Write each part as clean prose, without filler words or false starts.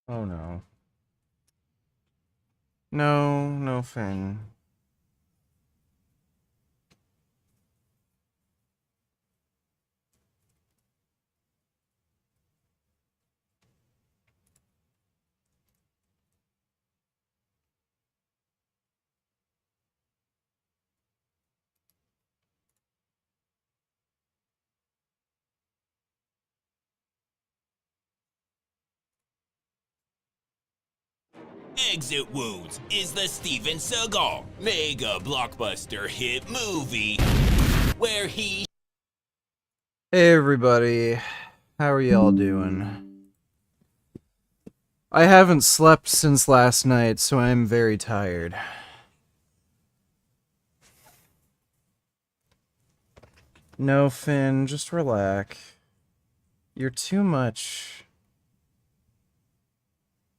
Oh no. No, no Finn. Exit Wounds is the Steven Seagal mega blockbuster hit movie where he... Hey everybody, how are y'all doing? I haven't slept since last night, so I'm very tired. No, Finn, just relax. You're too much.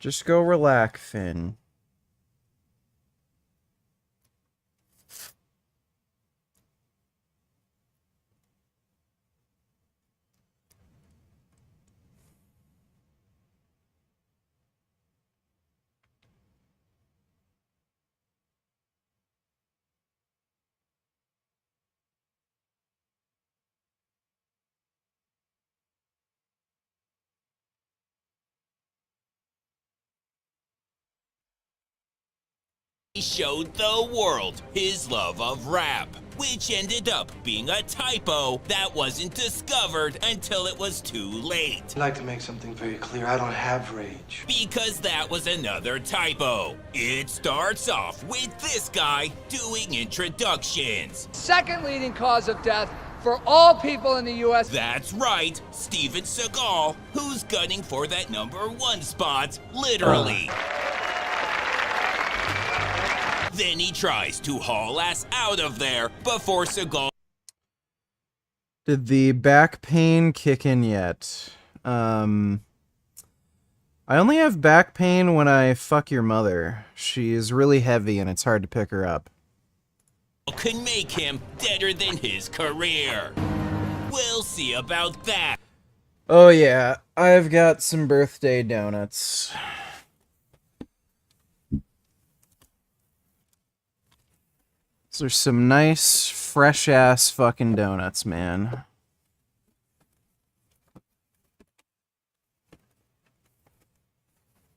Just go relax, Finn. He showed the world his love of rap, which ended up being a typo that wasn't discovered until it was too late. I'd like to make something very clear. I don't have rage. Because that was another typo. It starts off with this guy doing introductions. Second leading cause of death for all people in the U.S. That's right, Steven Seagal, who's gunning for that #1 spot, literally. Then he tries to haul ass out of there before Seagal... Did the back pain kick in yet? I only have back pain when I fuck your mother. She is really heavy and it's hard to pick her up. ...can make him deader than his career. We'll see about that. Oh yeah, I've got some birthday donuts. Those are some nice, fresh-ass fucking donuts, man.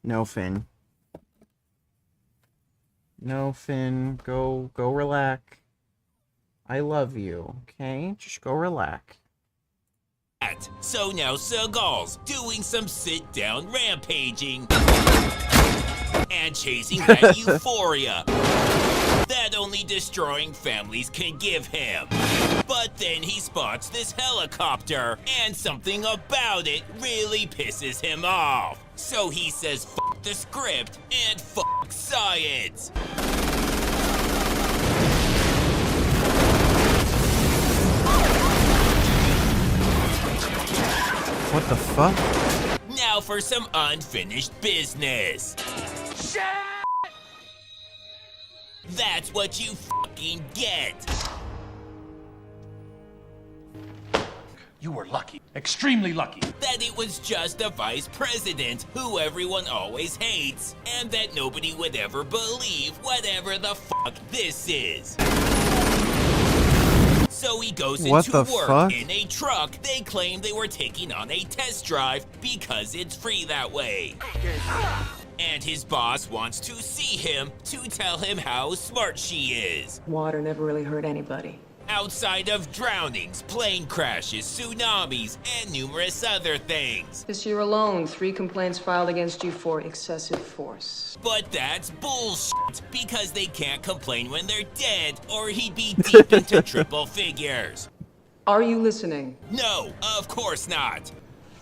No, Finn. No, Finn. Go relax. I love you, okay? Just go relax. So now Seagal's doing some sit-down rampaging and chasing that euphoria that only destroying families can give him. But then he spots this helicopter, and something about it really pisses him off. So he says fuck the script and fuck science. What the fuck? Now for some unfinished business. Shit! That's what you fucking get. You were lucky. Extremely lucky. That it was just a vice president who everyone always hates, and that nobody would ever believe whatever the fuck this is. So he goes What into the work fuck? in a truck they claim they were taking on a test drive because it's free that way. And his boss wants to see him to tell him how smart she is. Water never really hurt anybody. Outside of drownings, plane crashes, tsunamis, and numerous other things. This year alone, 3 complaints filed against you for excessive force. But that's bullshit, because they can't complain when they're dead, or he'd be deep into triple figures. Are you listening? No, of course not.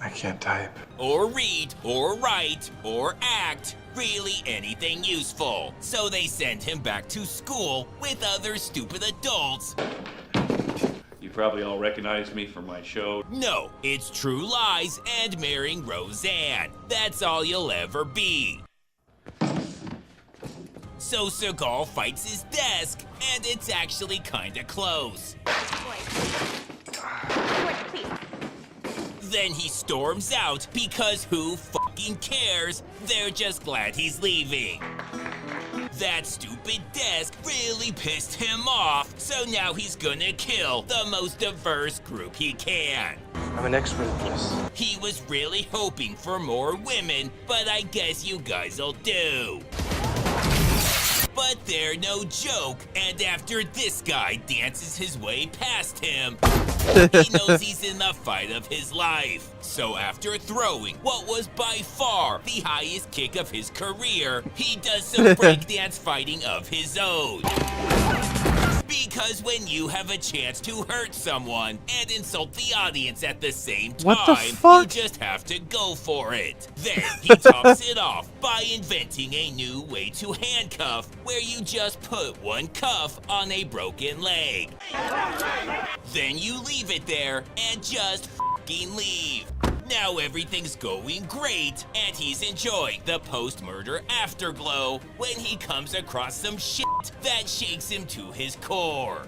I can't type. Or read, or write, or act, really anything useful. So they send him back to school with other stupid adults. You probably all recognize me from my show. No, it's True Lies and Marrying Roseanne. That's all you'll ever be. So Seagal fights his desk, and it's actually kinda close. Then he storms out because who fucking fucking cares. They're just glad he's leaving. That stupid desk really pissed him off, so now he's gonna kill the most diverse group he can. I'm an expert at this. He was really hoping for more women, but I guess you guys'll do. But they're no joke, and after this guy dances his way past him, he knows he's in the fight of his life. So after throwing what was by far the highest kick of his career, he does some breakdance fighting of his own. Because when you have a chance to hurt someone and insult the audience at the same time, What the fuck? you just have to go for it. Then he tops it off by inventing a new way to handcuff, where you just put one cuff on a broken leg. Then you leave it there and just fucking leave. Now everything's going great, and he's enjoying the post-murder afterglow when he comes across some shit that shakes him to his core.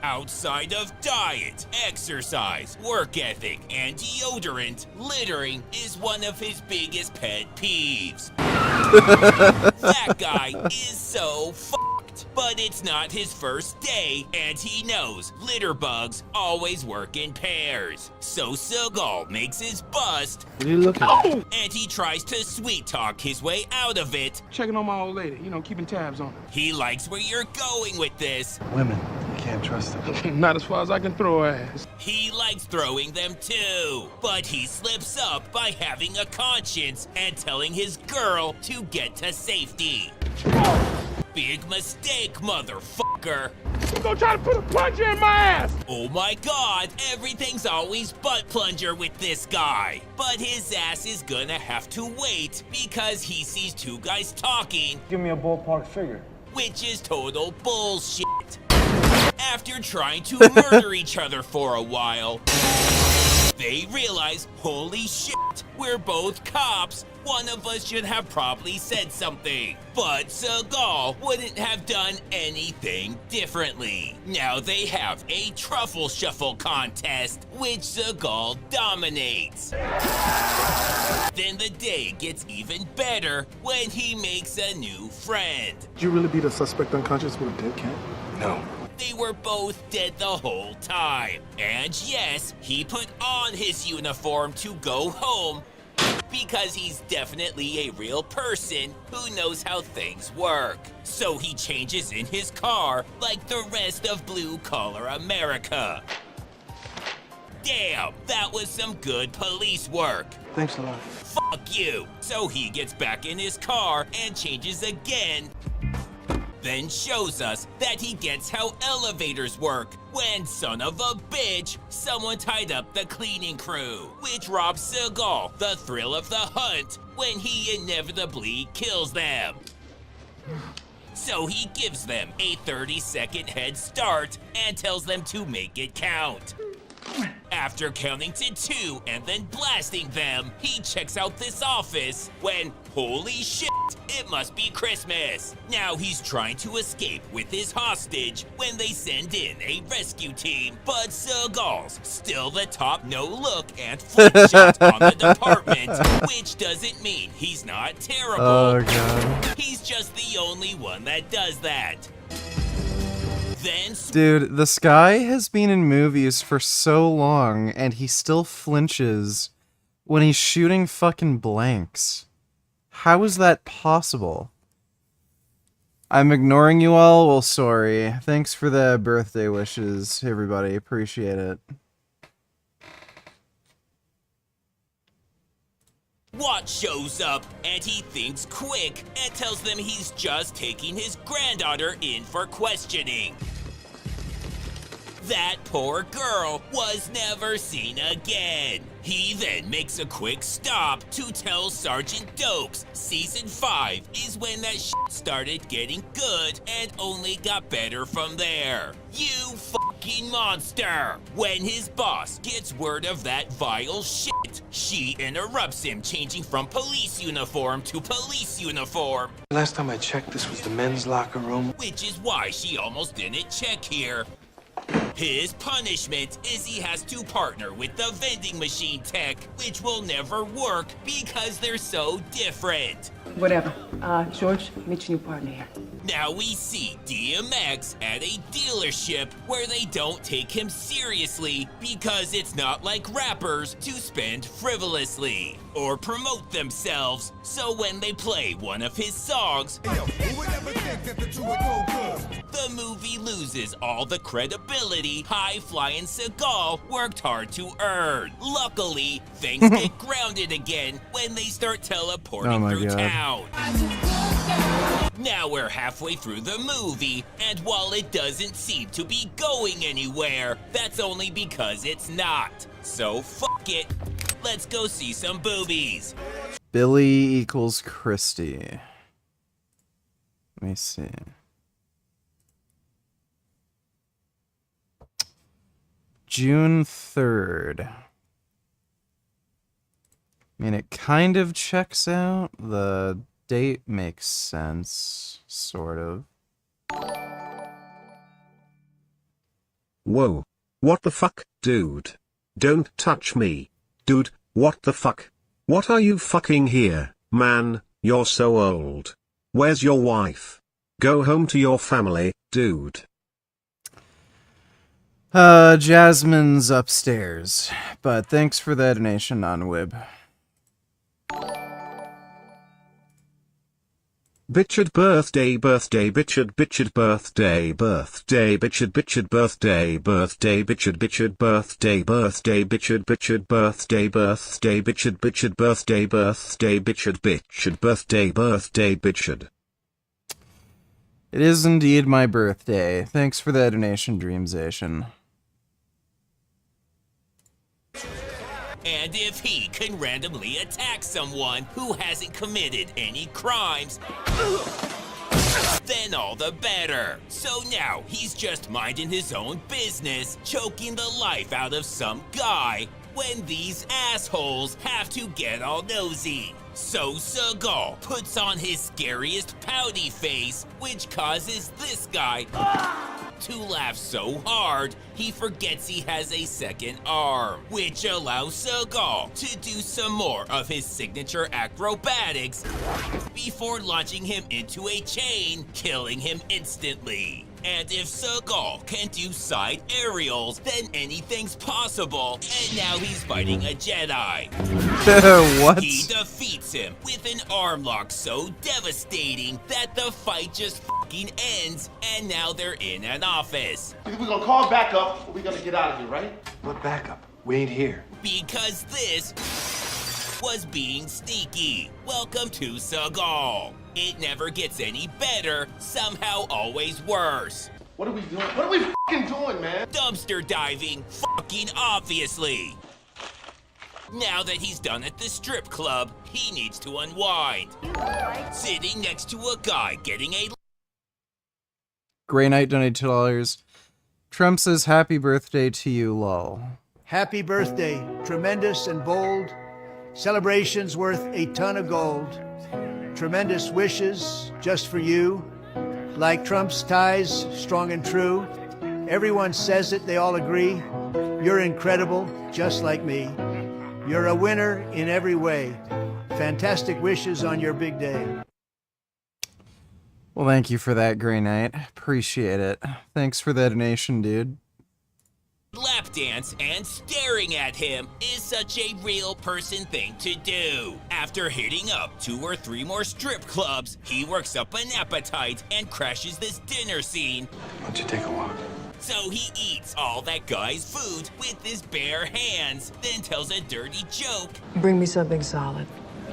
Outside of diet, exercise, work ethic, and deodorant, littering is one of his biggest pet peeves. That guy is so fucked, but it's not his first day, and he knows litter bugs always work in pairs. So Seagal makes his bust, What are you looking at? and he tries to sweet talk his way out of it. Checking on my old lady, keeping tabs on He likes where you're going with this. Women. You can't trust them. her. Not as far as I can throw her ass. He likes throwing them too, but he slips up by having a conscience and telling his girl to get to safety. Big mistake, motherfucker. You gonna try to put a plunger in my ass? Oh my god, everything's always butt plunger with this guy. But his ass is gonna have to wait because he sees two guys talking, Give me a ballpark figure. which is total bullshit. After trying to murder each other for a while, they realize, holy shit, we're both cops. One of us should have probably said something. But Seagal wouldn't have done anything differently. Now they have a truffle shuffle contest, which Seagal dominates. Then the day gets even better when he makes a new friend. Did you really beat a suspect unconscious with a dead cat? No. They were both dead the whole time. And yes, he put on his uniform to go home because he's definitely a real person who knows how things work. So he changes in his car like the rest of blue-collar America. Damn, that was some good police work. Thanks a lot. Fuck you. So he gets back in his car and changes again. Then shows us that he gets how elevators work when, son of a bitch, someone tied up the cleaning crew, which robs Seagal the thrill of the hunt when he inevitably kills them. So he gives them a 30-second head start and tells them to make it count. After counting to 2 and then blasting them, he checks out this office when, holy shit, it must be Christmas. Now he's trying to escape with his hostage when they send in a rescue team, but Seagal's still the top no-look and flick shot on the department, which doesn't mean he's not terrible. Oh god. He's just the only one that does that. Then Dude, this guy has been in movies for so long, and he still flinches when he's shooting fucking blanks. How is that possible? I'm ignoring you all? Well, sorry. Thanks for the birthday wishes, everybody. Appreciate it. Watt shows up, and he thinks quick and tells them he's just taking his granddaughter in for questioning. That poor girl was never seen again. He then makes a quick stop to tell Sergeant Dokes Season 5 is when that shit started getting good and only got better from there. You fucking monster! When his boss gets word of that vile shit, she interrupts him, changing from police uniform to police uniform. Last time I checked, this was the men's locker room. Which is why she almost didn't check here. His punishment is he has to partner with the vending machine tech, which will never work because they're so different. Whatever. George, meet your new partner here. Now we see DMX at a dealership where they don't take him seriously because it's not like rappers to spend frivolously or promote themselves. So when they play one of his songs, the movie loses all the credibility high-flying Seagal worked hard to earn. Luckily, things get grounded again when they start teleporting through town. Now we're halfway through the movie, and while it doesn't seem to be going anywhere, that's only because it's not. So fuck it. Let's go see some boobies. Billy equals Christie. Let me see. June 3rd. I mean, it kind of checks out. The date makes sense, sort of. Whoa. What the fuck, dude? Don't touch me. Dude, what the fuck? What are you fucking here, man? You're so old. Where's your wife? Go home to your family, dude. Jasmine's upstairs, but thanks for the donation, non-wib. Bitched birthday, birthday, bitched, bitched birthday, birthday, bitched, bitched birthday, birthday, bitched, bitched birthday, birthday, bitched, bitched birthday, birthday, bitched, bitched birthday, birthday, bitched, bitched birthday, birthday, bitched. It is indeed my birthday. Thanks for the donation, Dreamzation. And if he can randomly attack someone who hasn't committed any crimes, then all the better. So now he's just minding his own business, choking the life out of some guy, when these assholes have to get all nosy. So Seagal puts on his scariest pouty face, which causes this guy to laugh so hard he forgets he has a second arm, which allows Seagal to do some more of his signature acrobatics before launching him into a chain, killing him instantly. And if Seagal can do side aerials, then anything's possible, and now he's fighting a Jedi. What? He defeats him with an arm lock so devastating that the fight just fucking ends, and now they're in an office. We're gonna call backup, or we're gonna get out of here, right? What backup? We ain't here. Because this was being sneaky. Welcome to Seagal. It never gets any better, somehow always worse. What are we doing? What are we fucking doing, man? Dumpster diving, fucking obviously. Now that he's done at the strip club, he needs to unwind. Sitting next to a guy getting a... Grey Knight donated $2. Trump says happy birthday to you, lol. Happy birthday, tremendous and bold. Celebrations worth a ton of gold. Tremendous wishes just for you. Like Trump's ties, strong and true. Everyone says it, they all agree. You're incredible, just like me. You're a winner in every way. Fantastic wishes on your big day. Well, thank you for that, Grey Knight. Appreciate it. Thanks for the donation, dude. Lap dance and staring at him is such a real person thing to do. After hitting up 2 or 3 more strip clubs, he works up an appetite and crashes this dinner scene. Why don't you take a walk? So he eats all that guy's food with his bare hands, then tells a dirty joke. Bring me something solid.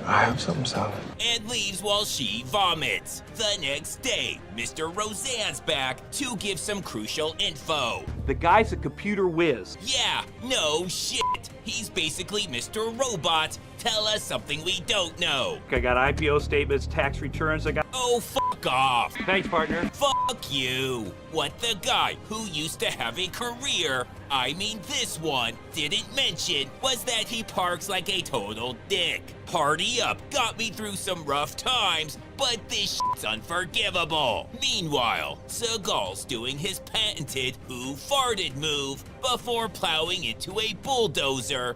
I have something solid. And leaves while she vomits. The next day, Mr. Roseanne's back to give some crucial info. The guy's a computer whiz. Yeah, no shit. He's basically Mr. Robot. Tell us something we don't know. I got IPO statements, tax returns, Oh, fuck off. Thanks, partner. Fuck you. What the guy who used to have a career, I mean this one, didn't mention was that he parks like a total dick. Party up got me through some rough times, but this shit's unforgivable. Meanwhile, Seagal's doing his patented who farted move before plowing into a bulldozer.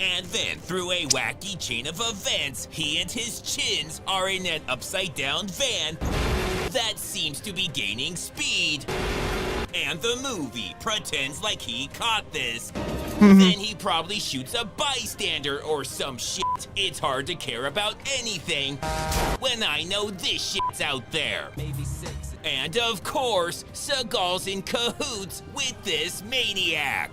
And then, through a wacky chain of events, he and his chins are in an upside-down van that seems to be gaining speed. And the movie pretends like he caught this. Then he probably shoots a bystander or some shit. It's hard to care about anything when I know this shit's out there. And of course, Seagal's in cahoots with this maniac.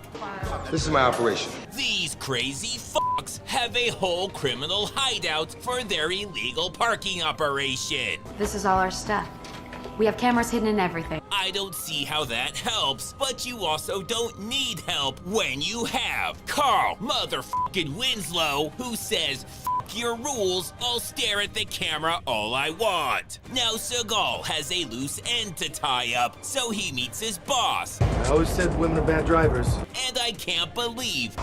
This is my operation. These crazy fucks have a whole criminal hideout for their illegal parking operation. This is all our stuff. We have cameras hidden in everything. I don't see how that helps, but you also don't need help when you have Carl motherfucking Winslow, who says, "Fuck your rules, I'll stare at the camera all I want." Now Seagal has a loose end to tie up, so he meets his boss. I always said women are bad drivers. And I can't believe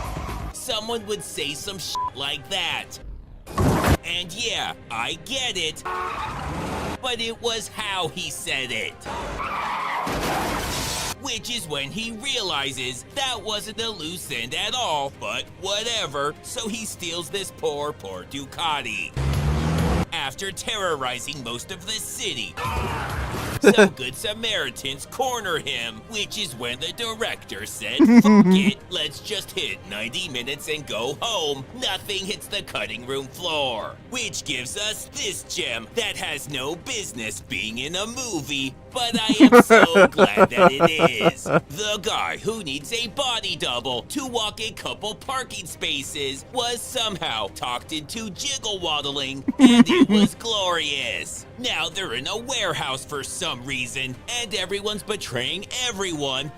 someone would say some shit like that. And yeah, I get it, but it was how he said it. Which is when he realizes that wasn't a loose end at all, but whatever, so he steals this poor Ducati. After terrorizing most of the city, some good Samaritans corner him, which is when the director said, "Fuck it, let's just hit 90 minutes and go home. Nothing hits the cutting room floor." Which gives us this gem that has no business being in a movie, but I am so glad that it is. The guy who needs a body double to walk a couple parking spaces was somehow talked into jiggle waddling, and it was glorious. Now they're in a warehouse for some reason, and everyone's betraying everyone.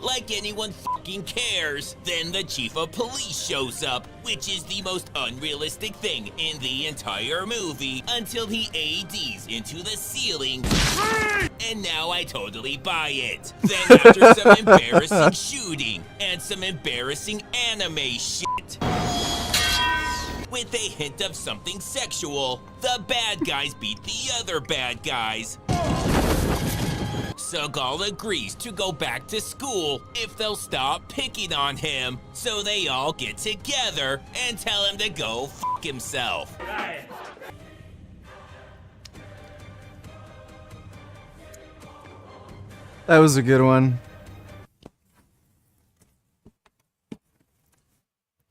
Like anyone fucking cares. Then the chief of police shows up, which is the most unrealistic thing in the entire movie, until he ADs into the ceiling. And now I totally buy it. Then after some embarrassing shooting and some embarrassing anime shit, with a hint of something sexual, the bad guys beat the other bad guys. Seagal agrees to go back to school if they'll stop picking on him, so they all get together and tell him to go fuck himself. That was a good one.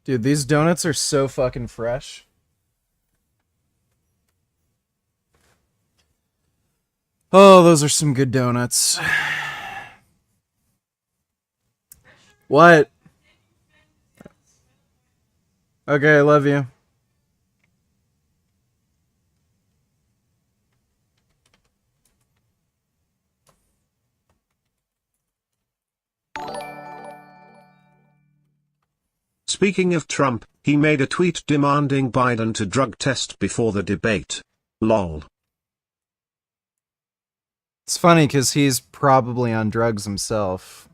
Dude, these donuts are so fucking fresh. Oh, those are some good donuts. What? Okay, I love you. Speaking of Trump, he made a tweet demanding Biden to drug test before the debate. Lol. It's funny because he's probably on drugs himself.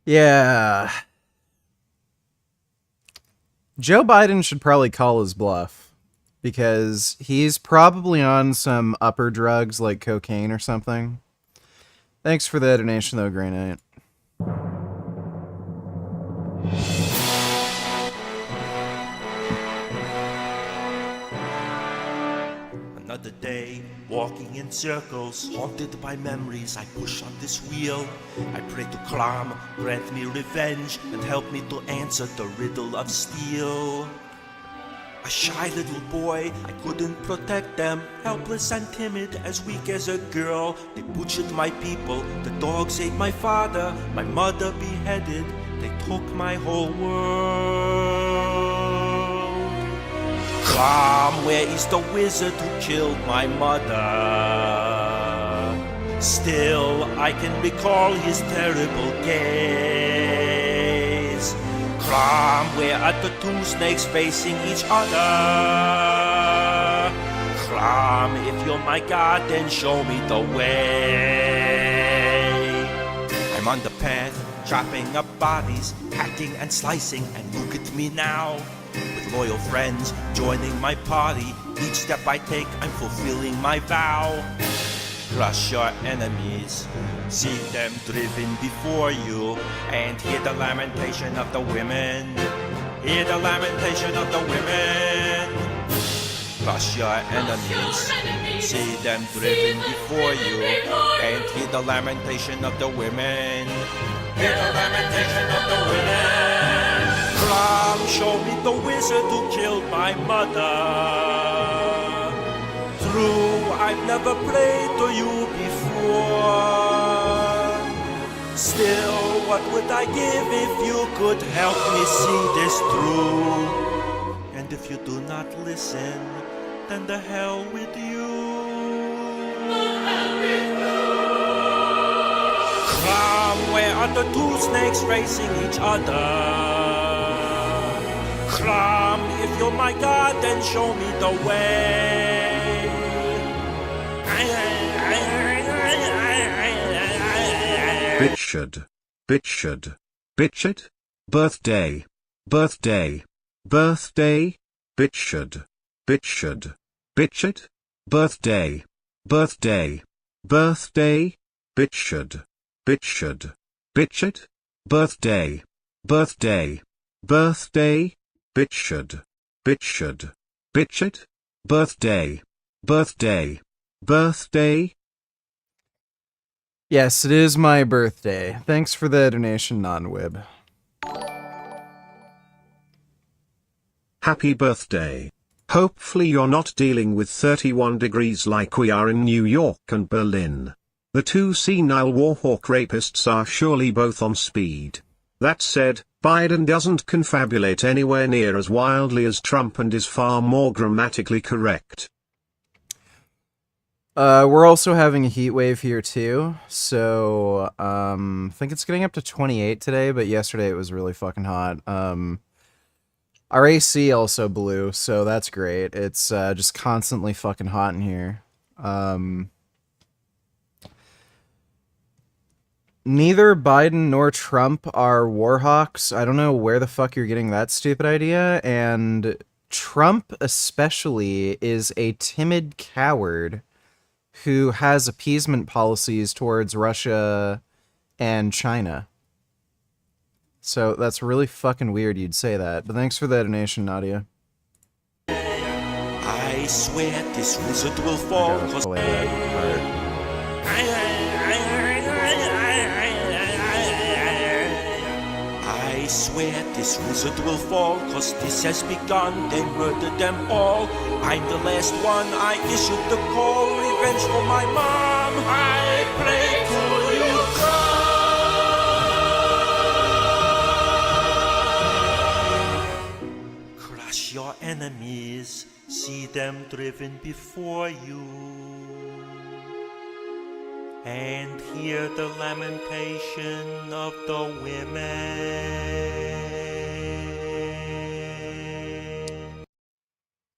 Yeah. Joe Biden should probably call his bluff, because he's probably on some upper drugs like cocaine or something. Thanks for the donation though, Grey Knight. Another day, walking in circles, haunted by memories. I push on this wheel. I pray to Klam, grant me revenge, and help me to answer the riddle of steel. A shy little boy, I couldn't protect them. Helpless and timid, as weak as a girl. They butchered my people, the dogs ate my father. My mother beheaded, they took my whole world. Klam, where is the wizard who killed my mother? Still, I can recall his terrible gaze. Klam, where are the two snakes facing each other? Come, if you're my God, then show me the way. I'm on the path, chopping up bodies, hacking and slicing, and look at me now. With loyal friends joining my party, each step I take, I'm fulfilling my vow. Crush your enemies, see them driven before you, and hear the lamentation of the women. Hear the lamentation of the women. Crush your enemies, see them driven before you, and hear the lamentation of the women. Hear the lamentation of the women. Come, show me the wizard who killed my mother. True, I've never prayed to you before. Still, what would I give if you could help me see this through? And if you do not listen, then the hell with you. Come, where are the two snakes racing each other? Come, if you're my God, then show me the way. Bitchard. Bitchard. Bitchard? Birthday. Birthday. Birthday. Bitchard. Bitchard. Bitchard? Birthday. Birthday. Birthday. Bitchard. Bitchard. Bitchard? Birthday. Birthday. Birthday. Bitchard. Bitchard. Bitchard? Birthday. Birthday. Birthday. Yes, it is my birthday. Thanks for the donation, non-wib. Happy birthday. Hopefully you're not dealing with 31 degrees like we are in New York and Berlin. The two senile warhawk rapists are surely both on speed. That said, Biden doesn't confabulate anywhere near as wildly as Trump and is far more grammatically correct. We're also having a heat wave here too, so I think it's getting up to 28 today, but yesterday it was really fucking hot. Our AC also blew, so that's great. It's just constantly fucking hot in here. Neither Biden nor Trump are warhawks. I don't know where the fuck you're getting that stupid idea, and Trump especially is a timid coward who has appeasement policies towards Russia and China. So that's really fucking weird you'd say that. But thanks for the donation, Nadia. I swear this wizard will fall. I swear this wizard will fall, cause this has begun, they murdered them all. I'm the last one, I issued the call, revenge for my mom, I pray to you. Crush your enemies, see them driven before you, and hear the lamentation of the women.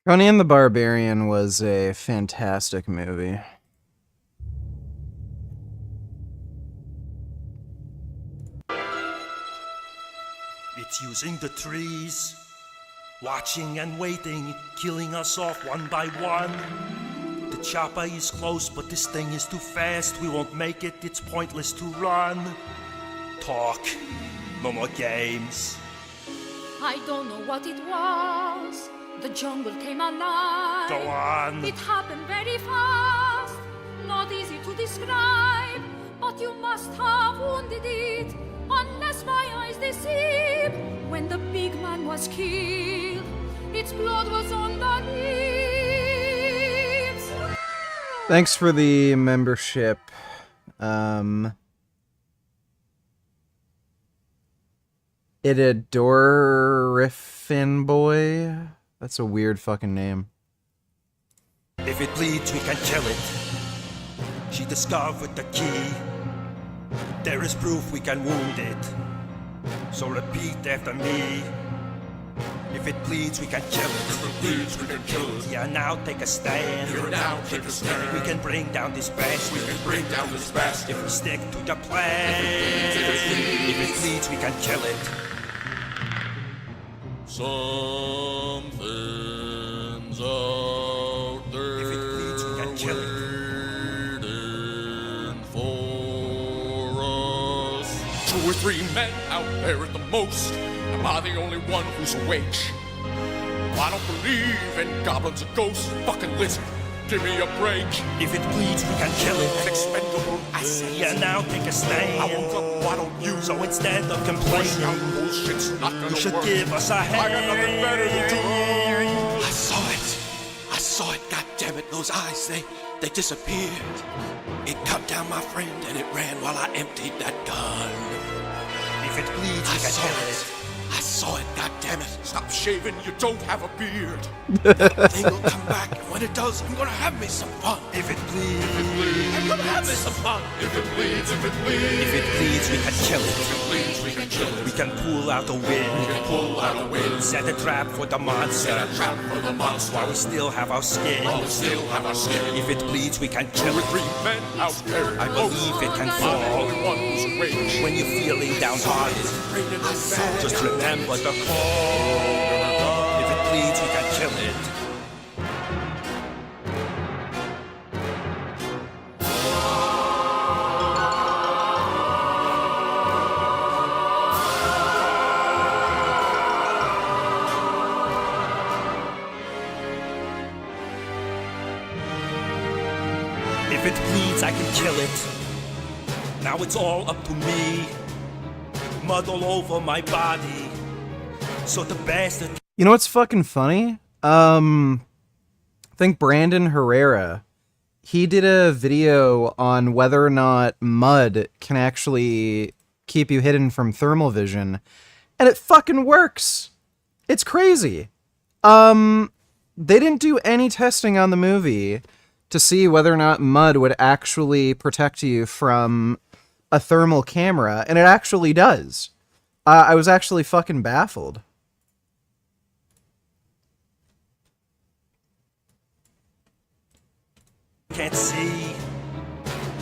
Conan the Barbarian was a fantastic movie. It's using the trees, watching and waiting, killing us off one by one. The chopper is close, but this thing is too fast. We won't make it, it's pointless to run. Talk, no more games. I don't know what it was. The jungle came alive. Go on. It happened very fast. Not easy to describe, but you must have wounded it, unless my eyes deceive. When the big man was killed, its blood was on the leaves. Thanks for the membership. Itadorifin boy. That's a weird fucking name. If it bleeds, we can kill it. She discovered the key. There is proof we can wound it. So repeat after me. If it bleeds, we can kill it. If it bleeds, we can kill it. Yeah, now take a stand. Here now, take a stand. We can bring down this bastard. We can bring down this bastard. If we stick to the plan. If it bleeds, we can kill it. Something's out there. If it bleeds, we can kill it. For us. 2 or 3 men out there at the most. Am I the only one who's awake? I don't believe in goblins and ghosts. Fucking lizard, give me a break. If it bleeds, we can kill it. An expendable asset. Yeah, now take a stand. I woke up, why don't you? So instead of complaining, bullshit's not gonna you should work. give us a hand. I got nothing better to do. I saw it, goddammit, those eyes, they disappeared. It cut down my friend and it ran while I emptied that gun. If it bleeds, we can kill it. I saw it, goddammit. Stop shaving, you don't have a beard. That thing will come back, and when it does, I'm gonna have me some fun. If it bleeds, I'm gonna have me some fun. If it bleeds, if it bleeds, we can kill it. If it bleeds, we can kill it. We can pull out the wind. We can pull out the wind. Set a trap for the monster. Set a trap for the monster. While we still have our skin. While we still have our skin. If it bleeds, we can kill 2 or it. 3 men out there. I believe it can I'm the fall. only one who's awake. When you're feeling downhearted, just remember the call. If it bleeds, we can kill it. If it bleeds, I can kill it. Now it's all up to me. Mud all over my body. So the bastard. You know what's fucking funny? I think Brandon Herrera, he did a video on whether or not mud can actually keep you hidden from thermal vision, and it fucking works. It's crazy. They didn't do any testing on the movie to see whether or not mud would actually protect you from a thermal camera, and it actually does. I was actually fucking baffled. Can't see.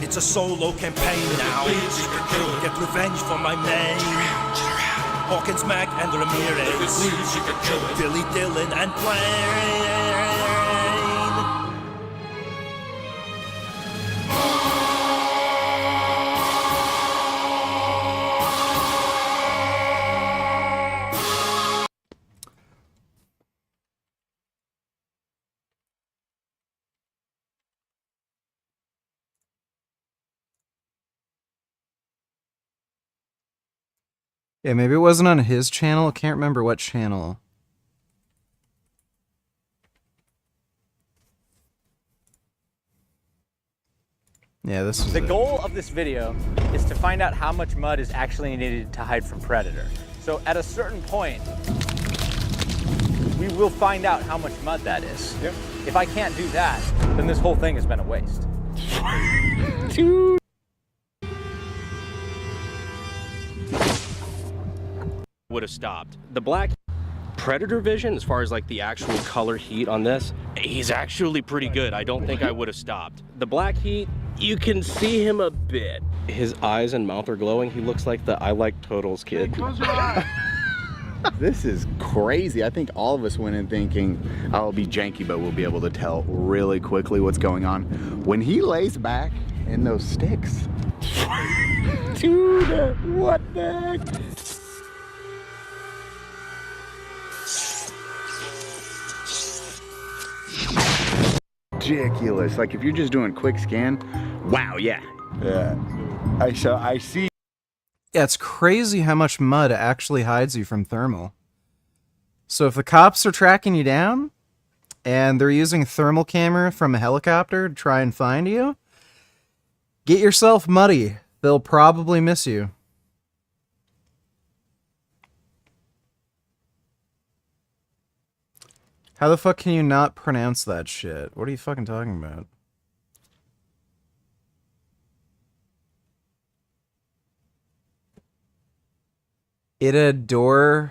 It's a solo campaign now. Get revenge for my men. Hawkins, Mac, and Ramirez. Billy Dillon and Blaine. Yeah, maybe it wasn't on his channel. I can't remember what channel. Yeah, this is the goal of this video is to find out how much mud is actually needed to hide from Predator. So at a certain point, we will find out how much mud that is. Yep. If I can't do that, then this whole thing has been a waste. Dude. Would have stopped. The black Predator vision, as far as like the actual color heat on this, he's actually pretty good. I don't think I would have stopped. The black heat, you can see him a bit. His eyes and mouth are glowing. He looks like the I Like Totals kid. This is crazy. I think all of us went in thinking, oh, it'll be janky, but we'll be able to tell really quickly what's going on. When he lays back in those sticks. Dude, what the heck? Ridiculous. Like if you're just doing quick scan, wow, yeah. Yeah. I see. Yeah, it's crazy how much mud actually hides you from thermal. So if the cops are tracking you down and they're using a thermal camera from a helicopter to try and find you, get yourself muddy. They'll probably miss you. How the fuck can you not pronounce that shit? What are you fucking talking about? Itador.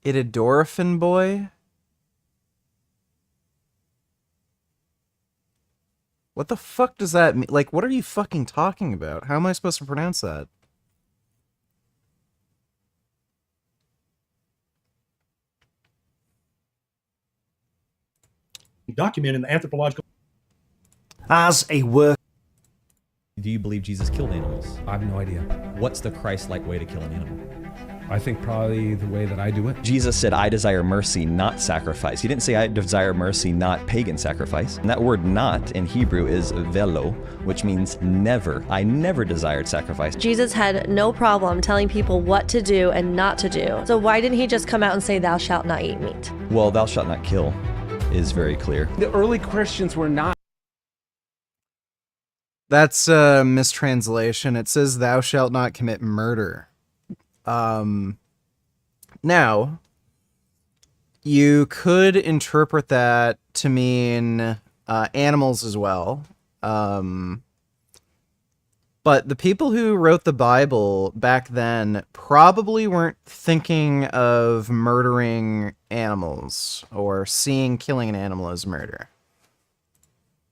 Itadorphin boy? What the fuck does that mean? Like, what are you fucking talking about? How am I supposed to pronounce that? Documented in the anthropological. As a work. Do you believe Jesus killed animals? I have no idea. What's the Christ-like way to kill an animal? I think probably the way that I do it. Jesus said, I desire mercy, not sacrifice. He didn't say, I desire mercy, not pagan sacrifice. And that word not in Hebrew is velo, which means never. I never desired sacrifice. Jesus had no problem telling people what to do and not to do. So why didn't he just come out and say, thou shalt not eat meat? Well, thou shalt not kill is very clear. The early Christians were not. That's a mistranslation. It says, thou shalt not commit murder. Now, you could interpret that to mean animals as well. But the people who wrote the Bible back then probably weren't thinking of murdering animals or seeing killing an animal as murder.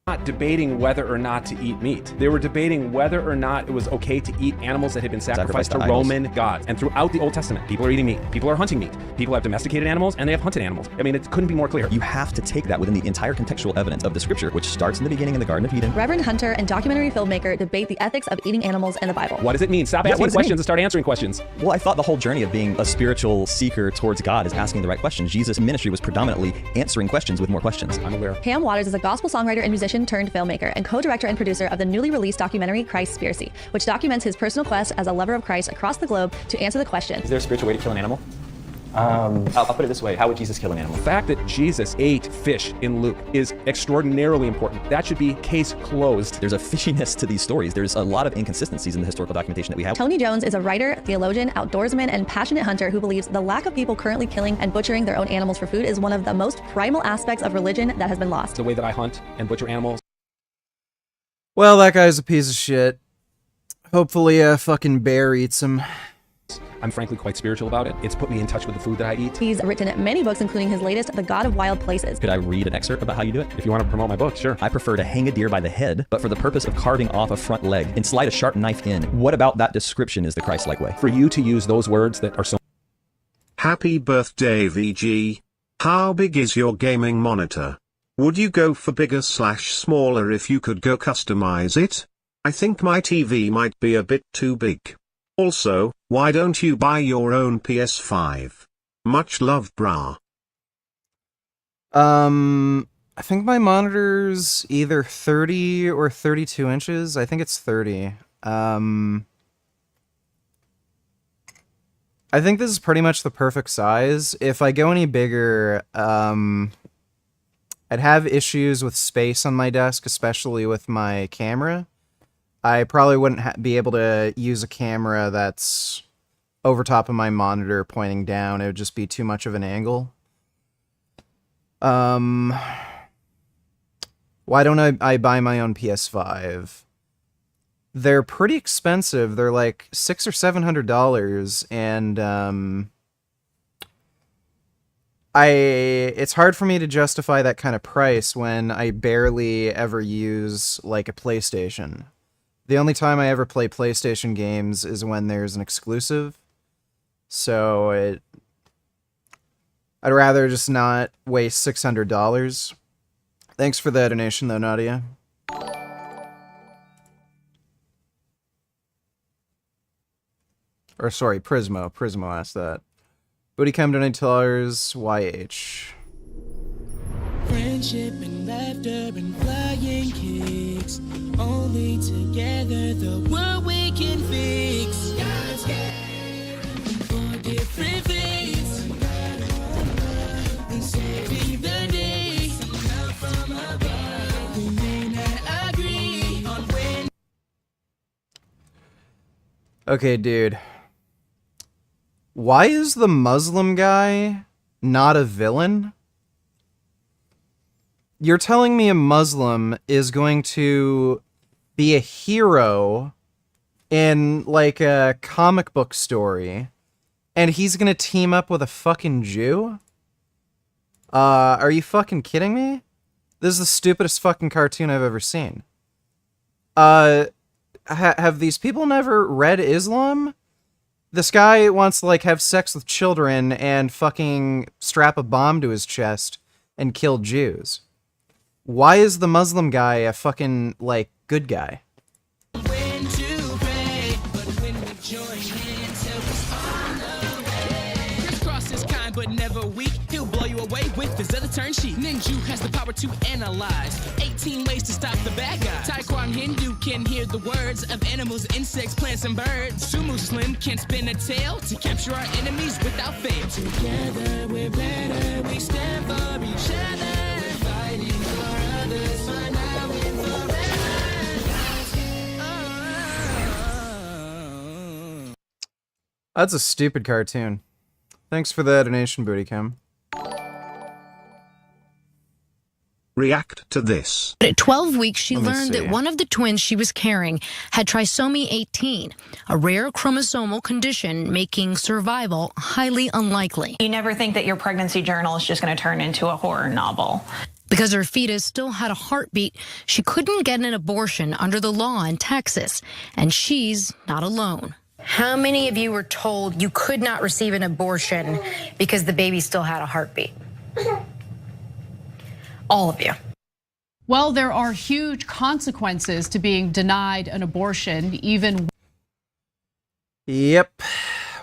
Not debating whether or not to eat meat. They were debating whether or not it was okay to eat animals that had been sacrificed to Roman gods. And throughout the Old Testament, people are eating meat. People are hunting meat. People have domesticated animals and they have hunted animals. I mean, it couldn't be more clear. You have to take that within the entire contextual evidence of the scripture, which starts in the beginning in the Garden of Eden. Reverend Hunter and documentary filmmaker debate the ethics of eating animals in the Bible. What does it mean? Stop asking questions and start answering questions. Well, I thought the whole journey of being a spiritual seeker towards God is asking the right questions. Jesus' ministry was predominantly answering questions with more questions. I'm aware. Pam Waters is a gospel songwriter and musician turned filmmaker and co-director and producer of the newly released documentary Christspiracy, which documents his personal quest as a lover of Christ across the globe to answer the question. Is there a spiritual way to kill an animal? I'll put it this way. How would Jesus kill an animal? The fact that Jesus ate fish in Luke is extraordinarily important. That should be case closed. There's a fishiness to these stories. There's a lot of inconsistencies in the historical documentation that we have. Tony Jones is a writer, theologian, outdoorsman, and passionate hunter who believes the lack of people currently killing and butchering their own animals for food is one of the most primal aspects of religion that has been lost. The way that I hunt and butcher animals. Well, that guy's a piece of shit. Hopefully a fucking bear eats him. I'm frankly quite spiritual about it. It's put me in touch with the food that I eat. He's written many books, including his latest, The God of Wild Places. Could I read an excerpt about how you do it? If you want to promote my book, sure. I prefer to hang a deer by the head, but for the purpose of carving off a front leg and slide a sharp knife in. What about that description is the Christ-like way? For you to use those words that are so... Happy birthday, VG. How big is your gaming monitor? Would you go for bigger/smaller if you could go customize it? I think my TV might be a bit too big. Also, why don't you buy your own PS5? Much love, brah. I think my monitor's either 30 or 32 inches. I think it's 30. I think this is pretty much the perfect size. If I go any bigger, I'd have issues with space on my desk, especially with my camera. I probably wouldn't be able to use a camera that's over top of my monitor pointing down. It would just be too much of an angle. Why don't I buy my own PS5? They're pretty expensive. They're like $600 or $700, and it's hard for me to justify that kind of price when I barely ever use like a PlayStation. The only time I ever play PlayStation games is when there's an exclusive. So I'd rather just not waste $600. Thanks for the donation though, Nadia. Or sorry, Prismo. Prismo asked that. Bootycam $20, YH. Friendship and laughter and flying kicks. Only together the world we can fix. God's game for different faiths. And saving the day. Love from above. We may not agree on when. Okay, dude. Why is the Muslim guy not a villain? You're telling me a Muslim is going to be a hero in, like, a comic book story, And he's gonna team up with a fucking Jew? Are you fucking kidding me? This is the stupidest fucking cartoon I've ever seen. Have these people never read Islam? This guy wants to, like, have sex with children and fucking strap a bomb to his chest and kill Jews. Why is the Muslim guy a fucking, like, good guy? But never weak, he'll blow you away with his other turn sheet. Ninja has the power to analyze 18 ways to stop the bad guy. Taekwondo Hindu can hear the words of animals, insects, plants, and birds. Sumo Slim can spin a tail to capture our enemies without fail. Together we're better, we stand for each other. We're fighting for others, for now and forever. That's a stupid cartoon. Thanks for the donation, Booty Cam. React to this. At 12 weeks, she Let me learned see. that one of the twins she was carrying had trisomy 18, a rare chromosomal condition making survival highly unlikely. You never think that your pregnancy journal is just going to turn into a horror novel. Because her fetus still had a heartbeat, she couldn't get an abortion under the law in Texas, and she's not alone. How many of you were told you could not receive an abortion because the baby still had a heartbeat? All of you. Well, there are huge consequences to being denied an abortion, even. Yep.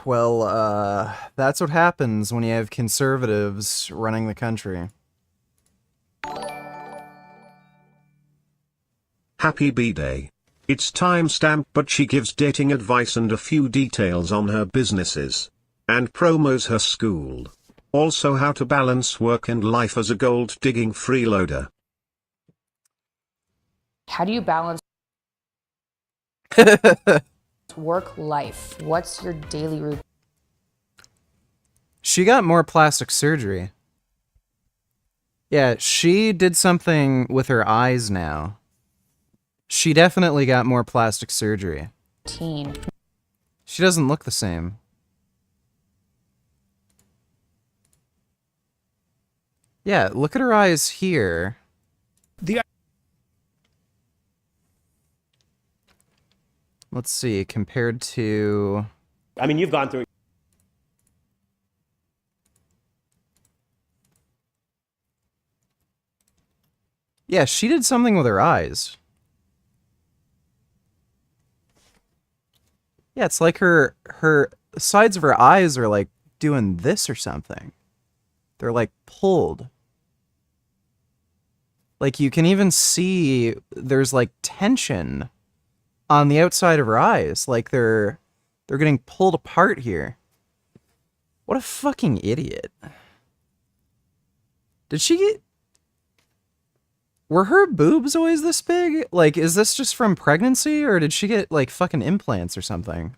Well, that's what happens when you have conservatives running the country. Happy B-Day. It's timestamped, but she gives dating advice and a few details on her businesses. And promos her school. Also how to balance work and life as a gold-digging freeloader. How do you balance work life? What's your daily routine? She got more plastic surgery. Yeah, she did something with her eyes now. She definitely got more plastic surgery. She doesn't look the same. Yeah, look at her eyes here. Let's see, compared to... I mean, you've gone through... Yeah, she did something with her eyes. Yeah, it's like her sides of her eyes are like doing this or something. They're like pulled. Like you can even see there's like tension on the outside of her eyes. Like they're getting pulled apart here. What a fucking idiot. Did she get... Were her boobs always this big? Like, is this just from pregnancy, or did she get, like, fucking implants or something?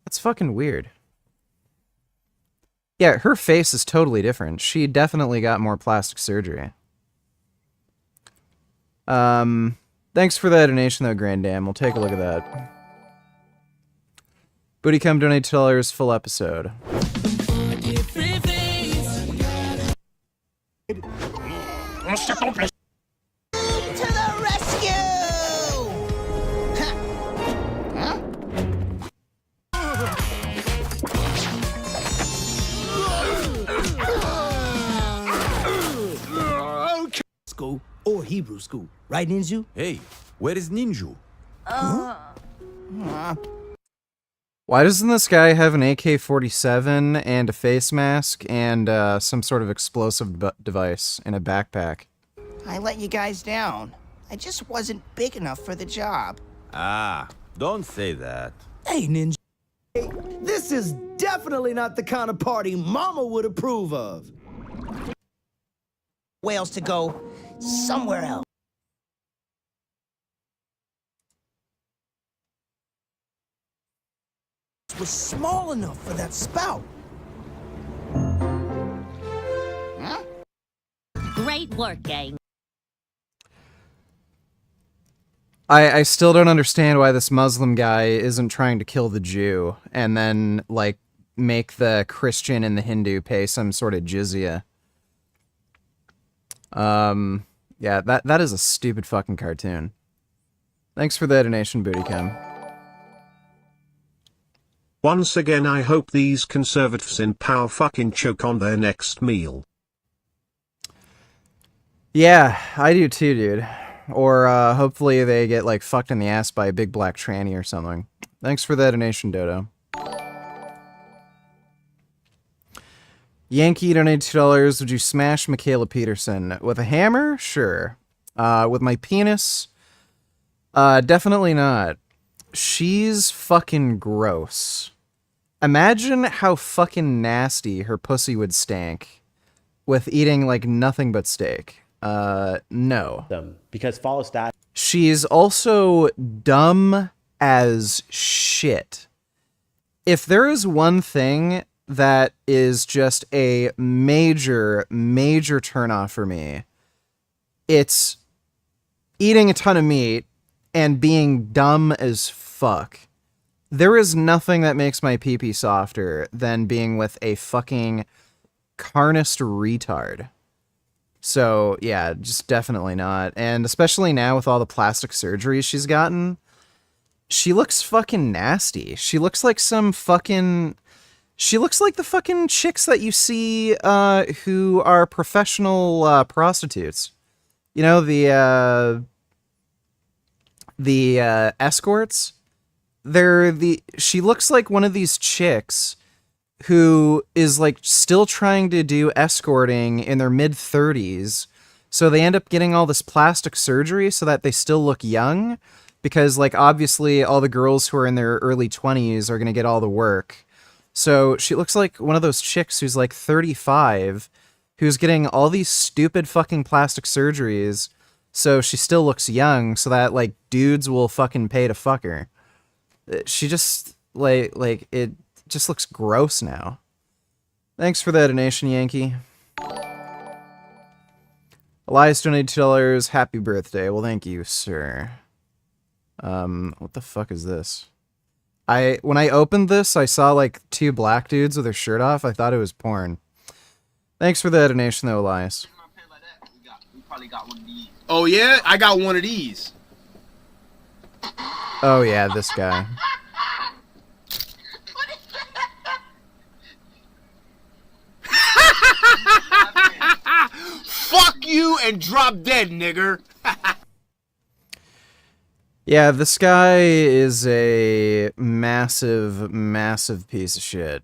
That's fucking weird. Yeah, her face is totally different. She definitely got more plastic surgery. Thanks for that donation, though, Grand Dam. We'll take a look at that. Booty Cum donate $2 full episode. To the rescue! Huh? School or Hebrew school, right, Ninju? Hey, where is Ninju? Why doesn't this guy have an AK-47 and a face mask and some sort of explosive device in a backpack? I let you guys down. I just wasn't big enough for the job. Ah, don't say that. Hey, Ninja. Hey, this is definitely not the kind of party Mama would approve of. Wales to go somewhere else. Was small enough for that spout. Huh? Great work, gang. I still don't understand why this Muslim guy isn't trying to kill the Jew and then, like, make the Christian and the Hindu pay some sort of jizya. Yeah, that is a stupid fucking cartoon. Thanks for the donation, Bootycam. Once again, I hope these conservatives in power fucking choke on their next meal. Yeah, I do too, dude. Or hopefully they get like fucked in the ass by a big black tranny or something. Thanks for the donation, Dodo. Yankee donated $2. Would you smash Mikhaila Peterson with a hammer? Sure. With my penis? Definitely not. She's fucking gross. Imagine how fucking nasty her pussy would stank with eating like nothing but steak. No. Because follow stat. She's also dumb as shit. If there is one thing that is just a major, major turnoff for me, it's eating a ton of meat and being dumb as fuck. There is nothing that makes my pee-pee softer than being with a fucking carnist retard. So, yeah, just definitely not. And especially now with all the plastic surgery she's gotten, she looks fucking nasty. She looks like some fucking... She looks like the fucking chicks that you see who are professional prostitutes. You know, the escorts? She looks like one of these chicks who is like still trying to do escorting in their mid-30s. So they end up getting all this plastic surgery so that they still look young. Because like obviously all the girls who are in their early 20s are going to get all the work. So she looks like one of those chicks who's like 35, who's getting all these stupid fucking plastic surgeries, so she still looks young, so that like dudes will fucking pay to fuck her. She just like it just looks gross now. Thanks for the donation, Yankee. Elias donated $2. Happy birthday. Well, thank you, sir. What the fuck is this? When I opened this, I saw like two black dudes with their shirt off. I thought it was porn. Thanks for the donation, though, Elias. Oh yeah, I got one of these. Oh yeah, this guy. Fuck you and drop dead, nigger. Yeah, this guy is a massive, massive piece of shit.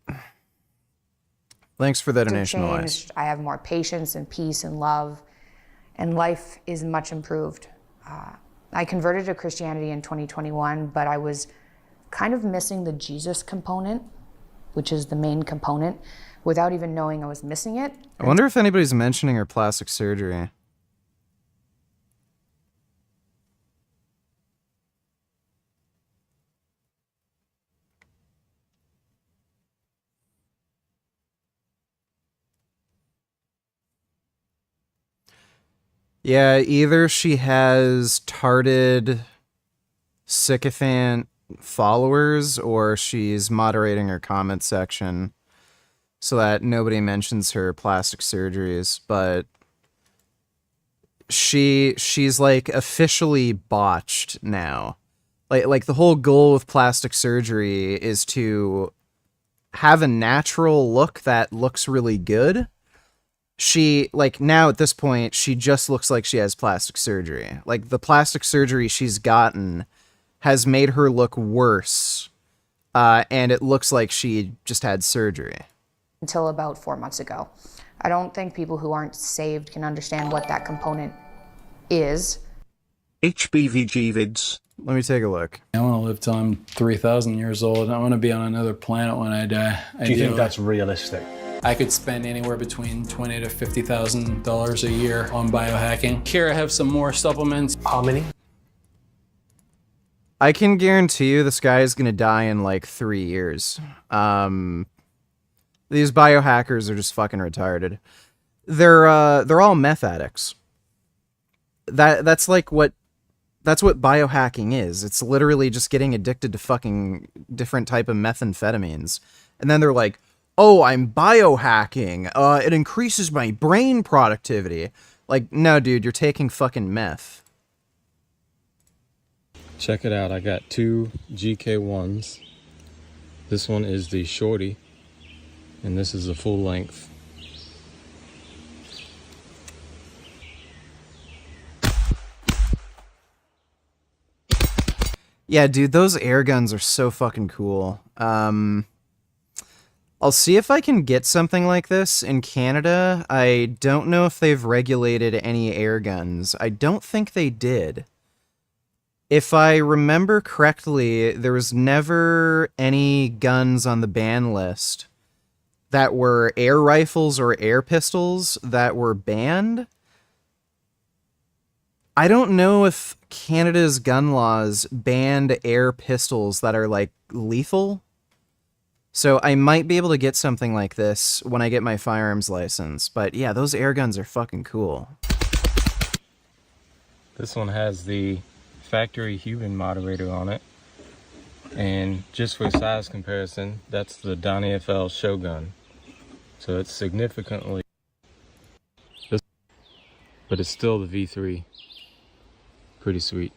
Thanks for the donation, Elias. I have more patience and peace and love, and life is much improved. I converted to Christianity in 2021, but I was kind of missing the Jesus component, which is the main component, without even knowing I was missing it. I wonder if anybody's mentioning her plastic surgery. Yeah, either she has tarded sycophant followers, or she's moderating her comment section so that nobody mentions her plastic surgeries, but she's like officially botched now. Like the whole goal with plastic surgery is to have a natural look that looks really good. She, like, now at this point, she just looks like she has plastic surgery. Like, the plastic surgery she's gotten has made her look worse, and it looks like she just had surgery. Until about 4 months ago. I don't think people who aren't saved can understand what that component is. HBVG vids. Let me take a look. I want to live till I'm 3,000 years old. I want to be on another planet when I die. Do you think that's realistic? I could spend anywhere between $20,000 to $50,000 a year on biohacking. Here I have some more supplements. How many? I can guarantee you this guy is going to die in like 3 years. These biohackers are just fucking retarded. They're all meth addicts. That's what biohacking is. It's literally just getting addicted to fucking different type of methamphetamines. And then they're like, oh, I'm biohacking. It increases my brain productivity. Like, no, dude, you're taking fucking meth. Check it out. I got two GK1s. This one is the shorty, and this is the full length. Yeah, dude, those air guns are so fucking cool. I'll see if I can get something like this in Canada. I don't know if they've regulated any air guns. I don't think they did. If I remember correctly, there was never any guns on the ban list that were air rifles or air pistols that were banned. I don't know if Canada's gun laws banned air pistols that are, like, lethal. So I might be able to get something like this when I get my firearms license. But yeah, those air guns are fucking cool. This one has the factory human moderator on it. And just for size comparison, that's the Donnie FL Shogun. So it's significantly, but it's still the V3. Pretty sweet.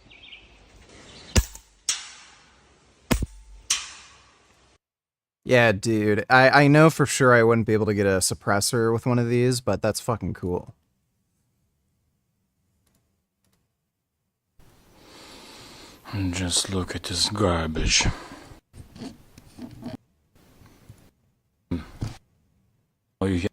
Yeah, dude. I know for sure I wouldn't be able to get a suppressor with one of these, but that's fucking cool. And just look at this garbage. Oh, you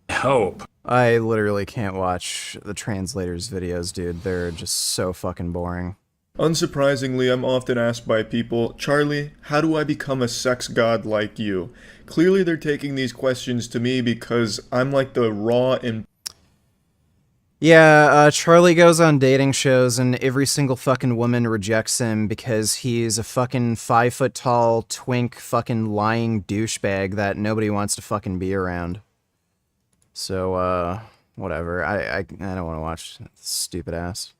hope. I literally can't watch the translators' videos, dude. They're just so fucking boring. Unsurprisingly, I'm often asked by people, Charlie, how do I become a sex god like you? Clearly they're taking these questions to me because I'm like the raw and... Yeah, Charlie goes on dating shows and every single fucking woman rejects him because he's a fucking 5-foot-tall, twink, fucking lying douchebag that nobody wants to fucking be around. So, whatever. I don't want to watch stupid ass.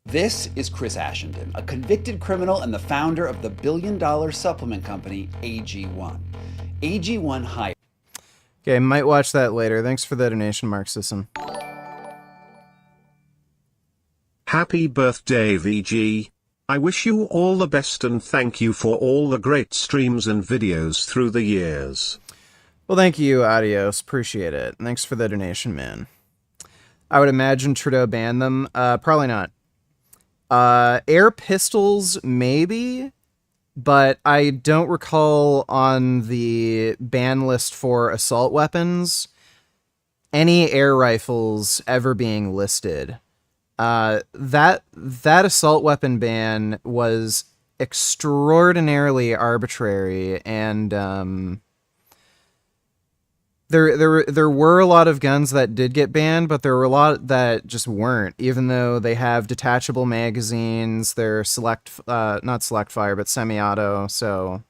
This is Chris Ashenden, a convicted criminal and the founder of the billion-dollar supplement company AG1. AG1 hired... Okay, might watch that later. Thanks for the donation, Mark Sisson. Happy birthday, VG. I wish you all the best and thank you for all the great streams and videos through the years. Well, thank you, Adios. Appreciate it. Thanks for the donation, man. I would imagine Trudeau banned them. Probably not. Air pistols, maybe, but I don't recall on the ban list for assault weapons any air rifles ever being listed. That assault weapon ban was extraordinarily arbitrary, and there were a lot of guns that did get banned, but there were a lot that just weren't, even though they have detachable magazines. They're not select fire, but semi-auto. So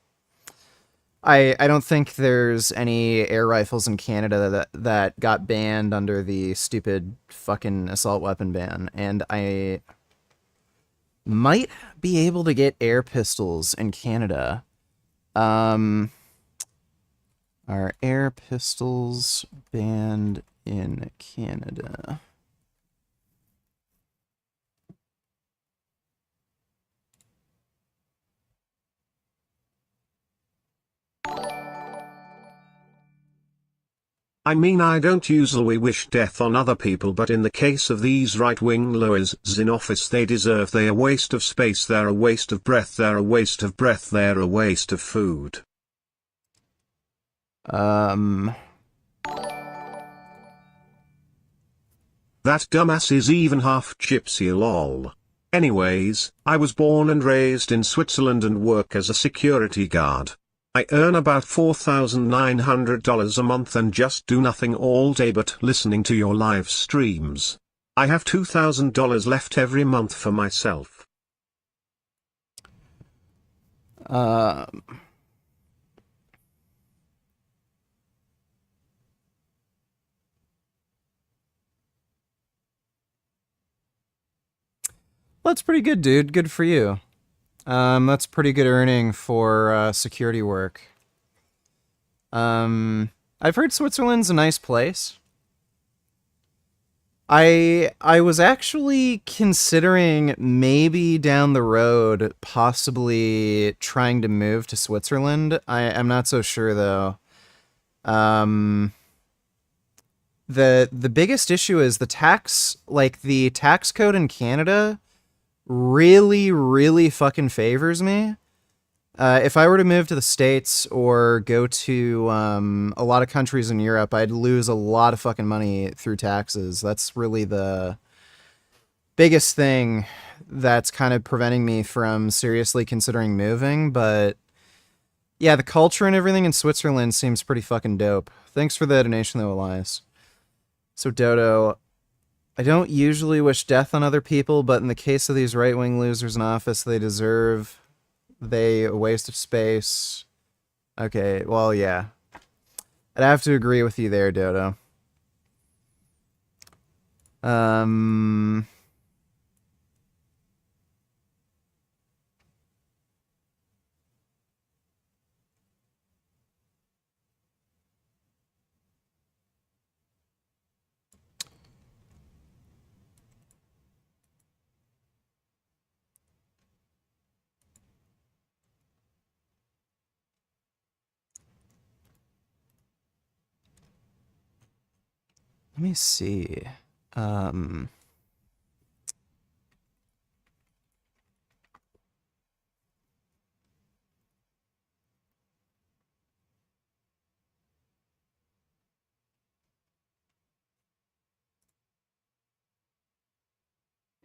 I don't think there's any air rifles in Canada that got banned under the stupid fucking assault weapon ban. And I might be able to get air pistols in Canada. Are air pistols banned in Canada? I mean, I don't usually wish death on other people, but in the case of these right-wing lowers in office, they deserve. They're a waste of space, they're a waste of breath, they're a waste of breath, they're a waste of food. That dumbass is even half gypsy, lol. Anyways, I was born and raised in Switzerland and work as a security guard. I earn about $4,900 a month and just do nothing all day but listening to your live streams. I have $2,000 left every month for myself. That's pretty good, dude. Good for you. That's pretty good earning for security work. I've heard Switzerland's a nice place. I was actually considering maybe down the road possibly trying to move to Switzerland. I'm not so sure though. The biggest issue is the tax code in Canada really fucking favors me. If I were to move to the States or go to a lot of countries in Europe, I'd lose a lot of fucking money through taxes. That's really the biggest thing that's kind of preventing me from seriously considering moving. But yeah, the culture and everything in Switzerland seems pretty fucking dope. Thanks for the donation though, Elias. So Dodo, I don't usually wish death on other people, but in the case of these right-wing losers in office, they deserve... a waste of space. Okay, well, yeah. I'd have to agree with you there, Dodo. Let me see.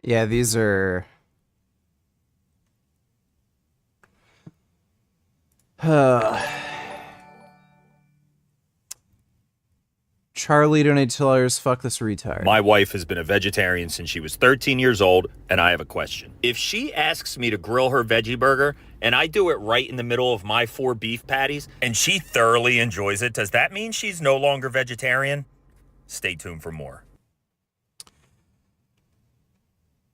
Yeah, these are... Charlie donated $2. Fuck this retard. My wife has been a vegetarian since she was 13 years old, and I have a question. If she asks me to grill her veggie burger, and I do it right in the middle of my 4 beef patties, and she thoroughly enjoys it, does that mean she's no longer vegetarian? Stay tuned for more.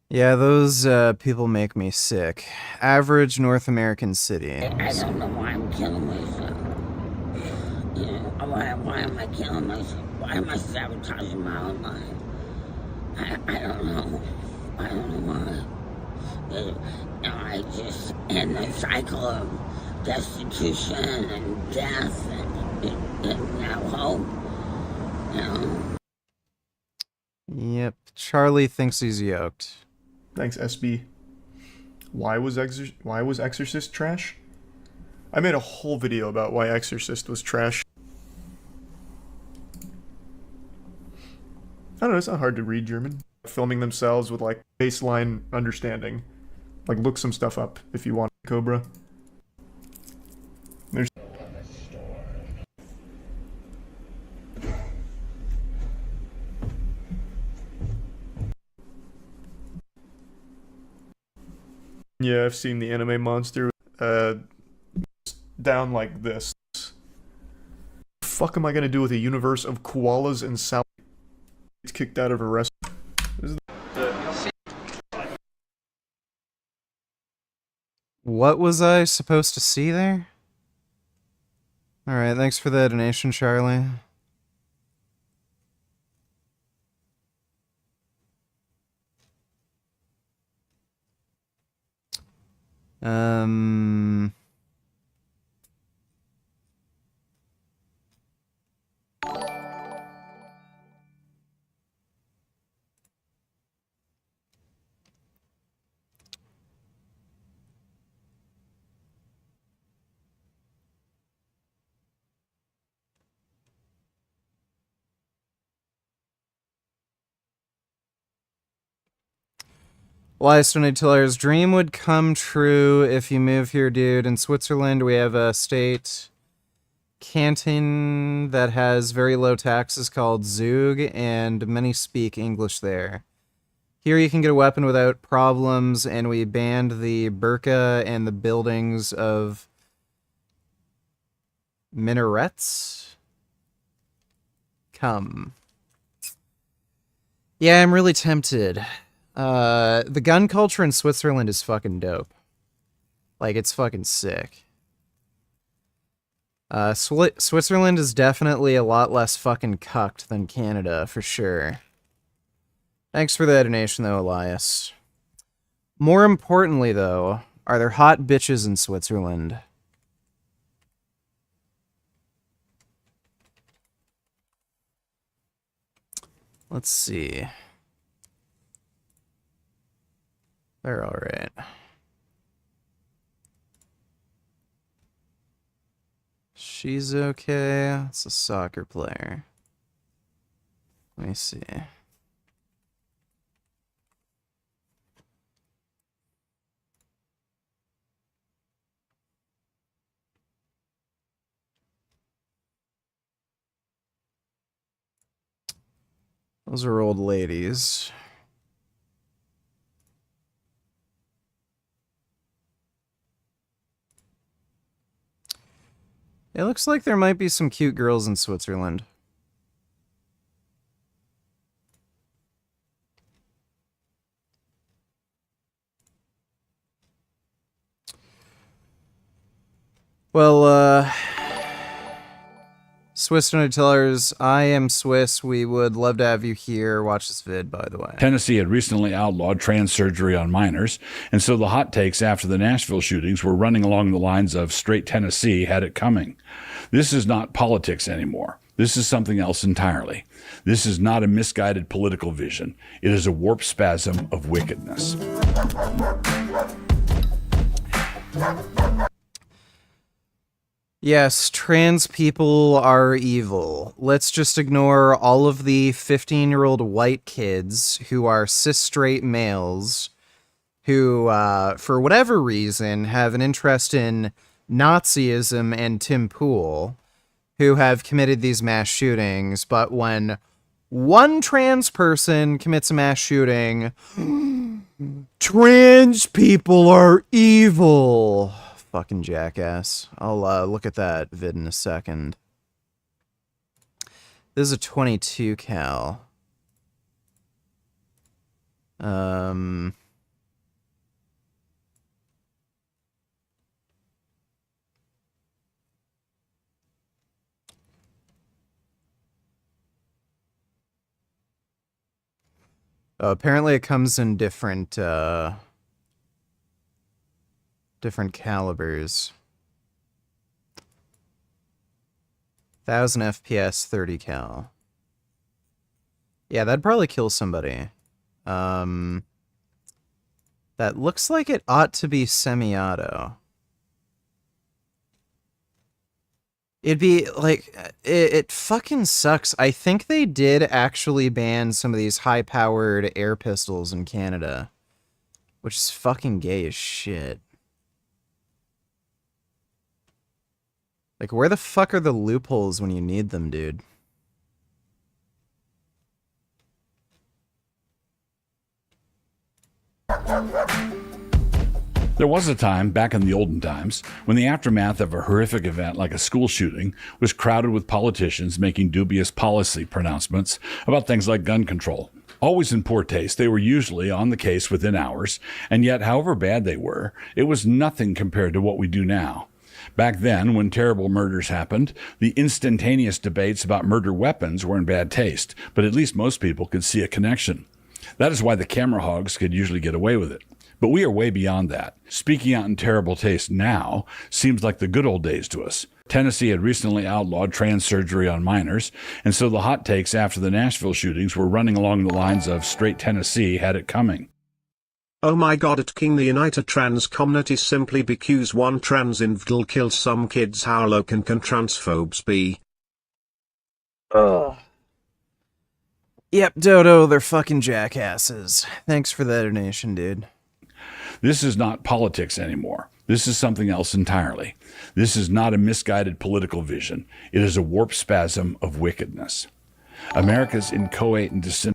Yeah, those people make me sick. Average North American city. I don't know why I'm killing myself. You know, why am I killing myself? Why am I sabotaging my own life? I don't know. I don't know why. You know, I just in the cycle of destitution and death and now hope. You know. Yep, Charlie thinks he's yoked. Thanks, SB. Why was Exorcist trash? I made a whole video about why Exorcist was trash. I don't know, it's not hard to read German. Filming themselves with, like, baseline understanding. Like, look some stuff up if you want, Cobra. There's... Yeah, I've seen the anime monster, down like this. What the fuck am I gonna do with a universe of koalas and South? It's kicked out of a restaurant. What was I supposed to see there? Alright, thanks for the donation, Charlie. Elias donated $2. Dream would come true if you move here, dude. In Switzerland, we have a state canton that has very low taxes called Zug, and many speak English there. Here you can get a weapon without problems, and we banned the burqa and the buildings of minarets. Come. Yeah, I'm really tempted. The gun culture in Switzerland is fucking dope. Like, it's fucking sick. Switzerland is definitely a lot less fucking cucked than Canada, for sure. Thanks for the donation, though, Elias. More importantly, though, are there hot bitches in Switzerland? Let's see. They're alright. She's okay. It's a soccer player. Let me see. Those are old ladies. It looks like there might be some cute girls in Switzerland. Well, Swiss Tellers, I am Swiss. We would love to have you here. Watch this vid, by the way. Tennessee had recently outlawed trans surgery on minors, and so the hot takes after the Nashville shootings were running along the lines of straight Tennessee had it coming. This is not politics anymore. This is something else entirely. This is not a misguided political vision. It is a warped spasm of wickedness. Yes, trans people are evil. Let's just ignore all of the 15-year-old white kids who are cis straight males who, for whatever reason, have an interest in Nazism and Tim Pool, who have committed these mass shootings. But when one trans person commits a mass shooting, trans people are evil. Fucking jackass. I'll look at that vid in a second. This is a 22 cal. Apparently it comes in different calibers. 1000 FPS, 30 cal. Yeah, that'd probably kill somebody. That looks like it ought to be semi-auto. It'd be, like, it fucking sucks. I think they did actually ban some of these high-powered air pistols in Canada. Which is fucking gay as shit. Like, where the fuck are the loopholes when you need them, dude? There was a time, back in the olden times, when the aftermath of a horrific event like a school shooting was crowded with politicians making dubious policy pronouncements about things like gun control. Always in poor taste, they were usually on the case within hours, and yet, however bad they were, it was nothing compared to what we do now. Back then, when terrible murders happened, the instantaneous debates about murder weapons were in bad taste, but at least most people could see a connection. That is why the camera hogs could usually get away with it. But we are way beyond that. Speaking out in terrible taste now seems like the good old days to us. Tennessee had recently outlawed trans surgery on minors, and so the hot takes after the Nashville shootings were running along the lines of straight Tennessee had it coming. Oh my god, at King the United Trans community simply because one trans individual kills some kids. How low can transphobes be? Ugh. Yep, Dodo, they're fucking jackasses. Thanks for the donation, dude. This is not politics anymore. This is something else entirely. This is not a misguided political vision. It is a warped spasm of wickedness. America's inchoate and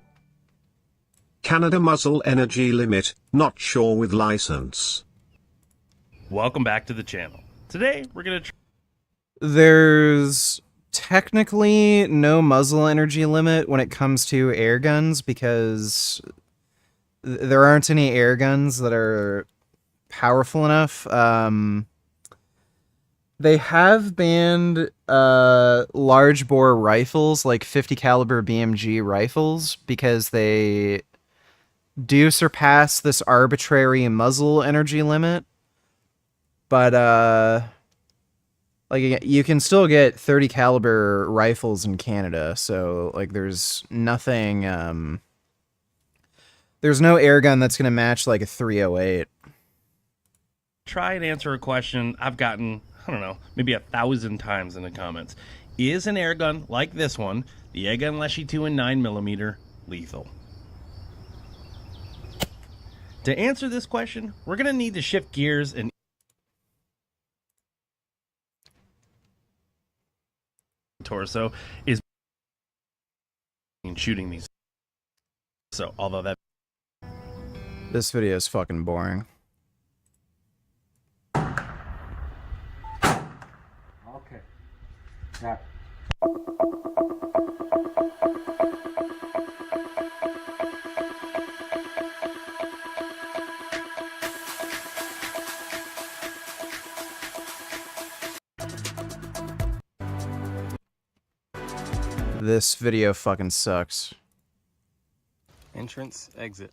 Canada muzzle energy limit, not sure with license. Welcome back to the channel. Today, we're going to... There's technically no muzzle energy limit when it comes to air guns because there aren't any air guns that are powerful enough. They have banned large bore rifles, like 50 caliber BMG rifles, because they do surpass this arbitrary muzzle energy limit. But like you can still get 30 caliber rifles in Canada, so like there's nothing there's no air gun that's going to match like a 308. Try and answer a question I've gotten, I don't know, maybe 1,000 times in the comments. Is an air gun like this one, the Airgun Leshy 2 and 9mm, lethal? To answer this question, we're going to need to shift gears and torso is shooting these. So, although that This video is fucking boring. Okay. Got it. This video fucking sucks. Entrance, exit.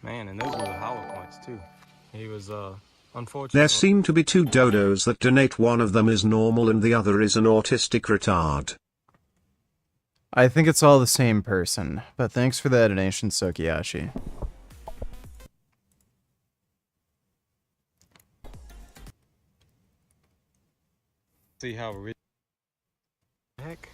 Man, and those were the hollow points too. He was unfortunate. There seem to be two dodos that donate. One of them is normal and the other is an autistic retard. I think it's all the same person, but thanks for the donation, Sokiyashi. See how heck.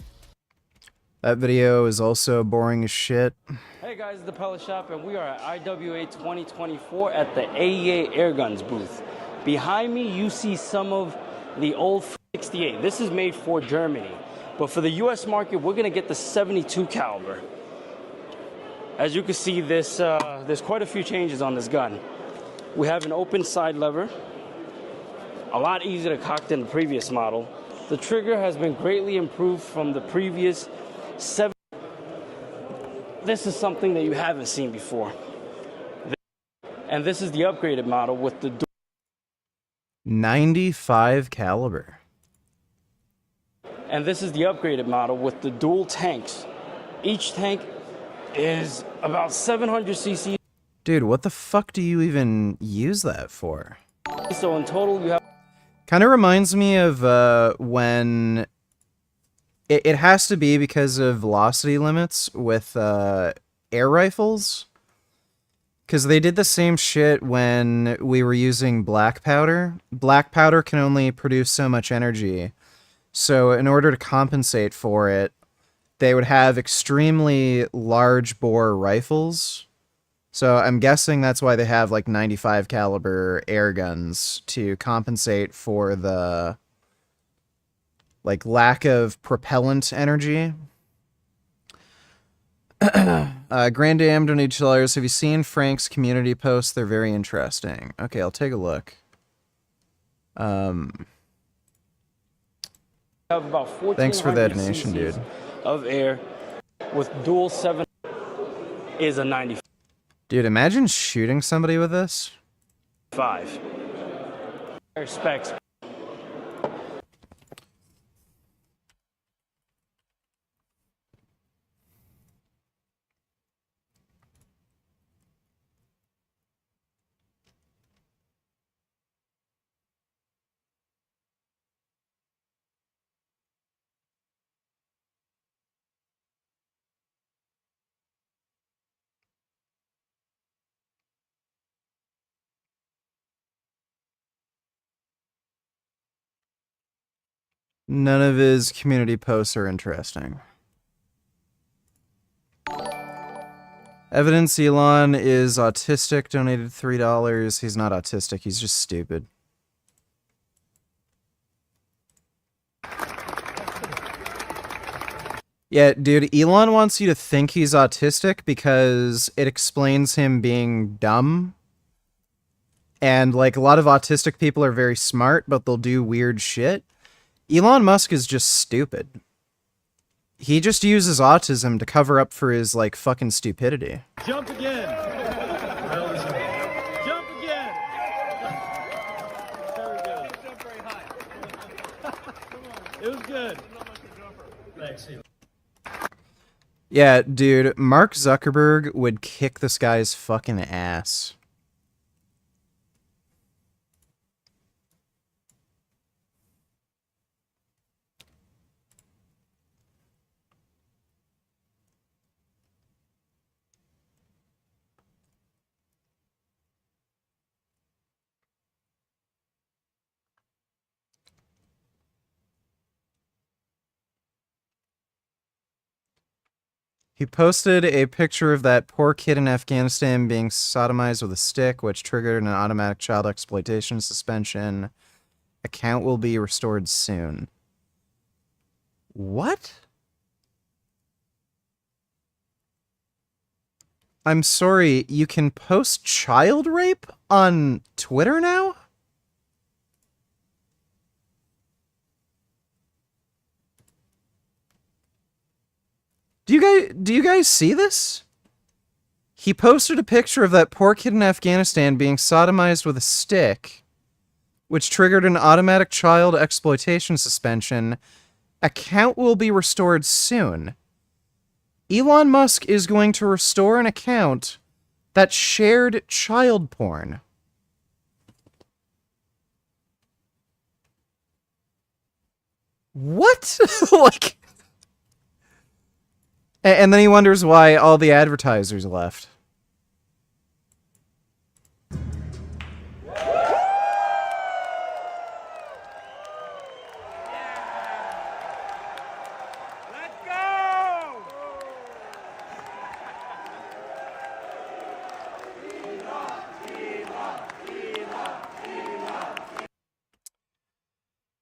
That video is also boring as shit. Hey guys, it's the Pellet Shop, and we are at IWA 2024 at the AEA Airguns booth. Behind me, you see some of the old 68. This is made for Germany, but for the U.S. market, we're gonna get the 72 caliber. As you can see, there's quite a few changes on this gun. We have an open side lever, a lot easier to cock than the previous model. The trigger has been greatly improved from the previous 7. This is something that you haven't seen before. And this is the upgraded model with the 95 caliber. And this is the upgraded model with the dual tanks. Each tank is about 700 cc. Dude, what the fuck do you even use that for? So in total, you have. Kind of reminds me of when it has to be because of velocity limits with air rifles. Because they did the same shit when we were using black powder. Black powder can only produce so much energy. So in order to compensate for it, they would have extremely large bore rifles. So I'm guessing that's why they have like 95 caliber air guns, to compensate for the like lack of propellant energy. Grand Dam donated $2. Have you seen Frank's community posts? They're very interesting. Okay, I'll take a look. Have about Thanks for that 1,400 donation, cc's dude. of air with dual 7 is a 95. Dude, imagine shooting somebody with this. Specs. None of his community posts are interesting. Evidence Elon is autistic, donated $3. He's not autistic, he's just stupid. Yeah, dude, Elon wants you to think he's autistic because it explains him being dumb. And, like, a lot of autistic people are very smart, but they'll do weird shit. Elon Musk is just stupid. He just uses autism to cover up for his, like, fucking stupidity. Jump again. Jump again. There we go. Jump very high. It was good. Thanks. Yeah, dude, Mark Zuckerberg would kick this guy's fucking ass. He posted a picture of that poor kid in Afghanistan being sodomized with a stick, which triggered an automatic child exploitation suspension. Account will be restored soon. What? I'm sorry, you can post child rape on Twitter now? Do you guys see this? He posted a picture of that poor kid in Afghanistan being sodomized with a stick, which triggered an automatic child exploitation suspension. Account will be restored soon. Elon Musk is going to restore an account that shared child porn. What? Like... And then he wonders why all the advertisers left.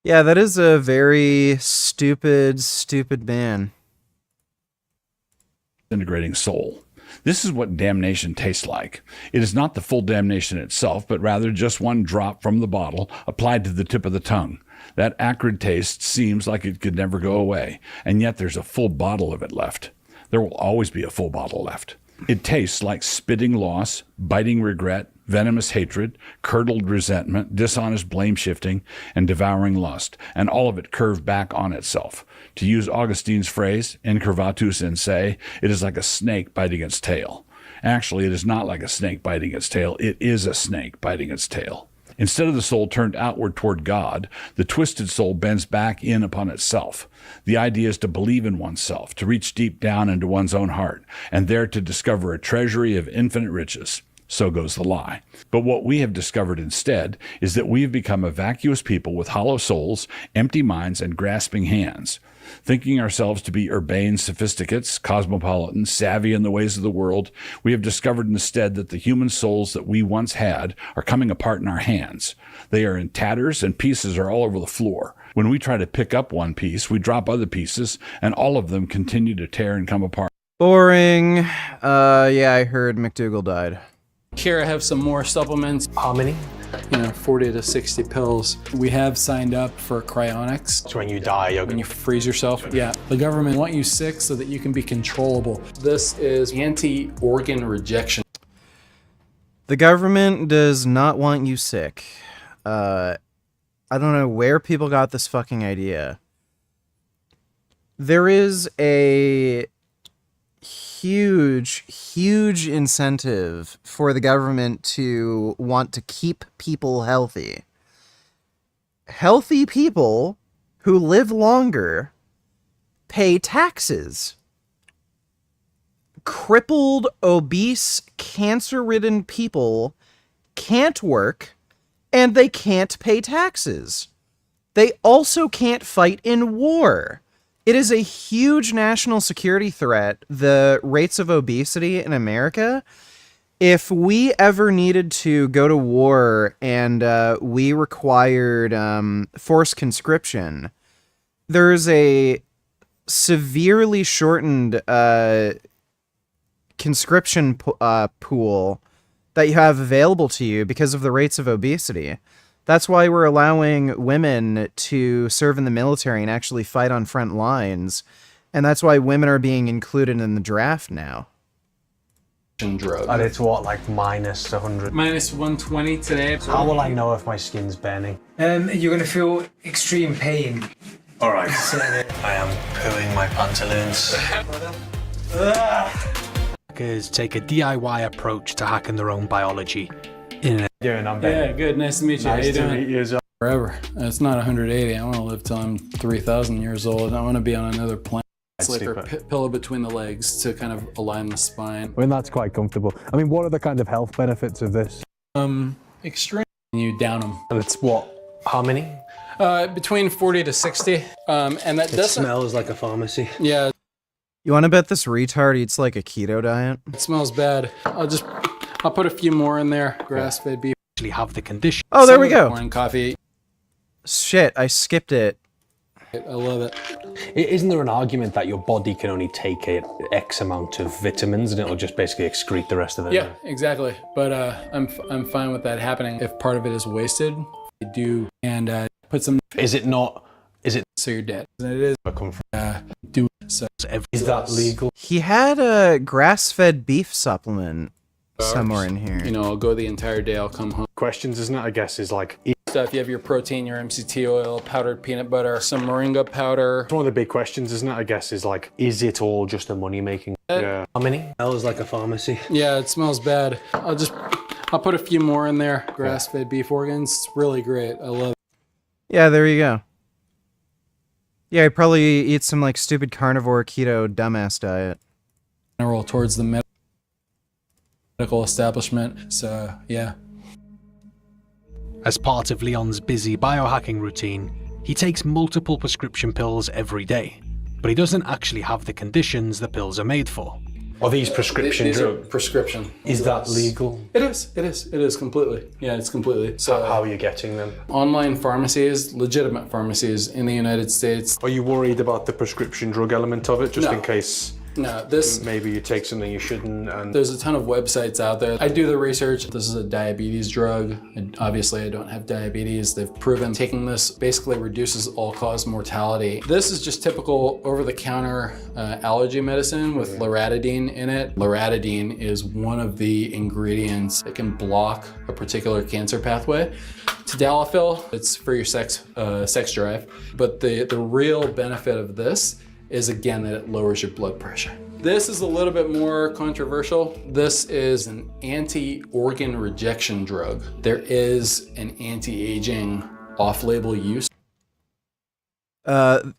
Yeah, that is a very stupid man. Integrating soul. This is what damnation tastes like. It is not the full damnation itself, but rather just one drop from the bottle applied to the tip of the tongue. That acrid taste seems like it could never go away, and yet there's a full bottle of it left. There will always be a full bottle left. It tastes like spitting loss, biting regret, venomous hatred, curdled resentment, dishonest blame shifting, and devouring lust, and all of it curved back on itself. To use Augustine's phrase, incurvatus in se, it is like a snake biting its tail. Actually, it is not like a snake biting its tail. It is a snake biting its tail. Instead of the soul turned outward toward God, the twisted soul bends back in upon itself. The idea is to believe in oneself, to reach deep down into one's own heart, and there to discover a treasury of infinite riches. So goes the lie. But what we have discovered instead is that we have become a vacuous people with hollow souls, empty minds, and grasping hands. Thinking ourselves to be urbane sophisticates, cosmopolitan, savvy in the ways of the world, we have discovered instead that the human souls that we once had are coming apart in our hands. They are in tatters and pieces are all over the floor. When we try to pick up one piece, we drop other pieces, and all of them continue to tear and come apart. Boring. Yeah, I heard McDougal died. Here I have some more supplements. How many? 40 to 60 pills. We have signed up for cryonics. So when you die, when you freeze yourself. Yeah, the government want you sick so that you can be controllable. This is anti-organ rejection. The government does not want you sick. I don't know where people got this fucking idea. There is a huge incentive for the government to want to keep people healthy. Healthy people who live longer pay taxes. Crippled, obese, cancer-ridden people can't work, and they can't pay taxes. They also can't fight in war. It is a huge national security threat, the rates of obesity in America. If we ever needed to go to war and we required forced conscription, there's a severely shortened conscription pool that you have available to you because of the rates of obesity. That's why we're allowing women to serve in the military and actually fight on front lines. And that's why women are being included in the draft now. Drug. And it's what, like minus 100? Minus 120 today. How will I know if my skin's burning? You're going to feel extreme pain. All right. I am pooing my pantaloons. Hackers take a DIY approach to hacking their own biology. Yeah, good. Nice to meet you. How you doing? meet you as well. Forever. It's not 180. I want to live till I'm 3,000 years old. I want to be on another planet. Sleeper pillow between the legs to kind of align the spine. I mean, that's quite comfortable. I mean, what are the kind of health benefits of this? Extreme. You down them. And it's what? How many? Between 40 to 60. And that doesn't. Smells like a pharmacy. Yeah. You want to bet this retard eats like a keto diet? It smells bad. I'll put a few more in there. Grass-fed beef. Actually have the condition. Oh, there we go. Morning coffee. Shit, I skipped it. I love it. Isn't there an argument that your body can only take X amount of vitamins and it'll just basically excrete the rest of it? Yeah, exactly. But I'm fine with that happening. If part of it is wasted, you do and put some. Is it not? Is it? So you're dead. And it is. Come from. Do so. Is that legal? He had a grass-fed beef supplement somewhere in here. You know, I'll go the entire day. I'll come home. Questions, isn't it? I guess is like. Stuff. You have your protein, your MCT oil, powdered peanut butter, some moringa powder. One of the big questions, isn't it? I guess is like, is it all just a money making? Yeah. How many? Smells like a pharmacy. Yeah, it smells bad. I'll put a few more in there. Grass-fed beef organs. It's really great. I love it. Yeah, there you go. Yeah, he probably eats some like stupid carnivore keto dumbass diet. I roll towards the medical establishment. So yeah. As part of Leon's busy biohacking routine, he takes multiple prescription pills every day, but he doesn't actually have the conditions the pills are made for. Are these prescription drugs? Prescription. Is that legal? It is completely. Yeah, it's completely. So how are you getting them? Online pharmacies, legitimate pharmacies in the United States. Are you worried about the prescription drug element of it, just in case? No, maybe you take something you shouldn't. And there's a ton of websites out there. I do the research. This is a diabetes drug. And obviously, I don't have diabetes. They've proven taking this basically reduces all-cause mortality. This is just typical over-the-counter allergy medicine with loratadine in it. Loratadine is one of the ingredients that can block a particular cancer pathway. Tadalafil, it's for your sex drive. But the real benefit of this is again that it lowers your blood pressure. This is a little bit more controversial. This is an anti-organ rejection drug. There is an anti-aging off-label use.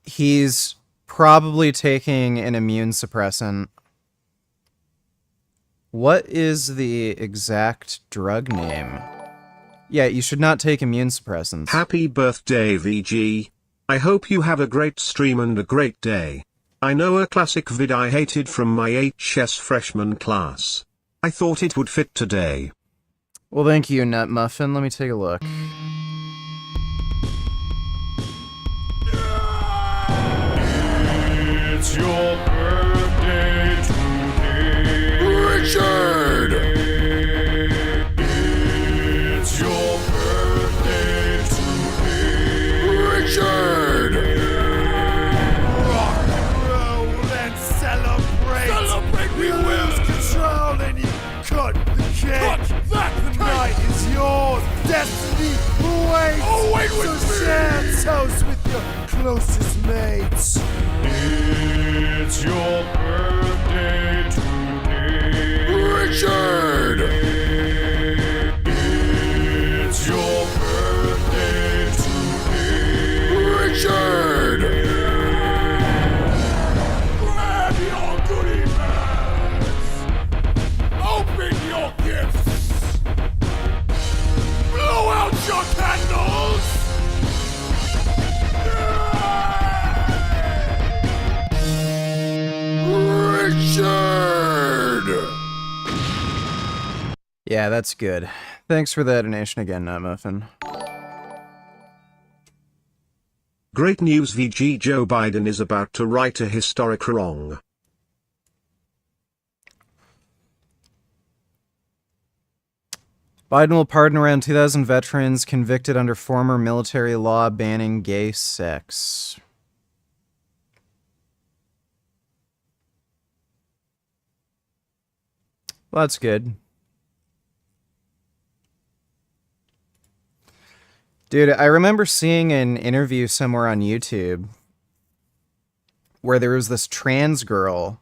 He's probably taking an immune suppressant. What is the exact drug name? Yeah, you should not take immune suppressants. Happy birthday, VG. I hope you have a great stream and a great day. I know a classic vid I hated from my HS freshman class. I thought it would fit today. Well, thank you, Nut Muffin. Let me take a look. It's your birthday today, Richard! It's your birthday today, Richard! Rock and roll and celebrate! Celebrate, we will! Lose control and you cut the cake! The night is yours! Destiny awaits! Oh, wait with me! So share toast with your closest mates! It's your birthday today, Richard! It's your birthday today, Richard! Grab your goodie bags! Open your gifts! Blow out your candles! Richard! Yeah, that's good. Thanks for that donation again, Nut Muffin. Great news, VG. Joe Biden is about to right a historic wrong. Biden will pardon around 2,000 veterans convicted under former military law banning gay sex. Well, that's good. Dude, I remember seeing an interview somewhere on YouTube where there was this trans girl.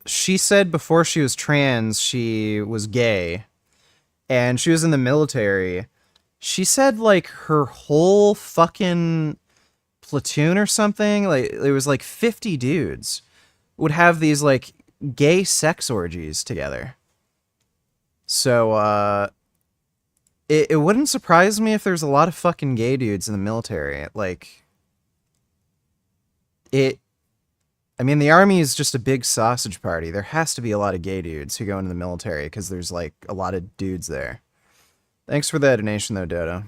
She said before she was trans, she was gay, and she was in the military. She said, like, her whole fucking platoon or something, like, there was like 50 dudes would have these like gay sex orgies together. So it wouldn't surprise me if there's a lot of fucking gay dudes in the military. Like, I mean, the army is just a big sausage party. There has to be a lot of gay dudes who go into the military because there's like a lot of dudes there. Thanks for the donation though, Dodo.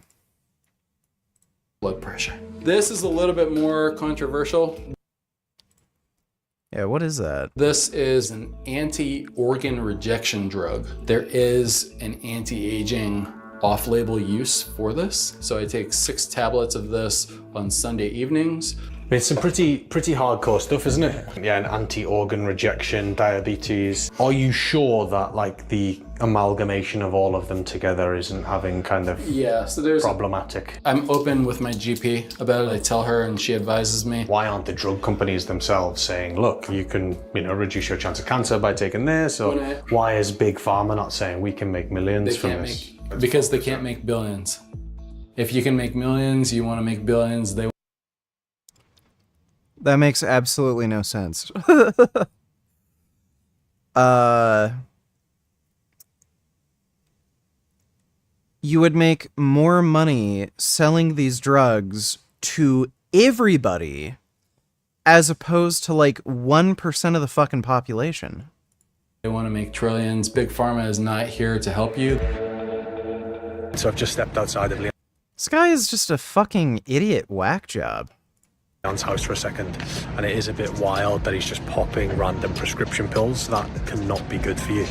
Blood pressure. This is a little bit more controversial. Yeah, what is that? This is an anti-organ rejection drug. There is an anti-aging off-label use for this. So I take 6 tablets of this on Sunday evenings. It's some pretty hardcore stuff, isn't it? Yeah, an anti-organ rejection, diabetes. Are you sure that like the amalgamation of all of them together isn't having kind of so there's problematic? I'm open with my GP about it. I tell her and she advises me. Why aren't the drug companies themselves saying, look, you can, reduce your chance of cancer by taking this? Or why is Big Pharma not saying we can make millions from this? Because they can't make billions. If you can make millions, you want to make billions. That makes absolutely no sense. You would make more money selling these drugs to everybody as opposed to like 1% of the fucking population. They want to make trillions. Big Pharma is not here to help you. So I've just stepped outside of This guy is just a fucking idiot whack job. Leon's house for a second, and it is a bit wild that he's just popping random prescription pills. That cannot be good for you.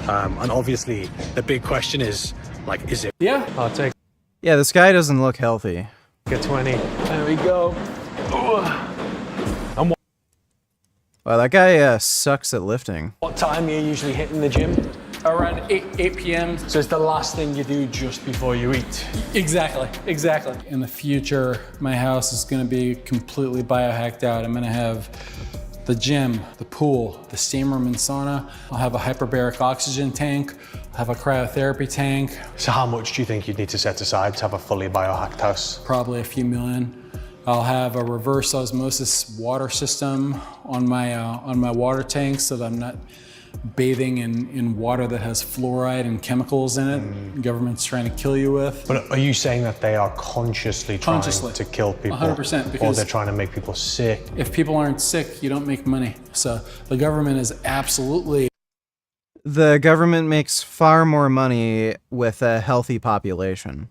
And obviously, the big question is, like, is it? Yeah, I'll take. Yeah, this guy doesn't look healthy. Get 20. There we go. And Wow, that guy sucks at lifting. what time are you usually hitting the gym? Around 8 p.m. So it's the last thing you do just before you eat. Exactly. In the future, my house is going to be completely biohacked out. I'm going to have the gym, the pool, the steam room and sauna. I'll have a hyperbaric oxygen tank. I'll have a cryotherapy tank. So how much do you think you'd need to set aside to have a fully biohacked house? Probably a few million. I'll have a reverse osmosis water system on my water tank so that I'm not bathing in water that has fluoride and chemicals in it. The government's trying to kill you with. But are you saying that they are consciously trying to kill people? 100%. Or Because they're trying to make people sick? if people aren't sick, you don't make money. So the government is absolutely... The government makes far more money with a healthy population.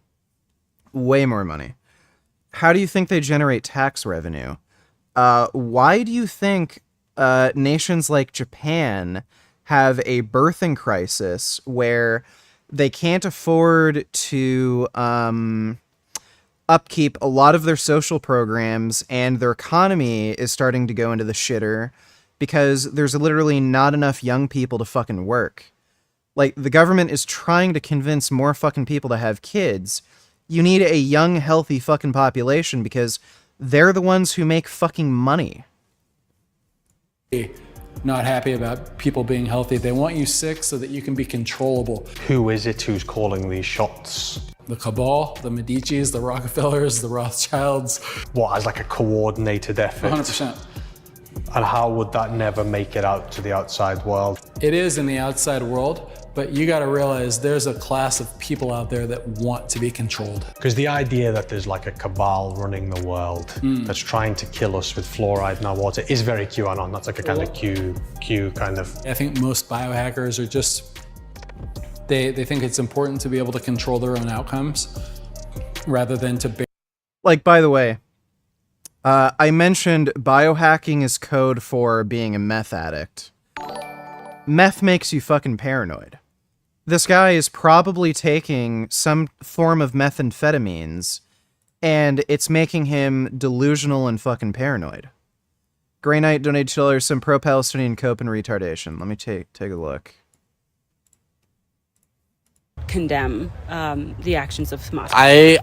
Way more money. How do you think they generate tax revenue? Why do you think nations like Japan have a birthing crisis where they can't afford to upkeep a lot of their social programs and their economy is starting to go into the shitter because there's literally not enough young people to fucking work? Like, the government is trying to convince more fucking people to have kids. You need a young, healthy fucking population because they're the ones who make fucking money. Not happy about people being healthy. They want you sick so that you can be controllable. Who is it who's calling these shots? The cabal, the Medicis, the Rockefellers, the Rothschilds. What, as like a coordinated effort? 100%. And how would that never make it out to the outside world? It is in the outside world, but you gotta realize there's a class of people out there that want to be controlled. Because the idea that there's like a cabal running the world that's trying to kill us with fluoride in our water is very QAnon. That's like a kind of Q kind of... I think most biohackers are just, they think it's important to be able to control their own outcomes rather than to... Like, by the way, I mentioned biohacking is code for being a meth addict. Meth makes you fucking paranoid. This guy is probably taking some form of methamphetamines, and it's making him delusional and fucking paranoid. Grey Knight donated $2, some pro-Palestinian cope and retardation. Let me take a look. condemn the actions of Hamas.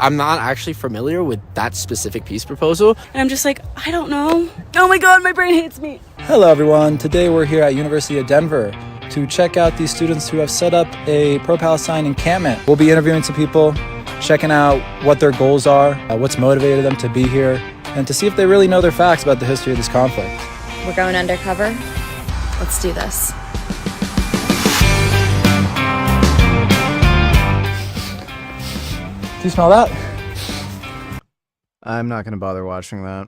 I'm not actually familiar with that specific peace proposal. And I'm just like, I don't know. Oh my God, my brain hates me. Hello everyone, today we're here at University of Denver to check out these students who have set up a pro-Palestine encampment. We'll be interviewing some people, checking out what their goals are, what's motivated them to be here, and to see if they really know their facts about the history of this conflict. We're going undercover. Let's do this. Do you smell that? I'm not gonna bother watching that.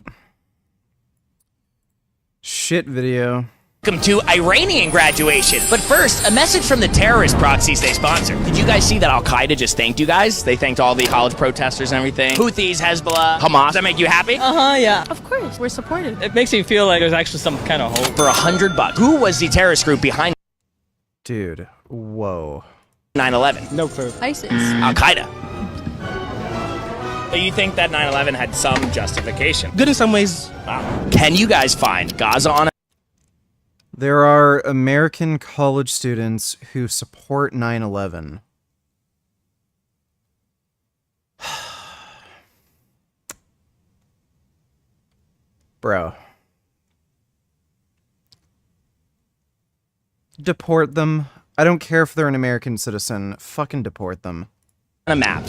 Shit video. Welcome to Iranian graduation. But first, a message from the terrorist proxies they sponsor. Did you guys see that Al-Qaeda just thanked you guys? They thanked all the college protesters and everything. Houthis, Hezbollah, Hamas. Does that make you happy? Yeah. Of course, we're supported. It makes me feel like there's actually some kind of hope. For $100. Who was the terrorist group behind Dude, whoa. 9/11? No proof. ISIS. Al-Qaeda. So you think that 9/11 had some justification? Good in some ways. Wow. Can you guys find Gaza on There are American college students who support 9/11. Bro. Deport them. I don't care if they're an American citizen. Fucking deport them. a map?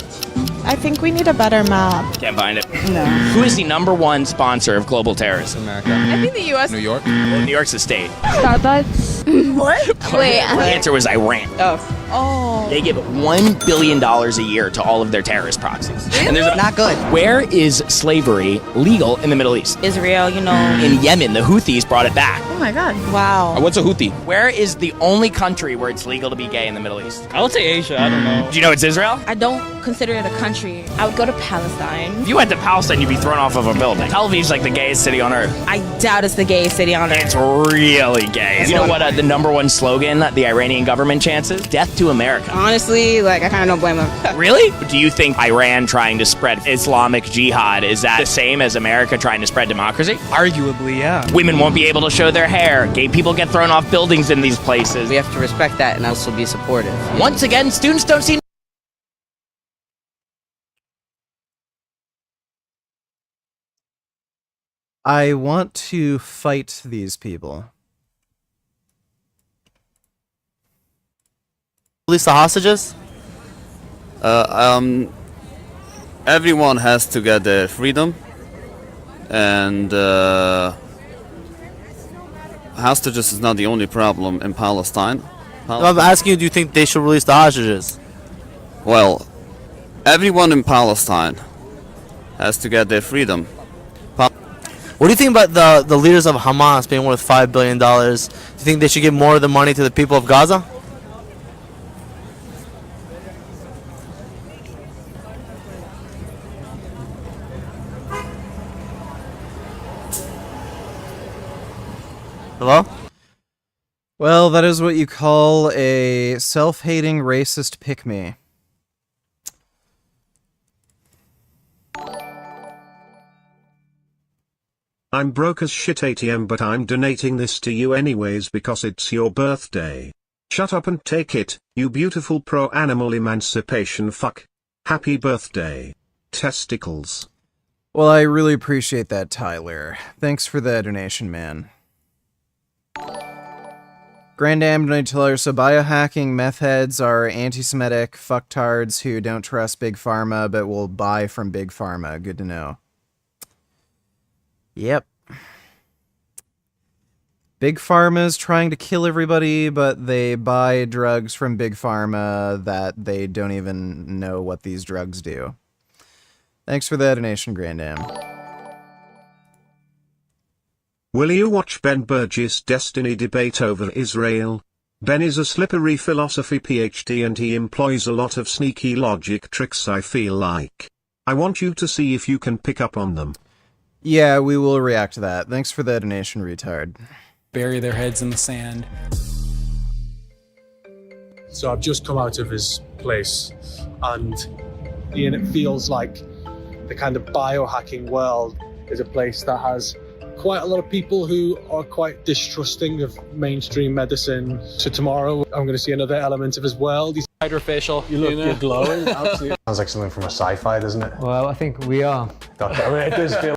I think we need a better map. Can't find it. No. Who is the #1 sponsor of global terrorism? America. I think the U.S. New York? Well, New York's a state. Starbucks. What? Wait. The answer was Iran. Oh. They give $1 billion a year to all of their terrorist proxies. Really? And there's Not good. Where is slavery legal in the Middle East? Israel, you know. In Yemen, the Houthis brought it back. Oh my God. Wow. What's a Houthi? Where is the only country where it's legal to be gay in the Middle East? I would say Asia, I don't know. Do you know it's Israel? I don't consider it a country. I would go to Palestine. If you went to Palestine, you'd be thrown off of a building. Tel Aviv's like the gayest city on earth. I doubt it's the gayest city on earth. It's really gay. You know what the #1 slogan the Iranian government chants is? Death to America. Honestly, like, I kind of don't blame them. Really? Do you think Iran trying to spread Islamic jihad, is that the same as America trying to spread democracy? Arguably, yeah. Women won't be able to show their hair. Gay people get thrown off buildings in these places. We have to respect that and also be supportive. Once again, students don't see. I want to fight these people. Release the hostages? Everyone has to get their freedom, and hostages is not the only problem in Palestine. I'm asking you, do you think they should release the hostages? Well, everyone in Palestine has to get their freedom. What do you think about the leaders of Hamas being worth $5 billion? Do you think they should give more of the money to the people of Gaza? Hello? Well, that is what you call a self-hating racist pick-me. I'm broke as shit ATM, but I'm donating this to you anyways because it's your birthday. Shut up and take it, you beautiful pro-animal emancipation fuck. Happy birthday. Testicles. Well, I really appreciate that, Tyler. Thanks for the donation, man. Grandam donated $2. So biohacking meth heads are anti-Semitic fucktards who don't trust Big Pharma but will buy from Big Pharma. Good to know. Yep. Big Pharma is trying to kill everybody, but they buy drugs from Big Pharma that they don't even know what these drugs do. Thanks for the donation, Grandam. Will you watch Ben Burgess' Destiny debate over Israel? Ben is a slippery philosophy PhD and he employs a lot of sneaky logic tricks, I feel like. I want you to see if you can pick up on them. Yeah, we will react to that. Thanks for the donation, retard. Bury their heads in the sand. So I've just come out of his place, and it feels like the kind of biohacking world is a place that has quite a lot of people who are quite distrusting of mainstream medicine. So tomorrow I'm going to see another element of his world. Hydrofacial. You're glowing. Absolutely. Sounds like something from a sci-fi, doesn't it? Well, I think we are. It does feel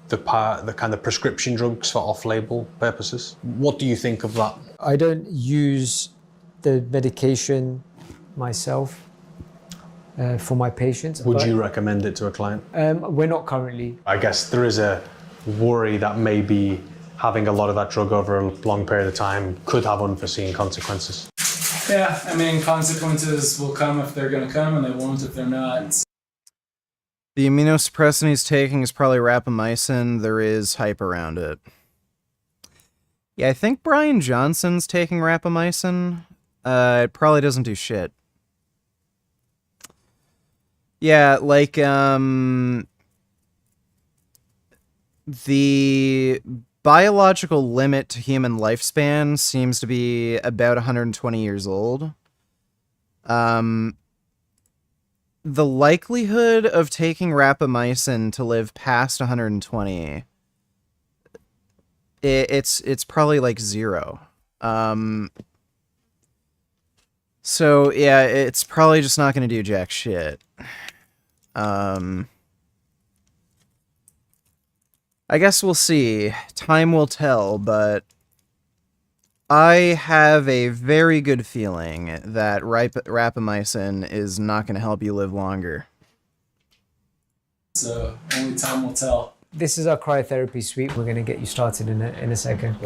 the kind of prescription drugs for off-label purposes. What do you think of that? I don't use the medication myself for my patients. Would you recommend it to a client? We're not currently. I guess there is a worry that maybe having a lot of that drug over a long period of time could have unforeseen consequences. Yeah, I mean, consequences will come if they're going to come, and they won't if they're not. The immunosuppressant he's taking is probably rapamycin. There is hype around it. Yeah, I think Brian Johnson's taking rapamycin. It probably doesn't do shit. Yeah, like, the biological limit to human lifespan seems to be about 120 years old. The likelihood of taking rapamycin to live past 120, it's probably like 0. So yeah, it's probably just not going to do jack shit. I guess we'll see. Time will tell, but I have a very good feeling that rapamycin is not going to help you live longer. So only time will tell. This is our cryotherapy suite. We're going to get you started in a second.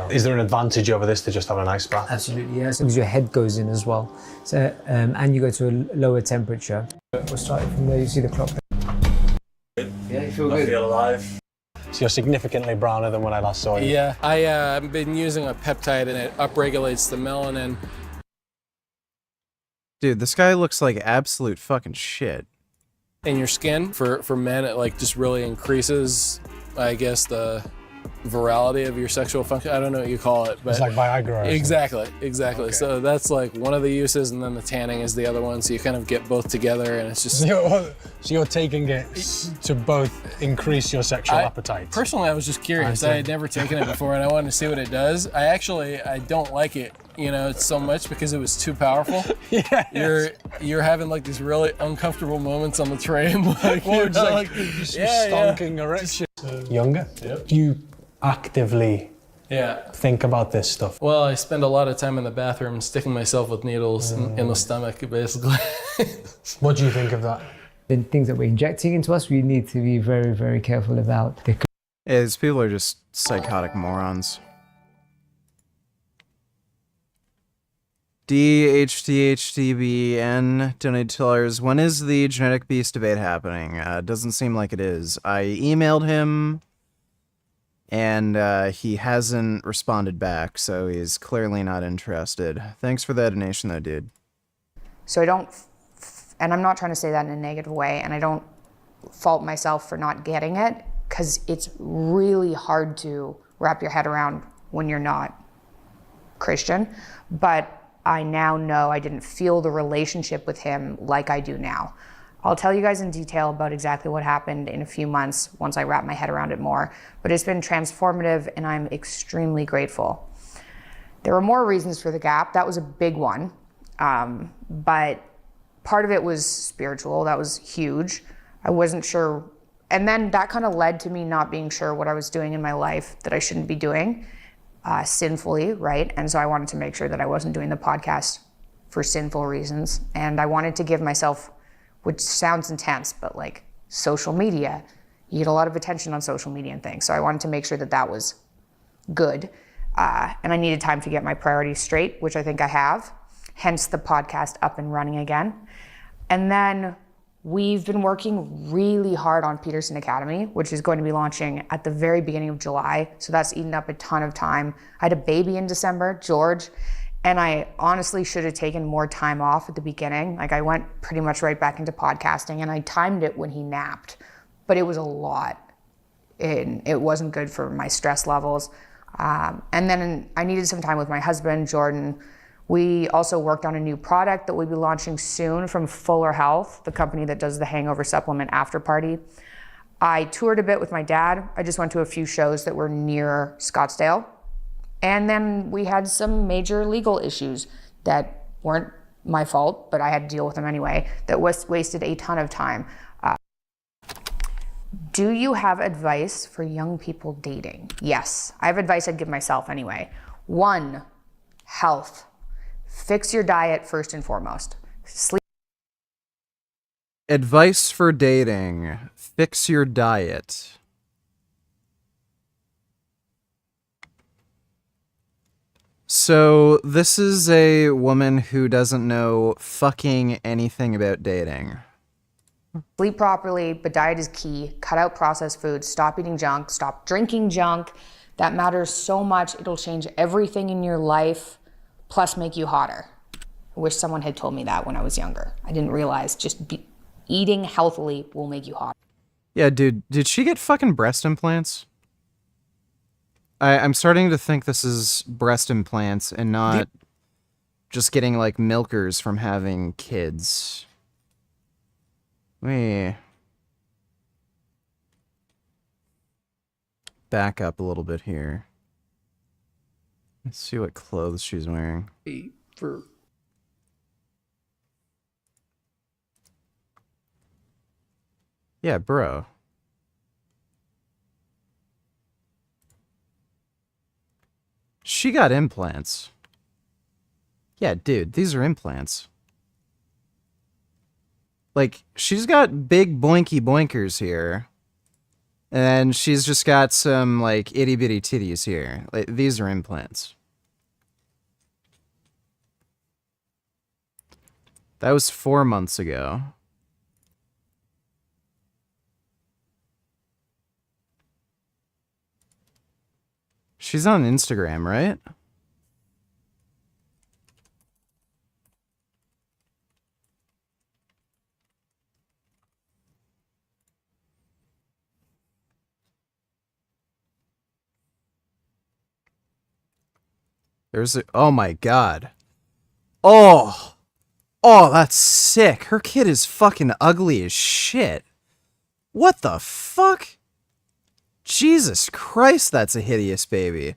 Is there an advantage over this to just have an ice bath? Absolutely, yes. Because your head goes in as well. So, and you go to a lower temperature. We'll start from there. You see the clock. Yeah, you feel good. I feel alive. So you're significantly browner than when I last saw you. Yeah, I've been using a peptide, and it upregulates the melanin. Dude, this guy looks like absolute fucking shit. In your skin. For men, it like just really increases, I guess, the virality of your sexual function. I don't know what you call it, but it's like Viagra. Exactly. Okay. So that's like one of the uses, and then the tanning is the other one. So you kind of get both together, and it's just. So you're taking it to both increase your sexual appetite. Personally, I was just curious. I had never taken it before, and I wanted to see what it does. I don't like it. So much because it was too powerful. Yeah. You're having like these really uncomfortable moments on the train. Like, well, it's like stonking erection. Younger? Yep. Do you actively think about this stuff? Well, I spend a lot of time in the bathroom sticking myself with needles in the stomach, basically. What do you think of that? The things that we're injecting into us, we need to be very, very careful about. Yeah, these people are just psychotic morons. DHDHDBN donated $2. When is the genetic beast debate happening? Doesn't seem like it is. I emailed him, and he hasn't responded back, so he's clearly not interested. Thanks for the donation, though, dude. So I don't, and I'm not trying to say that in a negative way, and I don't fault myself for not getting it, because it's really hard to wrap your head around when you're not Christian. But I now know I didn't feel the relationship with him like I do now. I'll tell you guys in detail about exactly what happened in a few months once I wrap my head around it more, but it's been transformative and I'm extremely grateful. There were more reasons for the gap. That was a big one, but part of it was spiritual. That was huge. I wasn't sure, and then that kind of led to me not being sure what I was doing in my life that I shouldn't be doing. Sinfully, right? And so I wanted to make sure that I wasn't doing the podcast for sinful reasons. And I wanted to give myself, which sounds intense, but like social media, you get a lot of attention on social media and things. So I wanted to make sure that that was good. And I needed time to get my priorities straight, which I think I have, hence the podcast up and running again. And then we've been working really hard on Peterson Academy, which is going to be launching at the very beginning of July. So that's eaten up a ton of time. I had a baby in December, George, and I honestly should have taken more time off at the beginning. Like I went pretty much right back into podcasting and I timed it when he napped, but it was a lot. It wasn't good for my stress levels. And then I needed some time with my husband, Jordan. We also worked on a new product that we'll be launching soon from Fuller Health, the company that does the hangover supplement After Party. I toured a bit with my dad. I just went to a few shows that were near Scottsdale. And then we had some major legal issues that weren't my fault, but I had to deal with them anyway, that wasted a ton of time. Do you have advice for young people dating? Yes, I have advice I'd give myself anyway. 1, health. Fix your diet first and foremost. Sleep. Advice for dating. Fix your diet. So, this is a woman who doesn't know fucking anything about dating. Sleep properly, but diet is key. Cut out processed foods, stop eating junk, stop drinking junk. That matters so much. It'll change everything in your life, plus make you hotter. I wish someone had told me that when I was younger. I didn't realize eating healthily will make you hotter. Yeah, dude, did she get fucking breast implants? I'm starting to think this is breast implants and not just getting, like, milkers from having kids. Wait. Back up a little bit here. Let's see what clothes she's wearing. For Yeah, bro. She got implants. Yeah, dude, these are implants. Like, she's got big boinky boinkers here. And she's just got some, like, itty-bitty titties here. Like, these are implants. That was 4 months ago. She's on Instagram, right? There's a... Oh my god. Oh! Oh, that's sick. Her kid is fucking ugly as shit. What the fuck? Jesus Christ, that's a hideous baby.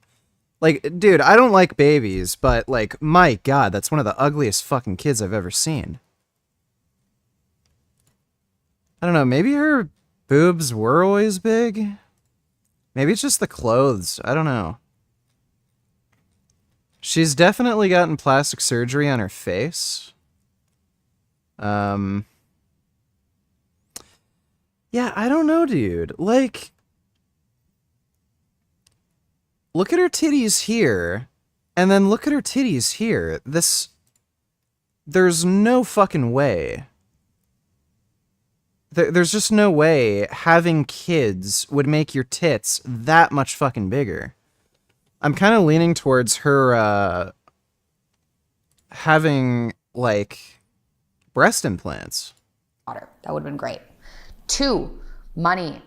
Like, dude, I don't like babies, but, like, my god, that's one of the ugliest fucking kids I've ever seen. I don't know, maybe her boobs were always big? Maybe it's just the clothes, I don't know. She's definitely gotten plastic surgery on her face. Yeah, I don't know, dude. Like... Look at her titties here, and then look at her titties here. There's no fucking way. There's just no way having kids would make your tits that much fucking bigger. I'm kind of leaning towards her, having, like, breast implants. That would have been great. 2, money.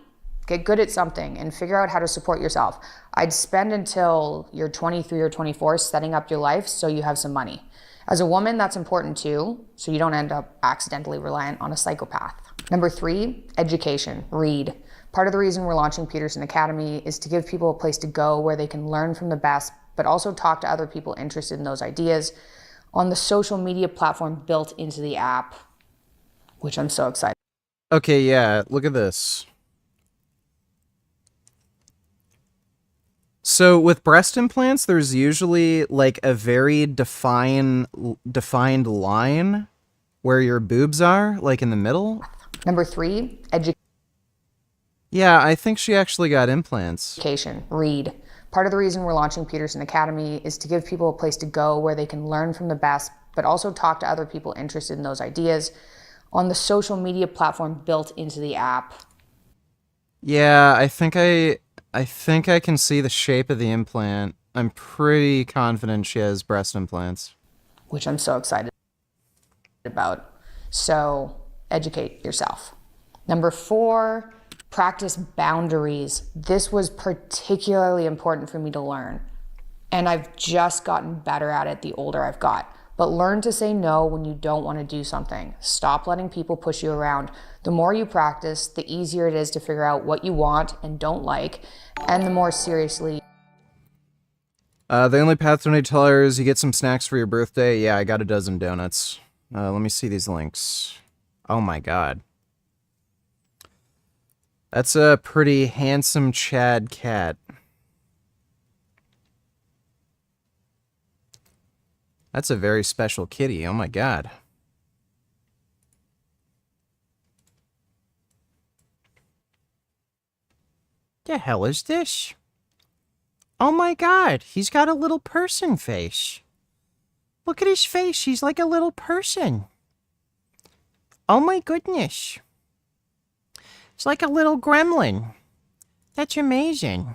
Get good at something and figure out how to support yourself. I'd spend until you're 23 or 24 setting up your life so you have some money. As a woman, that's important too, so you don't end up accidentally reliant on a psychopath. Number 3, education. Read. Part of the reason we're launching Peterson Academy is to give people a place to go where they can learn from the best, but also talk to other people interested in those ideas on the social media platform built into the app, which I'm so excited. Okay, yeah, look at this. So with breast implants, there's usually like a very defined line where your boobs are, like in the middle. Number 3, Yeah, I think she actually got implants. education. Read. Part of the reason we're launching Peterson Academy is to give people a place to go where they can learn from the best, but also talk to other people interested in those ideas on the social media platform built into the app. Yeah, I think I can see the shape of the implant. I'm pretty confident she has breast implants. Which I'm so excited about. So educate yourself. Number 4, practice boundaries. This was particularly important for me to learn. And I've just gotten better at it the older I've got. But learn to say no when you don't want to do something. Stop letting people push you around. The more you practice, the easier it is to figure out what you want and don't like, and the more seriously. The only path to tell her is you get some snacks for your birthday. Yeah, I got a dozen donuts. Let me see these links. Oh my god. That's a pretty handsome Chad cat. That's a very special kitty. Oh my god. The hell is this? Oh my god, he's got a little person face. Look at his face, he's like a little person. Oh my goodness. It's like a little gremlin. That's amazing.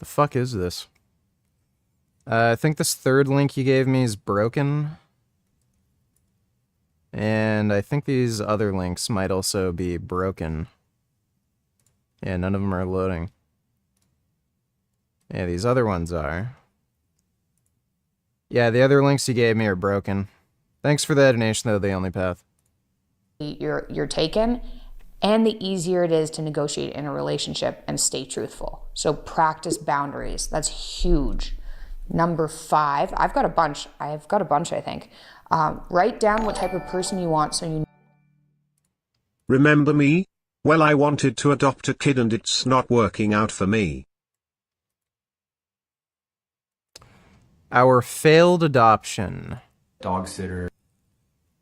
The fuck is this? I think this third link you gave me is broken. And I think these other links might also be broken. Yeah, none of them are loading. Yeah, these other ones are. Yeah, the other links you gave me are broken. Thanks for the donation, though, the only path. You're taken, and the easier it is to negotiate in a relationship and stay truthful. So practice boundaries. That's huge. Number 5, I've got a bunch, I think. Write down what type of person you want so you... Remember me? Well, I wanted to adopt a kid and it's not working out for me. Our failed adoption. Dog sitter.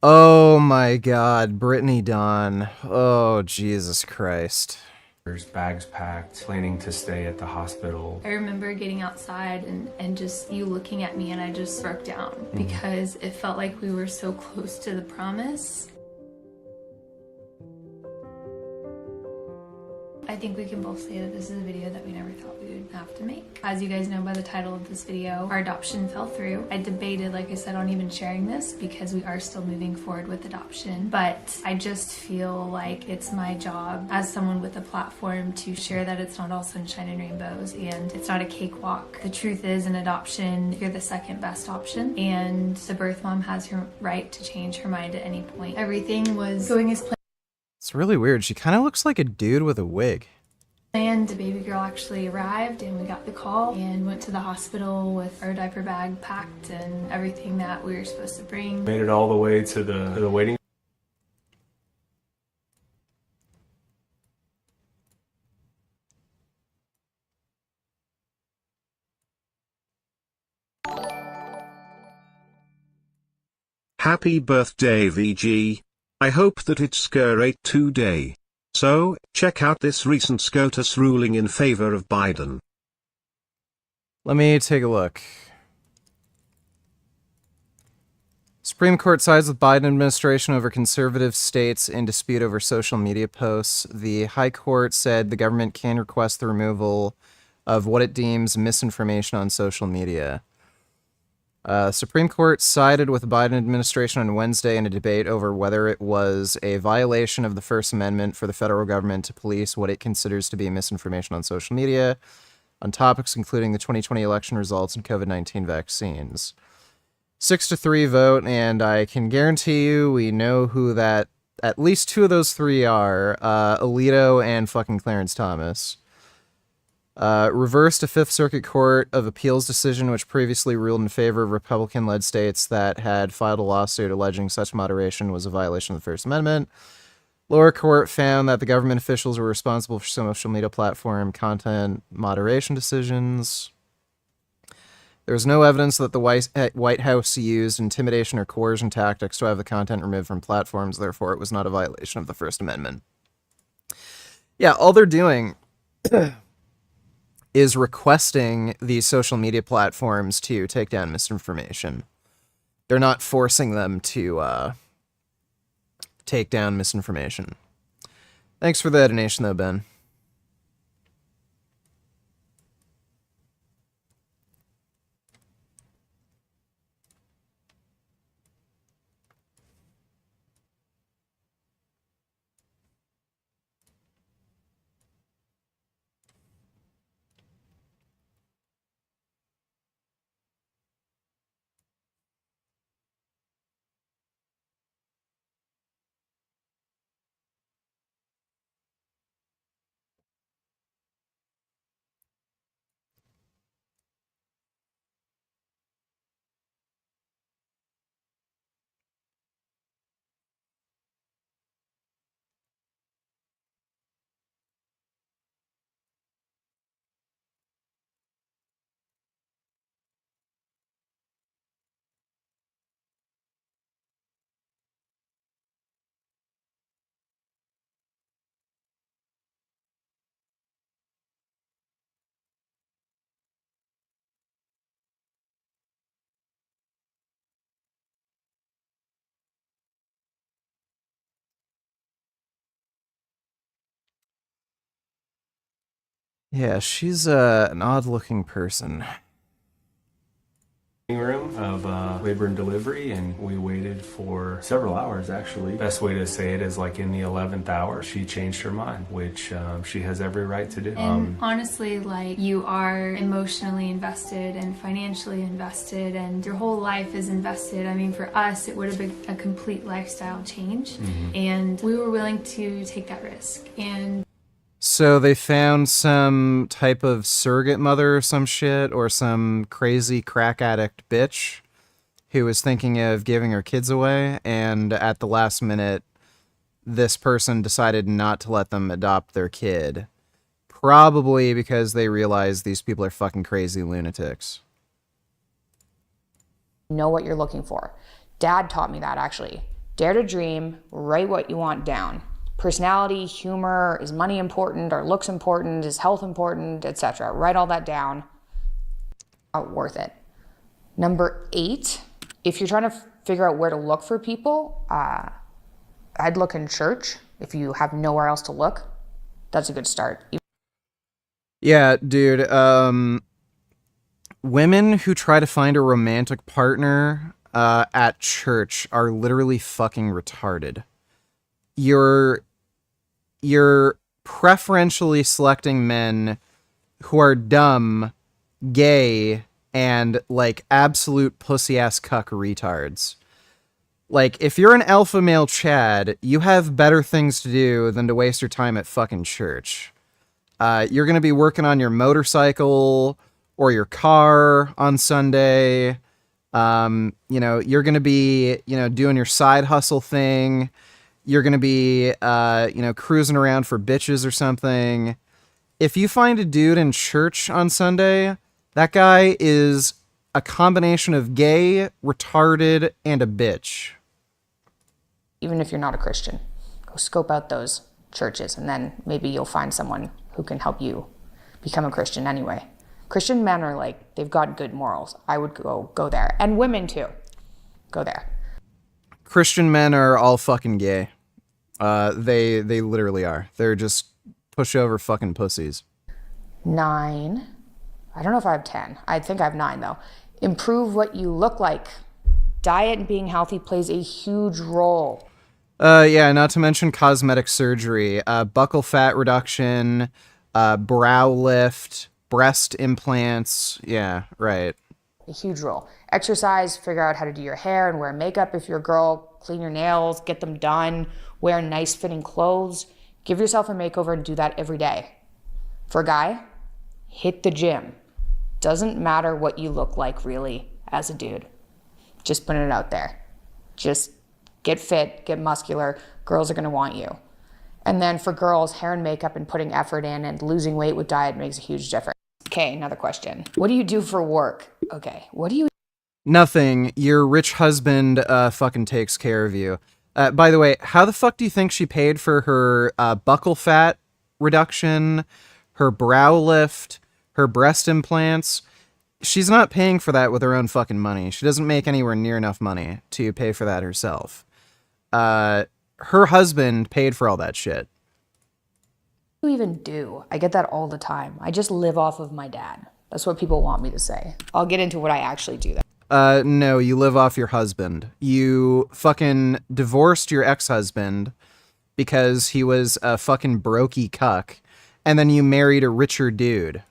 Oh my god, Brittany Dawn. Oh, Jesus Christ. There's bags packed, planning to stay at the hospital. I remember getting outside and just you looking at me and I just broke down because it felt like we were so close to the promise. I think we can both say that this is a video that we never thought we would have to make. As you guys know by the title of this video, our adoption fell through. I debated, like I said, on even sharing this because we are still moving forward with adoption. But I just feel like it's my job as someone with a platform to share that it's not all sunshine and rainbows and it's not a cakewalk. The truth is, in adoption, you're the second best option and the birth mom has her right to change her mind at any point. Everything was going as planned. It's really weird. She kind of looks like a dude with a wig. And the baby girl actually arrived and we got the call and went to the hospital with our diaper bag packed and everything that we were supposed to bring. Made it all the way to the waiting. Happy birthday, VG. I hope that it's great today. So, check out this recent SCOTUS ruling in favor of Biden. Let me take a look. Supreme Court sides with Biden administration over conservative states in dispute over social media posts. The High Court said the government can request the removal of what it deems misinformation on social media. Supreme Court sided with the Biden administration on Wednesday in a debate over whether it was a violation of the First Amendment for the federal government to police what it considers to be misinformation on social media on topics including the 2020 election results and COVID-19 vaccines. 6-3 vote, and I can guarantee you we know who that, at least 2 of those 3 are, Alito and fucking Clarence Thomas. Reversed a Fifth Circuit Court of Appeals decision which previously ruled in favor of Republican-led states that had filed a lawsuit alleging such moderation was a violation of the First Amendment. Lower court found that the government officials were responsible for social media platform content moderation decisions. There was no evidence that the White House used intimidation or coercion tactics to have the content removed from platforms, therefore it was not a violation of the First Amendment. Yeah, all they're doing is requesting these social media platforms to take down misinformation. They're not forcing them to take down misinformation. Thanks for the donation, though, Ben. Yeah, she's an odd-looking person. Room of labor and delivery, and we waited for several hours actually. Best way to say it is like in the 11th hour she changed her mind, which she has every right to do. And honestly, like, you are emotionally invested and financially invested and your whole life is invested. I mean, for us it would have been a complete lifestyle change, and we were willing to take that risk. And So they found some type of surrogate mother or some shit, or some crazy crack addict bitch who was thinking of giving her kids away, and at the last minute, this person decided not to let them adopt their kid. Probably because they realized these people are fucking crazy lunatics. Know what you're looking for. Dad taught me that, actually. Dare to dream, write what you want down. Personality, humor, is money important, or looks important, is health important, etc. Write all that down. Not worth it. Number 8, if you're trying to figure out where to look for people, I'd look in church. If you have nowhere else to look, that's a good start. Yeah, dude, women who try to find a romantic partner at church are literally fucking retarded. You're preferentially selecting men who are dumb, gay, and, like, absolute pussy-ass cuck retards. Like, if you're an alpha male Chad, you have better things to do than to waste your time at fucking church. You're gonna be working on your motorcycle or your car on Sunday. You're gonna be, doing your side hustle thing. You're going to be, cruising around for bitches or something. If you find a dude in church on Sunday, that guy is a combination of gay, retarded, and a bitch. Even if you're not a Christian, go scope out those churches, and then maybe you'll find someone who can help you become a Christian anyway. Christian men are like, they've got good morals. I would go there. And women too. Go there. Christian men are all fucking gay. They literally are. They're just pushover fucking pussies. 9. I don't know if I have 10. I think I have 9 though. Improve what you look like. Diet and being healthy plays a huge role. Yeah, not to mention cosmetic surgery, buccal fat reduction, brow lift, breast implants. Yeah, right. A huge role. Exercise, figure out how to do your hair and wear makeup if you're a girl, clean your nails, get them done, wear nice fitting clothes, give yourself a makeover and do that every day. For a guy, hit the gym. Doesn't matter what you look like really as a dude. Just putting it out there. Just get fit, get muscular, girls are gonna want you. And then for girls, hair and makeup and putting effort in and losing weight with diet makes a huge difference. Okay, another question. What do you do for work? Okay, what do you... Nothing. Your rich husband fucking takes care of you. By the way, how the fuck do you think she paid for her buccal fat reduction, her brow lift, her breast implants? She's not paying for that with her own fucking money. She doesn't make anywhere near enough money to pay for that herself. Her husband paid for all that shit. What do you even do? I get that all the time. I just live off of my dad. That's what people want me to say. I'll get into what I actually do then. No, you live off your husband. You fucking divorced your ex-husband because he was a fucking brokey cuck, and then you married a richer dude.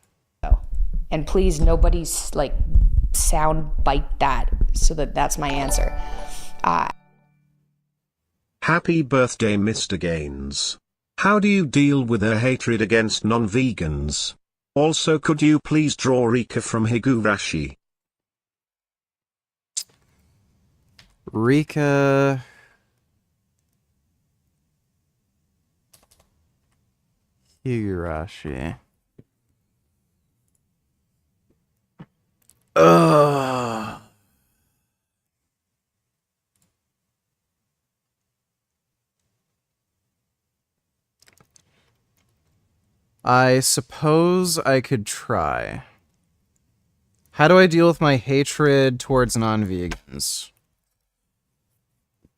And please, nobody's like sound bite that, so that's my answer. Happy birthday, Mr. Gaines. How do you deal with her hatred against non-vegans? Also, could you please draw Rika from Higurashi? Rika... Higurashi. Ugh. I suppose I could try. How do I deal with my hatred towards non-vegans?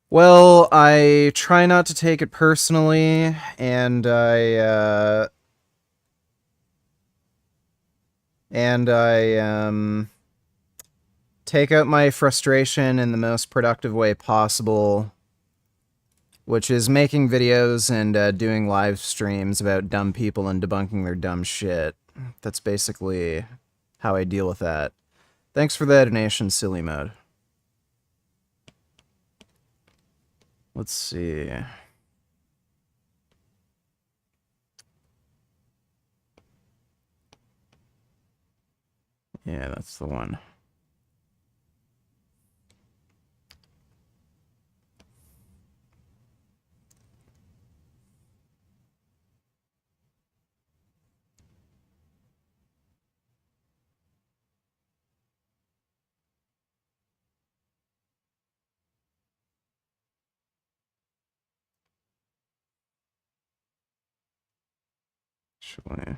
Well, I try not to take it personally, and I And I take out my frustration in the most productive way possible, which is making videos and doing live streams about dumb people and debunking their dumb shit. That's basically how I deal with that. Thanks for the donation, Silly Mode. Let's see. Yeah, that's the one. Actually.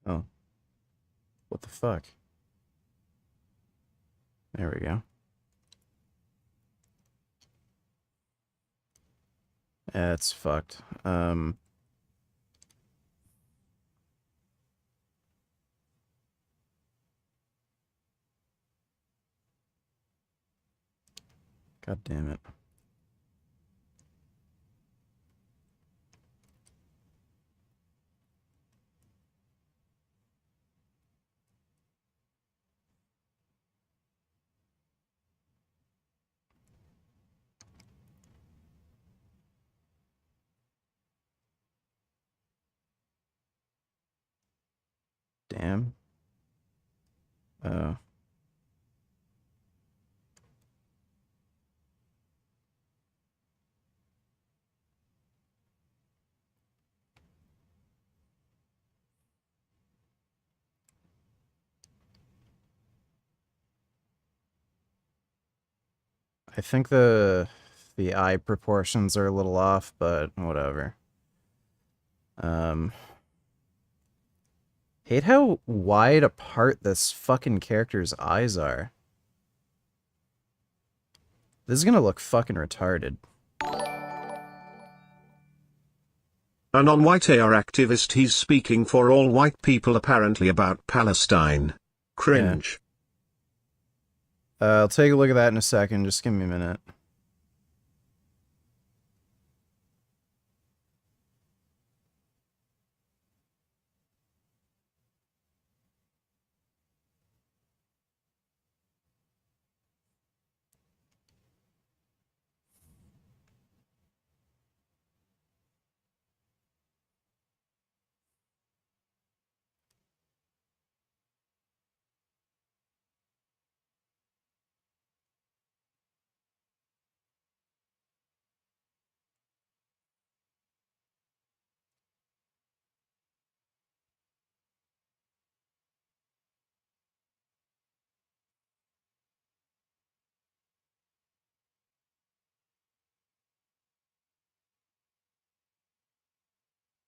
Oh. What the fuck? There we go. That's fucked. God damn it. Damn. Oh. I think the eye proportions are a little off, but whatever. Hate how wide apart this fucking character's eyes are. This is gonna look fucking retarded. A non-white AR activist, he's speaking for all white people apparently about Palestine. Cringe. I'll take a look at that in a second, just give me a minute.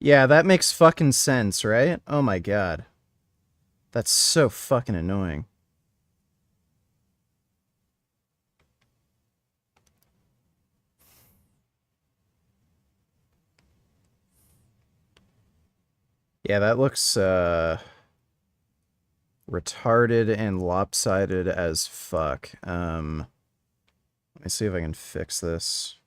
Yeah, that makes fucking sense, right? Oh my god. That's so fucking annoying. Yeah, that looks, retarded and lopsided as fuck. Let me see if I can fix this.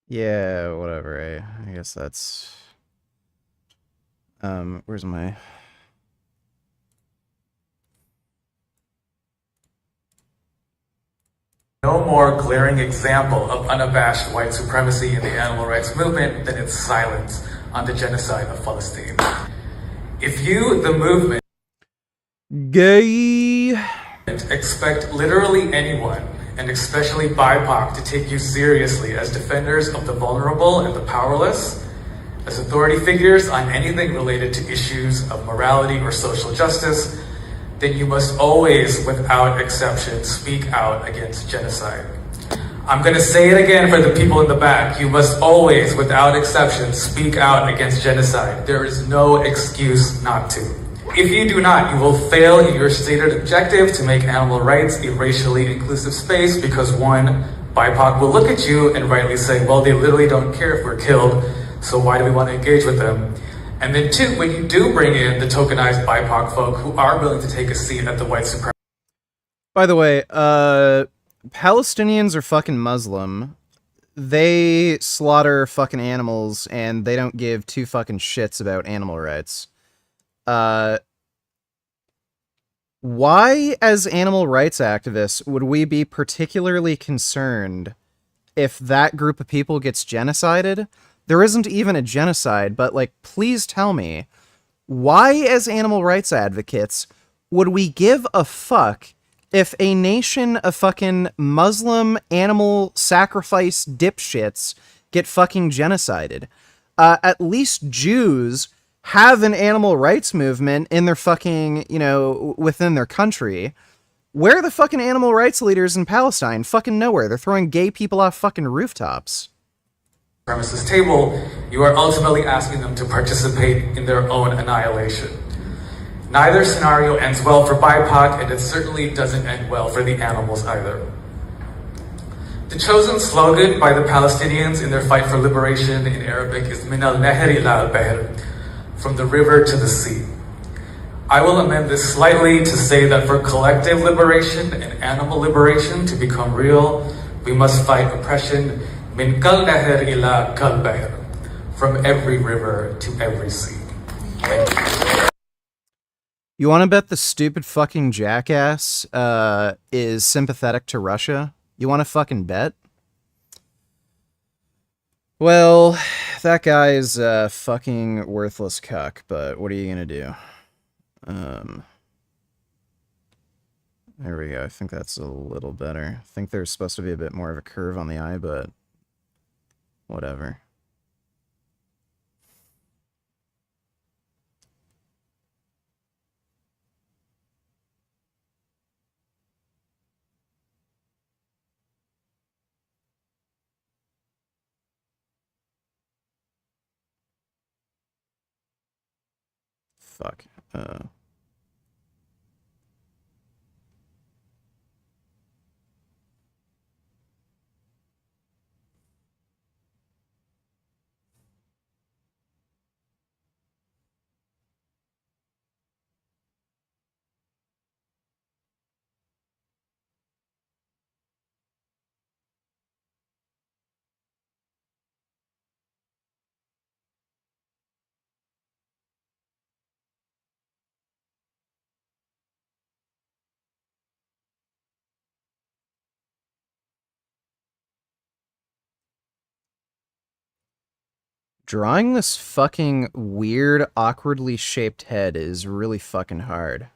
Yeah, whatever. I guess that's... where's my... No more glaring example of unabashed white supremacy in the animal rights movement than its silence on the genocide of Palestine. If you, the movement, gay, expect literally anyone, and especially BIPOC, to take you seriously as defenders of the vulnerable and the powerless, as authority figures on anything related to issues of morality or social justice, then you must always, without exception, speak out against genocide. I'm going to say it again for the people in the back. You must always, without exception, speak out against genocide. There is no excuse not to. If you do not, you will fail in your stated objective to make animal rights a racially inclusive space because one, BIPOC will look at you and rightly say, well, they literally don't care if we're killed, so why do we want to engage with them? And then two, when you do bring in the tokenized BIPOC folk who are willing to take a seat at the white supremacy... By the way, Palestinians are fucking Muslim. They slaughter fucking animals, and they don't give two fucking shits about animal rights. Why, as animal rights activists, would we be particularly concerned if that group of people gets genocided? There isn't even a genocide, but, like, please tell me, why, as animal rights advocates, would we give a fuck if a nation of fucking Muslim animal sacrifice dipshits get fucking genocided? At least Jews have an animal rights movement in their fucking, you know, within their country. Where are the fucking animal rights leaders in Palestine? Fucking nowhere. They're throwing gay people off fucking rooftops. Supremacist table, you are ultimately asking them to participate in their own annihilation. Neither scenario ends well for BIPOC, and it certainly doesn't end well for the animals either. The chosen slogan by the Palestinians in their fight for liberation in Arabic is Min al-Nahr ila al-Bahr, from the river to the sea. I will amend this slightly to say that for collective liberation and animal liberation to become real, we must fight oppression min kal nahr ila kal bahr, from every river to every sea. You want to bet the stupid fucking jackass is sympathetic to Russia? You want to fucking bet? Well, that guy is a fucking worthless cuck, but what are you gonna do? There we go. I think that's a little better. I think there's supposed to be a bit more of a curve on the eye, but whatever. Fuck. Drawing this fucking weird, awkwardly shaped head is really fucking hard.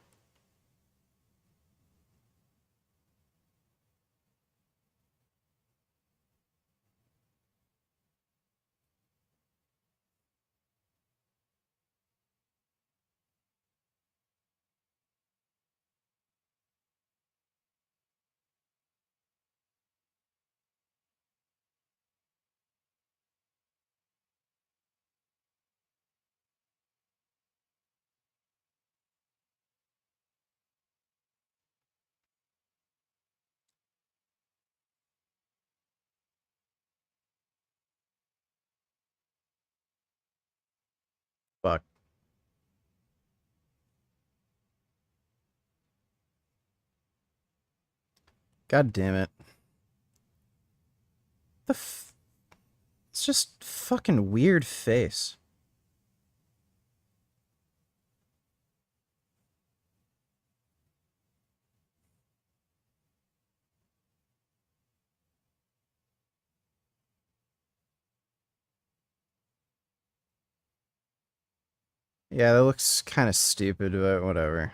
Fuck. God damn it. The f... just fucking weird face. Yeah, that looks kind of stupid, but whatever.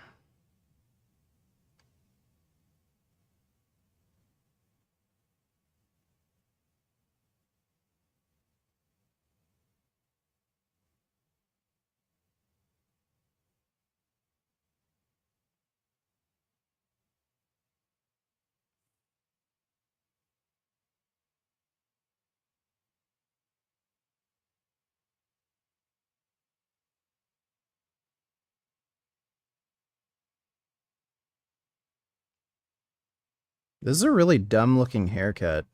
This is a really dumb looking haircut.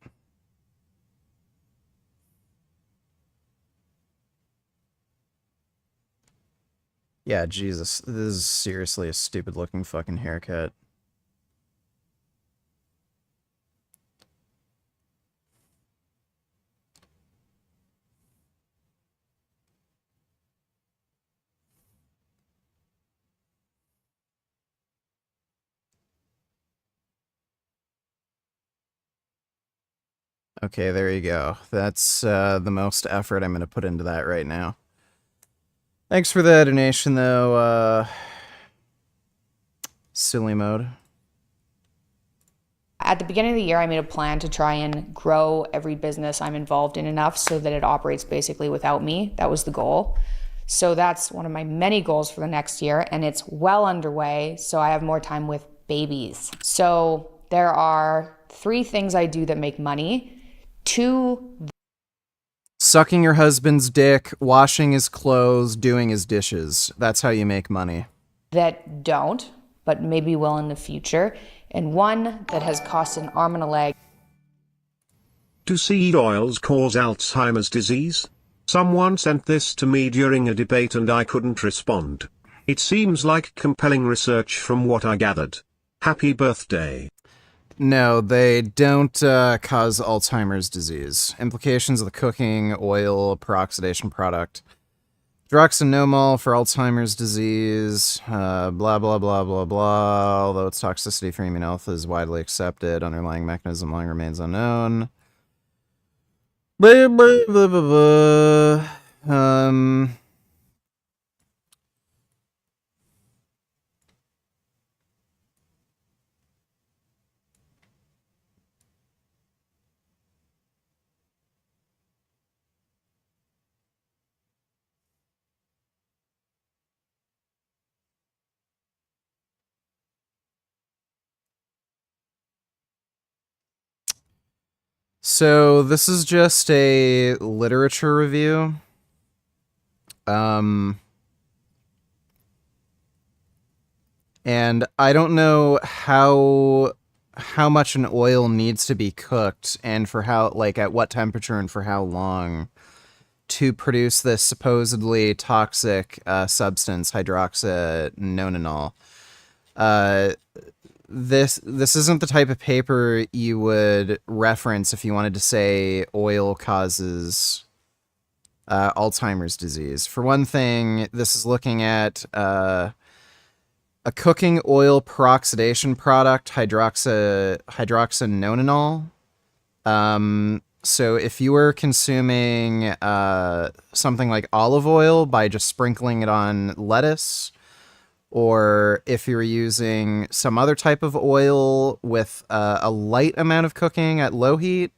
Yeah, Jesus. This is seriously a stupid looking fucking haircut. Okay, there you go. That's the most effort I'm going to put into that right now. Thanks for the donation, though, Silly Mode. At the beginning of the year, I made a plan to try and grow every business I'm involved in enough so that it operates basically without me. That was the goal. So that's one of my many goals for the next year, and it's well underway, so I have more time with babies. So there are 3 things I do that make money. 2... Sucking your husband's dick, washing his clothes, doing his dishes. That's how you make money. that don't, but maybe will in the future, and 1 that has cost an arm and a leg. Do seed oils cause Alzheimer's disease? Someone sent this to me during a debate and I couldn't respond. It seems like compelling research from what I gathered. Happy birthday. No, they don't cause Alzheimer's disease. Implications of the cooking oil peroxidation product. Droxinomol for Alzheimer's disease, blah, blah, blah, blah, blah. Although its toxicity for human health is widely accepted, underlying mechanism long remains unknown. Blah, blah, blah, blah, blah. So this is just a literature review. And I don't know how much an oil needs to be cooked and for how, like, at what temperature and for how long to produce this supposedly toxic substance, hydroxynonenal. This isn't the type of paper you would reference if you wanted to say oil causes Alzheimer's disease. For one thing, this is looking at a cooking oil peroxidation product, hydroxynonenal. So if you were consuming something like olive oil by just sprinkling it on lettuce, or if you're using some other type of oil with a light amount of cooking at low heat,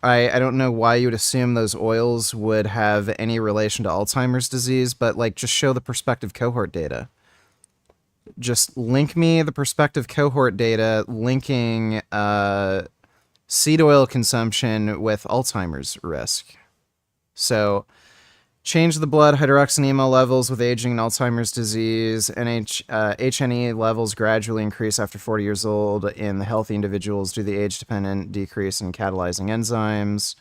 I don't know why you would assume those oils would have any relation to Alzheimer's disease, but like just show the prospective cohort data. Just link me the prospective cohort data linking seed oil consumption with Alzheimer's risk. So change the blood hydroxynonenal levels with aging and Alzheimer's disease. HNE levels gradually increase after 40 years old in the healthy individuals due to the age-dependent decrease in catalyzing enzymes.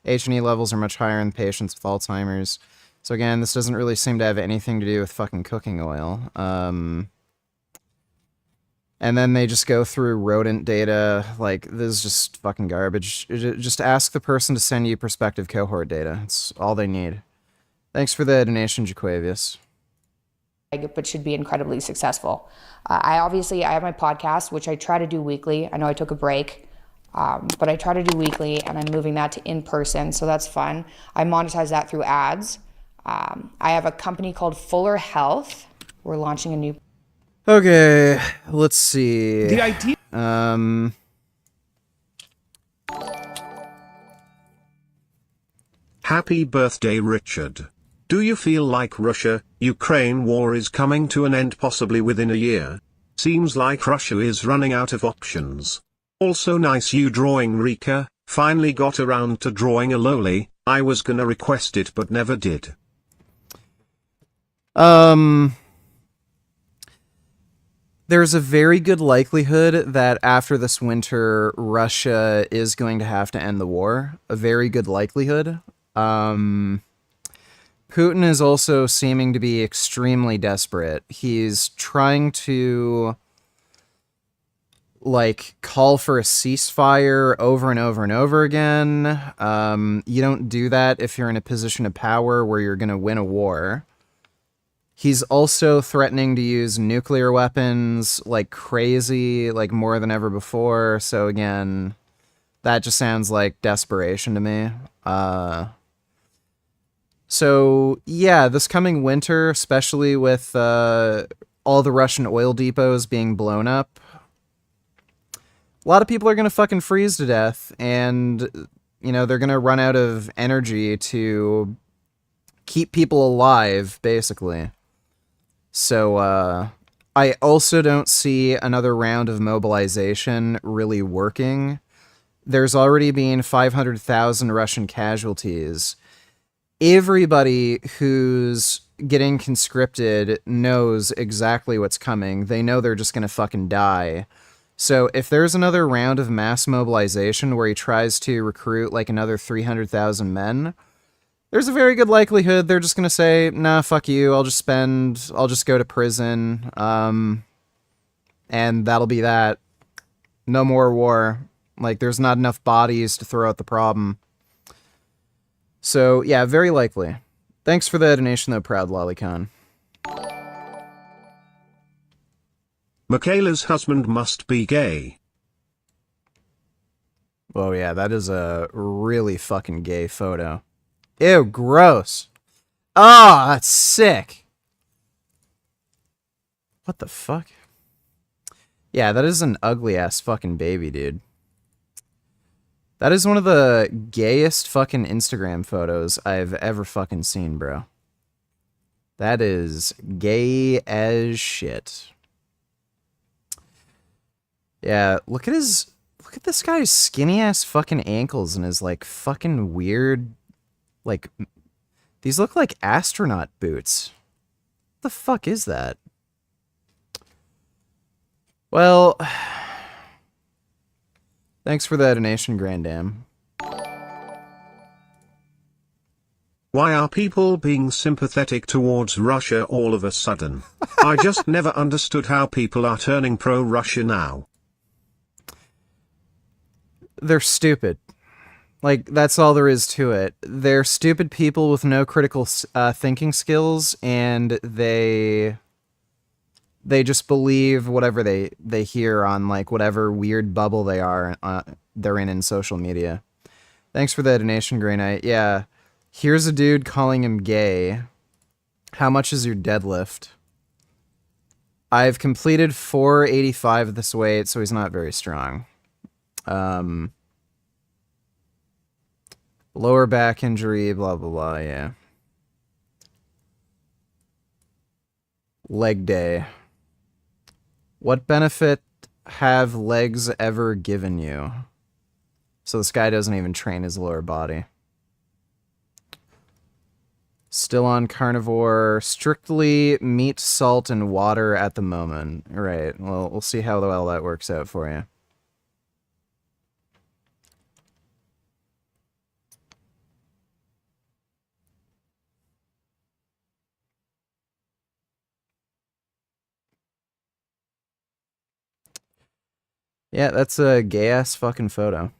HNE levels are much higher in patients with Alzheimer's. So again, this doesn't really seem to have anything to do with fucking cooking oil. And then they just go through rodent data. Like, this is just fucking garbage. Just ask the person to send you prospective cohort data. It's all they need. Thanks for the donation, Jaquavius. But should be incredibly successful. I have my podcast, which I try to do weekly. I know I took a break, but I try to do weekly, and I'm moving that to in person, so that's fun. I monetize that through ads. I have a company called Fuller Health. We're launching a new. Okay, let's see. The idea. Happy birthday, Richard. Do you feel like Russia-Ukraine war is coming to an end possibly within a year? Seems like Russia is running out of options. Also nice you drawing Rika, finally got around to drawing a loli. I was gonna request it but never did. There's a very good likelihood that after this winter, Russia is going to have to end the war. A very good likelihood. Putin is also seeming to be extremely desperate. He's trying to, like, call for a ceasefire over and over and over again. You don't do that if you're in a position of power where you're going to win a war. He's also threatening to use nuclear weapons like crazy, like more than ever before. So again, that just sounds like desperation to me. So yeah, this coming winter, especially with all the Russian oil depots being blown up, a lot of people are going to fucking freeze to death, and, you know, they're going to run out of energy to keep people alive, basically. So, I also don't see another round of mobilization really working. There's already been 500,000 Russian casualties. Everybody who's getting conscripted knows exactly what's coming. They know they're just gonna fucking die. So if there's another round of mass mobilization where he tries to recruit like another 300,000 men, there's a very good likelihood they're just gonna say, nah, fuck you, I'll just go to prison, and that'll be that. No more war. Like, there's not enough bodies to throw out the problem. So, yeah, very likely. Thanks for the donation, though, Proud Lolicon. Mikhaila's husband must be gay. Oh, yeah, that is a really fucking gay photo. Ew, gross. Oh, that's sick. What the fuck? Yeah, that is an ugly-ass fucking baby, dude. That is one of the gayest fucking Instagram photos I've ever fucking seen, bro. That is gay as shit. Yeah, look at this guy's skinny-ass fucking ankles and his, like, fucking weird, like, these look like astronaut boots. What the fuck is that? Well, thanks for that donation, Grandam. Why are people being sympathetic towards Russia all of a sudden? I just never understood how people are turning pro-Russia now. They're stupid. Like, that's all there is to it. They're stupid people with no critical thinking skills, and they just believe whatever they hear on, like, whatever weird bubble they're in social media. Thanks for the donation, Grey Knight. Yeah, here's a dude calling him gay. How much is your deadlift? I've completed 485 this weight, so he's not very strong. Lower back injury, blah, blah, blah, yeah. Leg day. What benefit have legs ever given you? So this guy doesn't even train his lower body. Still on carnivore. Strictly meat, salt, and water at the moment. Right, well, we'll see how well that works out for you. Yeah, that's a gay-ass fucking photo.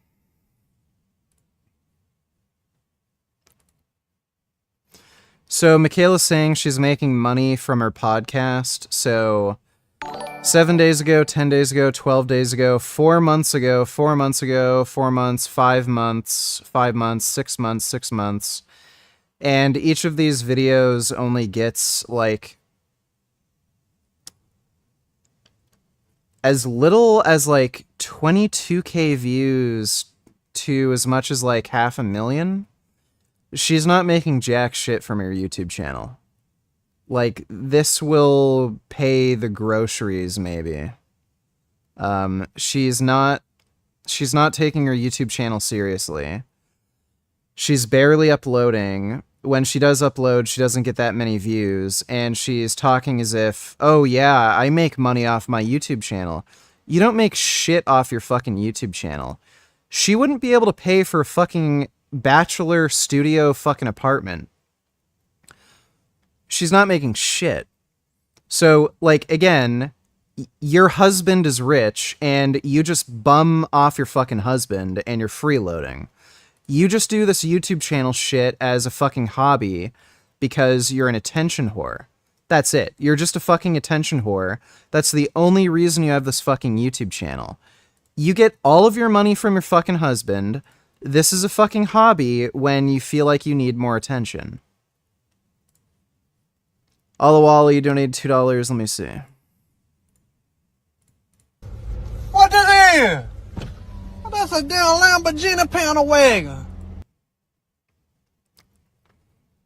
So Mikhaila's saying she's making money from her podcast. So 7 days ago, 10 days ago, 12 days ago, 4 months ago, 4 months ago, 4 months, 5 months, 5 months, 6 months, 6 months. And each of these videos only gets like as little as like 22K views to as much as like 500,000. She's not making jack shit from her YouTube channel. Like, this will pay the groceries, maybe. She's not taking her YouTube channel seriously. She's barely uploading. When she does upload, she doesn't get that many views, and she's talking as if, oh yeah, I make money off my YouTube channel. You don't make shit off your fucking YouTube channel. She wouldn't be able to pay for a fucking bachelor studio fucking apartment. She's not making shit. So, like, again, your husband is rich, and you just bum off your fucking husband, and you're freeloading. You just do this YouTube channel shit as a fucking hobby because you're an attention whore. That's it. You're just a fucking attention whore. That's the only reason you have this fucking YouTube channel. You get all of your money from your fucking husband. This is a fucking hobby when you feel like you need more attention. Olawali, you donated $2. Let me see. What the hell? That's a damn Lamborghini panel wagon.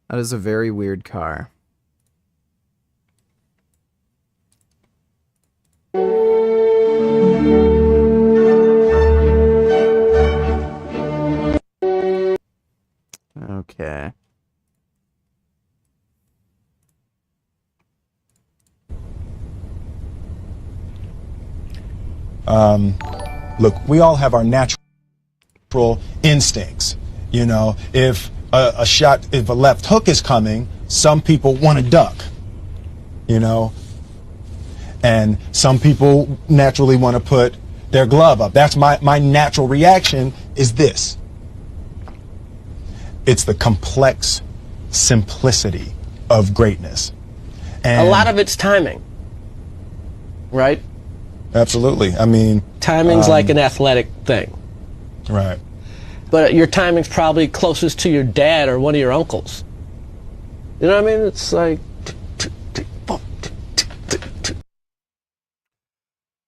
That is a very weird car. Okay. Look, we all have our natural instincts. You know, if if a left hook is coming, some people want to duck, you know, and some people naturally want to put their glove up. That's my natural reaction is this. It's the complex simplicity of greatness. And a lot of it's timing, right? Absolutely. I mean, timing's like an athletic thing. Right. But your timing's probably closest to your dad or one of your uncles. You know what I mean? It's like...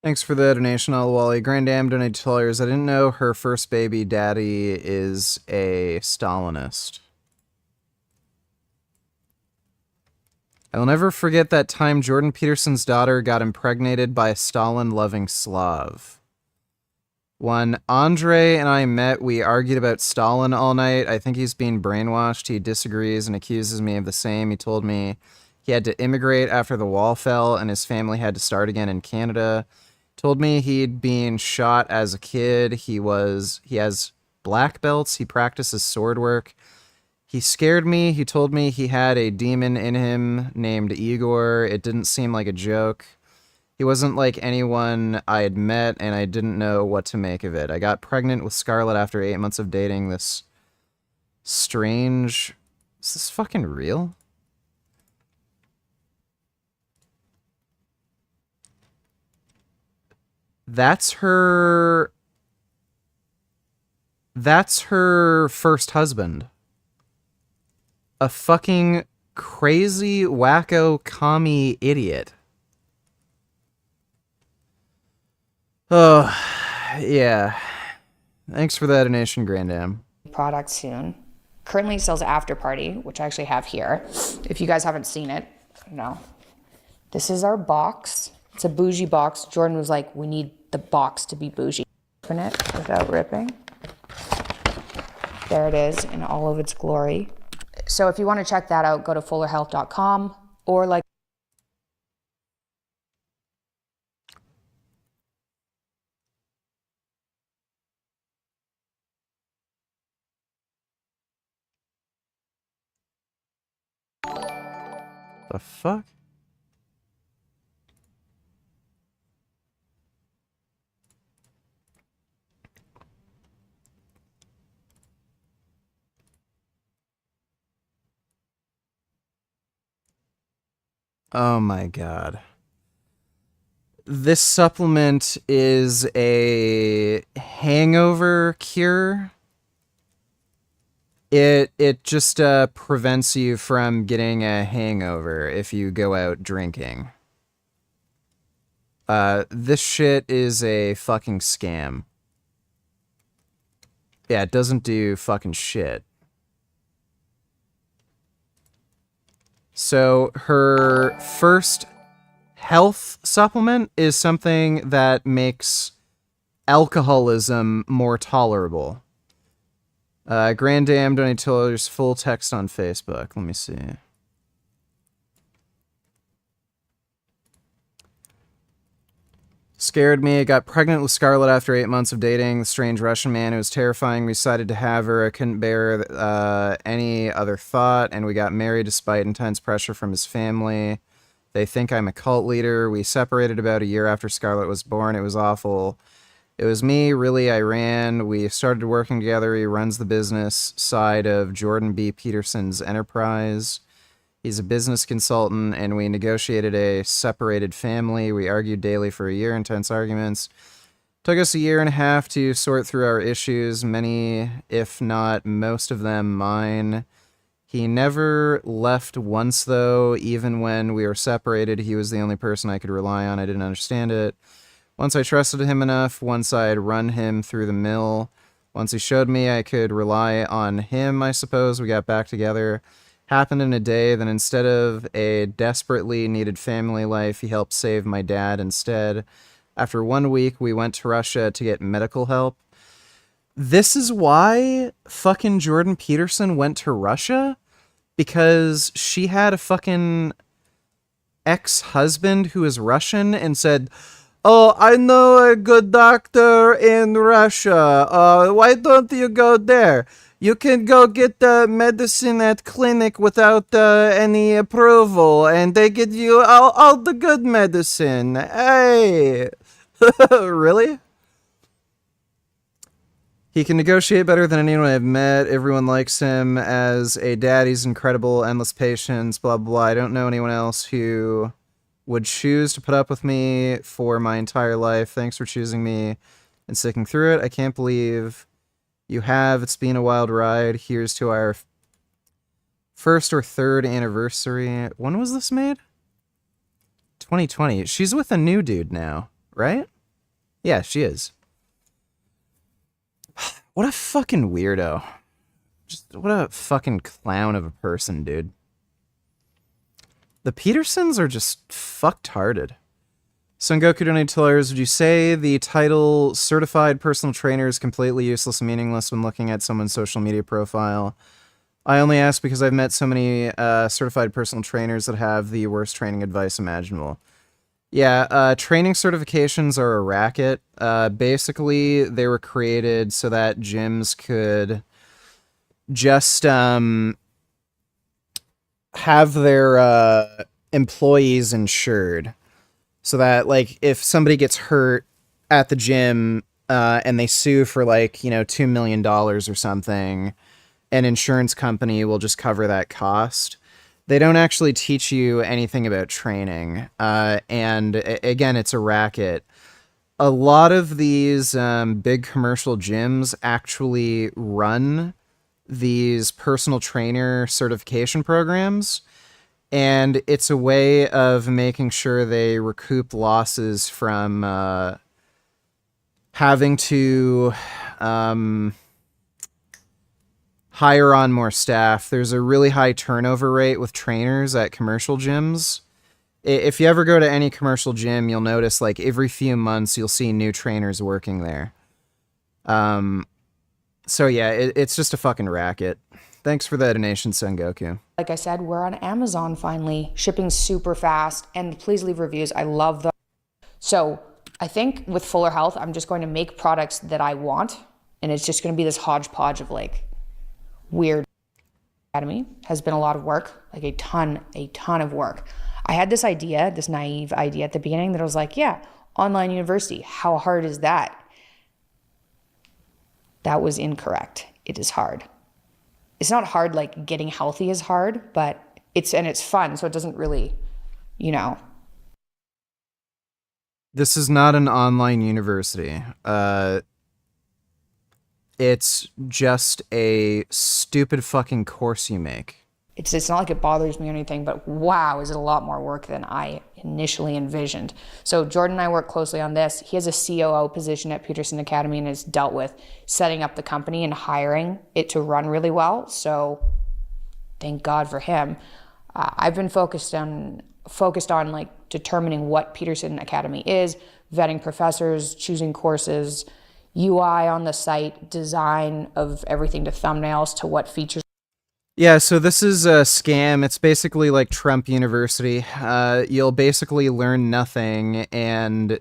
Thanks for the donation, Wally. Grandam donated $2. I didn't know her first baby daddy is a Stalinist. I'll never forget that time Jordan Peterson's daughter got impregnated by a Stalin-loving Slav. When Andre and I met, we argued about Stalin all night. I think he's being brainwashed. He disagrees and accuses me of the same. He told me he had to immigrate after the wall fell and his family had to start again in Canada. Told me he'd been shot as a kid. He has black belts. He practices sword work. He scared me. He told me he had a demon in him named Igor. It didn't seem like a joke. He wasn't like anyone I had met, and I didn't know what to make of it. I got pregnant with Scarlett after 8 months of dating this strange... Is this fucking real? That's her first husband. A fucking crazy, wacko, commie idiot. Oh, yeah. Thanks for that donation, Grandam. Product soon. Currently sells After Party, which I actually have here. If you guys haven't seen it, no. This is our box. It's a bougie box. Jordan was like, we need the box to be bougie. Open it without ripping. There it is in all of its glory. So if you want to check that out, go to fullerhealth.com or like The fuck? Oh my god. This supplement is a hangover cure. It just prevents you from getting a hangover if you go out drinking. This shit is a fucking scam. Yeah, it doesn't do fucking shit. So her first health supplement is something that makes alcoholism more tolerable. Grand Dam Donators, full text on Facebook. Let me see. Scared me. Got pregnant with Scarlett after 8 months of dating the strange Russian man who was terrifying. We decided to have her. I couldn't bear any other thought, and we got married despite intense pressure from his family. They think I'm a cult leader. We separated about a year after Scarlett was born. It was awful. It was me, really. I ran. We started working together. He runs the business side of Jordan B. Peterson's enterprise. He's a business consultant, and we negotiated a separated family. We argued daily for a year, intense arguments. Took us a year and a half to sort through our issues, many, if not most of them, mine. He never left once, though. Even when we were separated, he was the only person I could rely on. I didn't understand it. Once I trusted him enough, once I'd run him through the mill, once he showed me I could rely on him, I suppose, we got back together. Happened in a day, then instead of a desperately needed family life, he helped save my dad instead. After 1 week, we went to Russia to get medical help. This is why fucking Jordan Peterson went to Russia? Because she had a fucking ex-husband who is Russian and said, "Oh, I know a good doctor in Russia. Why don't you go there? You can go get the medicine at clinic without any approval, and they give you all the good medicine." Hey! Really? He can negotiate better than anyone I've met. Everyone likes him as a dad. He's incredible, endless patience, blah, blah, blah. I don't know anyone else who would choose to put up with me for my entire life. Thanks for choosing me and sticking through it. I can't believe you have. It's been a wild ride. Here's to our first or third anniversary. When was this made? 2020. She's with a new dude now, right? Yeah, she is. What a fucking weirdo. Just what a fucking clown of a person, dude. The Petersons are just fucked-hearted. Son Goku donated $2. Would you say the title Certified Personal Trainer is completely useless and meaningless when looking at someone's social media profile? I only ask because I've met so many certified personal trainers that have the worst training advice imaginable. Yeah, training certifications are a racket. Basically, they were created so that gyms could just have their employees insured. So that, like, if somebody gets hurt at the gym and they sue for, like, you know, $2 million or something, an insurance company will just cover that cost. They don't actually teach you anything about training. And again, it's a racket. A lot of these big commercial gyms actually run these personal trainer certification programs. And it's a way of making sure they recoup losses from having to hire on more staff. There's a really high turnover rate with trainers at commercial gyms. If you ever go to any commercial gym, you'll notice like every few months you'll see new trainers working there. So yeah, it's just a fucking racket. Thanks for the donation, Son Goku. Like I said, we're on Amazon finally. Shipping super fast. And please leave reviews. I love them. So I think with Fuller Health, I'm just going to make products that I want. And it's just going to be this hodgepodge of like weird. Academy has been a lot of work, like a ton of work. I had this idea, this naive idea at the beginning that I was like, yeah, online university. How hard is that? That was incorrect. It is hard. It's not hard like getting healthy is hard, but it's fun, so it doesn't really you know. This is not an online university. It's just a stupid fucking course you make. It's not like it bothers me or anything, but wow, is it a lot more work than I initially envisioned. So Jordan and I work closely on this. He has a COO position at Peterson Academy and has dealt with setting up the company and hiring it to run really well. So thank God for him. I've been focused on like determining what Peterson Academy is, vetting professors, choosing courses, UI on the site, design of everything to thumbnails to what features. Yeah, so this is a scam. It's basically like Trump University. You'll basically learn nothing and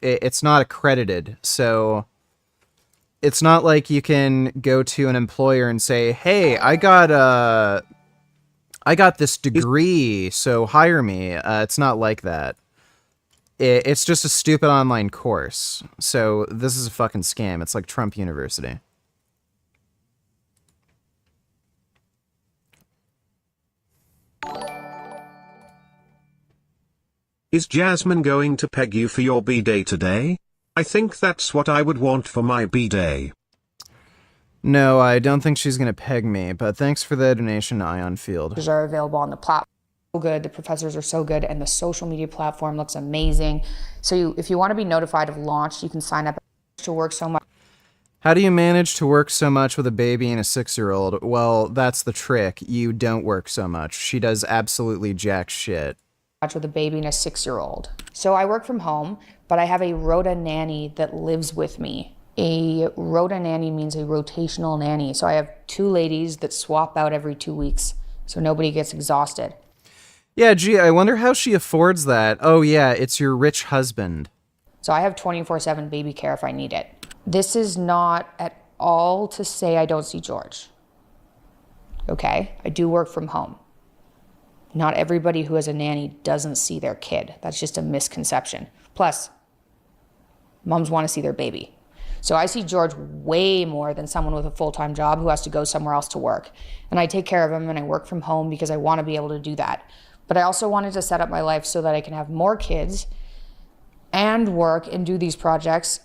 it's not accredited. So it's not like you can go to an employer and say, hey, I got this degree, so hire me. It's not like that. It's just a stupid online course. So this is a fucking scam. It's like Trump University. Is Jasmine going to peg you for your B-Day today? I think that's what I would want for my B-Day. No, I don't think she's gonna peg me, but thanks for the donation, Ion Field. Are available on the platform. So good, the professors are so good, and the social media platform looks amazing. So if you want to be notified of launch, you can sign up to work so much. How do you manage to work so much with a baby and a 6-year-old? Well, that's the trick. You don't work so much. She does absolutely jack shit. With a baby and a 6-year-old. So I work from home, but I have a rota nanny that lives with me. A rota nanny means a rotational nanny. So I have 2 ladies that swap out every 2 weeks, so nobody gets exhausted. Yeah, gee, I wonder how she affords that. Oh yeah, it's your rich husband. So I have 24/7 baby care if I need it. This is not at all to say I don't see George. Okay, I do work from home. Not everybody who has a nanny doesn't see their kid. That's just a misconception. Plus, moms want to see their baby. So I see George way more than someone with a full-time job who has to go somewhere else to work. And I take care of him and I work from home because I want to be able to do that. But I also wanted to set up my life so that I can have more kids and work and do these projects.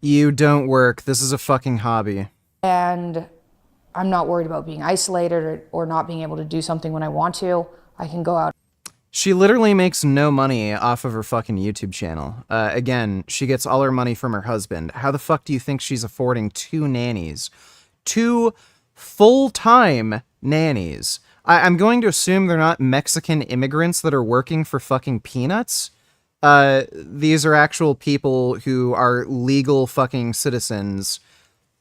You don't work. This is a fucking hobby. And I'm not worried about being isolated or not being able to do something when I want to. I can go out. She literally makes no money off of her fucking YouTube channel. Again, she gets all her money from her husband. How the fuck do you think she's affording 2 nannies? 2 full-time nannies. I'm going to assume they're not Mexican immigrants that are working for fucking peanuts. These are actual people who are legal fucking citizens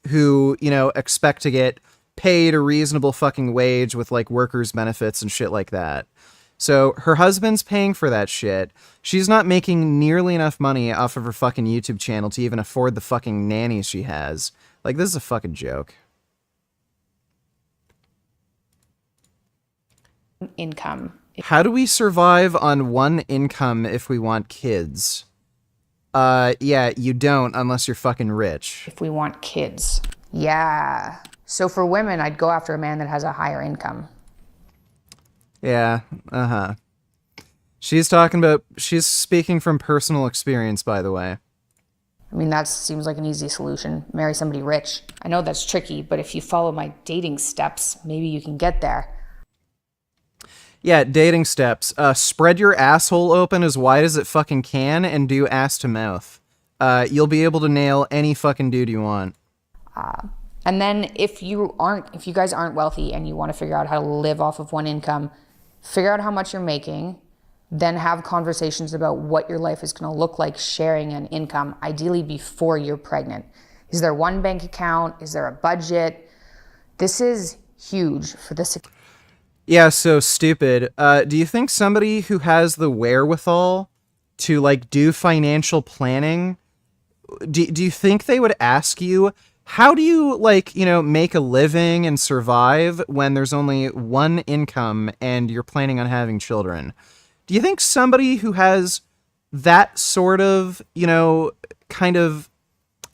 who, you know, expect to get paid a reasonable fucking wage with like workers' benefits and shit like that. So her husband's paying for that shit. She's not making nearly enough money off of her fucking YouTube channel to even afford the fucking nannies she has. Like, this is a fucking joke. Income. How do we survive on 1 income if we want kids? Yeah, you don't unless you're fucking rich. If we want kids. Yeah. So for women, I'd go after a man that has a higher income. Yeah, uh-huh. She's speaking from personal experience, by the way. I mean, that seems like an easy solution. Marry somebody rich. I know that's tricky, but if you follow my dating steps, maybe you can get there. Yeah, dating steps. Spread your asshole open as wide as it fucking can and do ass to mouth. You'll be able to nail any fucking dude you want. And then if you guys aren't wealthy and you want to figure out how to live off of 1 income, figure out how much you're making, then have conversations about what your life is going to look like sharing an income, ideally before you're pregnant. Is there 1 bank account? Is there a budget? This is huge for this. Yeah, so stupid. Do you think somebody who has the wherewithal to like do financial planning, do you think they would ask you, how do you, like, you know, make a living and survive when there's only 1 income and you're planning on having children? Do you think somebody who has that sort of, you know, kind of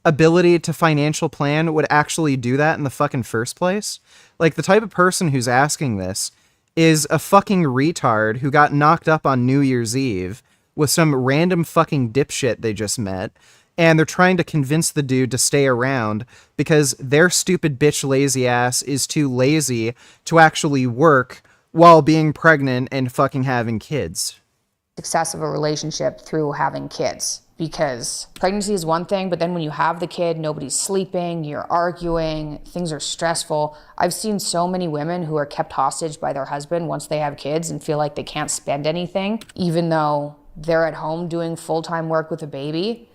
ability to financial plan would actually do that in the fucking first place? Like, the type of person who's asking this is a fucking retard who got knocked up on New Year's Eve with some random fucking dipshit they just met, and they're trying to convince the dude to stay around because their stupid bitch lazy ass is too lazy to actually work while being pregnant and fucking having kids. Success of a relationship through having kids, because pregnancy is one thing, but then when you have the kid, nobody's sleeping, you're arguing, things are stressful. I've seen so many women who are kept hostage by their husband once they have kids and feel like they can't spend anything, even though they're at home doing full-time work with a baby.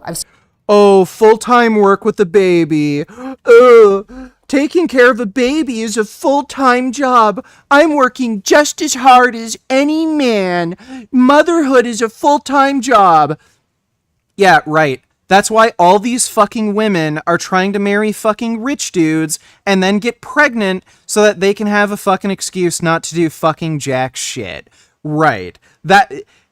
Oh, full-time work with a baby. Taking care of a baby is a full-time job. I'm working just as hard as any man. Motherhood is a full-time job. Yeah, right. That's why all these fucking women are trying to marry fucking rich dudes and then get pregnant so that they can have a fucking excuse not to do fucking jack shit. Right.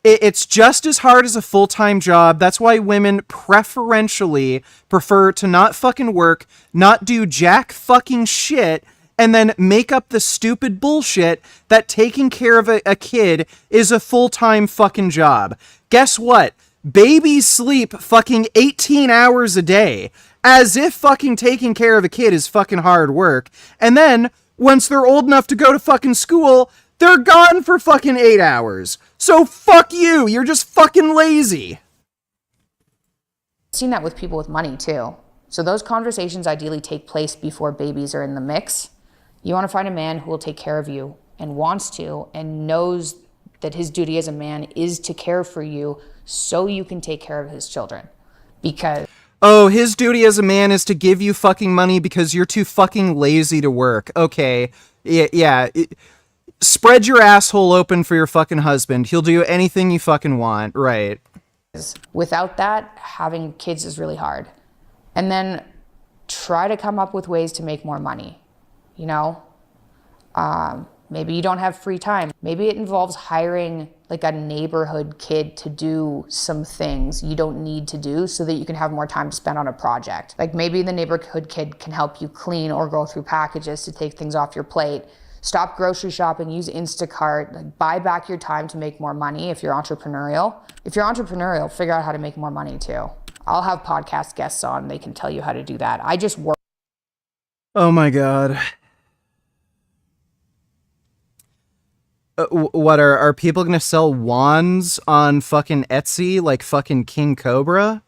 It's just as hard as a full-time job. That's why women preferentially prefer to not fucking work, not do jack fucking shit, and then make up the stupid bullshit that taking care of a kid is a full-time fucking job. Guess what? Babies sleep fucking 18 hours a day, as if fucking taking care of a kid is fucking hard work. And then, once they're old enough to go to fucking school, they're gone for fucking 8 hours. So fuck you, you're just fucking lazy. I've seen that with people with money too. So those conversations ideally take place before babies are in the mix. You want to find a man who will take care of you and wants to and knows that his duty as a man is to care for you so you can take care of his children. Because oh, his duty as a man is to give you fucking money because you're too fucking lazy to work. Okay, yeah. Spread your asshole open for your fucking husband. He'll do anything you fucking want, right? Without that, having kids is really hard. And then try to come up with ways to make more money, you know? Maybe you don't have free time. Maybe it involves hiring like a neighborhood kid to do some things you don't need to do so that you can have more time to spend on a project. Like maybe the neighborhood kid can help you clean or go through packages to take things off your plate. Stop grocery shopping, use Instacart, like buy back your time to make more money if you're entrepreneurial. If you're entrepreneurial, figure out how to make more money too. I'll have podcast guests on, they can tell you how to do that. I just work. Oh my god. What are people gonna sell wands on fucking Etsy like fucking King Cobra?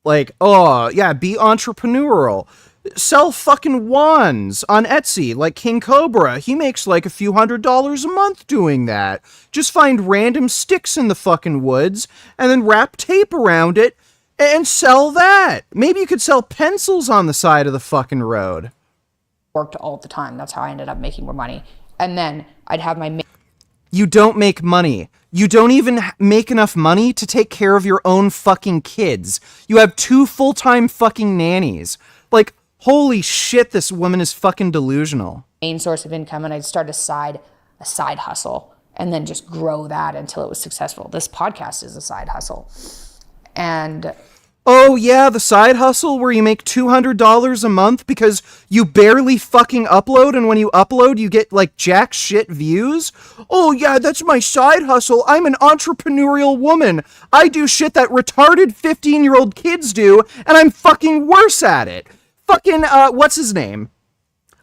Like, oh yeah, be entrepreneurial. Sell fucking wands on Etsy like King Cobra. He makes like a few $100s a month doing that. Just find random sticks in the fucking woods and then wrap tape around it and sell that. Maybe you could sell pencils on the side of the fucking road. Worked all the time. That's how I ended up making more money. And then I'd have my... You don't make money. You don't even make enough money to take care of your own fucking kids. You have 2 full-time fucking nannies. Like, holy shit, this woman is fucking delusional. Main source of income, and I'd start a side hustle and then just grow that until it was successful. This podcast is a side hustle. And oh yeah, the side hustle where you make $200 a month because you barely fucking upload, and when you upload you get like jack shit views? Oh yeah, that's my side hustle. I'm an entrepreneurial woman. I do shit that retarded 15-year-old kids do, and I'm fucking worse at it. Fucking, what's his name?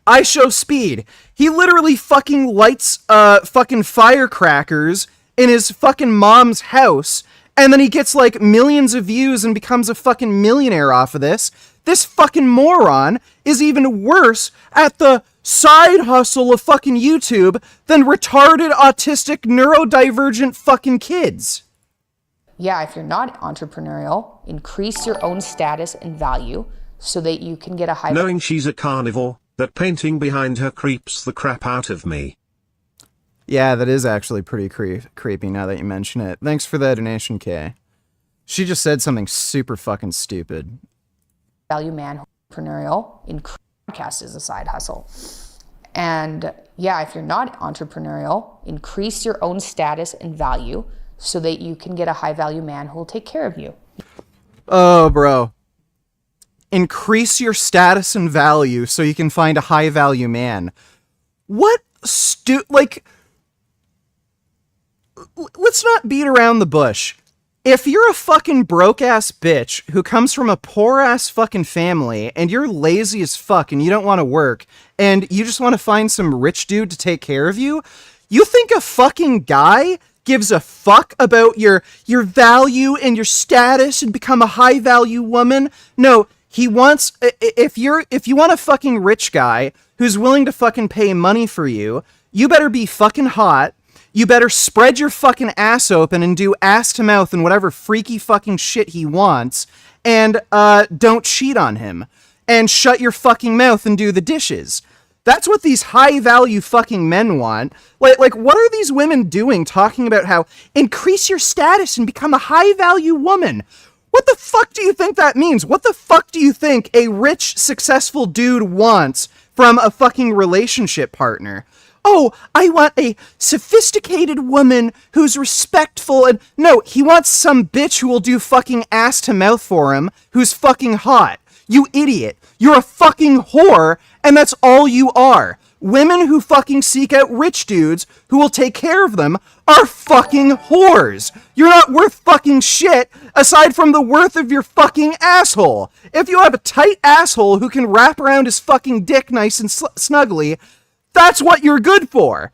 I Show Speed. He literally fucking lights, fucking firecrackers in his fucking mom's house, and then he gets like millions of views and becomes a fucking millionaire off of this. This fucking moron is even worse at the side hustle of fucking YouTube than retarded, autistic, neurodivergent fucking kids. Yeah, if you're not entrepreneurial, increase your own status and value so that you can get a high... Knowing she's a carnivore, that painting behind her creeps the crap out of me. Yeah, that is actually pretty creepy now that you mention it. Thanks for the donation, Kay. She just said something super fucking stupid. Value man, entrepreneurial, in podcast is a side hustle. And yeah, if you're not entrepreneurial, increase your own status and value so that you can get a high value man who will take care of you. Oh, bro. Increase your status and value so you can find a high value man. What like... let's not beat around the bush. If you're a fucking broke-ass bitch who comes from a poor-ass fucking family and you're lazy as fuck and you don't want to work and you just want to find some rich dude to take care of you, you think a fucking guy gives a fuck about your value and your status and become a high-value woman? No, he wants... If you want a fucking rich guy who's willing to fucking pay money for you, you better be fucking hot. You better spread your fucking ass open and do ass to mouth and whatever freaky fucking shit he wants, and don't cheat on him. And shut your fucking mouth and do the dishes. That's what these high-value fucking men want. Like, what are these women doing talking about how increase your status and become a high-value woman? What the fuck do you think that means? What the fuck do you think a rich, successful dude wants from a fucking relationship partner? Oh, I want a sophisticated woman who's respectful and... No, he wants some bitch who will do fucking ass to mouth for him, who's fucking hot. You idiot. You're a fucking whore, and that's all you are. Women who fucking seek out rich dudes who will take care of them are fucking whores. You're not worth fucking shit aside from the worth of your fucking asshole. If you have a tight asshole who can wrap around his fucking dick nice and snuggly, that's what you're good for.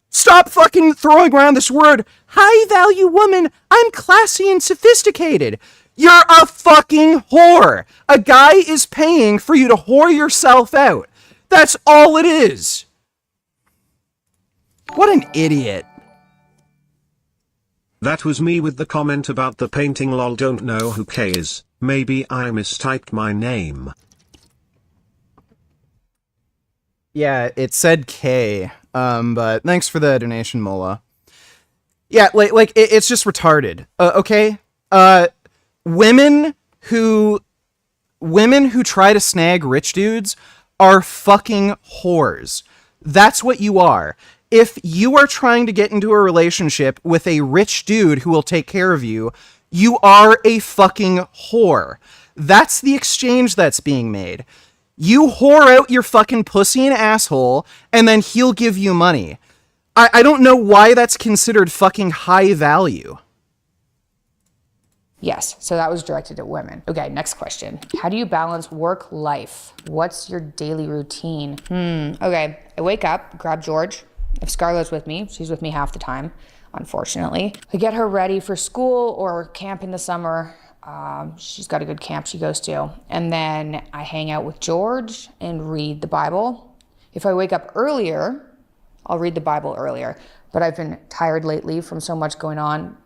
Stop fucking throwing around this word, high-value woman. I'm classy and sophisticated. You're a fucking whore. A guy is paying for you to whore yourself out. That's all it is. What an idiot. That was me with the comment about the painting. Lol, don't know who K is. Maybe I mistyped my name. Yeah, it said K, but thanks for the donation, Mola. Yeah, it's just retarded, okay? Women who try to snag rich dudes are fucking whores. That's what you are. If you are trying to get into a relationship with a rich dude who will take care of you, you are a fucking whore. That's the exchange that's being made. You whore out your fucking pussy and asshole, and then he'll give you money. I don't know why that's considered fucking high value. Yes, so that was directed at women. Okay, next question. How do you balance work life? What's your daily routine? Okay, I wake up, grab George. If Scarlett's with me, she's with me half the time, unfortunately. I get her ready for school or camp in the summer. She's got a good camp she goes to. And then I hang out with George and read the Bible. If I wake up earlier, I'll read the Bible earlier. But I've been tired lately from so much going on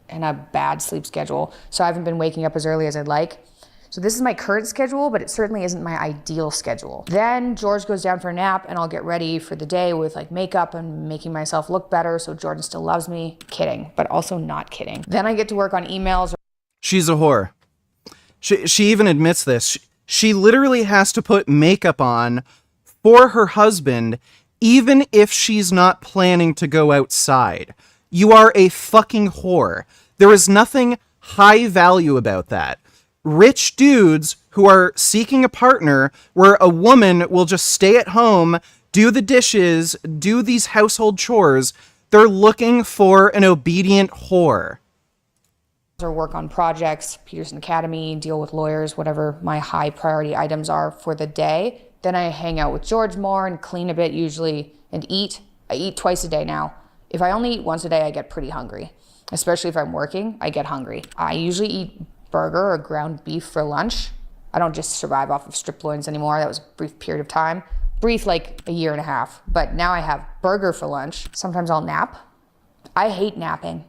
and a bad sleep schedule. So I haven't been waking up as early as I'd like. So this is my current schedule, but it certainly isn't my ideal schedule. Then George goes down for a nap and I'll get ready for the day with like makeup and making myself look better so Jordan still loves me. Kidding, but also not kidding. Then I get to work on emails. She's a whore. She even admits this. She literally has to put makeup on for her husband, even if she's not planning to go outside. You are a fucking whore. There is nothing high value about that. Rich dudes who are seeking a partner where a woman will just stay at home, do the dishes, do these household chores, they're looking for an obedient whore. Or work on projects, Peterson Academy, deal with lawyers, whatever my high priority items are for the day. Then I hang out with George more and clean a bit usually and eat. I eat twice a day now. If I only eat once a day, I get pretty hungry. Especially if I'm working, I get hungry. I usually eat burger or ground beef for lunch. I don't just survive off of strip loins anymore. That was a brief period of time. Brief, like a year and a half. But now I have burger for lunch. Sometimes I'll nap. I hate napping.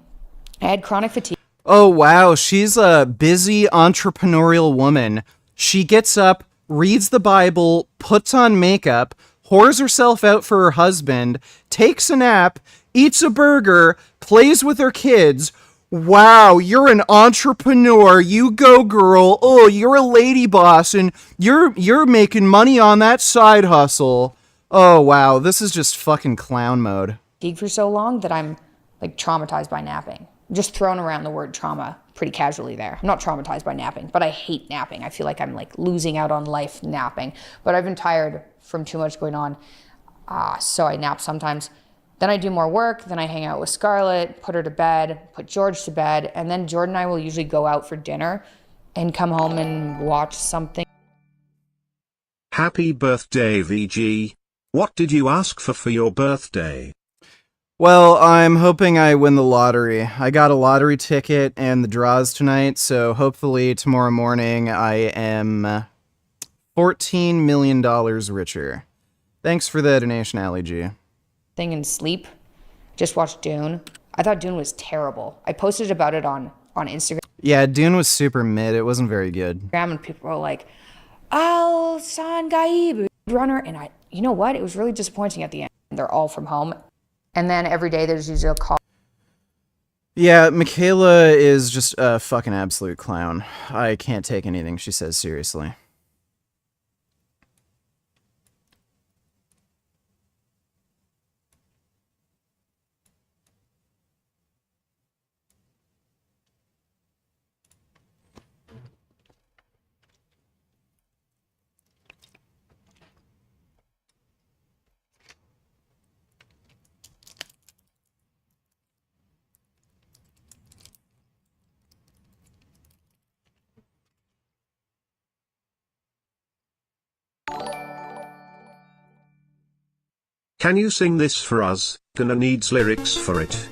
I had chronic fatigue. Oh, wow. She's a busy entrepreneurial woman. She gets up, reads the Bible, puts on makeup, whores herself out for her husband, takes a nap, eats a burger, plays with her kids. Wow, you're an entrepreneur. You go, girl. Oh, you're a lady boss, and you're making money on that side hustle. Oh, wow. This is just fucking clown mode. For so long that I'm like traumatized by napping. Just throwing around the word trauma pretty casually there. I'm not traumatized by napping, but I hate napping. I feel like I'm like losing out on life napping. But I've been tired from too much going on, so I nap sometimes. Then I do more work, then I hang out with Scarlett, put her to bed, put George to bed, and then Jordan and I will usually go out for dinner and come home and watch something. Happy birthday, VG. What did you ask for your birthday? Well, I'm hoping I win the lottery. I got a lottery ticket and the draws tonight, so hopefully tomorrow morning I am $14 million richer. Thanks for the donation, Ali G. Thing and sleep. Just watched Dune. I thought Dune was terrible. I posted about it on Instagram. Yeah, Dune was super mid. It wasn't very good. And people were like, "Oh, San Gaib, runner," and you know what? It was really disappointing at the end. They're all from home, and then every day there's usually a call. Yeah, Mikhaila is just a fucking absolute clown. I can't take anything she says seriously. Can you sing this for us? Gonna needs lyrics for it.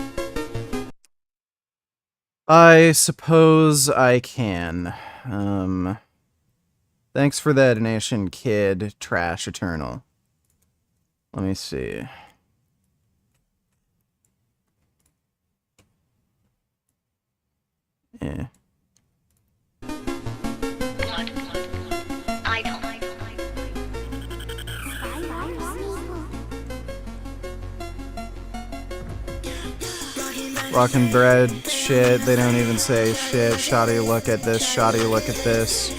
I suppose I can. Thanks for that donation, Kid Trash Eternal. Let me see. Yeah. Rockin' bread, shit, they don't even say shit. Shoddy, look at this, shoddy, look at this.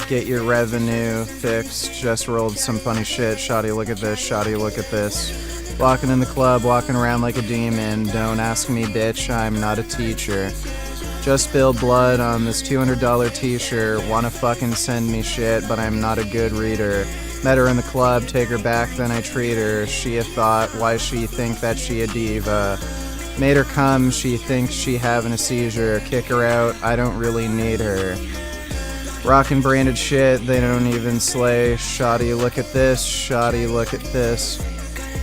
Get your revenue fixed, just rolled some funny shit. Shoddy, look at this, shoddy, look at this. Walking in the club, walking around like a demon. Don't ask me, bitch, I'm not a teacher. Just spilled blood on this $200 t-shirt. Wanna fucking send me shit, but I'm not a good reader. Met her in the club, take her back, then I treat her. She a thought, why she think that she a diva? Made her come, she thinks she having a seizure. Kick her out, I don't really need her. Rockin' branded shit, they don't even slay. Shoddy, look at this, shoddy, look at this.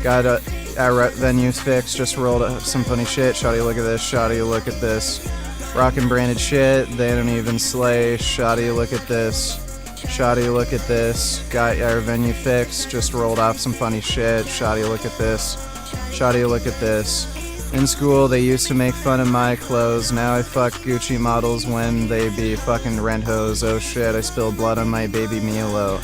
Got our venues fixed, just rolled some funny shit. Shoddy, look at this, shoddy, look at this. Rockin' branded shit, they don't even slay. Shoddy, look at this. Shoddy, look at this. Got our venue fixed, just rolled off some funny shit. Shoddy, look at this. Shoddy, look at this. In school, they used to make fun of my clothes. Now I fuck Gucci models when they be fucking rent hoes. Oh shit, I spilled blood on my baby Milo.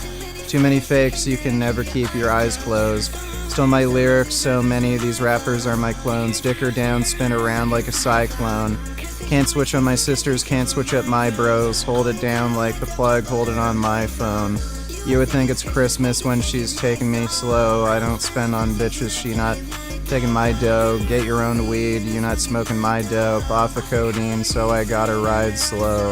Too many fakes, you can never keep your eyes closed. Still my lyrics, so many of these rappers are my clones. Dick her down, spin around like a cyclone. Can't switch on my sisters, can't switch up my bros. Hold it down like the plug, hold it on my phone. You would think it's Christmas when she's taking me slow. I don't spend on bitches, she not taking my dough. Get your own weed, you not smoking my dope. Off the codeine, so I gotta ride slow.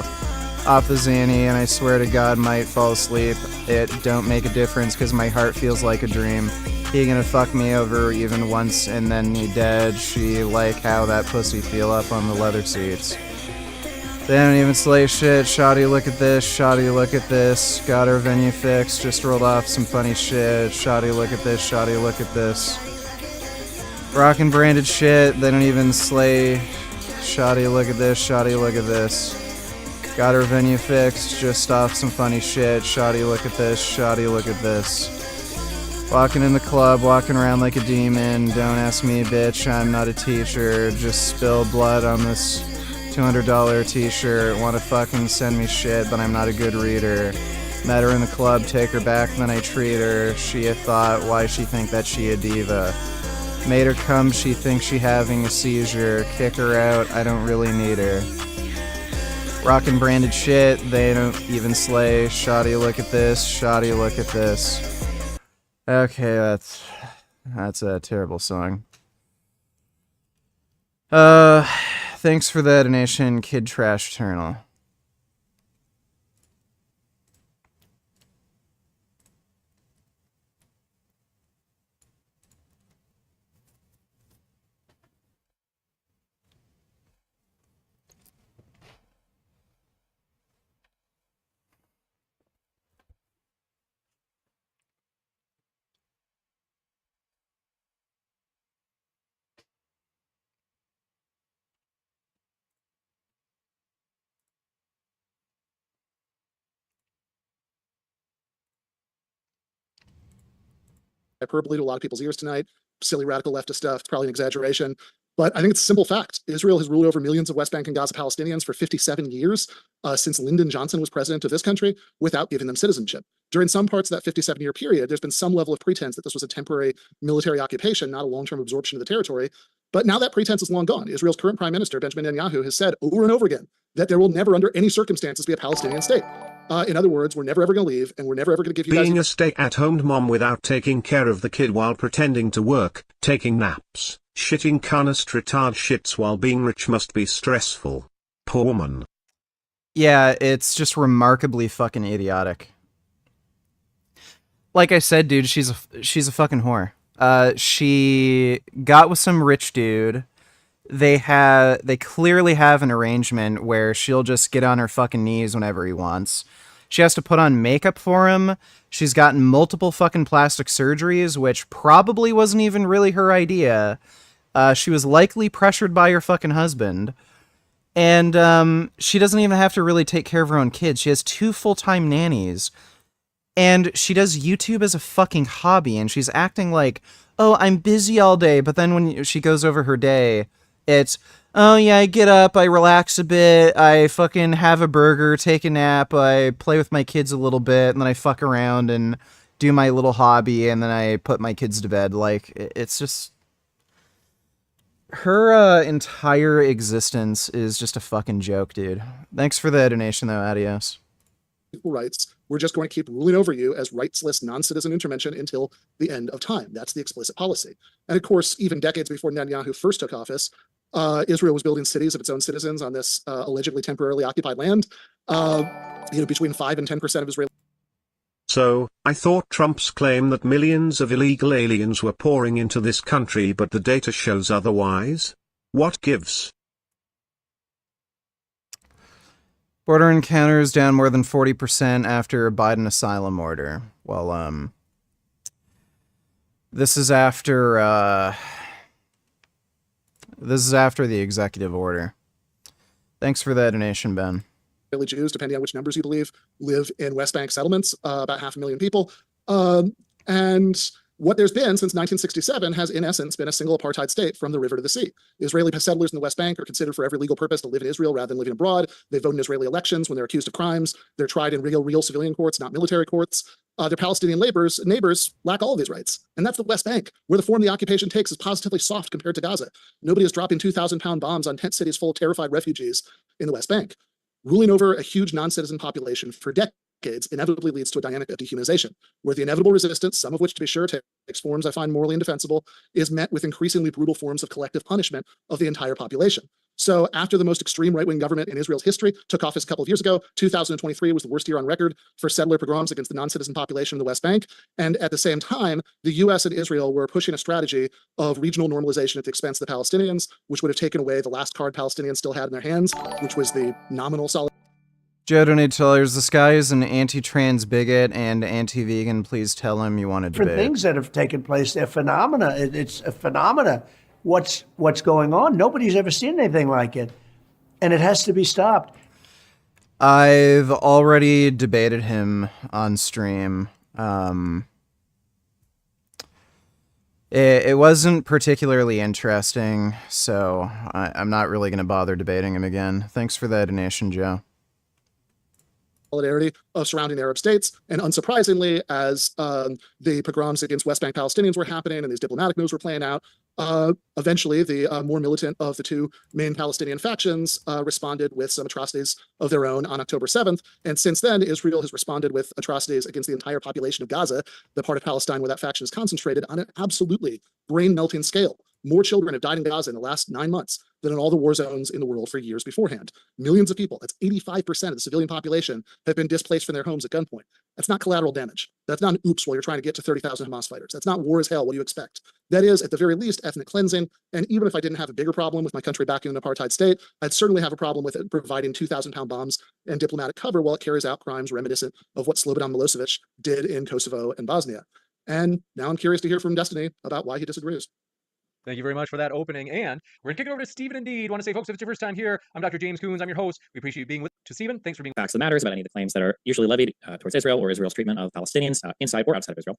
Off the Xanny, and I swear to God might fall asleep. It don't make a difference, cause my heart feels like a dream. He gonna fuck me over even once and then he dead. She like how that pussy feel up on the leather seats. They don't even slay shit. Shoddy, look at this. Shoddy, look at this. Got our venue fixed, just rolled off some funny shit. Shoddy, look at this. Shoddy, look at this. Rockin' branded shit, they don't even slay. Shoddy, look at this, shoddy, look at this. Got her venue fixed, just off some funny shit. Shoddy, look at this, shoddy, look at this. Walking in the club, walking around like a demon. Don't ask me, bitch, I'm not a teacher. Just spilled blood on this $200 t-shirt. Wanna fucking send me shit, but I'm not a good reader. Met her in the club, take her back, then I treat her. She a thought, why she think that she a diva? Made her come, she thinks she having a seizure. Kick her out, I don't really need her. Rockin' branded shit, they don't even slay. Shoddy, look at this. Shoddy, look at this. Okay, that's a terrible song. Thanks for the donation, Kid Trash Eternal. hyperbole to a lot of people's ears tonight. Silly radical leftist stuff. It's probably an exaggeration. But I think it's a simple fact. Israel has ruled over millions of West Bank and Gaza Palestinians for 57 years, since Lyndon Johnson was president of this country, without giving them citizenship. During some parts of that 57-year period, there's been some level of pretense that this was a temporary military occupation, not a long-term absorption of the territory. But now that pretense is long gone. Israel's current prime minister, Benjamin Netanyahu, has said over and over again that there will never, under any circumstances, be a Palestinian state. In other words, we're never ever going to leave, and we're never ever going to give you Being guys... a stay-at-home mom without taking care of the kid while pretending to work, taking naps, shitting carnist retard shits while being rich must be stressful. Poor woman. Yeah, it's just remarkably fucking idiotic. Like I said, dude, she's a fucking whore. She got with some rich dude. They clearly have an arrangement where she'll just get on her fucking knees whenever he wants. She has to put on makeup for him. She's gotten multiple fucking plastic surgeries, which probably wasn't even really her idea. She was likely pressured by her fucking husband. And she doesn't even have to really take care of her own kids. She has 2 full-time nannies. And she does YouTube as a fucking hobby, and she's acting like, oh, I'm busy all day. But then when she goes over her day, it's, oh yeah, I get up, I relax a bit, I fucking have a burger, take a nap, I play with my kids a little bit, and then I fuck around and do my little hobby, and then I put my kids to bed. Like, it's just... Her entire existence is just a fucking joke, dude. Thanks for the donation, though. Adios. Equal rights. We're just going to keep ruling over you as rightsless non-citizen intervention until the end of time. That's the explicit policy. And of course, even decades before Netanyahu first took office, Israel was building cities of its own citizens on this allegedly temporarily occupied land. Between 5 and 10% of Israel. So, I thought Trump's claim that millions of illegal aliens were pouring into this country, but the data shows otherwise? What gives? Border encounters down more than 40% after Biden asylum order. Well, this is after the executive order. Thanks for that donation, Ben. Israeli Jews, depending on which numbers you believe, live in West Bank settlements, about 500,000 people. And what there's been since 1967 has, in essence, been a single apartheid state from the river to the sea. Israeli settlers in the West Bank are considered for every legal purpose to live in Israel rather than living abroad. They vote in Israeli elections when they're accused of crimes. They're tried in real civilian courts, not military courts. Their Palestinian neighbors lack all of these rights. And that's the West Bank, where the form the occupation takes is positively soft compared to Gaza. Nobody is dropping 2,000-pound bombs on tent cities full of terrified refugees in the West Bank. Ruling over a huge non-citizen population for decades inevitably leads to a dynamic of dehumanization, where the inevitable resistance, some of which, to be sure, takes forms I find morally indefensible, is met with increasingly brutal forms of collective punishment of the entire population. So after the most extreme right-wing government in Israel's history took office a couple of years ago, 2023 was the worst year on record for settler pogroms against the non-citizen population of the West Bank. And at the same time, the US and Israel were pushing a strategy of regional normalization at the expense of the Palestinians, which would have taken away the last card Palestinians still had in their hands, which was the nominal solidarity. Joe donated $2. This guy is an anti-trans bigot and anti-vegan. Please tell him you want to debate. Different things that have taken place. They're phenomena. It's a phenomena. What's going on? Nobody's ever seen anything like it, and it has to be stopped. I've already debated him on stream. It wasn't particularly interesting, so I'm not really going to bother debating him again. Thanks for that donation, Joe. Solidarity of surrounding Arab states. And unsurprisingly, as the pogroms against West Bank Palestinians were happening and these diplomatic moves were playing out, eventually the more militant of the two main Palestinian factions responded with some atrocities of their own on October 7th. And since then, Israel has responded with atrocities against the entire population of Gaza, the part of Palestine where that faction is concentrated, on an absolutely brain-melting scale. More children have died in Gaza in the last 9 months than in all the war zones in the world for years beforehand. Millions of people, that's 85% of the civilian population, have been displaced from their homes at gunpoint. That's not collateral damage. That's not an oops while you're trying to get to 30,000 Hamas fighters. That's not war as hell. What do you expect? That is, at the very least, ethnic cleansing. And even if I didn't have a bigger problem with my country back in an apartheid state, I'd certainly have a problem with it providing 2,000-pound bombs and diplomatic cover while it carries out crimes reminiscent of what Slobodan Milosevic did in Kosovo and Bosnia. And now I'm curious to hear from Destiny about why he disagrees. Thank you very much for that opening. And we're going to kick it over to Stephen Indeed. Want to say, folks, if it's your first time here, I'm Dr. James Coons. I'm your host. We appreciate you being with to Stephen. Thanks for being facts that matters about any of the claims that are usually levied towards Israel or Israel's treatment of Palestinians inside or outside of Israel.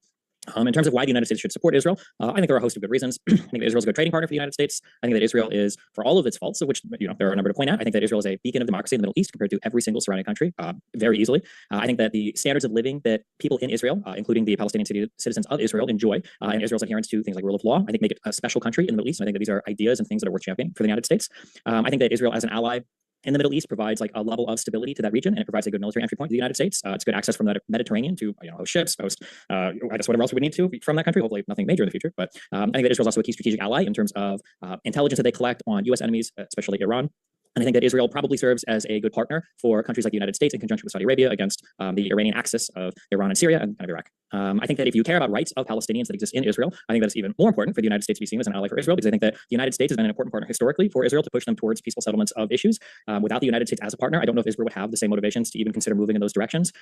In terms of why the United States should support Israel, I think there are a host of good reasons. I think that Israel is a good trading partner for the United States. I think that Israel is, for all of its faults, of which there are a number to point out, I think that Israel is a beacon of democracy in the Middle East compared to every single surrounding country, very easily. I think that the standards of living that people in Israel, including the Palestinian citizens of Israel, enjoy, and Israel's adherence to things like rule of law, I think make it a special country in the Middle East. And I think that these are ideas and things that are worth championing for the United States. I think that Israel as an ally in the Middle East provides like a level of stability to that region, and it provides a good military entry point to the United States. It's good access from the Mediterranean to host ships, host I guess whatever else we would need to from that country. Hopefully nothing major in the future, but I think that Israel is also a key strategic ally in terms of intelligence that they collect on U.S. enemies, especially Iran. And I think that Israel probably serves as a good partner for countries like the United States in conjunction with Saudi Arabia against the Iranian axis of Iran and Syria and kind of Iraq. I think that if you care about rights of Palestinians that exist in Israel, I think that it's even more important for the United States to be seen as an ally for Israel, because I think that the United States has been an important partner historically for Israel to push them towards peaceful settlements of issues. Without the United States as a partner, I don't know if Israel would have the same motivations to even consider moving in those directions.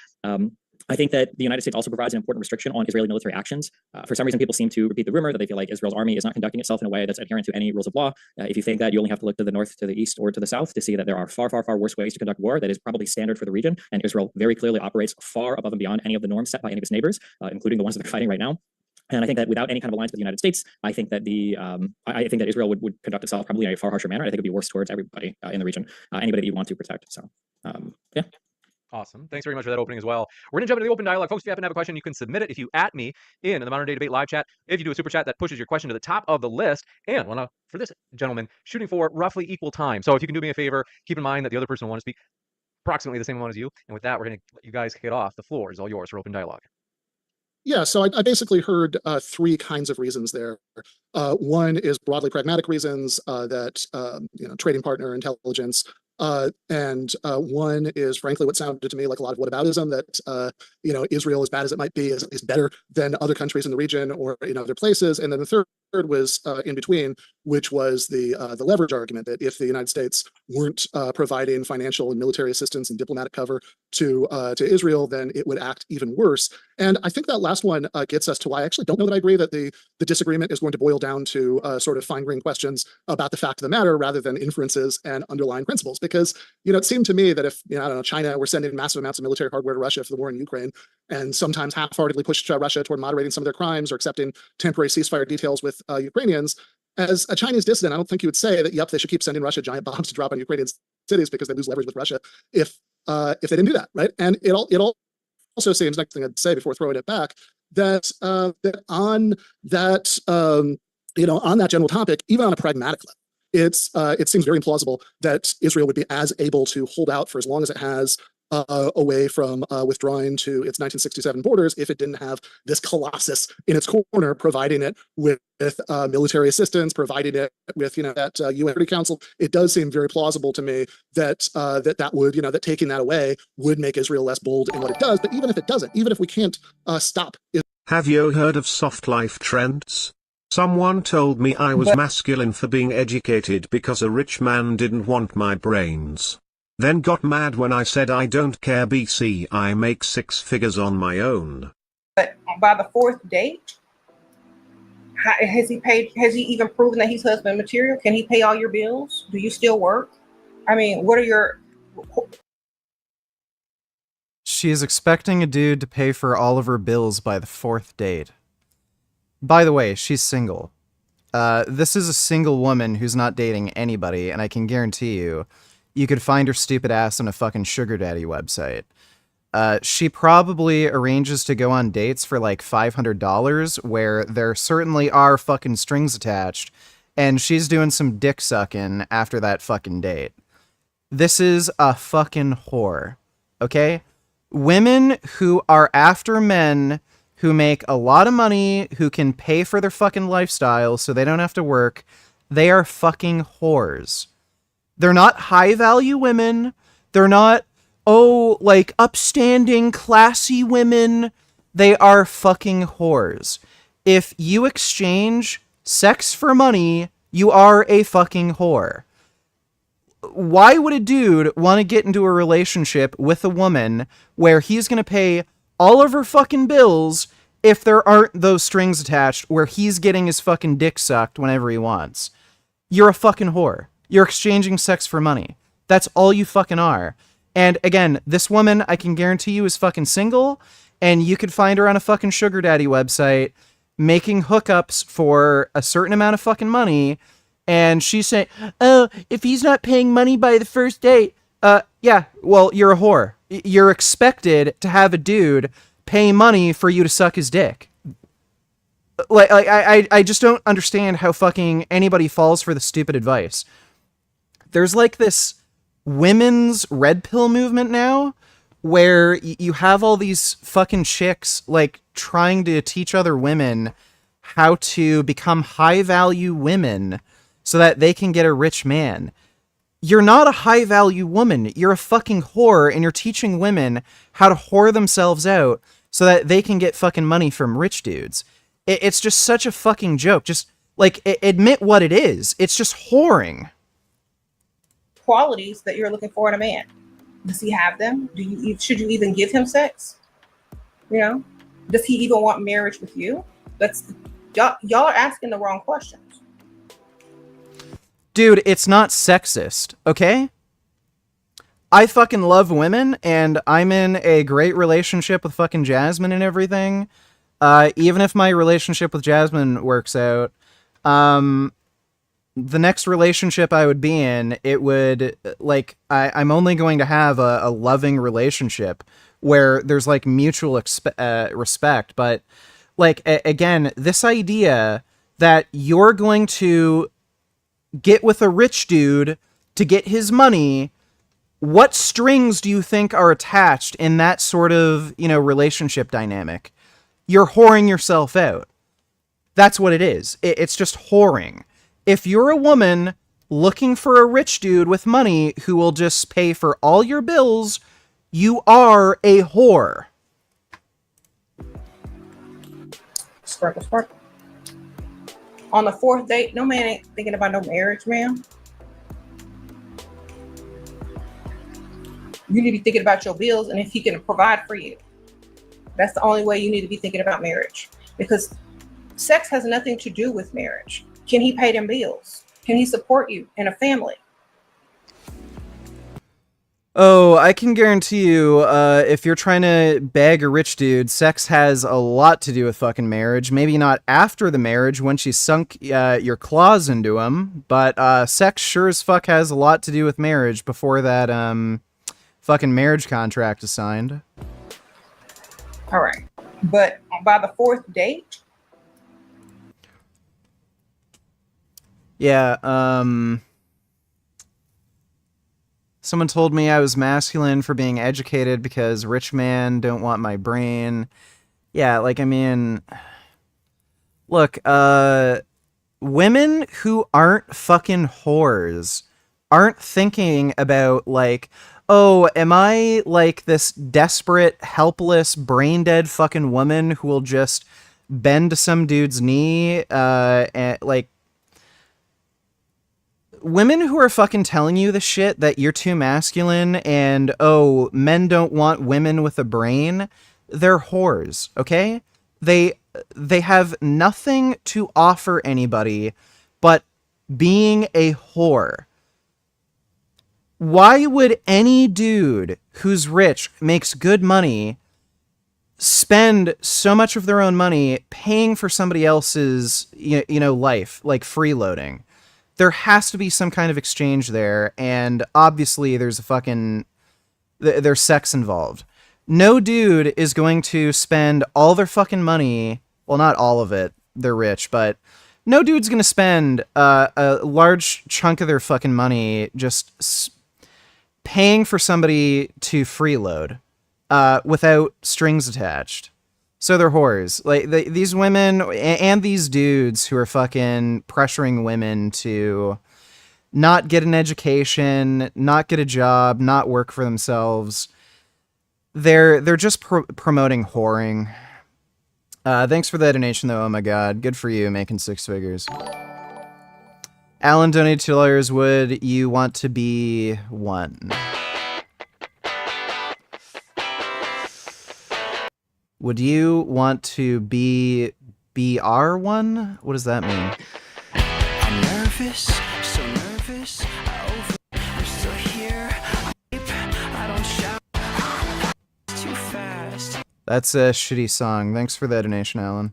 I think that the United States also provides an important restriction on Israeli military actions. For some reason, people seem to repeat the rumor that they feel like Israel's army is not conducting itself in a way that's adherent to any rules of law. If you think that, you only have to look to the north, to the east, or to the south to see that there are far, far, far worse ways to conduct war that is probably standard for the region. And Israel very clearly operates far above and beyond any of the norms set by any of its neighbors, including the ones that are fighting right now. And I think that without any kind of alliance with the United States, I think that I think that Israel would conduct itself probably in a far harsher manner. I think it would be worse towards everybody in the region, anybody that you want to protect. So, yeah. Awesome. Thanks very much for that opening as well. We're going to jump into the open dialogue. Folks, if you happen to have a question, you can submit it if you at me in the Modern Day Debate live chat. If you do a super chat, that pushes your question to the top of the list. And for this gentleman, shooting for roughly equal time. So if you can do me a favor, keep in mind that the other person will want to speak approximately the same amount as you. And with that, we're going to let you guys kick it off. The floor is all yours for open dialogue. Yeah, so I basically heard three kinds of reasons there. One is broadly pragmatic reasons that trading partner, intelligence, and one is frankly what sounded to me like a lot of whataboutism, that Israel, as bad as it might be, is better than other countries in the region or in other places. And then the third was in between, which was the leverage argument that if the United States weren't providing financial and military assistance and diplomatic cover to Israel, then it would act even worse. And I think that last one gets us to why I actually don't know that I agree that the disagreement is going to boil down to sort of fine-grained questions about the fact of the matter rather than inferences and underlying principles. Because it seemed to me that if I don't know, China were sending massive amounts of military hardware to Russia for the war in Ukraine, and sometimes half-heartedly pushed Russia toward moderating some of their crimes or accepting temporary ceasefire details with Ukrainians, as a Chinese dissident, I don't think you would say that, yep, they should keep sending Russia giant bombs to drop on Ukrainian cities because they lose leverage with Russia if they didn't do that, right? And it also seems, next thing I'd say before throwing it back, that that on that on that general topic, even on a pragmatic level, it seems very implausible that Israel would be as able to hold out for as long as it has away from withdrawing to its 1967 borders if it didn't have this colossus in its corner, providing it with military assistance, providing it with that UN Security Council. It does seem very plausible to me that that would that taking that away would make Israel less bold in what it does. But even if it doesn't, even if we can't stop it. Have you heard of soft life trends? Someone told me I was masculine for being educated because a rich man didn't want my brains. Then got mad when I said I don't care BC, I make six figures on my own. But by the fourth date, has he even proven that he's husband material? Can he pay all your bills? Do you still work? I mean, what are your... She is expecting a dude to pay for all of her bills by the fourth date. By the way, she's single. This is a single woman who's not dating anybody, and I can guarantee you could find her stupid ass on a fucking sugar daddy website. She probably arranges to go on dates for like $500 where there certainly are fucking strings attached, and she's doing some dick sucking after that fucking date. This is a fucking whore, okay? Women who are after men who make a lot of money, who can pay for their fucking lifestyle so they don't have to work, they are fucking whores. They're not high-value women. They're not, like, upstanding, classy women. They are fucking whores. If you exchange sex for money, you are a fucking whore. Why would a dude want to get into a relationship with a woman where he's going to pay all of her fucking bills if there aren't those strings attached where he's getting his fucking dick sucked whenever he wants? You're a fucking whore. You're exchanging sex for money. That's all you fucking are. And again, this woman, I can guarantee you, is fucking single. and you could find her on a fucking sugar daddy website making hookups for a certain amount of fucking money, and she's saying, oh, if he's not paying money by the first date, yeah, well, you're a whore. You're expected to have a dude pay money for you to suck his dick. I just don't understand how fucking anybody falls for the stupid advice. There's like this women's red pill movement now where you have all these fucking chicks like trying to teach other women how to become high value women so that they can get a rich man. You're not a high value woman. You're a fucking whore, and you're teaching women how to whore themselves out so that they can get fucking money from rich dudes. It's just such a fucking joke. Just like admit what it is. It's just whoring. Qualities that you're looking for in a man. Does he have them? Should you even give him sex? You know, does he even want marriage with you? Y'all are asking the wrong questions. Dude, it's not sexist, okay? I fucking love women, and I'm in a great relationship with fucking Jasmine and everything. Even if my relationship with Jasmine works out, the next relationship I would be in, it would, like, I'm only going to have a loving relationship where there's, like, mutual respect. But, like, again, this idea that you're going to get with a rich dude to get his money, what strings do you think are attached in that sort of, relationship dynamic? You're whoring yourself out. That's what it is. It's just whoring. If you're a woman looking for a rich dude with money who will just pay for all your bills, you are a whore. Sparkle, sparkle. On the fourth date, no man ain't thinking about no marriage, ma'am. You need to be thinking about your bills and if he can provide for you. That's the only way you need to be thinking about marriage, because sex has nothing to do with marriage. Can he pay them bills? Can he support you and a family? Oh, I can guarantee you, if you're trying to bag a rich dude, sex has a lot to do with fucking marriage. Maybe not after the marriage, once you sunk your claws into him, but sex sure as fuck has a lot to do with marriage before that fucking marriage contract is signed. All right. But by the fourth date? Yeah, someone told me I was masculine for being educated because rich men don't want my brain. Yeah, like, I mean, look, women who aren't fucking whores aren't thinking about, like, oh, am I, like, this desperate, helpless, brain-dead fucking woman who will just bend to some dude's knee, and, like, women who are fucking telling you the shit that you're too masculine and, oh, men don't want women with a brain, they're whores, okay? They have nothing to offer anybody but being a whore. Why would any dude who's rich, makes good money, spend so much of their own money paying for somebody else's, life, like freeloading? There has to be some kind of exchange there, and obviously there's there's sex involved. No dude is going to spend all their fucking money, well, not all of it, they're rich, but no dude's gonna spend a large chunk of their fucking money just paying for somebody to freeload without strings attached. So they're whores. Like, these women and these dudes who are fucking pressuring women to not get an education, not get a job, not work for themselves. They're just promoting whoring. Thanks for the donation, though. Oh my god, good for you, making 6 figures. Alan donated $2. Would you want to be one? Would you want to be BR1? What does that mean? I'm nervous, so nervous. I'm still here. I don't shout too fast. That's a shitty song. Thanks for that donation, Alan.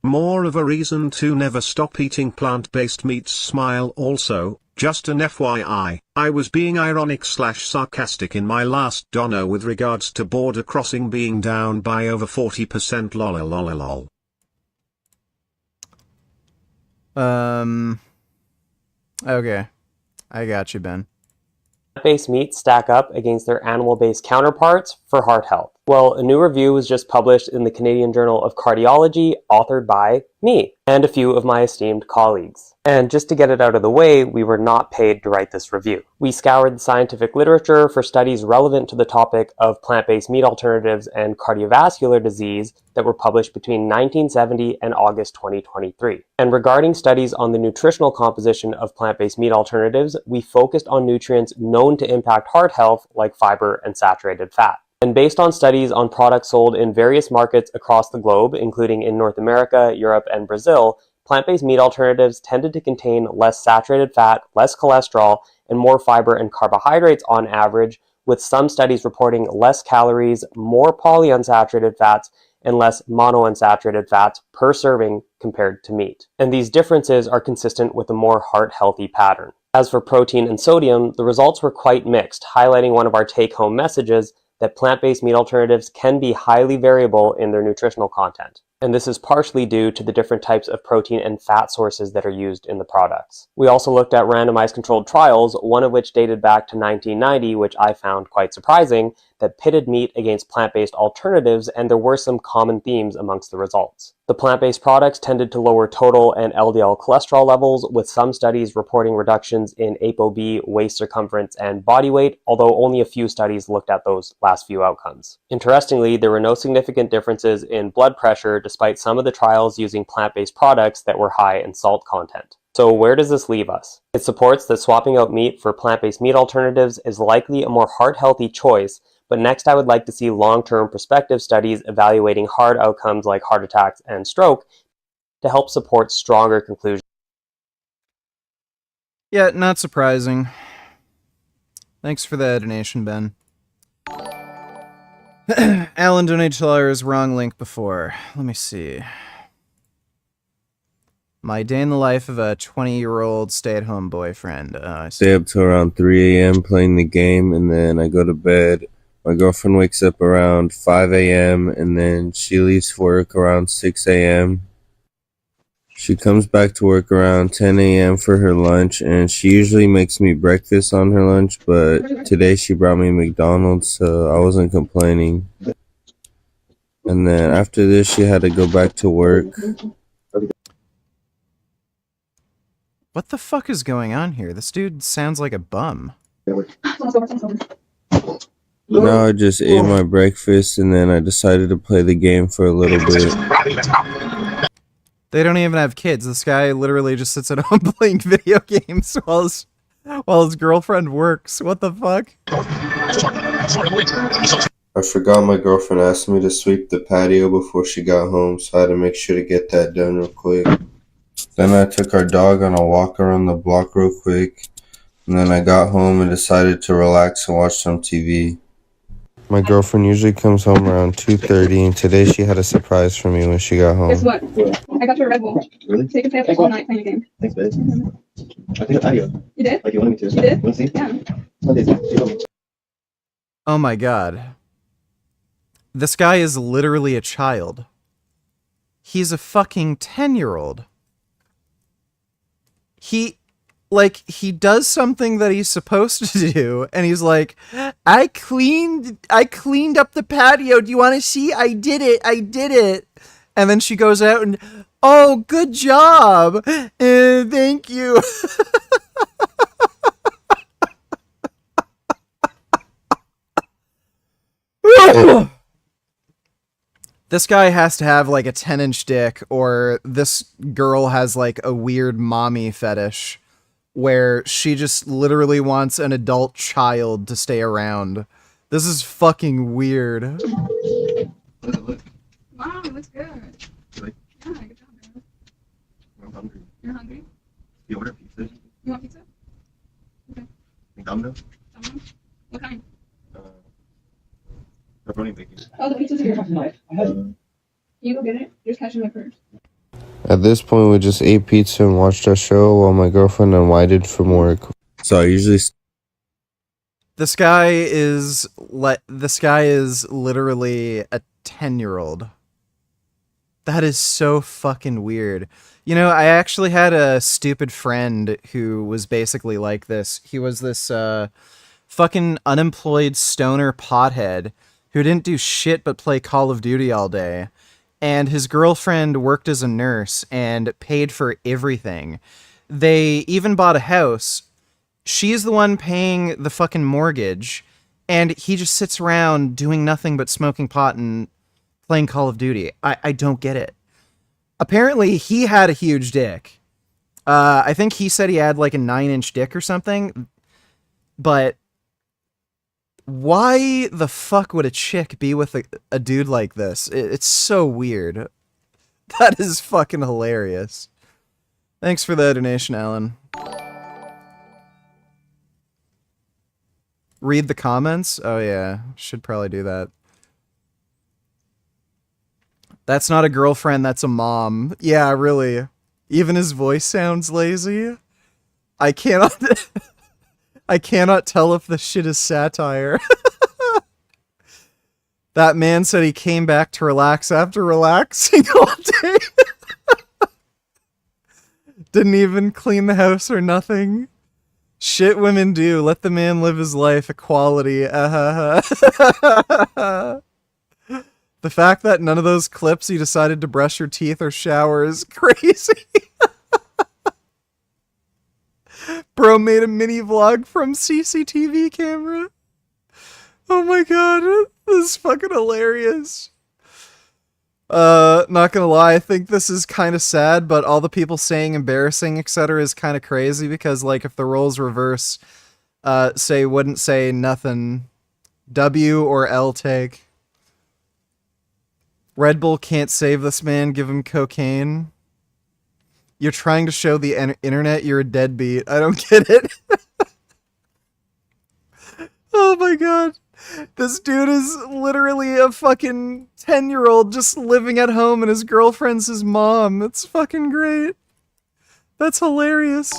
More of a reason to never stop eating plant-based meats. Smile. Also, just an FYI, I was being ironic/sarcastic in my last dono with regards to border crossing being down by over 40%. Lol. Okay. I got you, Ben. Plant-based meats stack up against their animal-based counterparts for heart health? Well, a new review was just published in the Canadian Journal of Cardiology, authored by me and a few of my esteemed colleagues. And just to get it out of the way, we were not paid to write this review. We scoured the scientific literature for studies relevant to the topic of plant-based meat alternatives and cardiovascular disease that were published between 1970 and August 2023. And regarding studies on the nutritional composition of plant-based meat alternatives, we focused on nutrients known to impact heart health like fiber and saturated fat. And based on studies on products sold in various markets across the globe, including in North America, Europe, and Brazil, plant-based meat alternatives tended to contain less saturated fat, less cholesterol, and more fiber and carbohydrates on average, with some studies reporting less calories, more polyunsaturated fats, and less monounsaturated fats per serving compared to meat. And these differences are consistent with a more heart-healthy pattern. As for protein and sodium, the results were quite mixed, highlighting one of our take-home messages that plant-based meat alternatives can be highly variable in their nutritional content. And this is partially due to the different types of protein and fat sources that are used in the products. We also looked at randomized controlled trials, one of which dated back to 1990, which I found quite surprising, that pitted meat against plant-based alternatives, and there were some common themes amongst the results. The plant-based products tended to lower total and LDL cholesterol levels, with some studies reporting reductions in ApoB, waist circumference, and body weight, although only a few studies looked at those last few outcomes. Interestingly, there were no significant differences in blood pressure despite some of the trials using plant-based products that were high in salt content. So where does this leave us? It supports that swapping out meat for plant-based meat alternatives is likely a more heart-healthy choice, but next I would like to see long-term prospective studies evaluating hard outcomes like heart attacks and stroke to help support stronger conclusions. Yeah, not surprising. Thanks for the donation, Ben. Alan donated to ours, wrong link before. Let me see. My day in the life of a 20-year-old stay-at-home boyfriend. Stay up till around 3 a.m. playing the game, and then I go to bed. My girlfriend wakes up around 5 a.m., and then she leaves for work around 6 a.m. She comes back to work around 10 a.m. for her lunch, and she usually makes me breakfast on her lunch, but today she brought me McDonald's, so I wasn't complaining. And then after this, she had to go back to work. What the fuck is going on here? This dude sounds like a bum. Now I just ate my breakfast, and then I decided to play the game for a little bit. They don't even have kids. This guy literally just sits at home playing video games while his girlfriend works. What the fuck? I forgot my girlfriend asked me to sweep the patio before she got home, so I had to make sure to get that done real quick. Then I took our dog on a walk around the block real quick, and then I got home and decided to relax and watch some TV. My girlfriend usually comes home around 2:30, and today she had a surprise for me when she got home. Guess what? I got you a Red Bull. Really? So you can stay up all night playing a game. Thanks, babe. I think I got You did? like you wanted me to. You did? Want to see? Yeah. Oh my god. This guy is literally a child. He's a fucking 10-year-old. He does something that he's supposed to do, and he's like, I cleaned up the patio. Do you want to see? I did it. And then she goes out and, oh, good job. Thank you. This guy has to have like a 10-inch dick, or this girl has like a weird mommy fetish where she just literally wants an adult child to stay around. This is fucking weird. Wow, it looks good. Really? Yeah, good job, man. I'm hungry. You're hungry? You order pizza? You want pizza? Okay. Domino? Domino's? What kind? Oh, the pizza's here. You go get it. Just cash in my purse. At this point, we just ate pizza and watched our show while my girlfriend unwinded from work. So I usually This guy is literally a 10-year-old. That is so fucking weird. You know, I actually had a stupid friend who was basically like this. He was this fucking unemployed stoner pothead who didn't do shit but play Call of Duty all day. And his girlfriend worked as a nurse and paid for everything. They even bought a house. She's the one paying the fucking mortgage, and he just sits around doing nothing but smoking pot and playing Call of Duty. I don't get it. Apparently, he had a huge dick. I think he said he had like a 9-inch dick or something. But why the fuck would a chick be with a dude like this? It's so weird. That is fucking hilarious. Thanks for the donation, Alan. Read the comments? Oh yeah, should probably do that. That's not a girlfriend, that's a mom. Yeah, really. Even his voice sounds lazy. I cannot I cannot tell if this shit is satire. That man said he came back to relax after relaxing all day. Didn't even clean the house or nothing. Shit women do. Let the man live his life. Equality. The fact that none of those clips you decided to brush your teeth or shower is crazy. Bro made a mini vlog from CCTV camera. Oh my god. This is fucking hilarious. Not gonna lie, I think this is kind of sad, but all the people saying embarrassing, etc. is kind of crazy because, like, if the roles reverse, wouldn't say nothing. W or L take. Red Bull can't save this man, give him cocaine. You're trying to show the internet you're a deadbeat. I don't get it. Oh my god. This dude is literally a fucking 10-year-old just living at home and his girlfriend's his mom. It's fucking great. That's hilarious.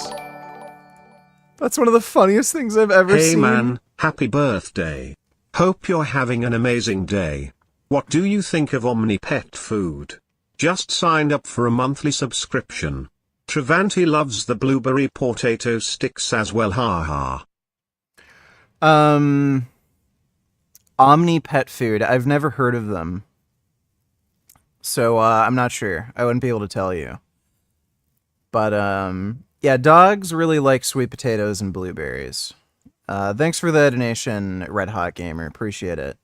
That's one of the funniest things I've ever seen. Hey man, happy birthday. Hope you're having an amazing day. What do you think of Omni Pet Food? Just signed up for a monthly subscription. Travanti loves the blueberry potato sticks as well, haha. Omni Pet Food. I've never heard of them. So, I'm not sure. I wouldn't be able to tell you. But, yeah, dogs really like sweet potatoes and blueberries. Thanks for the donation, Red Hot Gamer. Appreciate it.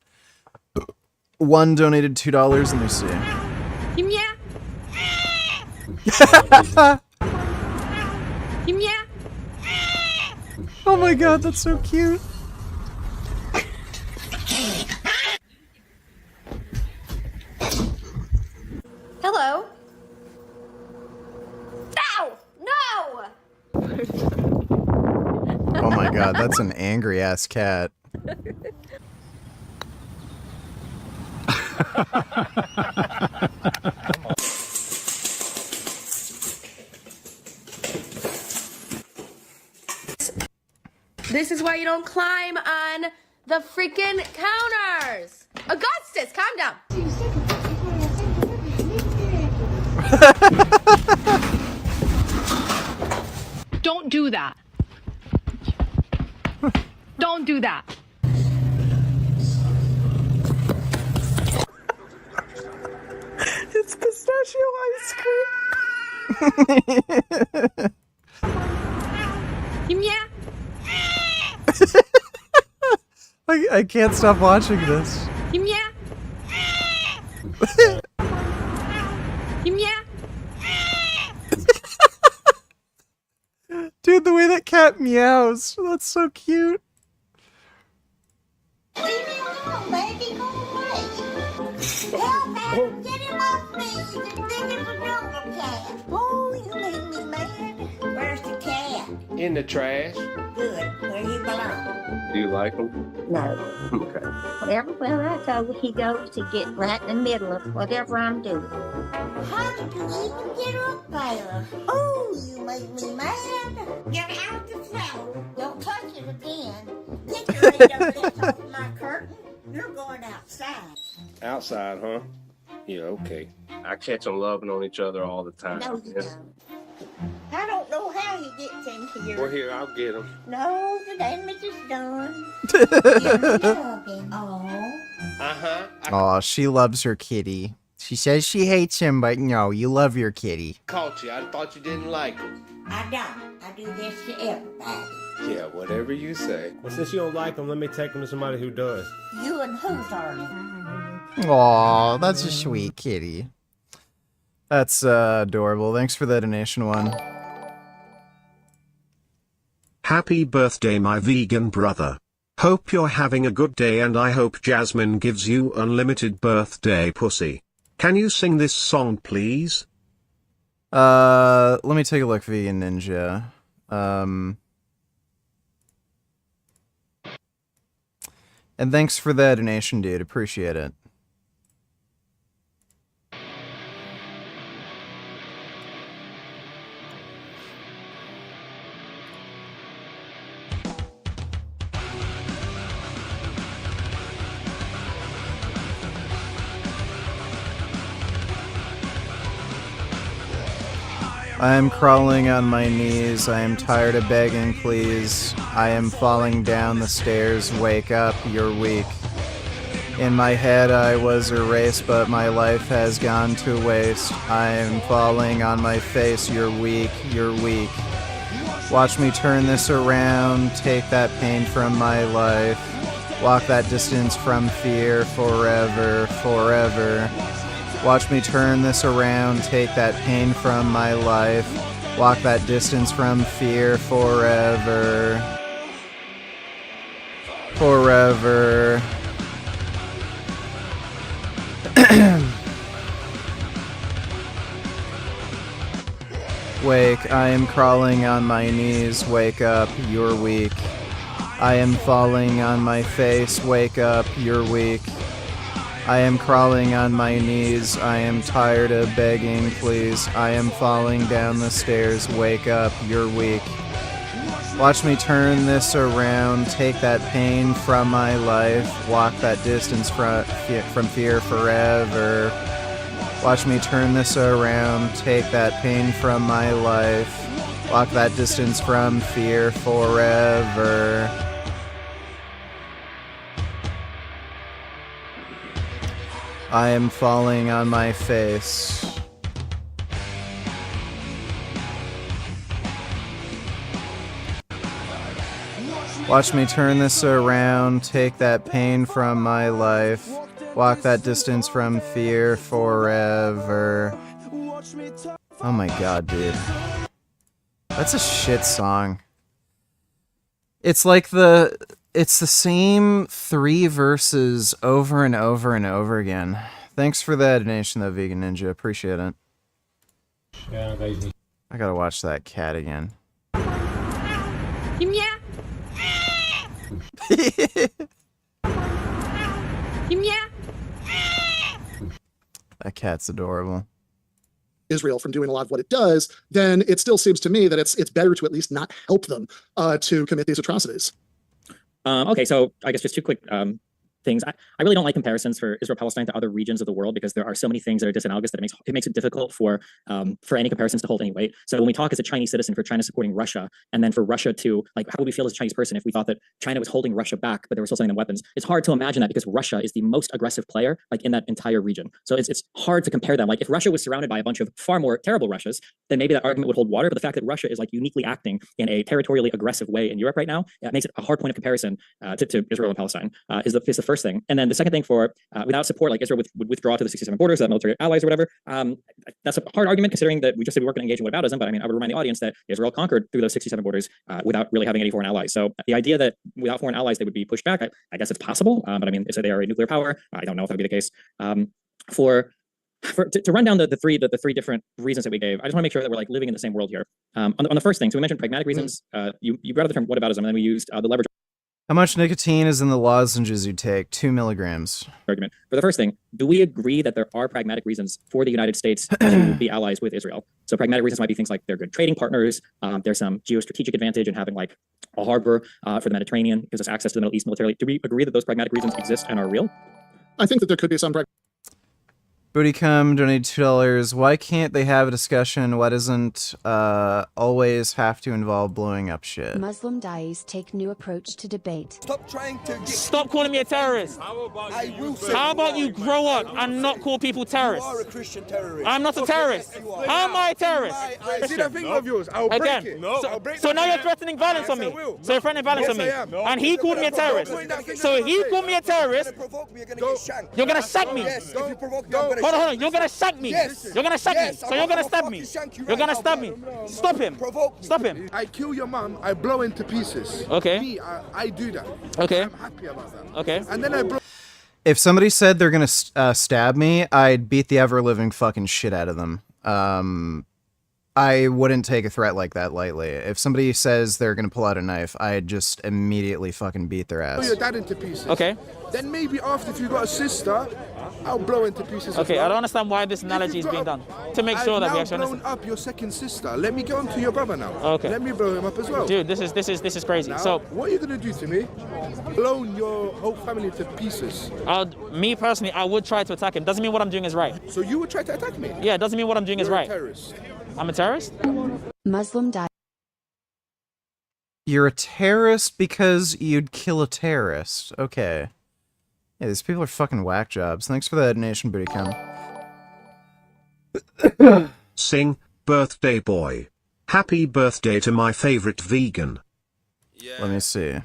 One donated $2. Let me see. Oh my god, that's so cute. Hello? No! Oh my god, that's an angry ass cat. This is why you don't climb on the freaking counters. Augustus, calm down. Don't do that. Don't do that. It's pistachio ice cream. Yeah. I can't stop watching this. Yeah. Yeah. Dude, the way that cat meows. That's so cute. Leave me alone, baby. Go away. Help, man. Get him off me. He's a beautiful jungle cat. Oh, you made me mad. Where's the cat? In the trash. good, where he belongs. Do you like him? No. Okay. Everywhere I go, he goes to get right in the middle of whatever I'm doing. How did you even get up there? Oh, you make me mad. Get out the flower. Don't touch it again. Get your red up off my curtain. You're going outside. Outside, huh? Yeah, okay. I catch them loving on each other all the time. No, you don't. I don't know how he gets in here. Well, here, I'll get him. No, the damage is done. Oh. Uh-huh. Aw, she loves her kitty. She says she hates him, but no, you love your kitty. Caught you. I thought you didn't like him. I don't. I do this to everybody. Yeah, whatever you say. Well, since you don't like him, let me take him to somebody who does. You and who's are Aw, that's a sweet kitty. That's adorable. Thanks for the donation one. Happy birthday, my vegan brother. Hope you're having a good day, and I hope Jasmine gives you unlimited birthday pussy. Can you sing this song, please? Let me take a look, Vegan Ninja. And thanks for the donation, dude. Appreciate it. I am crawling on my knees. I am tired of begging, please. I am falling down the stairs. Wake up, you're weak. In my head I was erased, but my life has gone to waste. I am falling on my face. You're weak, you're weak. Watch me turn this around. Take that pain from my life. Walk that distance from fear forever, forever. Watch me turn this around, take that pain from my life, walk that distance from fear forever. Forever. Wake, I am crawling on my knees, wake up, you're weak. I am falling on my face, wake up, you're weak. I am crawling on my knees, I am tired of begging, please. I am falling down the stairs, wake up, you're weak. Watch me turn this around, take that pain from my life, walk that distance from fear forever. Watch me turn this around, take that pain from my life, walk that distance from fear forever. I am falling on my face. Watch me turn this around, take that pain from my life, walk that distance from fear forever. Oh my god, dude. That's a shit song. It's like it's the same 3 verses over and over and over again. Thanks for the donation, though, Vegan Ninja. Appreciate it. I gotta watch that cat again. That cat's adorable. Israel from doing a lot of what it does, then it still seems to me that it's better to at least not help them to commit these atrocities. Okay, so I guess just 2 quick things. I really don't like comparisons for Israel-Palestine to other regions of the world because there are so many things that are disanalogous that it makes it difficult for any comparisons to hold any weight. So when we talk as a Chinese citizen for China supporting Russia, and then for Russia to, like, how would we feel as a Chinese person if we thought that China was holding Russia back, but they were still selling them weapons? It's hard to imagine that because Russia is the most aggressive player, like, in that entire region. So it's hard to compare them. Like, if Russia was surrounded by a bunch of far more terrible Russias, then maybe that argument would hold water. But the fact that Russia is, like, uniquely acting in a territorially aggressive way in Europe right now, it makes it a hard point of comparison to Israel and Palestine is the first thing. And then the second thing for without support, like, Israel would withdraw to the 67 borders, that military allies or whatever. That's a hard argument considering that we just said we weren't going to engage in whataboutism. But I mean, I would remind the audience that Israel conquered through those 67 borders without really having any foreign allies. So the idea that without foreign allies they would be pushed back, I guess it's possible. But I mean, it's they are a nuclear power. I don't know if that would be the case. For To run down the three different reasons that we gave, I just want to make sure that we're like living in the same world here. On the first thing, so we mentioned pragmatic reasons. You brought up the term whataboutism, and then we used the leverage How much nicotine is in the lozenges you take? 2 milligrams. argument. For the first thing, do we agree that there are pragmatic reasons for the United States to be allies with Israel? So pragmatic reasons might be things like they're good trading partners. There's some geostrategic advantage in having like a harbor for the Mediterranean, gives us access to the Middle East militarily. Do we agree that those pragmatic reasons exist and are real? I think that there could be some Bootycum donated $2. Why can't they have a discussion? Why doesn't always have to involve blowing up shit? Muslim dais take new approach to debate. Stop calling me a terrorist. How about you grow up and not call people terrorists? You are a Christian terrorist. I'm not a terrorist. How am I a terrorist? Is it a thing of yours? I'll break Again. it. No, So now you're threatening violence on me. So you're threatening violence on me. And he called me a terrorist. So he called me a terrorist. You're gonna shank me. Hold on. You're gonna shank me. You're gonna shank me. So you're gonna stab me. You're gonna stab me. Stop him. Stop him. I kill your mom. I blow into pieces. Okay. Me, I do that. Okay. I'm happy about that. Okay. And then I blow. If somebody said they're gonna stab me, I'd beat the ever-living fucking shit out of them. I wouldn't take a threat like that lightly. If somebody says they're gonna pull out a knife, I'd just immediately fucking beat their Blow ass. your dad into pieces. Okay. Then maybe after, if you got a sister, I'll blow into pieces. Okay, as well. I don't understand why this analogy is being done. To make sure that we actually I've now blown understand. up your second sister. Let me go on to your brother now. Okay. Let me blow him up as well. Dude, this is crazy. Now, So what are you gonna do to me? Blown your whole family to pieces. me personally, I would try to attack him. Doesn't mean what I'm doing is right. So you would try to attack me? Yeah, doesn't mean what I'm doing is You're a right. terrorist. I'm a terrorist? Muslim dais. You're a terrorist because you'd kill a terrorist. Okay. Yeah, these people are fucking whack jobs. Thanks for that donation, Bootycum. Sing, birthday boy. Happy birthday to my favorite vegan. Let me see.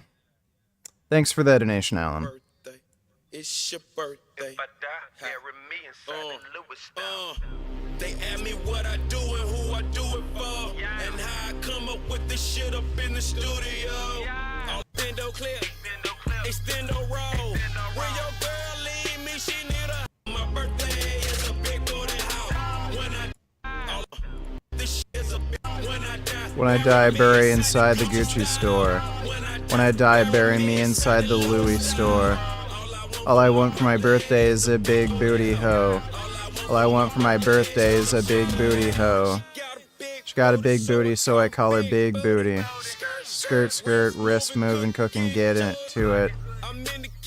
Thanks for that donation, Alan. It's your birthday. They ask me what I do and who I do it for, and how I come up with this shit up in the studio. Extendo clip, extendo roll. When your girl leave me, she need a. My birthday is a big booty house. This shit is a big. When I die, bury inside the Gucci store. When I die, bury me inside the Louis store. All I want for my birthday is a big booty hoe. All I want for my birthday is a big booty hoe. She got a big booty, so I call her Big Booty. Skirt, skirt, wrist moving, cooking, get to it.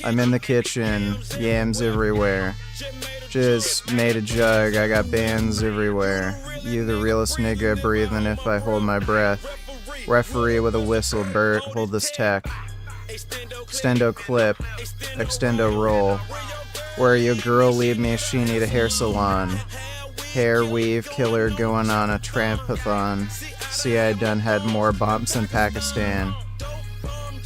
I'm in the kitchen, yams everywhere. Just made a jug, I got bands everywhere. You the realest nigga breathing if I hold my breath. Referee with a whistle, Bert, hold this tech. Extendo clip, extendo roll. Where your girl leave me, she need a hair salon. Hair weave killer going on a trampathon. See, I done had more bombs in Pakistan.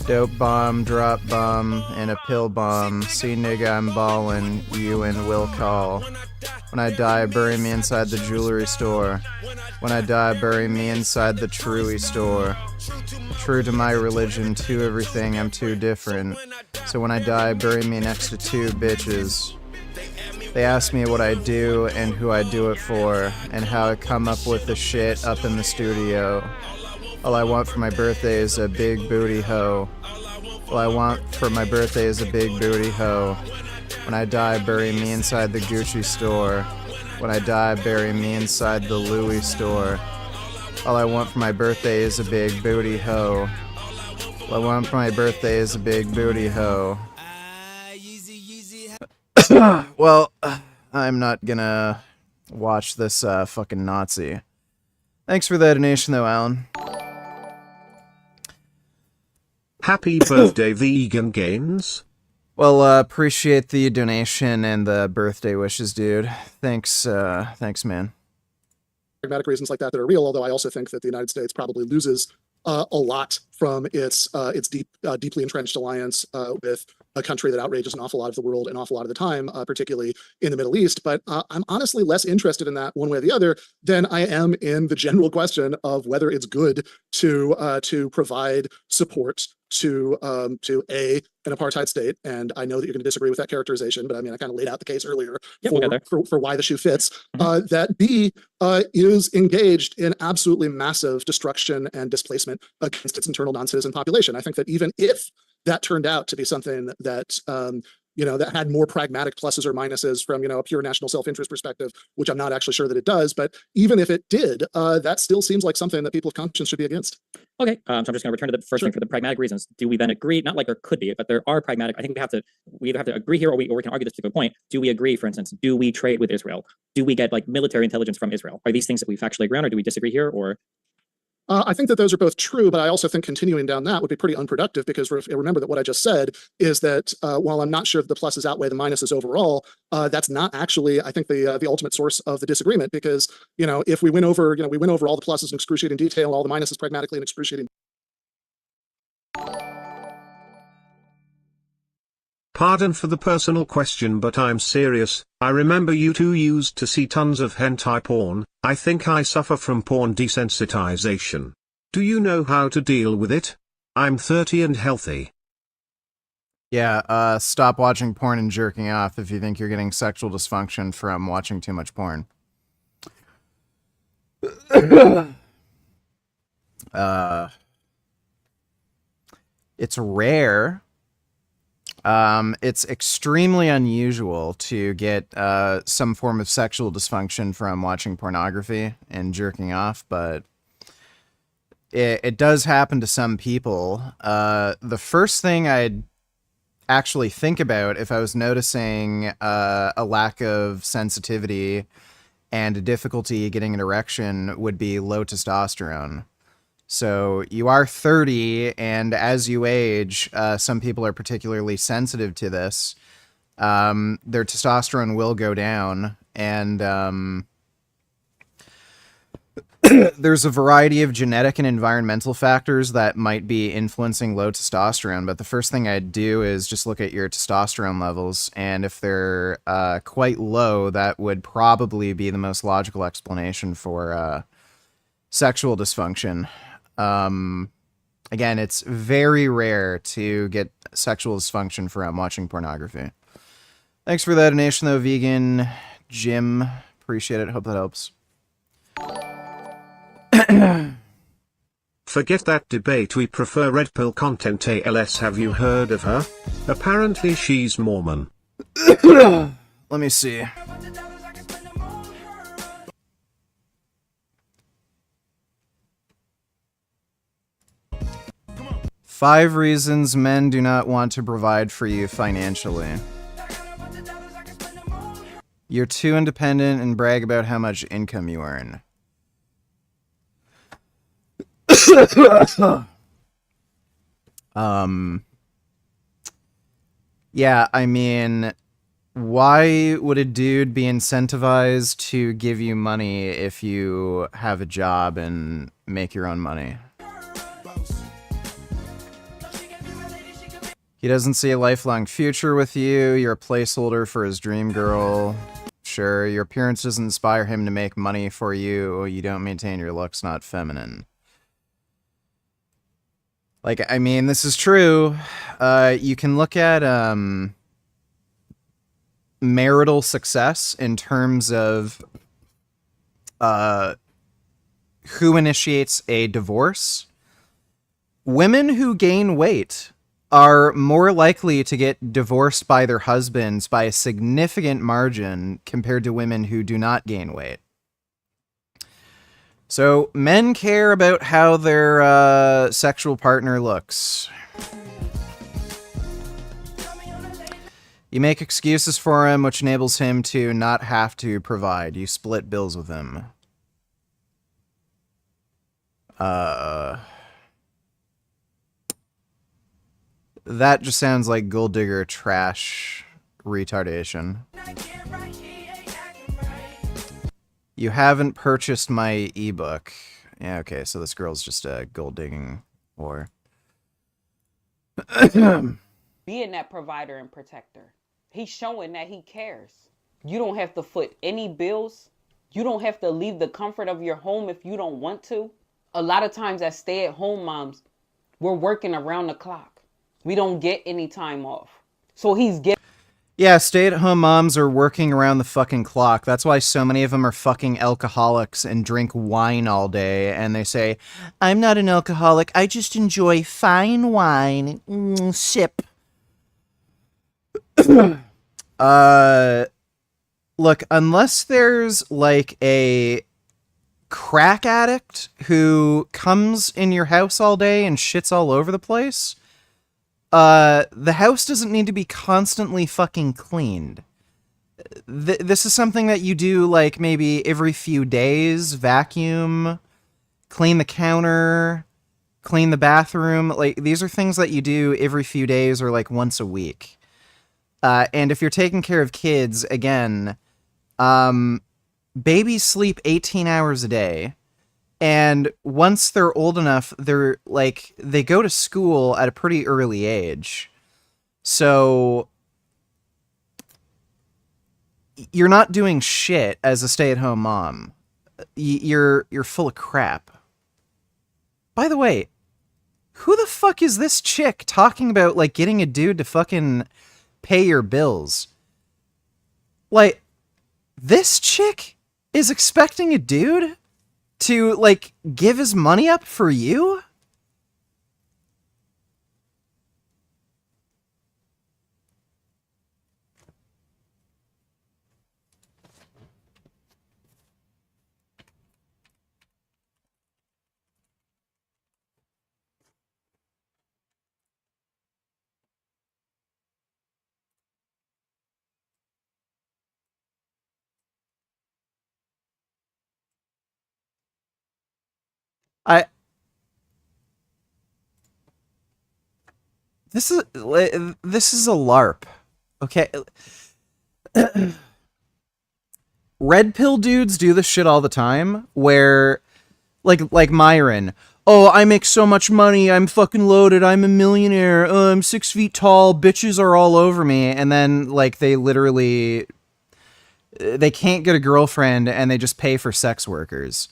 Dope bomb, drop bomb, and a pill bomb. See, nigga, I'm ballin', you and will call. When I die, bury me inside the jewelry store. When I die, bury me inside the Truey store. True to my religion, to everything, I'm too different. So when I die, bury me next to 2 bitches. They ask me what I do and who I do it for, and how I come up with the shit up in the studio. All I want for my birthday is a big booty hoe. All I want for my birthday is a big booty hoe. When I die, bury me inside the Gucci store. When I die, bury me inside the Louis store. All I want for my birthday is a big booty hoe. All I want for my birthday is a big booty hoe. Well, I'm not gonna watch this fucking Nazi. Thanks for the donation though, Alan. Happy birthday, Vegan Games. Well, appreciate the donation and the birthday wishes, dude. Thanks, thanks, man. Pragmatic reasons like that are real, although I also think that the United States probably loses a lot from its deeply entrenched alliance with a country that outrages an awful lot of the world an awful lot of the time, particularly in the Middle East. But I'm honestly less interested in that one way or the other than I am in the general question of whether it's good to provide support to an apartheid state. And I know that you're going to disagree with that characterization, but I mean, I kind of laid out the case earlier for why the shoe fits. That B is engaged in absolutely massive destruction and displacement against its internal non-citizen population. I think that even if that turned out to be something that that had more pragmatic pluses or minuses from a pure national self-interest perspective, which I'm not actually sure that it does, but even if it did, that still seems like something that people of conscience should be against. Okay, so I'm just going to return to the first thing for the pragmatic reasons. Do we then agree? Not like there could be, but there are pragmatic. I think we either have to agree here, or we can argue this particular point. Do we agree, for instance? Do we trade with Israel? Do we get like military intelligence from Israel? Are these things that we factually agree on, or do we disagree here? Or I think that those are both true, but I also think continuing down that would be pretty unproductive, because remember that what I just said is that while I'm not sure if the pluses outweigh the minuses overall, that's not actually, I think, the ultimate source of the disagreement. Because if we win over all the pluses in excruciating detail, all the minuses pragmatically in excruciating. Pardon for the personal question, but I'm serious. I remember you two used to see tons of hentai porn. I think I suffer from porn desensitization. Do you know how to deal with it? I'm 30 and healthy. Yeah, stop watching porn and jerking off if you think you're getting sexual dysfunction from watching too much porn. It's rare. It's extremely unusual to get some form of sexual dysfunction from watching pornography and jerking off, but it does happen to some people. The first thing I'd actually think about if I was noticing a lack of sensitivity and a difficulty getting an erection would be low testosterone. So you are 30, and as you age, some people are particularly sensitive to this. Their testosterone will go down, and there's a variety of genetic and environmental factors that might be influencing low testosterone, but the first thing I'd do is just look at your testosterone levels, and if they're quite low, that would probably be the most logical explanation for sexual dysfunction. Again, it's very rare to get sexual dysfunction from watching pornography. Thanks for that donation, though, Vegan Jim. Appreciate it. Hope that helps. Forget that debate. We prefer red pill content. ALS, have you heard of her? Apparently she's Mormon. Let me see. Five reasons men do not want to provide for you financially. You're too independent and brag about how much income you earn. Yeah, I mean, why would a dude be incentivized to give you money if you have a job and make your own money? He doesn't see a lifelong future with you. You're a placeholder for his dream girl. Sure, your appearance doesn't inspire him to make money for you. You don't maintain your looks, not feminine. Like, I mean, this is true. You can look at marital success in terms of who initiates a divorce. Women who gain weight are more likely to get divorced by their husbands by a significant margin compared to women who do not gain weight. So men care about how their sexual partner looks. You make excuses for him, which enables him to not have to provide. You split bills with him. That just sounds like gold digger trash retardation. You haven't purchased my ebook. Yeah, okay, so this girl's just a gold digging whore. being that provider and protector. He's showing that he cares. You don't have to foot any bills. You don't have to leave the comfort of your home if you don't want to. A lot of times as stay-at-home moms, we're working around the clock. We don't get any time off. So he's getting... Yeah, stay-at-home moms are working around the fucking clock. That's why so many of them are fucking alcoholics and drink wine all day. And they say, I'm not an alcoholic. I just enjoy fine wine. Sip. Look, unless there's like a crack addict who comes in your house all day and shits all over the place, the house doesn't need to be constantly fucking cleaned. This is something that you do like maybe every few days, vacuum, clean the counter, clean the bathroom. Like, these are things that you do every few days or like once a week. And if you're taking care of kids, again, babies sleep 18 hours a day. And once they're old enough, they go to school at a pretty early age. So you're not doing shit as a stay-at-home mom. You're full of crap. By the way, who the fuck is this chick talking about like getting a dude to fucking pay your bills? Like, this chick is expecting a dude to, like, give his money up for you? This is a LARP, okay? Red pill dudes do this shit all the time, where, like Myron, oh, I make so much money, I'm fucking loaded, I'm a millionaire, I'm 6 feet tall, bitches are all over me, and then, like, they can't get a girlfriend, and they just pay for sex workers.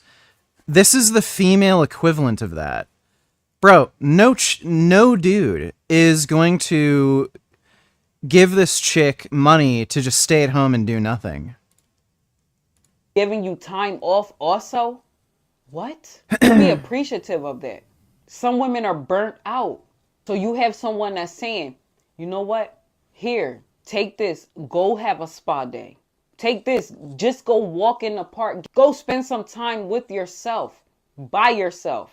This is the female equivalent of that. Bro, no dude is going to give this chick money to just stay at home and do nothing. Giving you time off also? What? Be appreciative of that. Some women are burnt out. So you have someone that's saying, you know what? Here, take this. Go have a spa day. Take this. Just go walk in the park. Go spend some time with yourself. By yourself.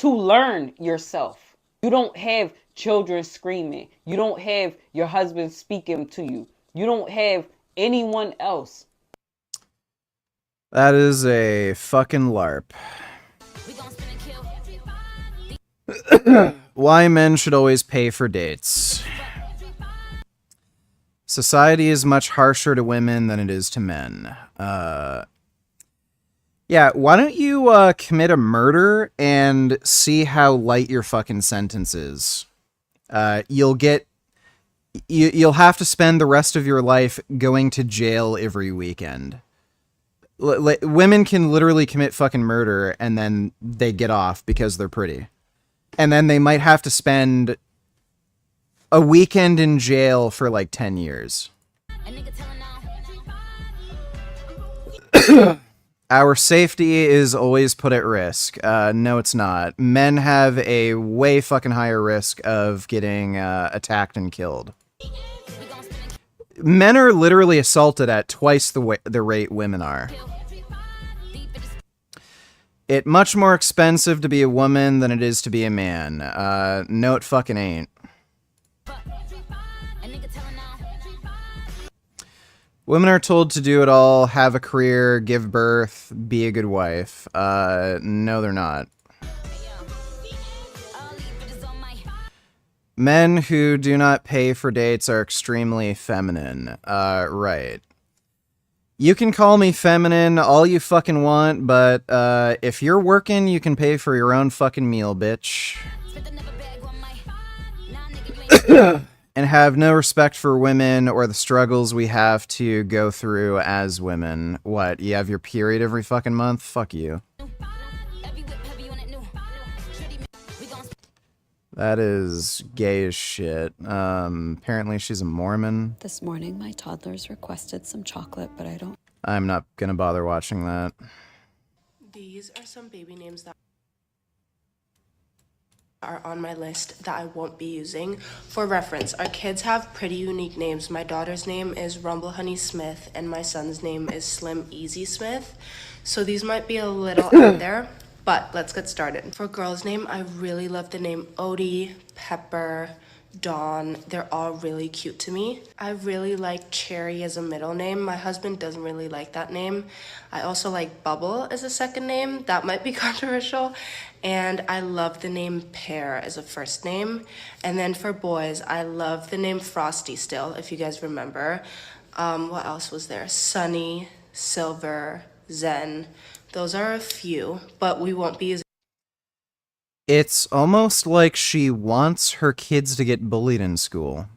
To learn yourself. You don't have children screaming. You don't have your husband speaking to you. You don't have anyone else. That is a fucking LARP. Why men should always pay for dates. Society is much harsher to women than it is to men. Yeah, why don't you commit a murder and see how light your fucking sentence is? You'll have to spend the rest of your life going to jail every weekend. Women can literally commit fucking murder and then they get off because they're pretty. And then they might have to spend a weekend in jail for like 10 years. Our safety is always put at risk. No, it's not. Men have a way fucking higher risk of getting attacked and killed. Men are literally assaulted at twice the rate women are. It's much more expensive to be a woman than it is to be a man. No, it fucking ain't. Women are told to do it all, have a career, give birth, be a good wife. No, they're not. Men who do not pay for dates are extremely feminine. Right. You can call me feminine all you fucking want, but if you're working, you can pay for your own fucking meal, bitch. and have no respect for women or the struggles we have to go through as women. What, you have your period every fucking month? Fuck you. That is gay as shit. Apparently she's a Mormon. This morning, my toddlers requested some chocolate, but I don't. I'm not gonna bother watching that. These are some baby names that are on my list that I won't be using. For reference, our kids have pretty unique names. My daughter's name is Rumble Honey Smith, and my son's name is Slim Easy Smith. So these might be a little out there, but let's get started. For girl's name, I really love the name Odie, Pepper, Dawn. They're all really cute to me. I really like Cherry as a middle name. My husband doesn't really like that name. I also like Bubble as a second name. That might be controversial. And I love the name Pear as a first name. And then for boys, I love the name Frosty still, if you guys remember. What else was there? Sunny, Silver, Zen. Those are a few, but we won't be using. It's almost like she wants her kids to get bullied in school.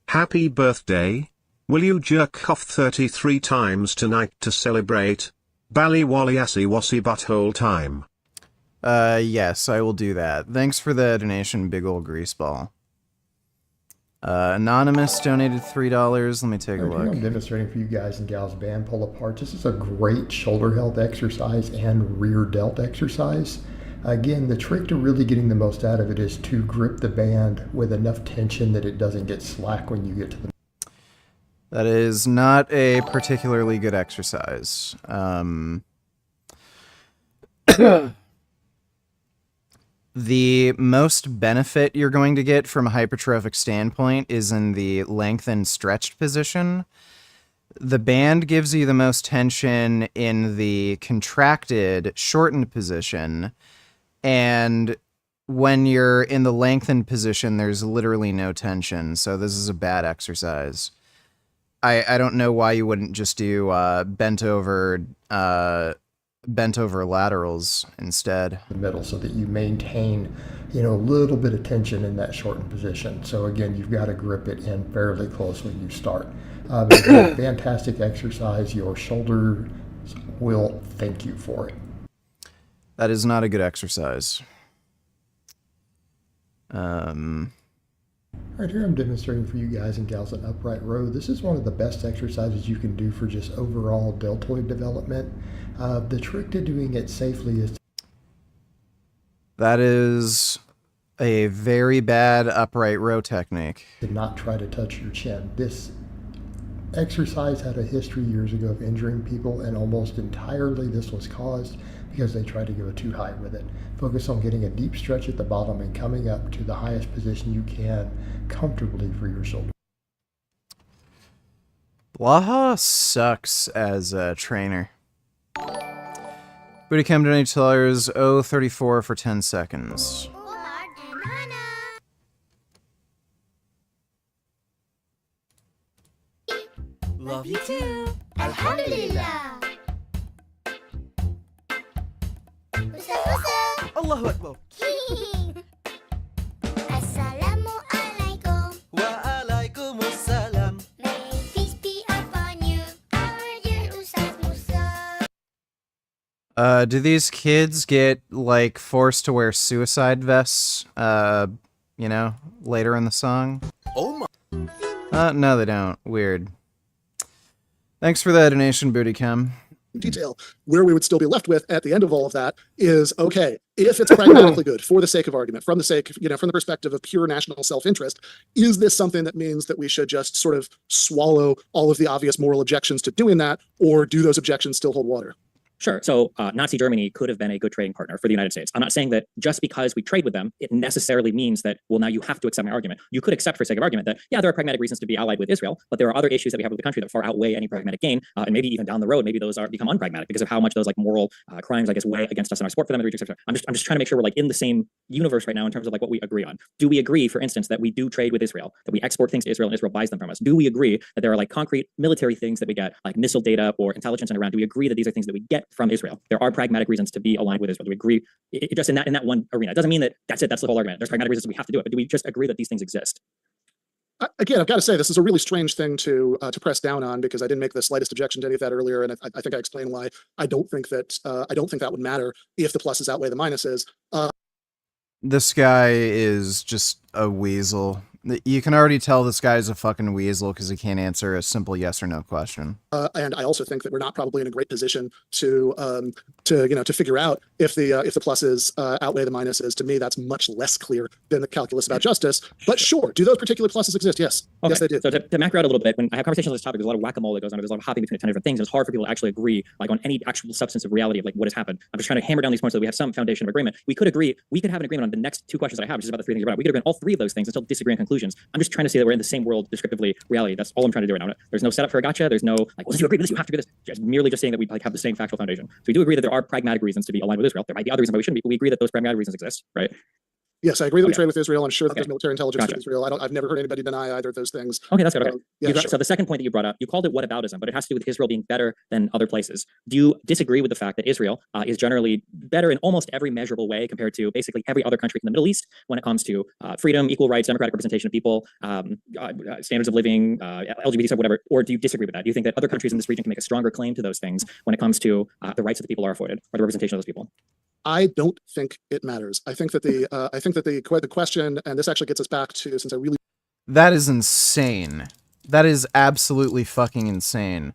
Happy birthday. Will you jerk off 33 times tonight to celebrate? Bally wally assy wassy butthole time. Yes, I will do that. Thanks for the donation, big ol' greaseball. Anonymous donated $3. Let me take a look. I'm demonstrating for you guys and gals band pull apart. This is a great shoulder health exercise and rear delt exercise. Again, the trick to really getting the most out of it is to grip the band with enough tension that it doesn't get slack when you get to the... That is not a particularly good exercise. The most benefit you're going to get from a hypertrophic standpoint is in the lengthened stretched position. The band gives you the most tension in the contracted shortened position, and when you're in the lengthened position, there's literally no tension, so this is a bad exercise. I don't know why you wouldn't just do bent over laterals instead. The middle, so that you maintain, a little bit of tension in that shortened position. So again, you've got to grip it in fairly close when you start. But again, fantastic exercise. Your shoulders will thank you for it. That is not a good exercise. Right here I'm demonstrating for you guys and gals an upright row. This is one of the best exercises you can do for just overall deltoid development. The trick to doing it safely is... That is a very bad upright row technique. To not try to touch your chin. This exercise had a history years ago of injuring people, and almost entirely this was caused because they tried to go too high with it. Focus on getting a deep stretch at the bottom and coming up to the highest position you can comfortably for your shoulder. Blaha sucks as a trainer. Booty cam donated $2, 034 for 10 seconds. Love you too. Alhamdulillah. Allahu Akbar. Assalamualaikum. Waalaikumsalam. May peace be upon you, our dear Ustaz Musa. Do these kids get, like, forced to wear suicide vests, later in the song? Oh my. No, they don't. Weird. Thanks for that donation, Booty Chem. Detail. Where we would still be left with at the end of all of that is, okay, if it's pragmatically good, for the sake of argument, from the sake, from the perspective of pure national self-interest, is this something that means that we should just sort of swallow all of the obvious moral objections to doing that, or do those objections still hold water? Sure. So Nazi Germany could have been a good trading partner for the United States. I'm not saying that just because we trade with them, it necessarily means that, well, now you have to accept my argument. You could accept for sake of argument that, yeah, there are pragmatic reasons to be allied with Israel, but there are other issues that we have with the country that far outweigh any pragmatic gain. And maybe even down the road, maybe those become unpragmatic because of how much those like moral crimes, I guess, weigh against us in our support for them. I'm just trying to make sure we're like in the same universe right now in terms of like what we agree on. Do we agree, for instance, that we do trade with Israel, that we export things to Israel and Israel buys them from us? Do we agree that there are like concrete military things that we get, like missile data or intelligence and around? Do we agree that these are things that we get from Israel. There are pragmatic reasons to be aligned with Israel. Do we agree? Just in that one arena. It doesn't mean that that's it. That's the whole argument. There's pragmatic reasons we have to do it. But do we just agree that these things exist? Again, I've got to say this is a really strange thing to press down on, because I didn't make the slightest objection to any of that earlier, and I think I explained why I don't think that would matter if the pluses outweigh the minuses. This guy is just a weasel. You can already tell this guy's a fucking weasel because he can't answer a simple yes or no question. And I also think that we're not probably in a great position to figure out if the pluses outweigh the minuses. To me, that's much less clear than the calculus about justice. But sure, do those particular pluses exist? Yes. Okay. Yes, they do. So to macro out a little bit, when I have conversations on this topic, there's a lot of whack-a-mole that goes on. There's a lot of hopping between a ton of different things, and it's hard for people to actually agree like on any actual substance of reality of like what has happened. I'm just trying to hammer down these points so that we have some foundation of agreement. We could agree. We could have an agreement on the next two questions that I have, which is about the three things you brought up. We could agree on all three of those things and still disagree on conclusions. I'm just trying to say that we're in the same world descriptively reality. That's all I'm trying to do right now. There's no setup for a gotcha. There's no like, well, since you agree with this, you have to do this. Just merely just saying that we like have the same factual foundation. So we do agree that there are pragmatic reasons to be aligned with Israel. There might be other reasons why we shouldn't be, but we agree that those pragmatic reasons exist, right? Yes, I agree that we Okay. trade with Israel. I'm sure that Okay. there's military intelligence Gotcha. with Israel. I've never heard anybody deny either of those things. Okay, that's good. Okay. Yeah, So the second point that you brought up, you called it whataboutism, but it has to do with Israel being better than other places. Do you disagree with the fact that Israel is generally better in almost every measurable way compared to basically every other country in the Middle East when it comes to freedom, equal rights, democratic representation of people, standards of living, LGBT stuff, whatever? Or do you disagree with that? Do you think that other countries in this region can make a stronger claim to those things when it comes to the rights that the people are afforded or the representation of those people? I don't think it matters. I think that the question, and this actually gets us back to, since I really That is insane. That is absolutely fucking insane.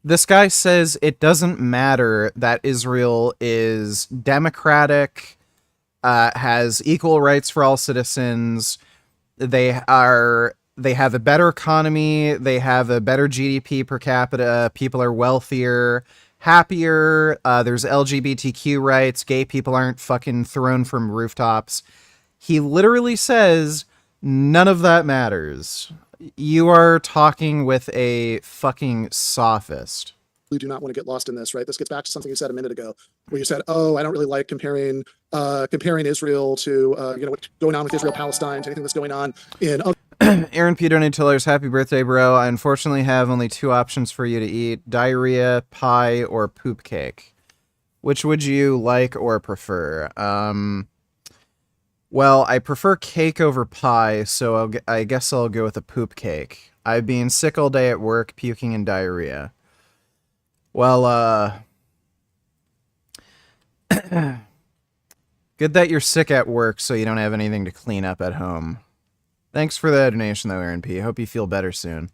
This guy says it doesn't matter that Israel is democratic, has equal rights for all citizens. They have a better economy. They have a better GDP per capita. People are wealthier, happier. There's LGBTQ rights. Gay people aren't fucking thrown from rooftops. He literally says none of that matters. You are talking with a fucking sophist. do not want to get lost in this, right? This gets back to something you said a minute ago, where you said, "Oh, I don't really like comparing Israel to what's going on with Israel Palestine to anything that's going on in." Aaron P. donated $2. Happy birthday, bro. I unfortunately have only two options for you to eat: diarrhea, pie, or poop cake. Which would you like or prefer? Well, I prefer cake over pie, so I guess I'll go with a poop cake. I've been sick all day at work, puking and diarrhea. Well, good that you're sick at work so you don't have anything to clean up at home. Thanks for the donation, though, Aaron P. Hope you feel better soon.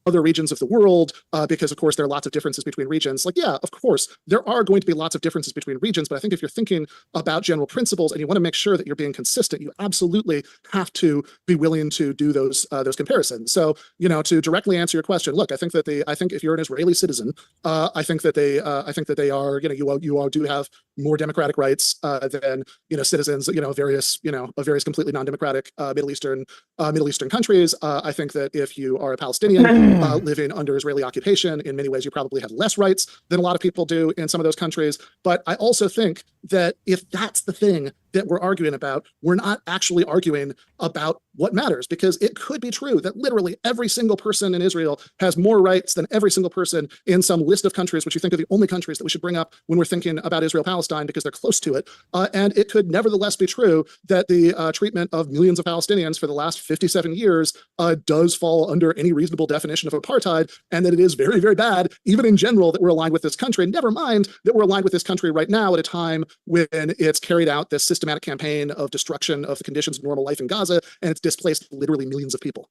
Other regions of the world, because of course there are lots of differences between regions. Like, yeah, of course, there are going to be lots of differences between regions, but I think if you're thinking about general principles and you want to make sure that you're being consistent, you absolutely have to be willing to do those comparisons. So, to directly answer your question, look, I think if you're an Israeli citizen, I think that they are, you all do have more democratic rights than citizens, of various completely non-democratic Middle Eastern countries. I think that if you are a Palestinian living under Israeli occupation, in many ways you probably have less rights than a lot of people do in some of those countries. But I also think that if that's the thing that we're arguing about, we're not actually arguing about what matters, because it could be true that literally every single person in Israel has more rights than every single person in some list of countries, which you think are the only countries that we should bring up when we're thinking about Israel-Palestine because they're close to it. And it could nevertheless be true that the treatment of millions of Palestinians for the last 57 years does fall under any reasonable definition of apartheid, and that it is very, very bad, even in general, that we're aligned with this country. Never mind that we're aligned with this country right now at a time when it's carried out this systematic campaign of destruction of the conditions of normal life in Gaza, and it's displaced literally millions of people.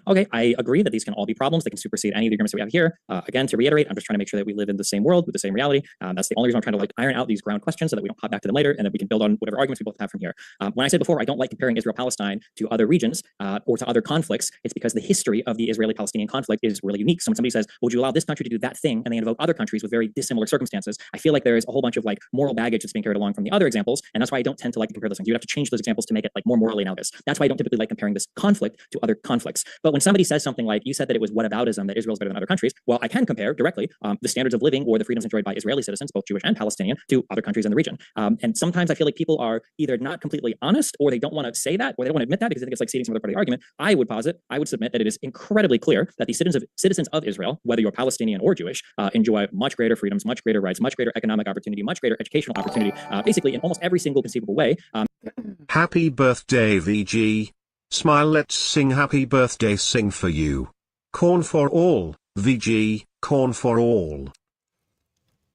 Okay, I agree that these can all be problems. They can supersede any of the agreements that we have here. Again, to reiterate, I'm just trying to make sure that we live in the same world with the same reality. That's the only reason I'm trying to iron out these ground questions so that we don't hop back to them later and that we can build on whatever arguments we both have from here. When I said before, I don't like comparing Israel-Palestine to other regions or to other conflicts, it's because the history of the Israeli-Palestinian conflict is really unique. So when somebody says, well, would you allow this country to do that thing, and they invoke other countries with very dissimilar circumstances, I feel like there is a whole bunch of moral baggage that's being carried along from the other examples, and that's why I don't tend to like to compare those things. You have to change those examples to make it more morally analogous. That's why I don't typically like comparing this conflict to other conflicts. But But when somebody says something like, you said that it was whataboutism, that Israel is better than other countries, well, I can compare directly the standards of living or the freedoms enjoyed by Israeli citizens, both Jewish and Palestinian, to other countries in the region. And sometimes I feel like people are either not completely honest, or they don't want to say that, or they don't want to admit that because they think it's like ceding some other part of the argument. I would submit that it is incredibly clear that the citizens of Israel, whether you're Palestinian or Jewish, enjoy much greater freedoms, much greater rights, much greater economic opportunity, much greater educational opportunity, basically in almost every single conceivable way. Happy birthday, VG. Smile, let's sing happy birthday, sing for you. Corn for all, VG, corn for all.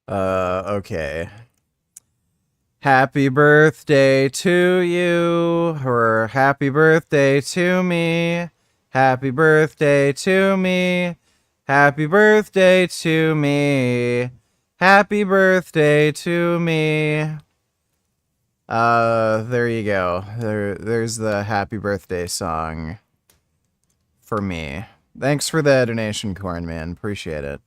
Okay. Happy birthday to you, or happy birthday to me. Happy birthday to me. Happy birthday to me. Happy birthday to me. There you go. There's the happy birthday song for me. Thanks for the donation, Corn Man. Appreciate it.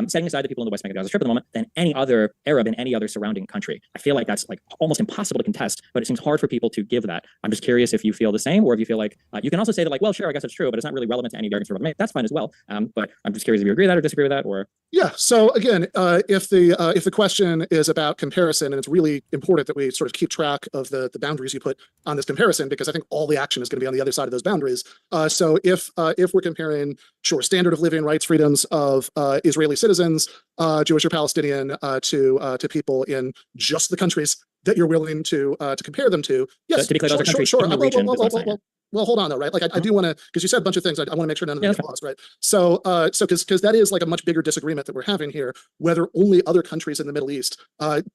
Setting aside the people in the West Bank and Gaza Strip at the moment, than any other Arab in any other surrounding country. I feel like that's like almost impossible to contest, but it seems hard for people to give that. I'm just curious if you feel the same, or if you feel like you can also say that, like, well, sure, I guess it's true, but it's not really relevant to any arguments we're about to make. That's fine as well. But I'm just curious if you agree with that or disagree with that, or Yeah. So again, if the question is about comparison, and it's really important that we sort of keep track of the boundaries you put on this comparison, because I think all the action is going to be on the other side of those boundaries. So if we're comparing, sure, standard of living, rights, freedoms of Israeli citizens, Jewish or Palestinian, to people in just the countries that you're willing to compare them to, yes, to be clear, those are countries sure. in the region, is what I'm saying. Well, hold on though, right? Like I do want to, because you said a bunch of things. I want to make sure none of them get lost, right? So, because that is like a much bigger disagreement that we're having here, whether only other countries in the Middle East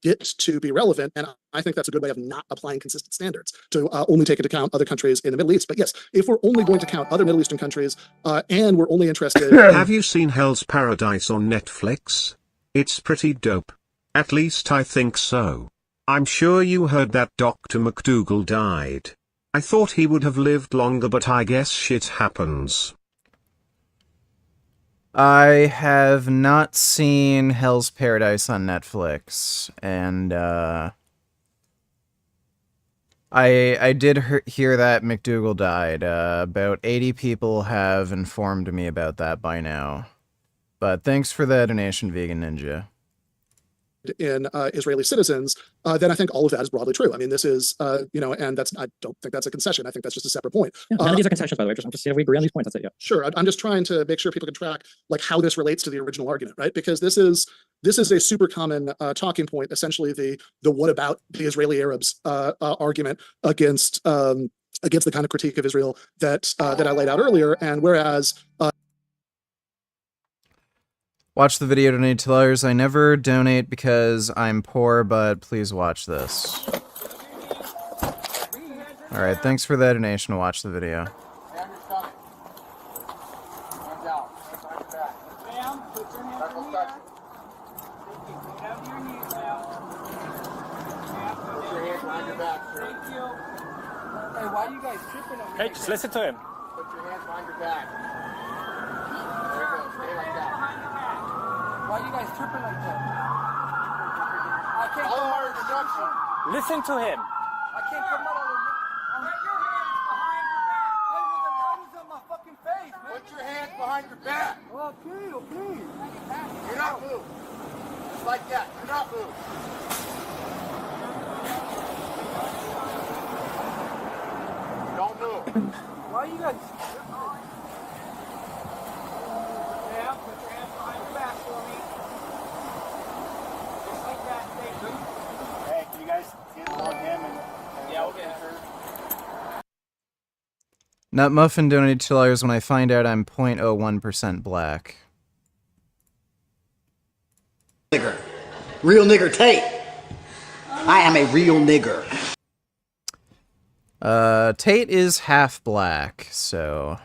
get to be relevant, and I think that's a good way of not applying consistent standards to only take into account other countries in the Middle East. But yes, if we're only going to count other Middle Eastern countries, and we're only interested. Have you seen Hell's Paradise on Netflix? It's pretty dope. At least I think so. I'm sure you heard that Dr. McDougal died. I thought he would have lived longer, but I guess shit happens. I have not seen Hell's Paradise on Netflix, and I did hear that McDougal died. About 80 people have informed me about that by now. But thanks for the donation, Vegan Ninja. In Israeli citizens, then I think all of that is broadly true. I mean, this is, and I don't think that's a concession. I think that's just a separate point. Yeah, none of these are concessions, by the way. I'm just saying if we agree on these points, that's it. Yeah. Sure. I'm just trying to make sure people can track like how this relates to the original argument, right? Because this is a super common talking point. Essentially, the what about the Israeli Arabs argument against the kind of critique of Israel that I laid out earlier. And whereas Watch the video, donate $2. I never donate because I'm poor, but please watch this. Alright, thanks for the donation. Watch the video. Hey, just listen to him. Put your hands behind your back. There you go. Stay like that. Why are you guys tripping like that? I can't Follow our instruction. Listen to him. I can't come out on your hands behind your back. Hey, with the lighters on my fucking face, man. Put your hands behind your back. Okay. Do not move. Just like that. Do not move. Don't move. Why are you guys? Yeah, put your hands behind your back for me. Just like that. Thank you. Hey, can you guys get on him and yeah, we'll get her. Nut Muffin donated $2 when I find out I'm 0.01% black. Nigger. Real nigger Tate. I am a real nigger. Tate is half black, so...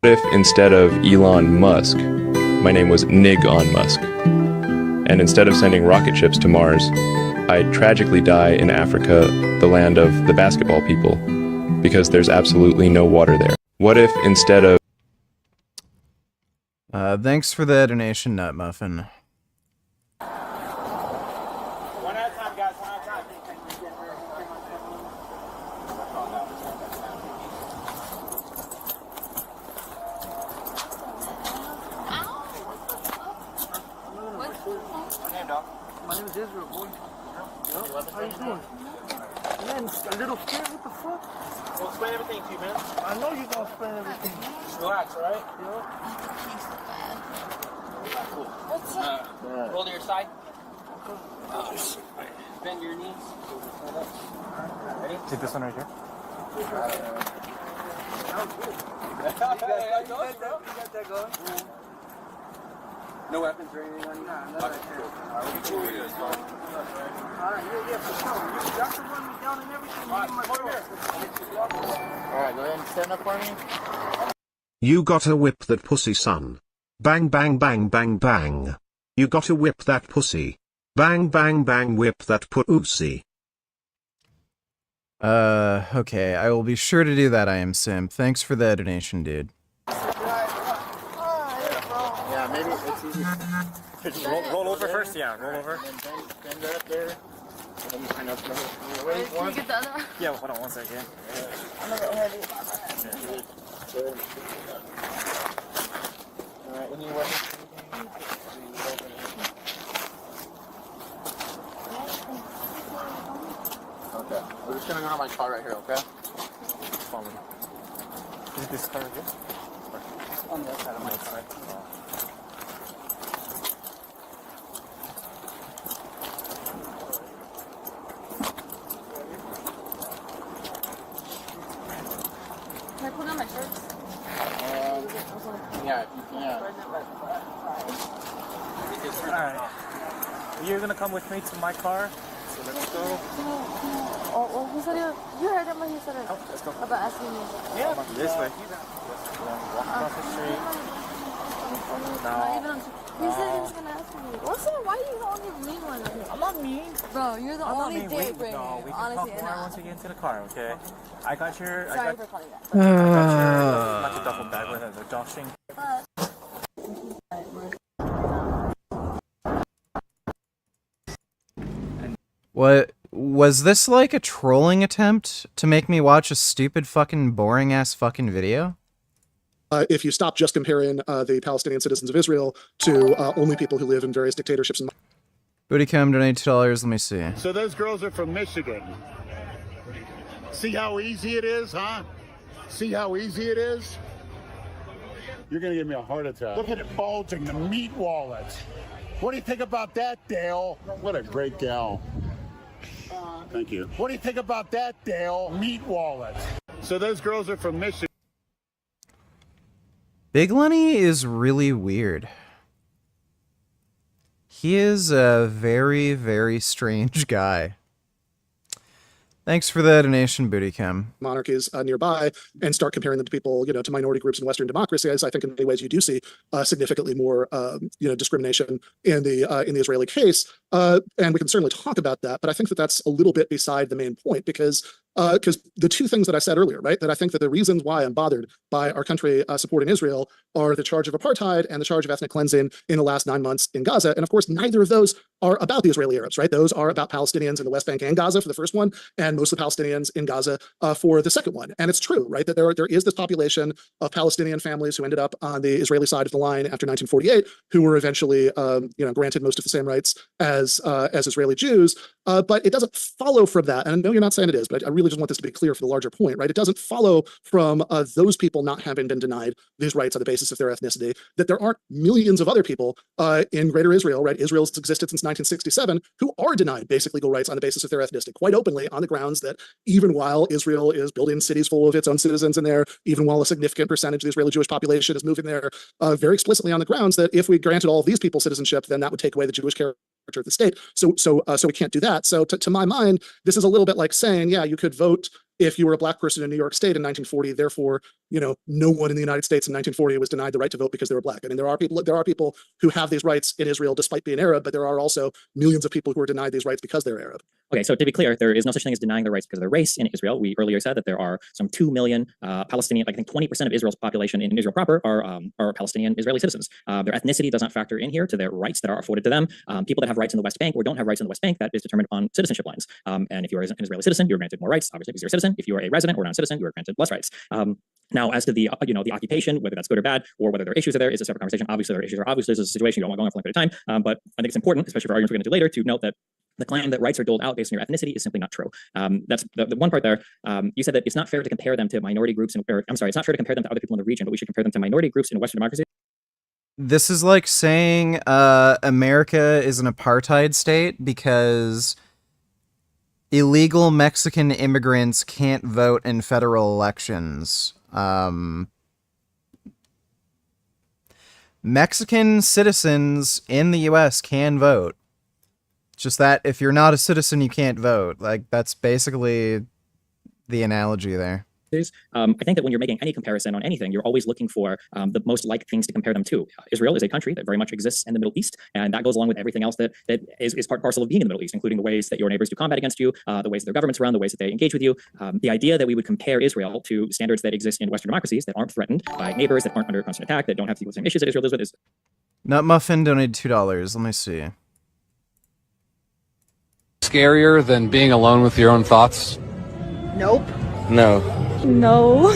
What if instead of Elon Musk, my name was Nig-on Musk? And instead of sending rocket ships to Mars, I'd tragically die in Africa, the land of the basketball people, because there's absolutely no water there. What if instead of... thanks for the donation, Nut Muffin. with Israel, boy. How you doing? Man, a little scared, what the fuck? I'll explain everything to you, man. I know you're gonna explain everything. Relax, alright? What's up? Roll to your side. Bend your knees. Ready? Take this one right here. You got that going? No weapons or anything on you? Nah, no, that's it. Alright, yeah, for sure. Y'all can run me down and everything. Alright, go ahead and stand up for me. You gotta whip that pussy, son. Bang bang bang bang bang. You gotta whip that pussy. Bang bang bang whip that pussy. Okay, I will be sure to do that, I am Sim. Thanks for the donation, dude. Yeah, maybe it's easy. Roll over first, yeah, roll over. Bend right up there. And kind of Wait, can you get the other one? Yeah, hold on 1 second. I'm a bit heavy. Alright, any weapons? Okay, we're just gonna go to my car right here, okay? Follow me. Is this car right here? On the other side of my car. Can I put on my shirts? Yeah, you can. Alright. You're gonna come with me to my car. So let's go. Oh, who said it? You heard him when he said it. Oh, let's go. About asking me. Yeah. This way. Walk across the street. No. He said he was gonna ask me. What's up? Why are you the only mean one? I'm not mean. Bro, you're the only date breaker. No, we can honestly, talk more once we get into the car, okay? I got your... Sorry for calling that. I got your duffel bag with the dashing. What was this, like a trolling attempt to make me watch a stupid fucking boring ass fucking video? If you stop just comparing the Palestinian citizens of Israel to only people who live in various dictatorships and Bootycam donate $2, let me see. So those girls are from Michigan. See how easy it is, huh? See how easy it is? You're gonna give me a heart attack. Look at it bulging, the meat wallet. What do you think about that, Dale? What a great gal. Thank you. What do you think about that, Dale? Meat wallet. So those girls are from Michigan. Big Lenny is really weird. He is a very, very strange guy. Thanks for the donation, Bootycam. monarchies nearby and start comparing them to people, to minority groups in Western democracies, I think in many ways you do see significantly more, discrimination in the Israeli case. And we can certainly talk about that, but I think that that's a little bit beside the main point because the two things that I said earlier, right, that I think that the reasons why I'm bothered by our country supporting Israel are the charge of apartheid and the charge of ethnic cleansing in the last 9 months in Gaza. And of course, neither of those are about the Israeli Arabs, right? Those are about Palestinians in the West Bank and Gaza for the first one, and most of the Palestinians in Gaza for the second one. And it's true, right, that there is this population of Palestinian families who ended up on the Israeli side of the line after 1948, who were eventually, granted most of the same rights as Israeli Jews. But it doesn't follow from that, and I know you're not saying it is, but I really just want this to be clear for the larger point, right? It doesn't follow from those people not having been denied these rights on the basis of their ethnicity, that there aren't millions of other people in Greater Israel, right? Israel's existed since 1967, who are denied basic legal rights on the basis of their ethnicity, quite openly on the grounds that even while Israel is building cities full of its own citizens in there, even while a significant percentage of the Israeli Jewish population is moving there, very explicitly on the grounds that if we granted all of these people citizenship, then that would take away the Jewish character of the state. So we can't do that. So to my mind, this is a little bit like saying, yeah, you could vote if you were a black person in New York State in 1940, therefore, no one in the United States in 1940 was denied the right to vote because they were black. I mean, there are people who have these rights in Israel despite being Arab, but there are also millions of people who are denied these rights because they're Arab. Okay, so to be clear, there is no such thing as denying their rights because of their race in Israel. We earlier said that there are some 2 million Palestinian, I think 20% of Israel's population in Israel proper are Palestinian Israeli citizens. Their ethnicity does not factor in here to their rights that are afforded to them. People that have rights in the West Bank or don't have rights in the West Bank, that is determined on citizenship lines. And if you are an Israeli citizen, you're granted more rights, obviously, because you're a citizen. If you are a resident or non-citizen, you are granted less rights. Now, as to the the occupation, whether that's good or bad, or whether there are issues there, is a separate conversation. Obviously, there are issues. Obviously, this is a situation you don't want going on for a long period of time. But I think it's important, especially for arguments we're going to do later, to note that the claim that rights are doled out based on your ethnicity is simply not true. That's the one part there. You said that it's not fair to compare them to minority groups, it's not fair to compare them to other people in the region, but we should compare them to minority groups in Western democracy. This is like saying America is an apartheid state because illegal Mexican immigrants can't vote in federal elections. Mexican citizens in the US can vote. Just that if you're not a citizen, you can't vote. Like, that's basically the analogy there. I think that when you're making any comparison on anything, you're always looking for the most like things to compare them to. Israel is a country that very much exists in the Middle East, and that goes along with everything else that is part and parcel of being in the Middle East, including the ways that your neighbors do combat against you, the ways that their governments run, the ways that they engage with you. The idea that we would compare Israel to standards that exist in Western democracies that aren't threatened by neighbors, that aren't under constant attack, that don't have the same issues that Israel lives with is... Nutmuffin donated $2. Let me see. Scarier than being alone with your own thoughts? Nope. No. No.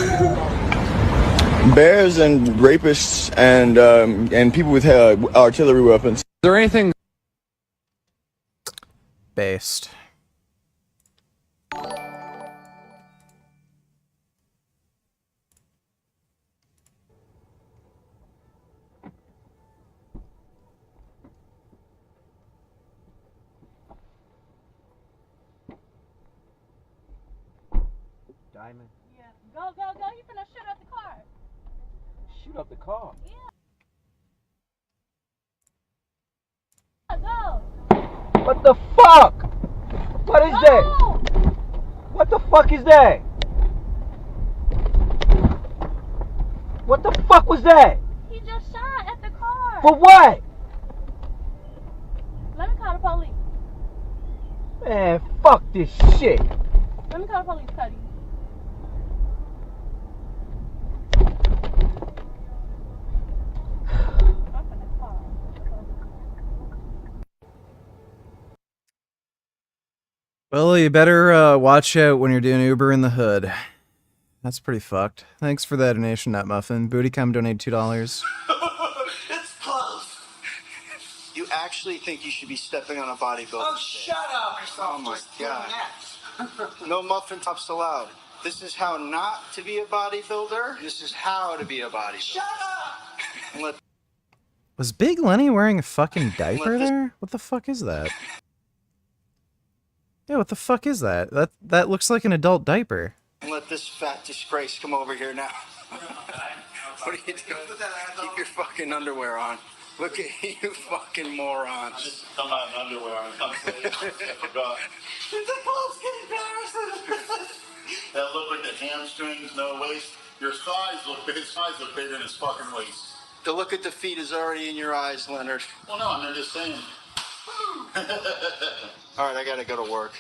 Bears and rapists and people with artillery weapons. Is there anything based? Diamond. Yeah. Go, go, go. You finna shoot up the car. Shoot up the car. Yeah. Go. What the fuck? What is that? What the fuck is that? What the fuck was that? He just shot at the car. For what? Let me call the police. Man, fuck this shit. Let me call the police, Cuddy. Well, you better watch out when you're doing Uber in the hood. That's pretty fucked. Thanks for that donation, Nutmuffin. Bootycum donated $2. It's close. You actually think you should be stepping on a bodybuilder? Oh, shut up. Oh my god. No muffin tops allowed. This is how not to be a bodybuilder. This is how to be a bodybuilder. Shut up! Was Big Lenny wearing a fucking diaper there? What the fuck is that? Yeah, what the fuck is that? That looks like an adult diaper. Let this fat disgrace come over here now. What are you doing? Keep your fucking underwear on. Look at you fucking morons. I just come out in underwear on. I forgot. The clothes get embarrassing. That look like the hamstrings, no waist. Your thighs look big. His thighs look bigger than his fucking waist. The look at the feet is already in your eyes, Leonard. Well, no, I'm just saying. All right, I gotta go to work.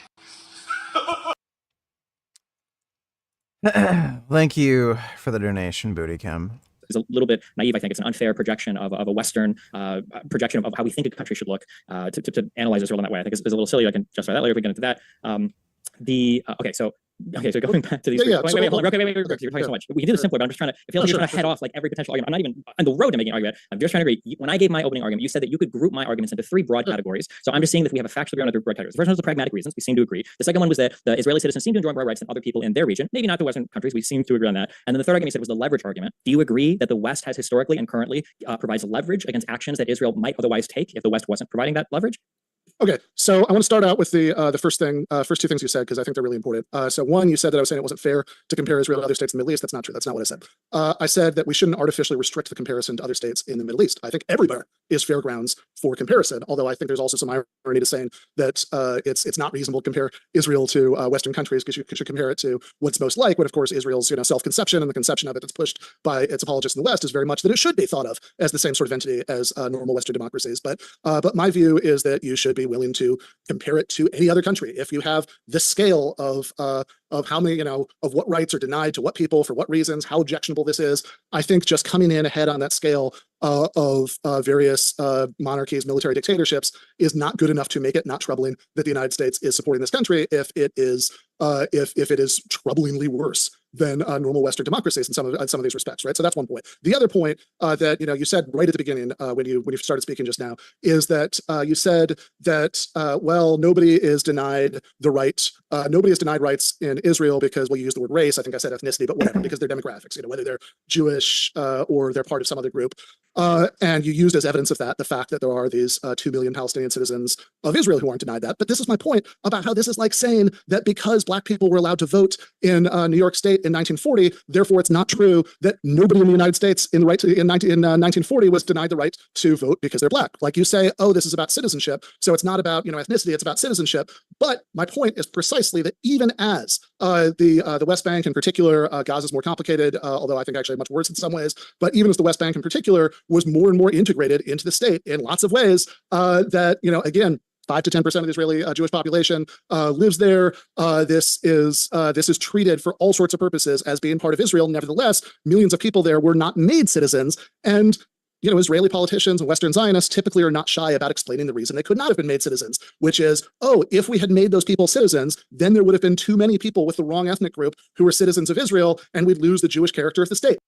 Thank you for the donation, Bootycam. Is a little bit naive. I think it's an unfair projection of a Western projection of how we think a country should look to analyze Israel in that way. I think it's a little silly. I can justify that later if we get into that. So going back to these. Wait, you're talking so much. We can do this simpler, but I'm just trying to. I feel like you're trying to head off like every potential argument. I'm not even on the road to making an argument. I'm just trying to agree. When I gave my opening argument, you said that you could group my arguments into three broad categories. So I'm just saying that we have a factual ground of broad categories. The first one was the pragmatic reasons. We seem to agree. The second one was that the Israeli citizens seem to enjoy more rights than other people in their region. Maybe not the Western countries. We seem to agree on that. And then the third argument you said was the leverage argument. Do you agree that the West has historically and currently provides leverage against actions that Israel might otherwise take if the West wasn't providing that leverage? Okay, so I want to start out with the first two things you said, because I think they're really important. So one, you said that I was saying it wasn't fair to compare Israel to other states in the Middle East. That's not true. That's not what I said. I said that we shouldn't artificially restrict the comparison to other states in the Middle East. I think everywhere is fair grounds for comparison, although I think there's also some irony to saying that it's not reasonable to compare Israel to Western countries, because you should compare it to what's most like, what of course Israel's self-conception and the conception of it that's pushed by its apologists in the West is very much that it should be thought of as the same sort of entity as normal Western democracies. But my view is that you should be willing to compare it to any other country. If you have the scale of how many, of what rights are denied to what people, for what reasons, how objectionable this is, I think just coming in ahead on that scale of various monarchies, military dictatorships is not good enough to make it not troubling that the United States is supporting this country if it is troublingly worse than normal Western democracies in some of these respects, right? So that's one point. The other point that you said right at the beginning when you started speaking just now is that you said that well, nobody is denied the right, nobody is denied rights in Israel because, well, you used the word race. I think I said ethnicity, but whatever, because they're demographics. Whether they're Jewish or they're part of some other group. And you used as evidence of that the fact that there are these 2 million Palestinian citizens of Israel who aren't denied that. But this is my point about how this is like saying that because Black people were allowed to vote in New York State in 1940, therefore it's not true that nobody in the United States in 1940 was denied the right to vote because they're Black. Like you say, oh, this is about citizenship, so it's not about ethnicity, it's about citizenship. But my point is precisely that even as the West Bank in particular, Gaza is more complicated, although I think actually much worse in some ways, but even as the West Bank in particular was more and more integrated into the state in lots of ways, that, again, 5 to 10% of the Israeli Jewish population lives there. This is treated for all sorts of purposes as being part of Israel. Nevertheless, millions of people there were not made citizens. And Israeli politicians and Western Zionists typically are not shy about explaining the reason they could not have been made citizens, which is, oh, if we had made those people citizens, then there would have been too many people with the wrong ethnic group who were citizens of Israel, and we'd lose the Jewish character of the state.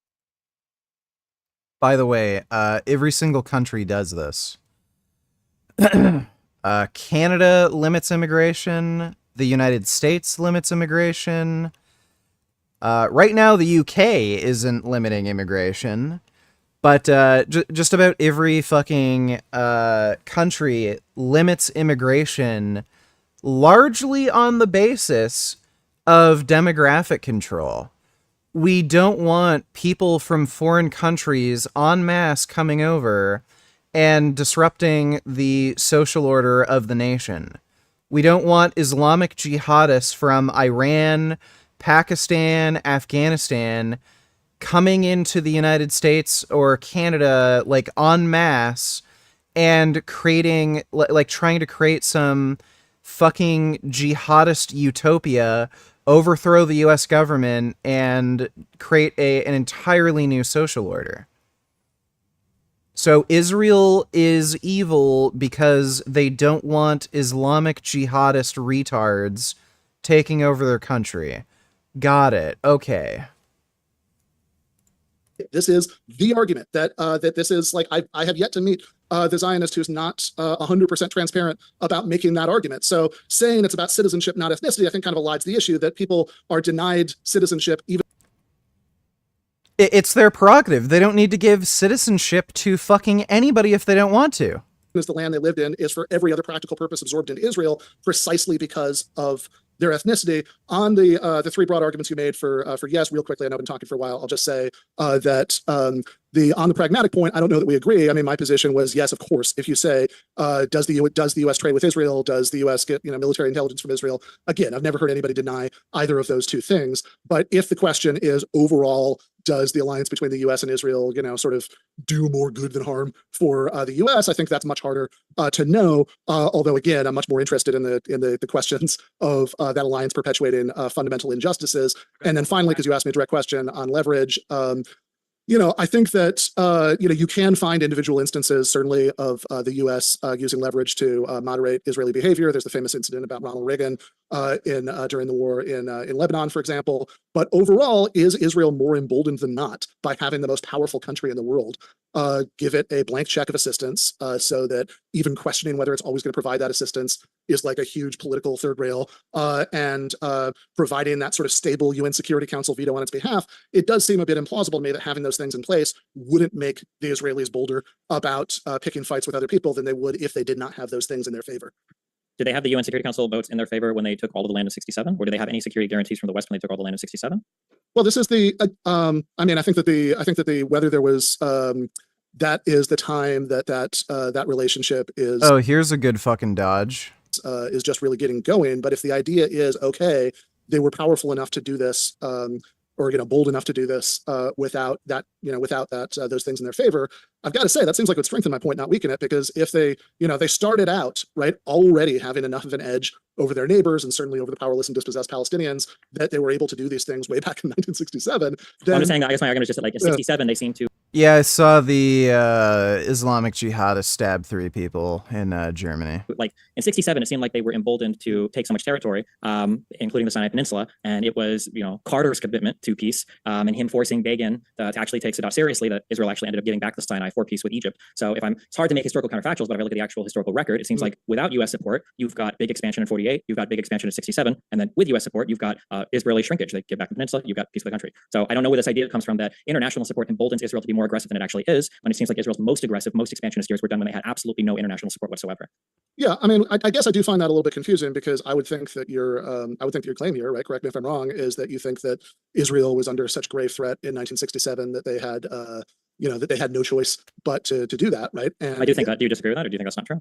By the way, every single country does this. Canada limits immigration. The United States limits immigration. Right now, the UK isn't limiting immigration. But just about every fucking country limits immigration largely on the basis of demographic control. We don't want people from foreign countries en masse coming over and disrupting the social order of the nation. We don't want Islamic jihadists from Iran, Pakistan, Afghanistan coming into the United States or Canada like en masse and creating, like trying to create some fucking jihadist utopia, overthrow the US government, and create an entirely new social order. So Israel is evil because they don't want Islamic jihadist retards taking over their country. Got it. Okay. This is the argument that that this is like I have yet to meet the Zionist who's not 100% transparent about making that argument. So saying it's about citizenship, not ethnicity, I think kind of elides the issue that people are denied citizenship even. It's their prerogative. They don't need to give citizenship to fucking anybody if they don't want to. As the land they lived in is for every other practical purpose absorbed into Israel precisely because of their ethnicity. On the three broad arguments you made for yes, real quickly, I know I've been talking for a while, I'll just say that on the pragmatic point, I don't know that we agree. I mean, my position was, yes, of course, if you say, does the U.S. trade with Israel? Does the U.S. get military intelligence from Israel? Again, I've never heard anybody deny either of those two things. But if the question is overall, does the alliance between the U.S. and Israel, sort of do more good than harm for the U.S.? I think that's much harder to know. Although, again, I'm much more interested in the questions of that alliance perpetuating fundamental injustices. And then finally, because you asked me a direct question on leverage, I think that, you can find individual instances, certainly, of the U.S. Using leverage to moderate Israeli behavior. There's the famous incident about Ronald Reagan during the war in Lebanon, for example. But overall, is Israel more emboldened than not by having the most powerful country in the world give it a blank check of assistance so that even questioning whether it's always going to provide that assistance is like a huge political third rail, and providing that sort of stable UN Security Council veto on its behalf? It does seem a bit implausible to me that having those things in place wouldn't make the Israelis bolder about picking fights with other people than they would if they did not have those things in their favor. Did they have the UN Security Council votes in their favor when they took all of the land of 67? Or did they have any security guarantees from the West when they took all the land of 67? Well, this is the, I think that the, whether there was, that is the time that relationship is. Oh, here's a good fucking dodge. Is just really getting going. But if the idea is, okay, they were powerful enough to do this, or bold enough to do this without that, those things in their favor, I've got to say that seems like it would strengthen my point, not weaken it, because if they, they started out right already having enough of an edge over their neighbors and certainly over the powerless and dispossessed Palestinians that they were able to do these things way back in 1967. Then, I'm just saying, I guess my argument is just that, like, in 67, they seem to. Yeah, I saw the Islamic jihadists stab 3 people in Germany. Like in '67, it seemed like they were emboldened to take so much territory, including the Sinai Peninsula, and it was Carter's commitment to peace and him forcing Begin to actually take Sadat seriously that Israel actually ended up giving back the Sinai for peace with Egypt. So it's hard to make historical counterfactuals, but if I look at the actual historical record, it seems like without U.S. support, you've got big expansion in '48, you've got big expansion in '67, and then with U.S. support, you've got Israeli shrinkage. They give back the peninsula, you've got peace with the country. So I don't know where this idea comes from that international support emboldens Israel to be more aggressive than it actually is, when it seems like Israel's most aggressive, most expansionist years were done when they had absolutely no international support whatsoever. Yeah, I mean, I guess I do find that a little bit confusing because I would think that your claim here, right? Correct me if I'm wrong, is that you think that Israel was under such grave threat in 1967 that they had, that they had no choice but to do that, right? And I do think that. Do you disagree with that, or do you think that's not true?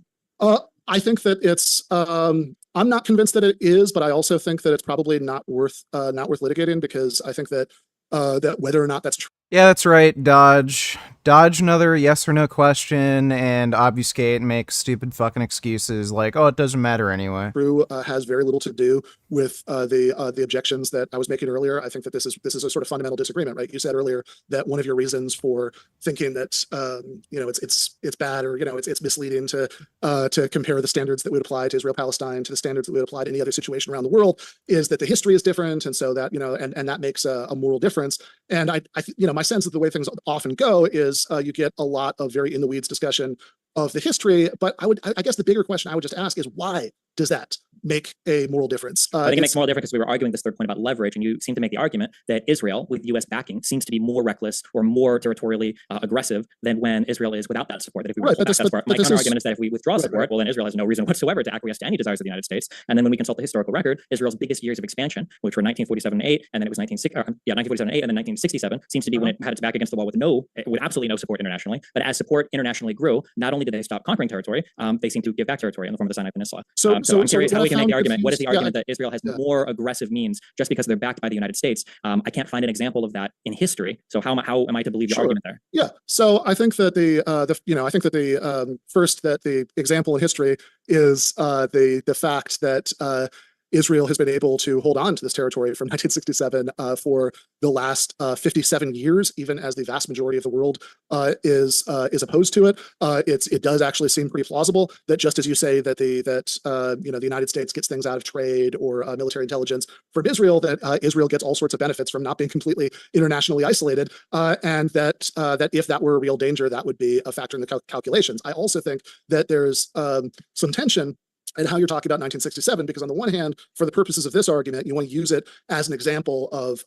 I think that it's. I'm not convinced that it is, but I also think that it's probably not worth litigating because I think that that whether or not that's true. Yeah, that's right. Dodge another yes or no question and obfuscate and make stupid fucking excuses like, oh, it doesn't matter anyway. True has very little to do with the objections that I was making earlier. I think that this is a sort of fundamental disagreement, right? You said earlier that one of your reasons for thinking that it's bad or it's misleading to compare the standards that would apply to Israel Palestine to the standards that would apply to any other situation around the world is that the history is different, and so that and that makes a moral difference. And I my sense of the way things often go is you get a lot of very in the weeds discussion of the history, but I guess the bigger question I would just ask is why does that make a moral difference? I think it makes a moral difference because we were arguing this third point about leverage, and you seem to make the argument that Israel, with U.S. backing, seems to be more reckless or more territorially aggressive than when Israel is without that support. That if we withhold that support, my counter argument is that if we withdraw support, well, then Israel has no reason whatsoever to acquiesce to any desires of the United States. And then when we consult the historical record, Israel's biggest years of expansion, which were 1947-8, and then it was 1947-8, and then 1967, seems to be when it had its back against the wall with absolutely no support internationally. But as support internationally grew, not only did they stop conquering territory, they seem to give back territory in the form of the Sinai Peninsula. So I'm curious how we can make the argument. What is the argument that Israel has more aggressive means just because they're backed by the United States? I can't find an example of that in history. So how am I to believe the argument there? Yeah. So I think that first that the example in history is the fact that Israel has been able to hold on to this territory from 1967 for the last 57 years, even as the vast majority of the world is opposed to it. It does actually seem pretty plausible that just as you say that the United States gets things out of trade or military intelligence from Israel, that Israel gets all sorts of benefits from not being completely internationally isolated, and that if that were a real danger, that would be a factor in the calculations. I also think that there's some tension and how you're talking about 1967, because on the one hand, for the purposes of this argument, you want to use it as an example of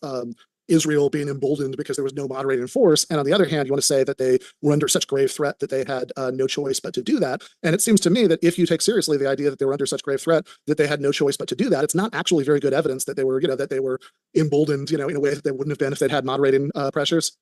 Israel being emboldened because there was no moderating force. And on the other hand, you want to say that they were under such grave threat that they had no choice but to do that. And it seems to me that if you take seriously the idea that they were under such grave threat that they had no choice but to do that, it's not actually very good evidence that they were, that they were emboldened, in a way that they wouldn't have been if they'd had moderating pressures.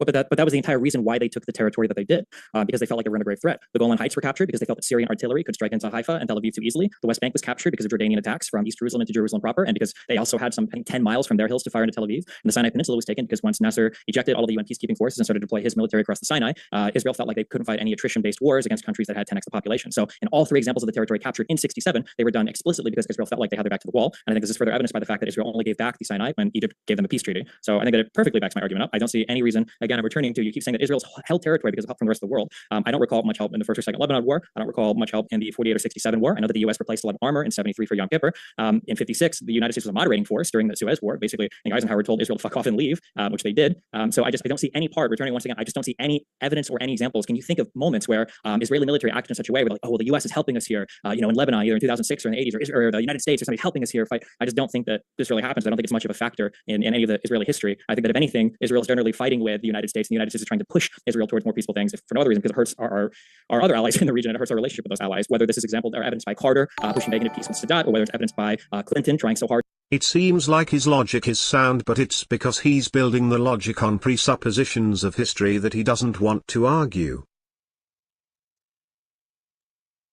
But that was the entire reason why they took the territory that they did, because they felt like they were under grave threat. The Golan Heights were captured because they felt that Syrian artillery could strike into Haifa and Tel Aviv too easily. The West Bank was captured because of Jordanian attacks from East Jerusalem into Jerusalem proper, and because they also had some 10 miles from their hills to fire into Tel Aviv. And the Sinai Peninsula was taken because once Nasser ejected all of the UN peacekeeping forces and started to deploy his military across the Sinai, Israel felt like they couldn't fight any attrition-based wars against countries that had 10x the population. So in all three examples of the territory captured in '67, they were done explicitly because Israel felt like they had their back to the wall. And I think this is further evidenced by the fact that Israel only gave back the Sinai when Egypt gave them a peace treaty. So I think that it perfectly backs my argument up. I don't see any reason, again, I'm returning to, you keep saying that Israel's held territory because of help from the rest of the world. I don't recall much help in the first or second Lebanon war. I don't recall much help in the 48 or 67 war. I know that the U.S. replaced a lot of armor in 73 for Yom Kippur. In 56, the United States was a moderating force during the Suez War. Basically, I think Eisenhower told Israel to fuck off and leave, which they did. So I don't see any part, returning once again, I just don't see any evidence or any examples. Can you think of moments where Israeli military acted in such a way where like, oh, well, the U.S. is helping us here, in Lebanon, either in 2006 or in the 80s, or the United States or somebody's helping us here fight. I just don't think that this really happens. I don't think it's much of a factor in any of the Israeli history. I think that if anything, Israel is generally fighting with the United States, and the United States is trying to push Israel towards more peaceful things, if for no other reason, because it hurts our other allies in the region, and it hurts our relationship with those allies, whether this is example or evidenced by Carter pushing Begin to peace with Sadat, or whether it's evidenced by Clinton trying so hard. It seems like his logic is sound, but it's because he's building the logic on presuppositions of history that he doesn't want to argue.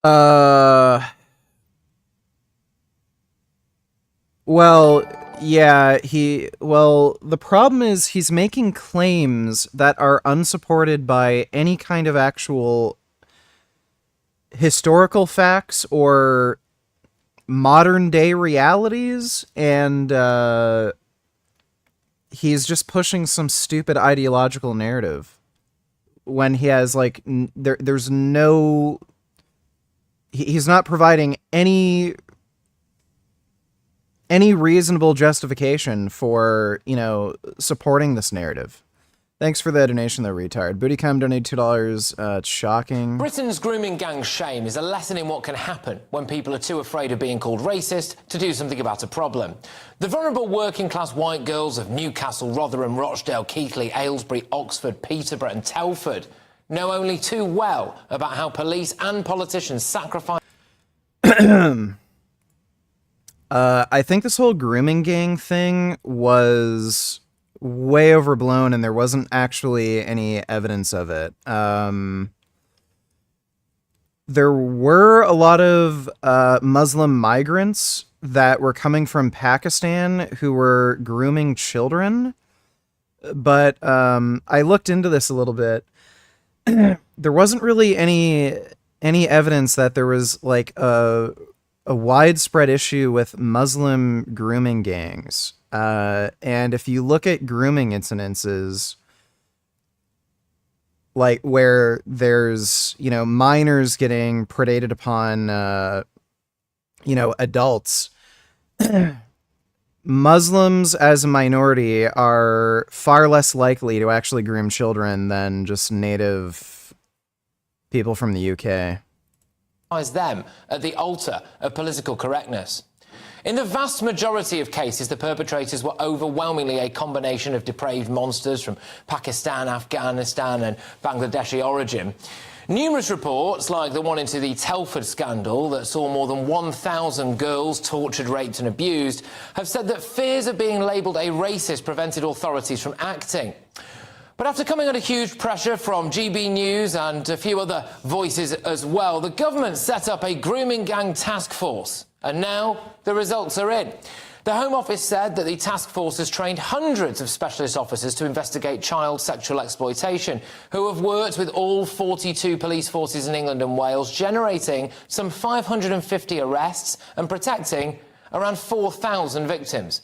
Well, yeah, the problem is he's making claims that are unsupported by any kind of actual historical facts or modern day realities, and he's just pushing some stupid ideological narrative. when he has like there's no, he's not providing any reasonable justification for, you know, supporting this narrative. Thanks for the donation, though, retard. Bootycom donated $2. It's shocking. Britain's grooming gang shame is a lesson in what can happen when people are too afraid of being called racist to do something about a problem. The vulnerable working-class white girls of Newcastle, Rotherham, Rochdale, Keighley, Aylesbury, Oxford, Peterborough and Telford know only too well about how police and politicians sacrifice... I think this whole grooming gang thing was way overblown and there wasn't actually any evidence of it. There were a lot of Muslim migrants that were coming from Pakistan who were grooming children, but I looked into this a little bit. There wasn't really any evidence that there was like a widespread issue with Muslim grooming gangs. And if you look at grooming incidences, like where there's, you know, minors getting predated upon, you know, adults, Muslims as a minority are far less likely to actually groom children than just native people from the UK. them at the altar of political correctness. In the vast majority of cases, the perpetrators were overwhelmingly a combination of depraved monsters from Pakistan, Afghanistan and Bangladeshi origin. Numerous reports, like the one into the Telford scandal that saw more than 1,000 girls tortured, raped and abused, have said that fears of being labelled a racist prevented authorities from acting. But after coming under huge pressure from GB News and a few other voices as well, the government set up a grooming gang task force. And now the results are in. The Home Office said that the task force has trained hundreds of specialist officers to investigate child sexual exploitation, who have worked with all 42 police forces in England and Wales, generating some 550 arrests and protecting around 4,000 victims.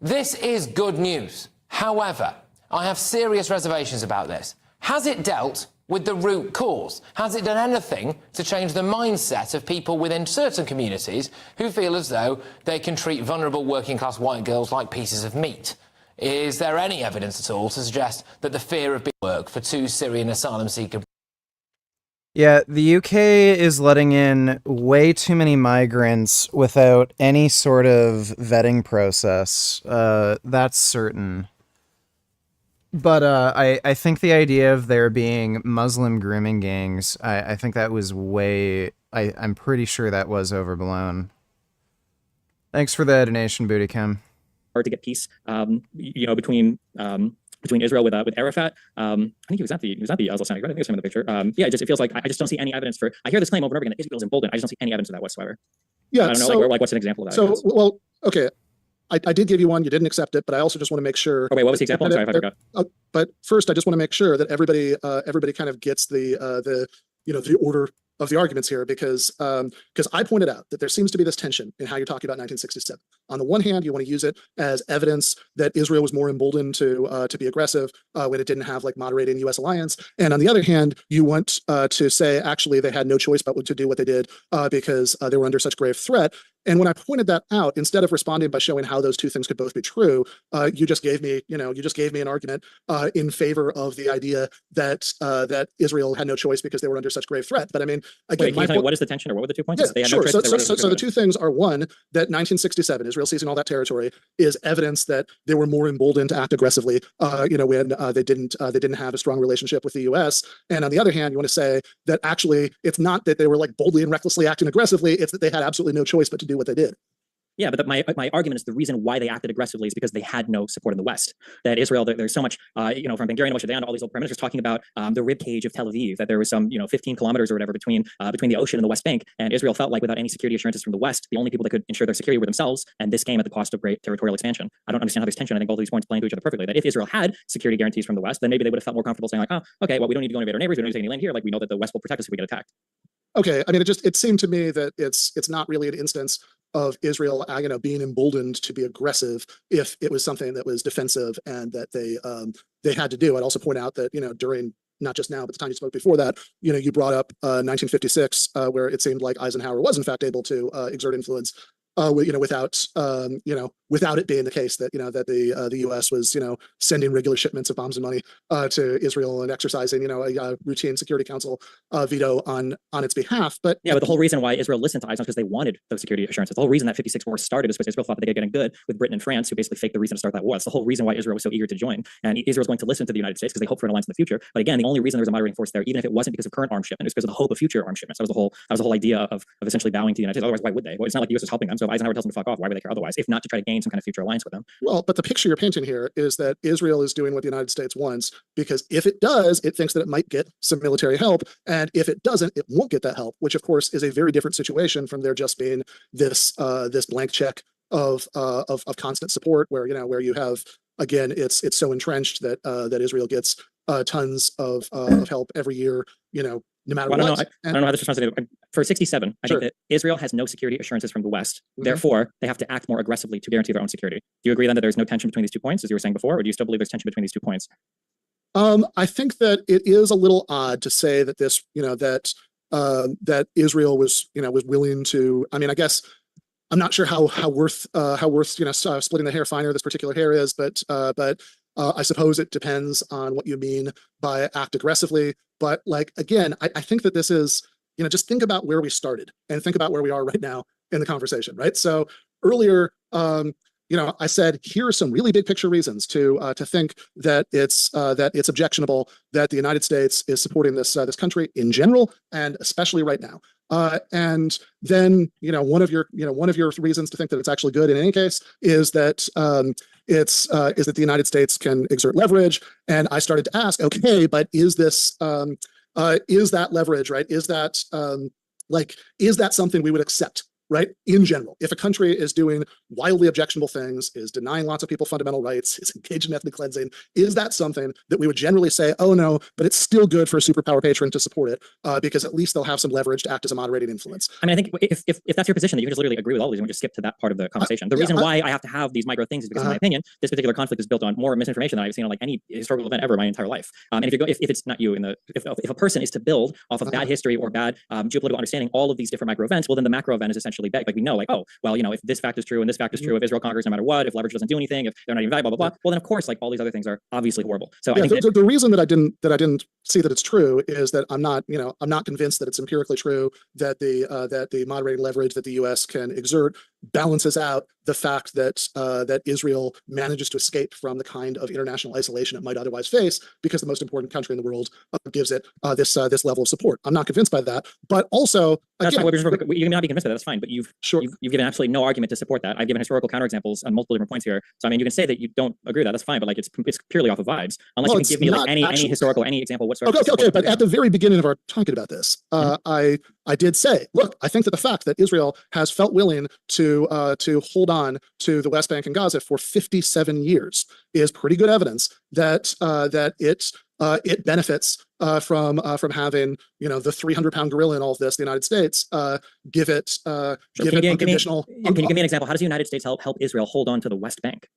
This is good news. However, I have serious reservations about this. Has it dealt with the root cause? Has it done anything to change the mindset of people within certain communities who feel as though they can treat vulnerable working-class white girls like pieces of meat? Is there any evidence at all to suggest that the fear of being work for two Syrian asylum seekers? Yeah, the UK is letting in way too many migrants without any sort of vetting process. That's certain. But I think the idea of there being Muslim grooming gangs, I think that was I'm pretty sure that was overblown. Thanks for the donation, Bootycam. Hard to get peace, you know, between Israel with Arafat. I think he was at the Oslo Summit. I think it was him in the picture. Yeah, it feels like I just don't see any evidence for. I hear this claim over and over again that Israel's emboldened. I just don't see any evidence of that whatsoever. Yeah, I don't know, like what's an example of that? So, well, okay. I did give you one. You didn't accept it, but I also just want to make sure. Oh, wait, what was the example? I'm sorry if I forgot. But first, I just want to make sure that everybody kind of gets the order of the arguments here, because I pointed out that there seems to be this tension in how you're talking about 1967. On the one hand, you want to use it as evidence that Israel was more emboldened to be aggressive when it didn't have like moderating U.S. alliance, and on the other hand, you want to say actually they had no choice but to do what they did because they were under such grave threat. And when I pointed that out, instead of responding by showing how those two things could both be true, you just gave me an argument in favor of the idea that that Israel had no choice because they were under such grave threat. But I mean, again, what is the tension, or what were the 2 points? Yeah, they had sure. No so the two things are, one, that 1967, Israel seizing all that territory, is evidence that they were more emboldened to act aggressively. When they didn't have a strong relationship with the U.S. And on the other hand, you want to say that actually it's not that they were like boldly and recklessly acting aggressively; it's that they had absolutely no choice but to do what they did. Yeah, but my argument is the reason why they acted aggressively is because they had no support in the West. That Israel, there's so much, from Ben Gurion to Moshe Dayan to all these old prime ministers talking about the rib cage of Tel Aviv, that there was some, 15 kilometers or whatever between the ocean and the West Bank, and Israel felt like without any security assurances from the West, the only people that could ensure their security were themselves, and this came at the cost of great territorial expansion. I don't understand how there's tension. I think both of these points play into each other perfectly. That if Israel had security guarantees from the West, then maybe they would have felt more comfortable saying like, oh, okay, well, we don't need to go invade our neighbors, we don't need to take any land here, like we know that the West will protect us if we get attacked. Okay, I mean, it seemed to me that it's not really an instance of Israel, being emboldened to be aggressive if it was something that was defensive and that they had to do. I'd also point out that during not just now, but the time you spoke before that, you brought up 1956, where it seemed like Eisenhower was in fact able to exert influence. Without it being the case that that the U.S. was sending regular shipments of bombs and money to Israel and exercising a routine Security Council veto on its behalf. But the whole reason why Israel listened to Eisenhower is because they wanted those security assurances. The whole reason that 56 war started is because Israel thought that they were getting good with Britain and France, who basically faked the reason to start that war. That's the whole reason why Israel was so eager to join. And Israel was going to listen to the United States because they hope for an alliance in the future. But again, the only reason there was a moderating force there, even if it wasn't because of current arms shipment, it was because of the hope of future arms shipments. That was the whole idea of essentially bowing to the United States. Otherwise, why would they? Well, it's not like the U.S. is helping them. So if Eisenhower tells them to fuck off, why would they care otherwise? If not to try to gain some kind of future alliance with them. Well, but the picture you're painting here is that Israel is doing what the United States wants, because if it does, it thinks that it might get some military help, and if it doesn't, it won't get that help, which of course is a very different situation from there just being this blank check of constant support, where you have, again, it's so entrenched that Israel gets tons of help every year, no matter what. I don't know how this responds to for 67. I think that Israel has no security assurances from the West. Therefore, they have to act more aggressively to guarantee their own security. Do you agree then that there's no tension between these 2 points, as you were saying before, or do you still believe there's tension between these 2 points? I think that it is a little odd to say that this, that Israel was willing to. I mean, I guess I'm not sure how worth splitting the hair finer this particular hair is, but I suppose it depends on what you mean by act aggressively. But again, I think that this is, just think about where we started and think about where we are right now in the conversation, right? So earlier, I said, here are some really big picture reasons to think that it's objectionable that the United States is supporting this country in general, and especially right now. And then, one of your reasons to think that it's actually good in any case is that is that the United States can exert leverage. And I started to ask, okay, but is that leverage, right? Is that something we would accept? Right? In general, if a country is doing wildly objectionable things, is denying lots of people fundamental rights, is engaged in ethnic cleansing, is that something that we would generally say, oh no, but it's still good for a superpower patron to support it, because at least they'll have some leverage to act as a moderating influence? I mean, I think if that's your position, that you can just literally agree with all of these and we just skip to that part of the conversation. The reason why I have to have these micro things is because, in my opinion, this particular conflict is built on more misinformation than I've seen on any historical event ever in my entire life. And if it's not you, if a person is to build off of bad history or bad geopolitical understanding, all of these different micro events, well, then the macro event is essentially big. Like we know, oh, well, if this fact is true and this fact is true, if Israel conquers no matter what, if leverage doesn't do anything, if they're not even valuable, blah, blah, blah, well, then of course, all these other things are obviously horrible. So I think the reason that I didn't see that it's true is that I'm not convinced that it's empirically true that the moderating leverage that the U.S. can exert balances out the fact that Israel manages to escape from the kind of international isolation it might otherwise face because the most important country in the world gives it this level of support. I'm not convinced by that, but also that's fine. You may not be convinced by that. That's fine, but you've given absolutely no argument to support that. I've given historical counterexamples on multiple different points here. So I mean, you can say that you don't agree with that. That's fine, but it's purely off of vibes. Unless you can give me any historical example whatsoever. Okay. But at the very beginning of our talking about this, I did say, look, I think that the fact that Israel has felt willing to hold on to the West Bank and Gaza for 57 years is pretty good evidence that it benefits from having the 300-pound gorilla in all of this, the United States, give it unconditional. Can you give me an example? How does the United States help Israel hold on to the West Bank?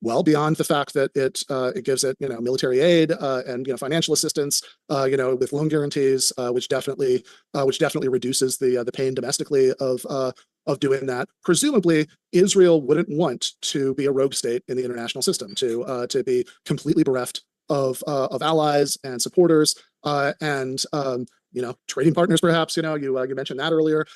Well, beyond the fact that it gives it military aid and financial assistance, with loan guarantees, which definitely reduces the pain domestically of doing that. Presumably, Israel wouldn't want to be a rogue state in the international system, to be completely bereft of allies and supporters and trading partners. Perhaps you mentioned that earlier.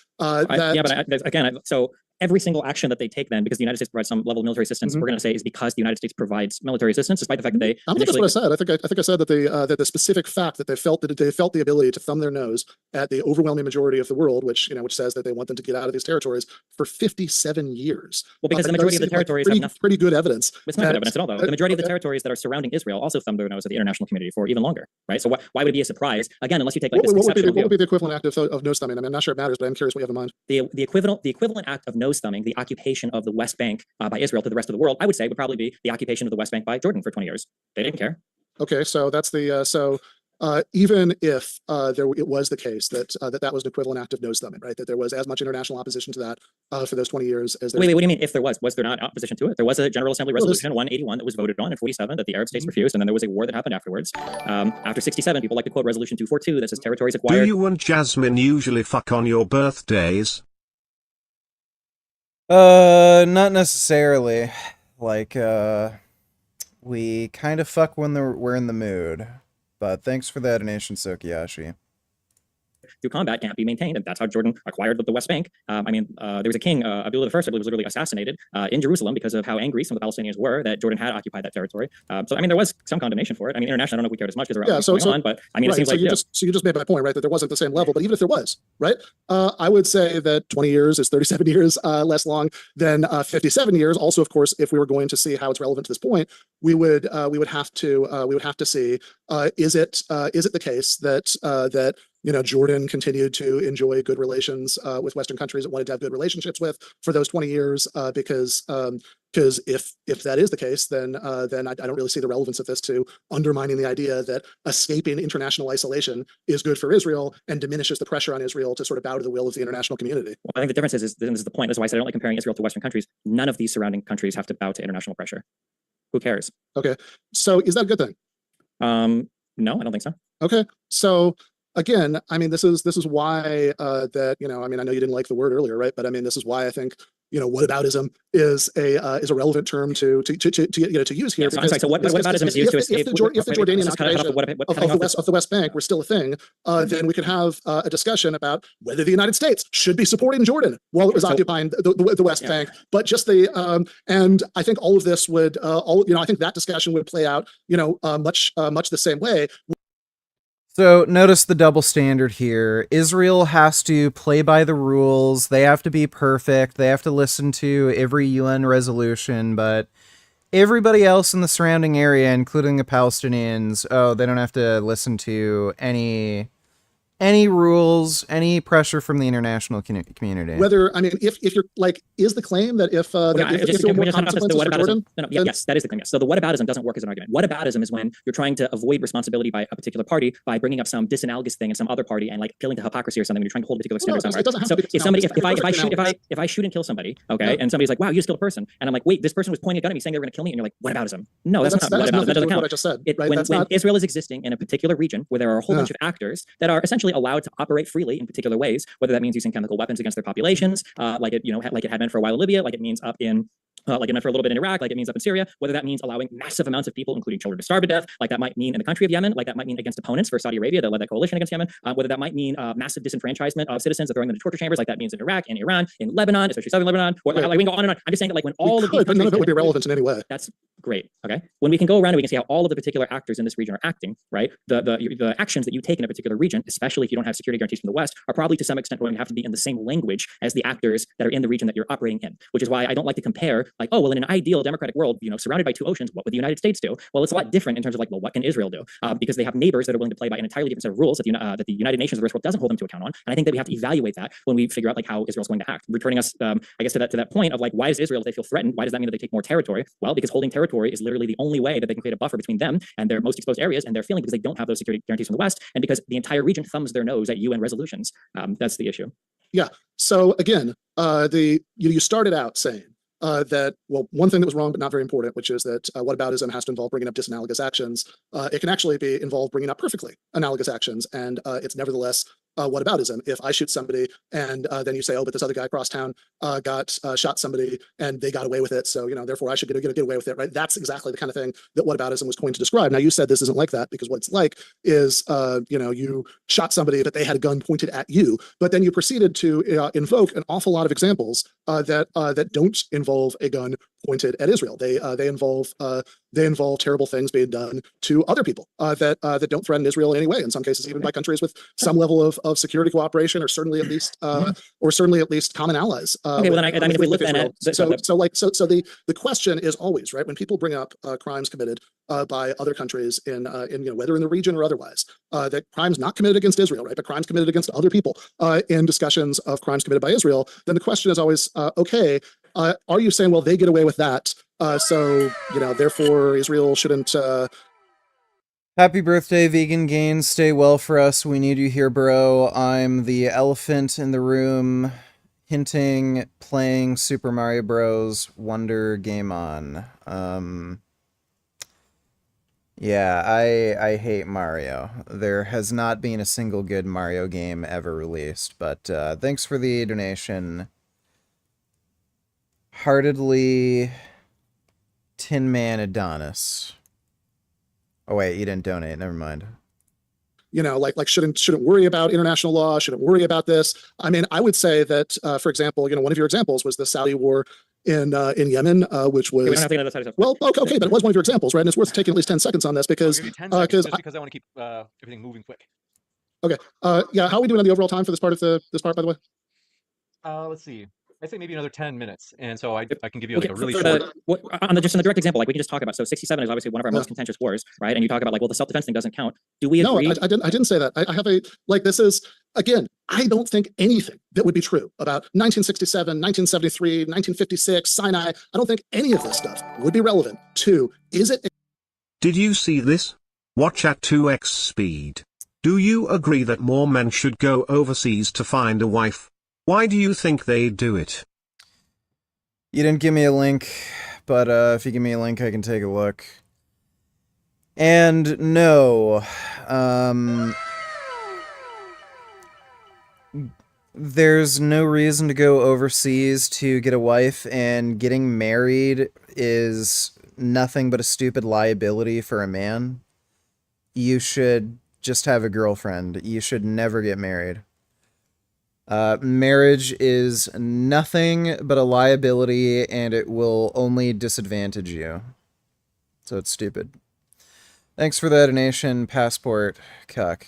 So every single action that they take then, because the United States provides some level of military assistance, we're going to say is because the United States provides military assistance, despite the fact that they. I don't think that's what I said. I think I said that the specific fact that they felt the ability to thumb their nose at the overwhelming majority of the world, which says that they want them to get out of these territories for 57 years. Well, because the majority of the territories have pretty good evidence. It's not good evidence at all, though. The majority of the territories that are surrounding Israel also thumb their nose at the international community for even longer, right? So why would it be a surprise? Again, unless you take this exceptional view. What would be the equivalent act of nose thumbing? I mean, I'm not sure it matters, but I'm curious what you have in mind. The equivalent act of nose thumbing, the occupation of the West Bank by Israel to the rest of the world, I would say would probably be the occupation of the West Bank by Jordan for 20 years. They didn't care. Okay, so that's the even if it was the case that that was an equivalent act of nose thumbing, right? That there was as much international opposition to that for those 20 years as there. Wait, what do you mean? If there was there not opposition to it? There was a General Assembly resolution 181 that was voted on in 47 that the Arab states refused, and then there was a war that happened afterwards. After 67, people like to quote Resolution 242 that says territories acquired. Do you and Jasmine usually fuck on your birthdays? Not necessarily. Like, we kind of fuck when we're in the mood. But thanks for that donation, Sokiyashi. Through combat can't be maintained, and that's how Jordan acquired the West Bank. There was a king, Abdullah I, I believe, was literally assassinated in Jerusalem because of how angry some of the Palestinians were that Jordan had occupied that territory. So there was some condemnation for it. Internationally, I don't know if we cared as much because there were going on, but it right, seems like you just made my point, right? That there wasn't the same level, but even if there was, right? I would say that 20 years is 37 years less long than 57 years. Also, of course, if we were going to see how it's relevant to this point, we would have to see is it the case that Jordan continued to enjoy good relations with Western countries it wanted to have good relationships with for those 20 years, because if that is the case, then I don't really see the relevance of this to undermining the idea that escaping international isolation is good for Israel and diminishes the pressure on Israel to sort of bow to the will of the international community. Well, I think the difference is this is the point. That's why I said I don't like comparing Israel to Western countries. None of these surrounding countries have to bow to international pressure. Who cares? Okay, so is that a good thing? No, I don't think so. Okay, so again, this is why that I know you didn't like the word earlier, right? But this is why I think whataboutism is a relevant term to use here. Yeah, so whataboutism is used to escape. If the Jordanian occupation of the West Bank were still a thing, then we could have a discussion about whether the United States should be supporting Jordan while it was occupying the West Bank. But just and I think all of this would I think that discussion would play out much the same way. So notice the double standard here. Israel has to play by the rules. They have to be perfect. They have to listen to every UN resolution, but everybody else in the surrounding area, including the Palestinians, they don't have to listen to any rules, any pressure from the international community. Whether, if you're is the claim that if there were more consequences for Jordan? Yes, that is the claim. Yes. So the whataboutism doesn't work as an argument. Whataboutism is when you're trying to avoid responsibility by a particular party by bringing up some disanalogous thing in some other party and appealing to hypocrisy or something. When you're trying to hold a particular standard somewhere. So if I shoot and kill somebody, okay, and somebody's like, wow, you just killed a person, and I'm like, wait, this person was pointing a gun at me saying they were going to kill me, and you're like, whataboutism? No, that's not whataboutism. That doesn't count. What I just said. When Israel is existing in a particular region where there are a whole bunch of actors that are essentially allowed to operate freely in particular ways, whether that means using chemical weapons against their populations, like it had been for a while in Libya, like it means up in like it meant for a little bit in Iraq, like it means up in Syria, whether that means allowing massive amounts of people, including children, to starve to death, like that might mean in the country of Yemen, like that might mean against opponents for Saudi Arabia that led that coalition against Yemen, whether that might mean massive disenfranchisement of citizens, of throwing them into torture chambers, like that means in Iraq, in Iran, in Lebanon, especially southern Lebanon, or like we can go on and on. I'm just saying that like when all of these but none of it would be relevant in any way. That's great. Okay, when we can go around and we can see how all of the particular actors in this region are acting, right? The actions that you take in a particular region, especially if you don't have security guarantees from the West, are probably to some extent going to have to be in the same language as the actors that are in the region that you're operating in. Which is why I don't like to compare, like, oh well, in an ideal democratic world, surrounded by two oceans, what would the United States do? Well, it's a lot different in terms of like, well, what can Israel do? Because they have neighbors that are willing to play by an entirely different set of rules that the United Nations of the world doesn't hold them to account on. And I think that we have to evaluate that when we figure out like how Israel's going to act. Returning us, I guess, to that point of like, why is Israel, if they feel threatened, why does that mean that they take more territory? Well, because holding territory is literally the only way that they can create a buffer between them and their most exposed areas and their feeling, because they don't have those security guarantees from the West, and because the entire region thumbs their nose at UN resolutions. That's the issue. Yeah. So again, you started out saying that, well, one thing that was wrong but not very important, which is that whataboutism has to involve bringing up disanalogous actions. It can actually involve bringing up perfectly analogous actions, and it's nevertheless whataboutism. If I shoot somebody and then you say, oh, but this other guy across town shot somebody and they got away with it, so therefore I should get away with it, right? That's exactly the kind of thing that whataboutism was coined to describe. Now you said this isn't like that, because what it's like is you shot somebody but they had a gun pointed at you, but then you proceeded to invoke an awful lot of examples that don't involve a gun pointed at Israel. They involve terrible things being done to other people that don't threaten Israel in any way. In some cases, even by countries with some level of security cooperation, or certainly at least common allies. Okay, well then if we look at it, the question is always, right, when people bring up crimes committed by other countries in whether in the region or otherwise, that crimes not committed against Israel, right, but crimes committed against other people in discussions of crimes committed by Israel, then the question is always, okay, are you saying, well, they get away with that, so therefore Israel shouldn't Happy birthday, Vegan Gains. Stay well for us. We need you here, bro. I'm the elephant in the room, hinting, playing Super Mario Bros. Wonder Game On. Yeah, I hate Mario. There has not been a single good Mario game ever released, but thanks for the donation. Heartedly, Tin Man Adonis. Oh wait, you didn't donate. Never mind. You know, like shouldn't worry about international law, shouldn't worry about this. I mean, I would say that, for example, you know, one of your examples was the Saudi war in Yemen, which was we don't have to get into Saudi stuff. well, okay, but it was one of your examples, right? And it's worth taking at least 10 seconds on this because because I want to keep everything moving quick. Okay, yeah, how are we doing on the overall time for this part, by the way? Let's see. I'd say maybe another 10 minutes, and so I can give you Okay, like a really for short. on the direct example, like we can just talk about. So 67 is obviously one of our most contentious wars, right? And you talk about like, well, the self-defense thing doesn't count. Do we agree? No, I didn't say that. I have a, like, this is, again, I don't think anything that would be true about 1967, 1973, 1956, Sinai. I don't think any of this stuff would be relevant to, is it? Did you see this? Watch at 2x speed. Do you agree that more men should go overseas to find a wife? Why do you think they do it? You didn't give me a link, but if you give me a link, I can take a look. And no, there's no reason to go overseas to get a wife, and getting married is nothing but a stupid liability for a man. You should just have a girlfriend. You should never get married. Marriage is nothing but a liability, and it will only disadvantage you. So it's stupid. Thanks for the donation, Passport Cuck.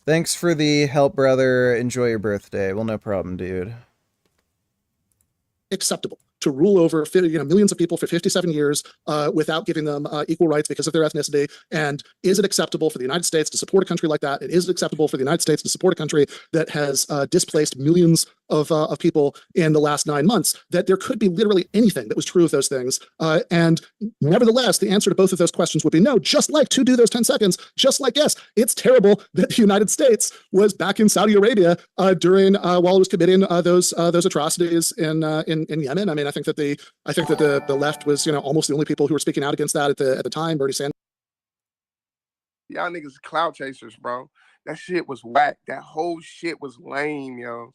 Thanks for the help, brother. Enjoy your birthday. Well, no problem, dude. Acceptable to rule over millions of people for 57 years without giving them equal rights because of their ethnicity? And is it acceptable for the United States to support a country like that? It is acceptable for the United States to support a country that has displaced millions of people in the last 9 months? That there could be literally anything that was true of those things. And nevertheless, the answer to both of those questions would be no, just like to do those 10 seconds, just like, yes, it's terrible that the United States was back in Saudi Arabia during while it was committing those atrocities in Yemen. I mean, I think that the left was, almost the only people who were speaking out against that at the time. Bernie Sanders. Y'all niggas clout chasers, bro. That shit was whack. That whole shit was lame, yo.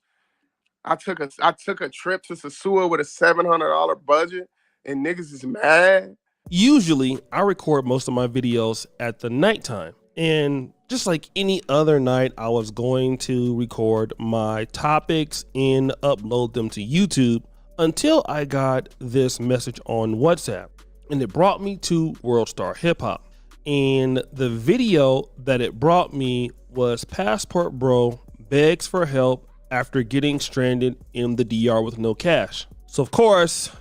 I took a trip to Sasua with a $700 budget, and niggas is mad. Usually, I record most of my videos at the nighttime. And just like any other night, I was going to record my topics and upload them to YouTube until I got this message on WhatsApp. And it brought me to World Star Hip Hop. And the video that it brought me was Passport Bro begs for help after getting stranded in the DR with no cash. So of course,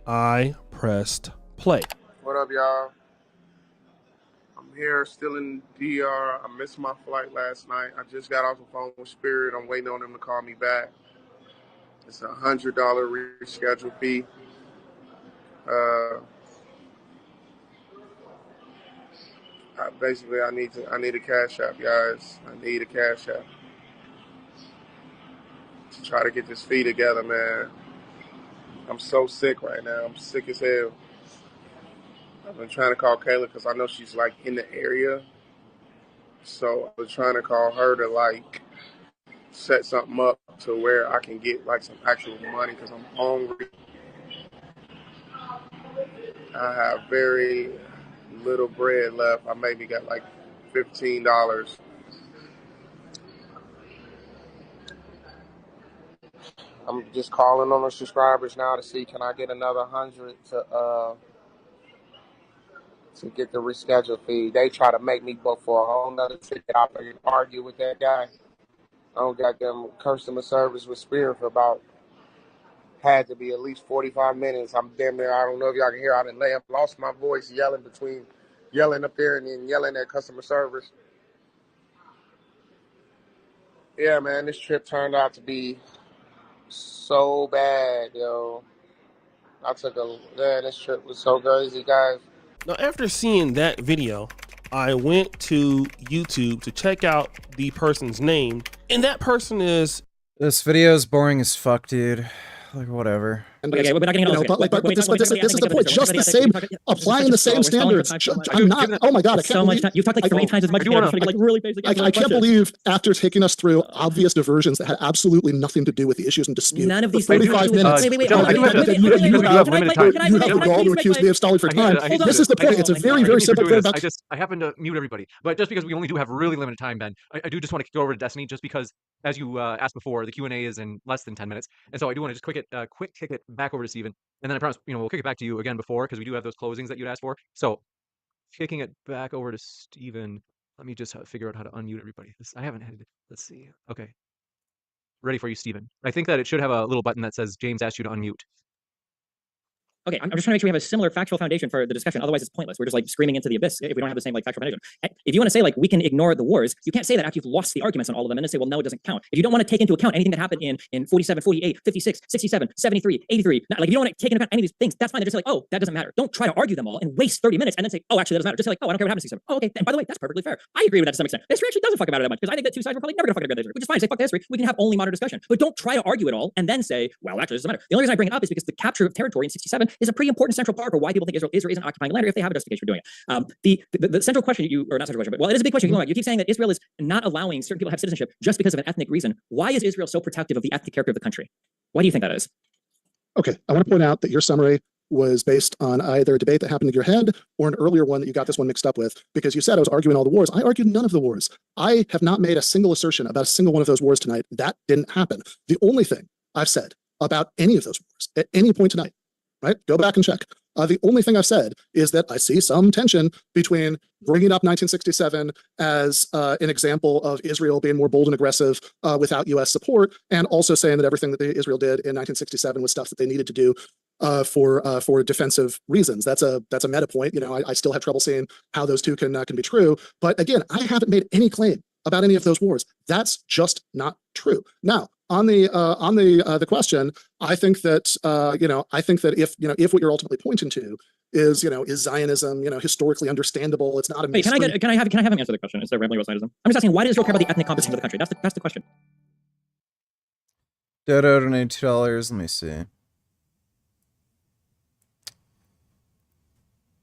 I pressed play. What up, y'all? I'm here still in DR. I missed my flight last night. I just got off the phone with Spirit. I'm waiting on them to call me back. It's a $100 reschedule fee. Basically, I need a cash app, guys. I need a cash app to try to get this fee together, man. I'm so sick right now. I'm sick as hell. I've been trying to call Kayla because I know she's like in the area. So I was trying to call her to like set something up to where I can get like some actual money because I'm hungry. I have very little bread left. I maybe got like $15. I'm just calling on the subscribers now to see can I get another 100 to get the reschedule fee. They try to make me go for a whole nother ticket. I argue with that guy. I don't got them customer service with Spirit for about had to be at least 45 minutes. I'm damn near, I don't know if y'all can hear, I lost my voice yelling up there and then yelling at customer service. Yeah, man, this trip turned out to be so bad, yo. This trip was so crazy, guys. Now, after seeing that video, I went to YouTube to check out the person's name, and that person is... This video is boring as fuck, dude. Like, whatever. Okay, we're not getting into but this is the point. Just the same, applying the same standards. I'm not. Oh my god, I can't believe you've talked like 3 times as much. Like really basic. I can't believe after taking us through obvious diversions that had absolutely nothing to do with the issues in dispute. None of these 45 minutes. Wait. You have limited time. You have the gall to accuse me of stalling for time. This is the point. It's a very, very simple thing. I happen to mute everybody, but just because we only do have really limited time, Ben, I do just want to go over to Destiny, just because, as you asked before, the Q&A is in less than 10 minutes, and so I do want to just quick kick it back over to Steven. And then I promise, we'll kick it back to you again before, because we do have those closings that you'd asked for. So, kicking it back over to Steven. Let me just figure out how to unmute everybody. I haven't had. Let's see. Okay. Ready for you, Steven. I think that it should have a little button that says James asked you to unmute. Okay, I'm just trying to make sure we have a similar factual foundation for the discussion. Otherwise, it's pointless. We're just like screaming into the abyss if we don't have the same like factual foundation. If you want to say like we can ignore the wars, you can't say that after you've lost the arguments on all of them and then say, well, no, it doesn't count. If you don't want to take into account anything that happened in 47, 48, 56, 67, 73, 83, like if you don't want to take into account any of these things, that's fine. They're just like, oh, that doesn't matter. Don't try to argue them all and waste 30 minutes and then say, oh, actually, that doesn't matter. Just say like, oh, I don't care what happened in 67. Oh, okay. And by the way, that's perfectly fair. I agree with that to some extent. History actually doesn't fucking matter that much because I think that two sides were probably never going to fucking agree on history, which is fine. Say fuck the history. We can have only modern discussion, but don't try to argue it all and then say, well, actually, it doesn't matter. The only reason I bring it up is because the capture of territory in 67 is a pretty important central part for why people think Israel is or isn't occupying land, or if they have a justification for doing it. The central question or not central question, but well, it is a big question. You keep saying that Israel is not allowing certain people to have citizenship just because of an ethnic reason. Why is Israel so protective of the ethnic character of the country? Why do you think that is? Okay, I want to point out that your summary was based on either a debate that happened in your head or an earlier one that you got this one mixed up with, because you said I was arguing all the wars. I argued none of the wars. I have not made a single assertion about a single one of those wars tonight. That didn't happen. The only thing I've said about any of those wars at any point tonight, right? Go back and check. The only thing I've said is that I see some tension between bringing up 1967 as an example of Israel being more bold and aggressive without U.S. support, and also saying that everything that Israel did in 1967 was stuff that they needed to do for defensive reasons. That's a meta point. I still have trouble seeing how those two can be true. But again, I haven't made any claim about any of those wars. That's just not true. Now, on the question, I think that if what you're ultimately pointing to is Zionism historically understandable, it's not a mystery. Wait, can I have him answer the question instead of rambling about Zionism? I'm just asking, why does Israel care about the ethnic composition of the country? That's the question. Dodo donated $2. Let me see.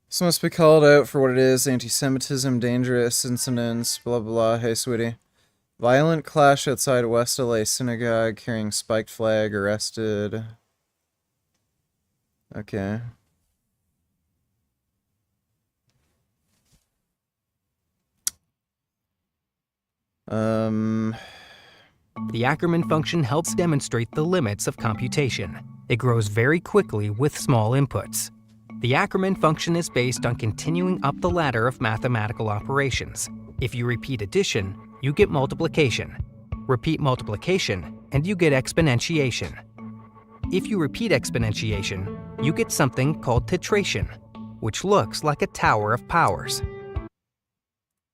This must be called out for what it is: anti-Semitism, dangerous incidents, blah blah blah. Hey, sweetie. Violent clash outside West LA synagogue, carrying spiked flag, arrested. Okay. The Ackermann function helps demonstrate the limits of computation. It grows very quickly with small inputs. The Ackermann function is based on continuing up the ladder of mathematical operations. If you repeat addition, you get multiplication. Repeat multiplication, and you get exponentiation. If you repeat exponentiation, you get something called titration, which looks like a tower of powers.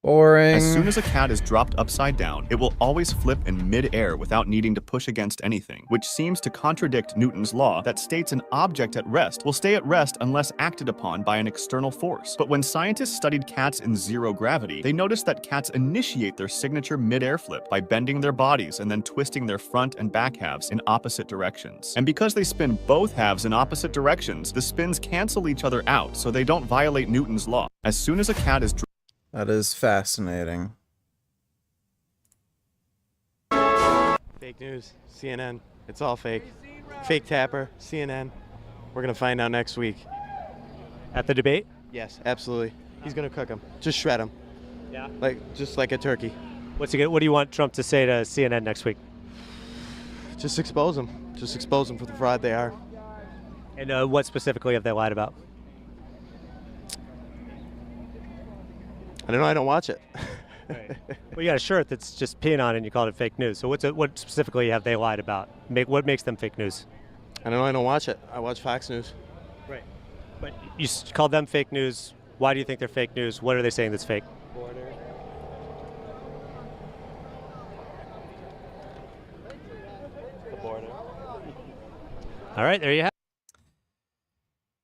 Boring. As soon as a cat is dropped upside down, it will always flip in mid-air without needing to push against anything, which seems to contradict Newton's law that states an object at rest will stay at rest unless acted upon by an external force. But when scientists studied cats in zero gravity, they noticed that cats initiate their signature mid-air flip by bending their bodies and then twisting their front and back halves in opposite directions. And because they spin both halves in opposite directions, the spins cancel each other out, so they don't violate Newton's law. As soon as a cat is That is fascinating. Fake news, CNN. It's all fake. Fake Tapper, CNN. We're gonna find out next week. At the debate? Yes, absolutely. He's gonna cook him. Just shred him. Yeah. Just like a turkey. What do you want Trump to say to CNN next week? Just expose them. Just expose them for the fraud they are. And what specifically have they lied about? I don't know. I don't watch it. Right. Well, you got a shirt that's just peeing on it and you called it fake news. So what specifically have they lied about? What makes them fake news? I don't know. I don't watch it. I watch Fox News. Right. But you called them fake news. Why do you think they're fake news? What are they saying that's fake? Border. The border. All right, there you have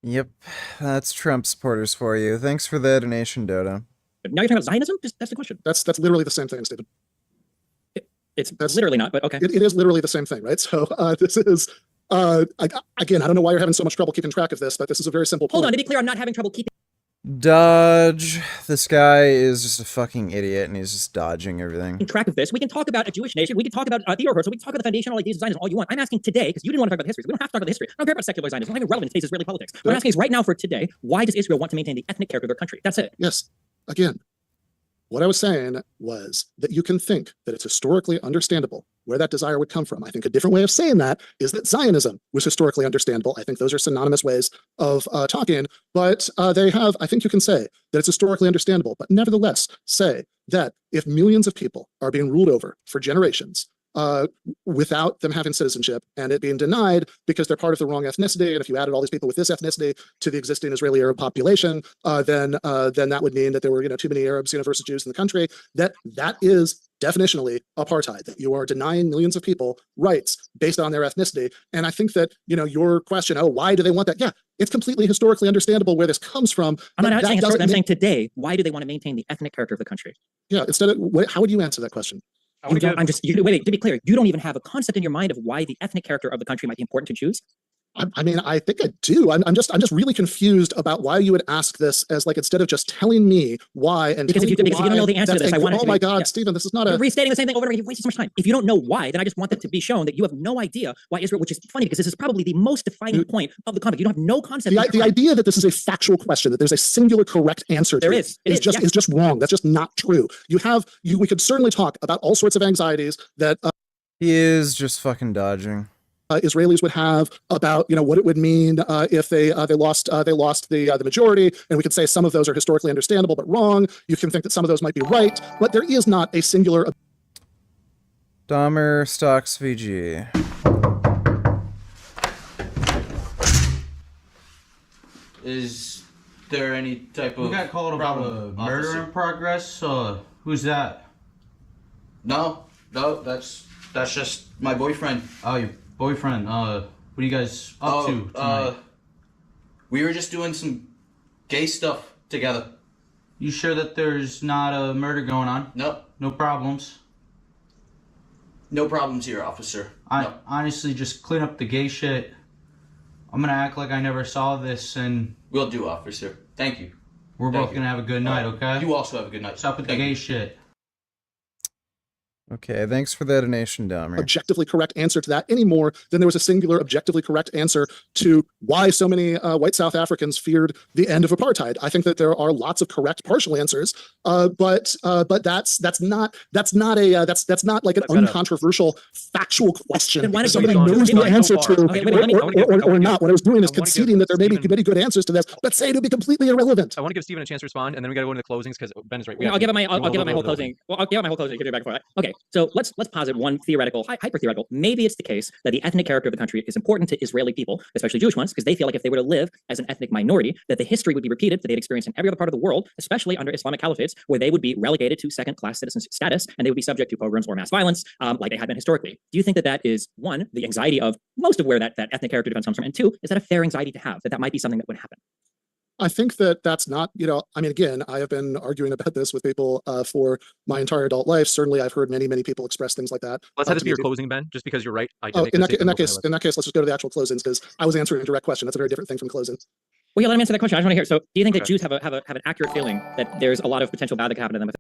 it. Yep, that's Trump supporters for you. Thanks for the donation, Dodo. Now you're talking about Zionism? That's the question. That's literally the same thing, Stephen. It's literally not, but okay. It is literally the same thing, right? So this is, again, I don't know why you're having so much trouble keeping track of this, but this is a very simple point. Hold on, to be clear, I'm not having trouble keeping. Dodge. This guy is just a fucking idiot, and he's just dodging everything. Track of this. We can talk about a Jewish nation. We can talk about Theodore Herzl. We can talk about the foundational ideas of Zionism all you want. I'm asking today, because you didn't want to talk about the history. So we don't have to talk about the history. I don't care about secular Zionism. It's not even relevant in today's Israeli politics. What I'm asking is right now for today, why does Israel want to maintain the ethnic character of their country? That's it. Yes. Again, what I was saying was that you can think that it's historically understandable where that desire would come from. I think a different way of saying that is that Zionism was historically understandable. I think those are synonymous ways of talking, but I think you can say that it's historically understandable, but nevertheless say that if millions of people are being ruled over for generations without them having citizenship and it being denied because they're part of the wrong ethnicity, and if you added all these people with this ethnicity to the existing Israeli Arab population, then that would mean that there were too many Arabs versus Jews in the country. That is definitionally apartheid, that you are denying millions of people rights based on their ethnicity. And I think that, your question, why do they want that? Yeah, it's completely historically understandable where this comes from. I'm not saying historically, I'm saying today, why do they want to maintain the ethnic character of the country? Yeah, how would you answer that question? Wait, to be clear, you don't even have a concept in your mind of why the ethnic character of the country might be important to choose? I mean, I think I do. I'm just really confused about why you would ask this as instead of just telling me why and because if you don't know the answer to this, I want to. Oh my God, Stephen, this is not You're restating the same thing over and over. You've wasted so much time. If you don't know why, then I just want that to be shown that you have no idea why Israel, which is funny because this is probably the most defining point of the conflict. You don't have no concept. The idea that this is a factual question, that there's a singular correct answer to it is just wrong. That's just not true. We could certainly talk about all sorts of anxieties that he is just fucking dodging. Israelis would have about what it would mean if they lost the majority, and we could say some of those are historically understandable but wrong. You can think that some of those might be right, but there is not a singular. Dahmer stocks VG. Is there any type of? We got called about a murder in progress. Who's that? No, that's just my boyfriend. Oh, your boyfriend. What are you guys up to tonight? We were just doing some gay stuff together. You sure that there's not a murder going on? Nope. No problems? No problems here, officer. Honestly, just clean up the gay shit. I'm gonna act like I never saw this, and will do, officer. Thank you. We're both gonna have a good night, okay? You also have a good night. Stop with the gay shit. Okay, thanks for the donation, Dahmer. Objectively correct answer to that any more than there was a singular objectively correct answer to why so many white South Africans feared the end of apartheid. I think that there are lots of correct partial answers, but that's not like an uncontroversial factual question that somebody knows the answer to or not. What I was doing is conceding that there may be many good answers to this, but say it would be completely irrelevant. I want to give Stephen a chance to respond, and then we got to go into the closings because Ben is right. I'll give it my whole closing. Well, I'll give it my whole closing. Get back for that. Okay. So let's posit one theoretical, hyper-theoretical. Maybe it's the case that the ethnic character of the country is important to Israeli people, especially Jewish ones, because they feel like if they were to live as an ethnic minority, that the history would be repeated that they'd experienced in every other part of the world, especially under Islamic caliphates, where they would be relegated to second-class citizen status and they would be subject to pogroms or mass violence, like they had been historically. Do you think that is, one, the anxiety of most of where that ethnic character defense comes from, and two, is that a fair anxiety to have, that might be something that would happen? I think that's not, I mean, again, I have been arguing about this with people for my entire adult life. Certainly, I've heard many people express things like that. Let's have this be your closing, Ben, just because you're right. In that case, let's just go to the actual closings, because I was answering a direct question. That's a very different thing from closing. Well, yeah, let me answer that question. I just want to hear. So, do you think that Jews have an accurate feeling that there's a lot of potential bad that could happen to them?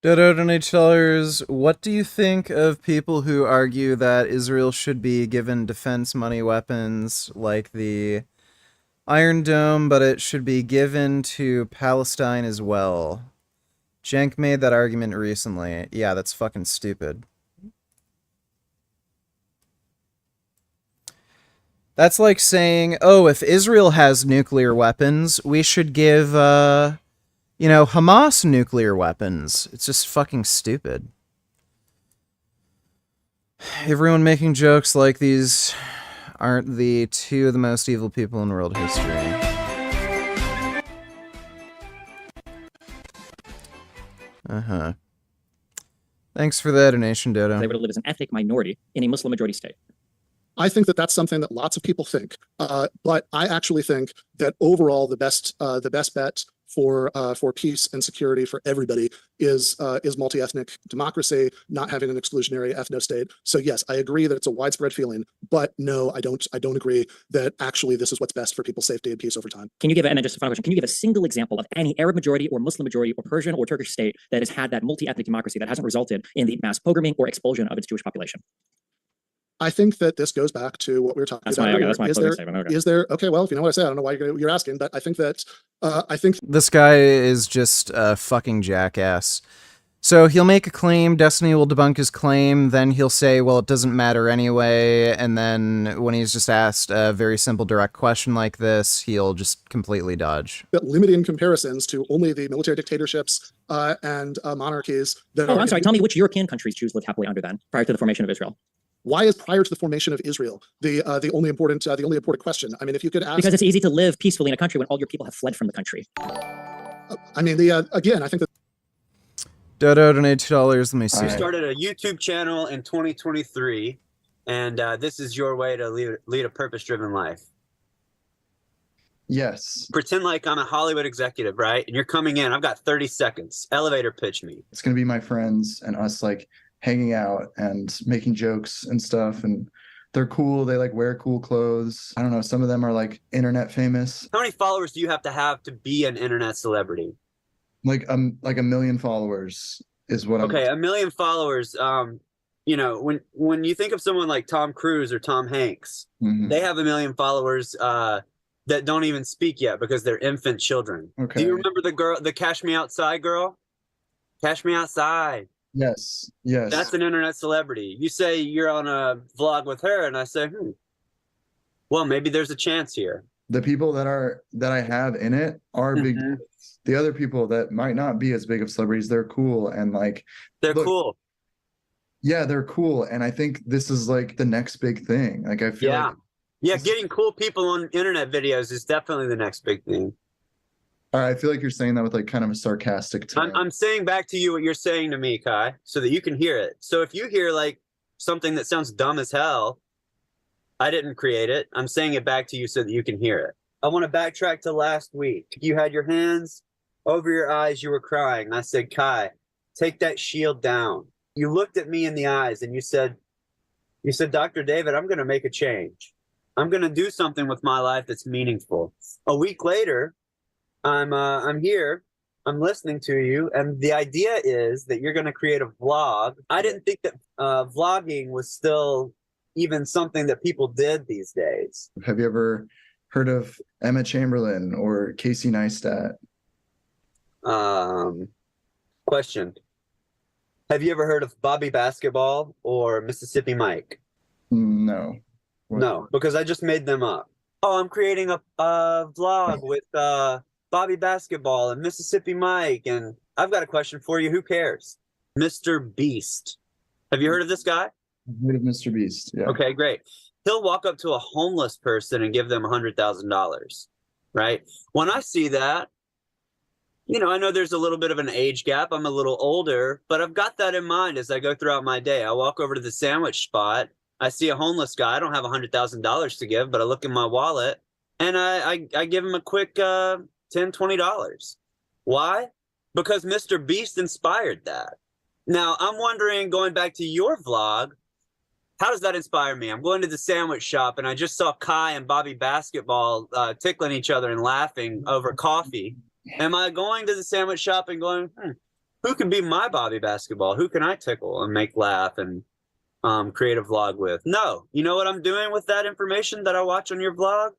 Dodo Donatellers, what do you think of people who argue that Israel should be given defense money weapons like the Iron Dome, but it should be given to Palestine as well? Cenk made that argument recently. Yeah, that's fucking stupid. That's like saying, oh, if Israel has nuclear weapons, we should give, Hamas nuclear weapons. It's just fucking stupid. Everyone making jokes like these aren't the two of the most evil people in world history. Thanks for that donation, Dodo. They were to live as an ethnic minority in a Muslim majority state. I think that that's something that lots of people think, but I actually think that overall the best bet for peace and security for everybody is multi-ethnic democracy, not having an exclusionary ethno-state. So yes, I agree that it's a widespread feeling, but no, I don't agree that actually this is what's best for people's safety and peace over time. Can you give, and then just a final question, can you give a single example of any Arab majority or Muslim majority or Persian or Turkish state that has had that multi-ethnic democracy that hasn't resulted in the mass pogroming or expulsion of its Jewish population? I think that this goes back to what we were talking about. Okay, that's my closing statement. Okay. Is there, okay, well, if you know what I say, I don't know why you're asking, but I think that, This guy is just a fucking jackass. So he'll make a claim, Destiny will debunk his claim, then he'll say, well, it doesn't matter anyway, and then when he's just asked a very simple, direct question like this, he'll just completely dodge. that limiting comparisons to only the military dictatorships and monarchies that I'm sorry, tell me which European countries Jews lived happily under then, prior to the formation of Israel? Why is prior to the formation of Israel the only important question? I mean, if you could ask, Because it's easy to live peacefully in a country when all your people have fled from the country. I mean, again, I think that Dodo donated $2. Let me see. You started a YouTube channel in 2023, and this is your way to lead a purpose-driven life. Yes. Pretend like I'm a Hollywood executive, right? And you're coming in. I've got 30 seconds. Elevator pitch me. It's going to be my friends and us like hanging out and making jokes and stuff. And they're cool. They like wear cool clothes. I don't know. Some of them are like internet famous. How many followers do you have to be an internet celebrity? Like a million followers is what I'm. Okay, 1 million followers. You know, when you think of someone like Tom Cruise or Tom Hanks, they have 1 million followers that don't even speak yet because they're infant children. Okay. Do you remember the Cash Me Outside girl? Cash Me Outside. Yes. Yes. That's an internet celebrity. You say you're on a vlog with her, and I say, well, maybe there's a chance here. The people that I have in it are big. The other people that might not be as big of celebrities, they're cool and like they're cool. Yeah, they're cool, and I think this is like the next big thing. Like I feel like getting cool people on internet videos is definitely the next big thing. I feel like you're saying that with like kind of a sarcastic tone. I'm saying back to you what you're saying to me, Kai, so that you can hear it. So if you hear like something that sounds dumb as hell, I didn't create it. I'm saying it back to you so that you can hear it. I want to backtrack to last week. You had your hands over your eyes. You were crying. I said, Kai, take that shield down. You looked at me in the eyes and you said, Dr. David, I'm going to make a change. I'm going to do something with my life that's meaningful. A week later, I'm here. I'm listening to you. And the idea is that you're going to create a vlog. I didn't think that vlogging was still even something that people did these days. Have you ever heard of Emma Chamberlain or Casey Neistat? Question. Have you ever heard of Bobby Basketball or Mississippi Mike? No. No, because I just made them up. Oh, I'm creating a vlog with Bobby Basketball and Mississippi Mike. And I've got a question for you. Who cares? Mr. Beast. Have you heard of this guy? I've heard of Mr. Beast, yeah. Okay, great. He'll walk up to a homeless person and give them $100,000, right? When I see that, you know, I know there's a little bit of an age gap. I'm a little older, but I've got that in mind as I go throughout my day. I walk over to the sandwich spot. I see a homeless guy. I don't have $100,000 to give, but I look in my wallet and I give him a quick $10, $20. Why? Because Mr. Beast inspired that. Now, I'm wondering, going back to your vlog, how does that inspire me? I'm going to the sandwich shop and I just saw Kai and Bobby Basketball tickling each other and laughing over coffee. Am I going to the sandwich shop and going, who can be my Bobby Basketball? Who can I tickle and make laugh and create a vlog with? No. You know what I'm doing with that information that I watch on your vlog?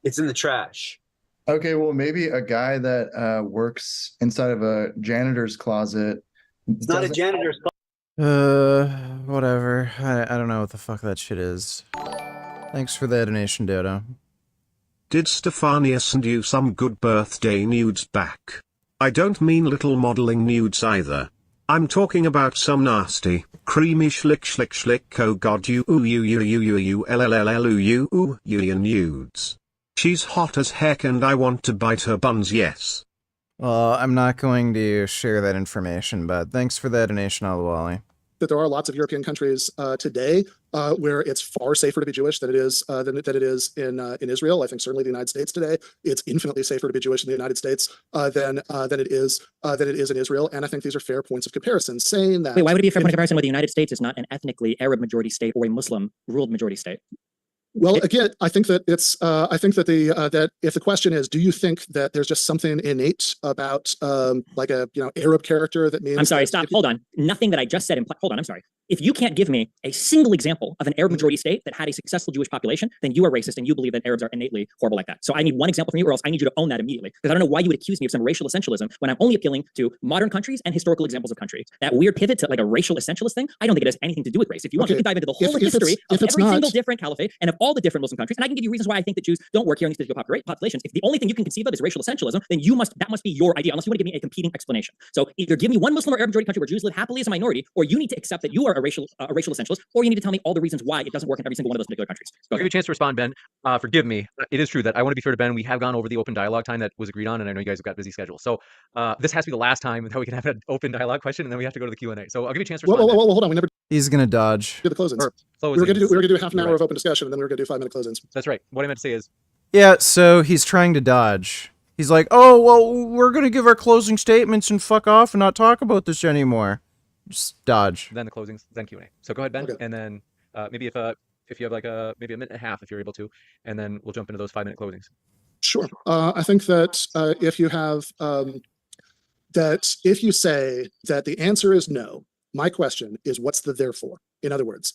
It's in the trash. Okay, well, maybe a guy that works inside of a janitor's closet. It's not a janitor's closet. Whatever. I don't know what the fuck that shit is. Thanks for the donation, Dodo. Did Stefania send you some good birthday nudes back? I don't mean little modeling nudes either. I'm talking about some nasty, creamy schlick oh god you nudes. She's hot as heck and I want to bite her buns, yes. Well, I'm not going to share that information, but thanks for that donation, Alawali. that there are lots of European countries today where it's far safer to be Jewish than it is in Israel. I think certainly the United States today, it's infinitely safer to be Jewish in the United States than it is in Israel. And I think these are fair points of comparison. Saying that, wait, why would it be a fair point of comparison when the United States is not an ethnically Arab majority state or a Muslim ruled majority state? Well, again, I think that that if the question is, do you think that there's just something innate about like a Arab character that means? I'm sorry, stop. Hold on. Nothing that I just said. Hold on. I'm sorry. If you can't give me a single example of an Arab majority state that had a successful Jewish population, then you are racist and you believe that Arabs are innately horrible like that. So I need one example from you, or else I need you to own that immediately. Because I don't know why you would accuse me of some racial essentialism when I'm only appealing to modern countries and historical examples of countries. That weird pivot to like a racial essentialist thing, I don't think it has anything to do with race. If you want, we can dive into the whole history of every single different caliphate and of all the different Muslim countries, and I can give you reasons why I think that Jews don't work here in these particular populations. If the only thing you can conceive of is racial essentialism, then that must be your idea, unless you want to give me a competing explanation. So either give me one Muslim or Arab majority country where Jews live happily as a minority, or you need to accept that you are a racial essentialist, or you need to tell me all the reasons why it doesn't work in every single one of those particular countries. I'll give you a chance to respond, Ben. Forgive me. It is true that I want to be fair to Ben. We have gone over the open dialogue time that was agreed on, and I know you guys have got busy schedules. So this has to be the last time that we can have an open dialogue question, and then we have to go to the Q&A. So I'll give you a chance to respond. Well, hold on. We never He's gonna dodge. did the closings. We were gonna do half an hour of open discussion, and then we were gonna do 5-minute closings. That's right. What I meant to say is, Yeah, so he's trying to dodge. He's like, oh, well, we're gonna give our closing statements and fuck off and not talk about this anymore. Just dodge. then the closings, then Q&A. So go ahead, Ben, and then maybe if you have like maybe a minute and a half, if you're able to, and then we'll jump into those 5-minute closings. Sure. I think that if you have if you say that the answer is no, my question is, what's the therefore? In other words,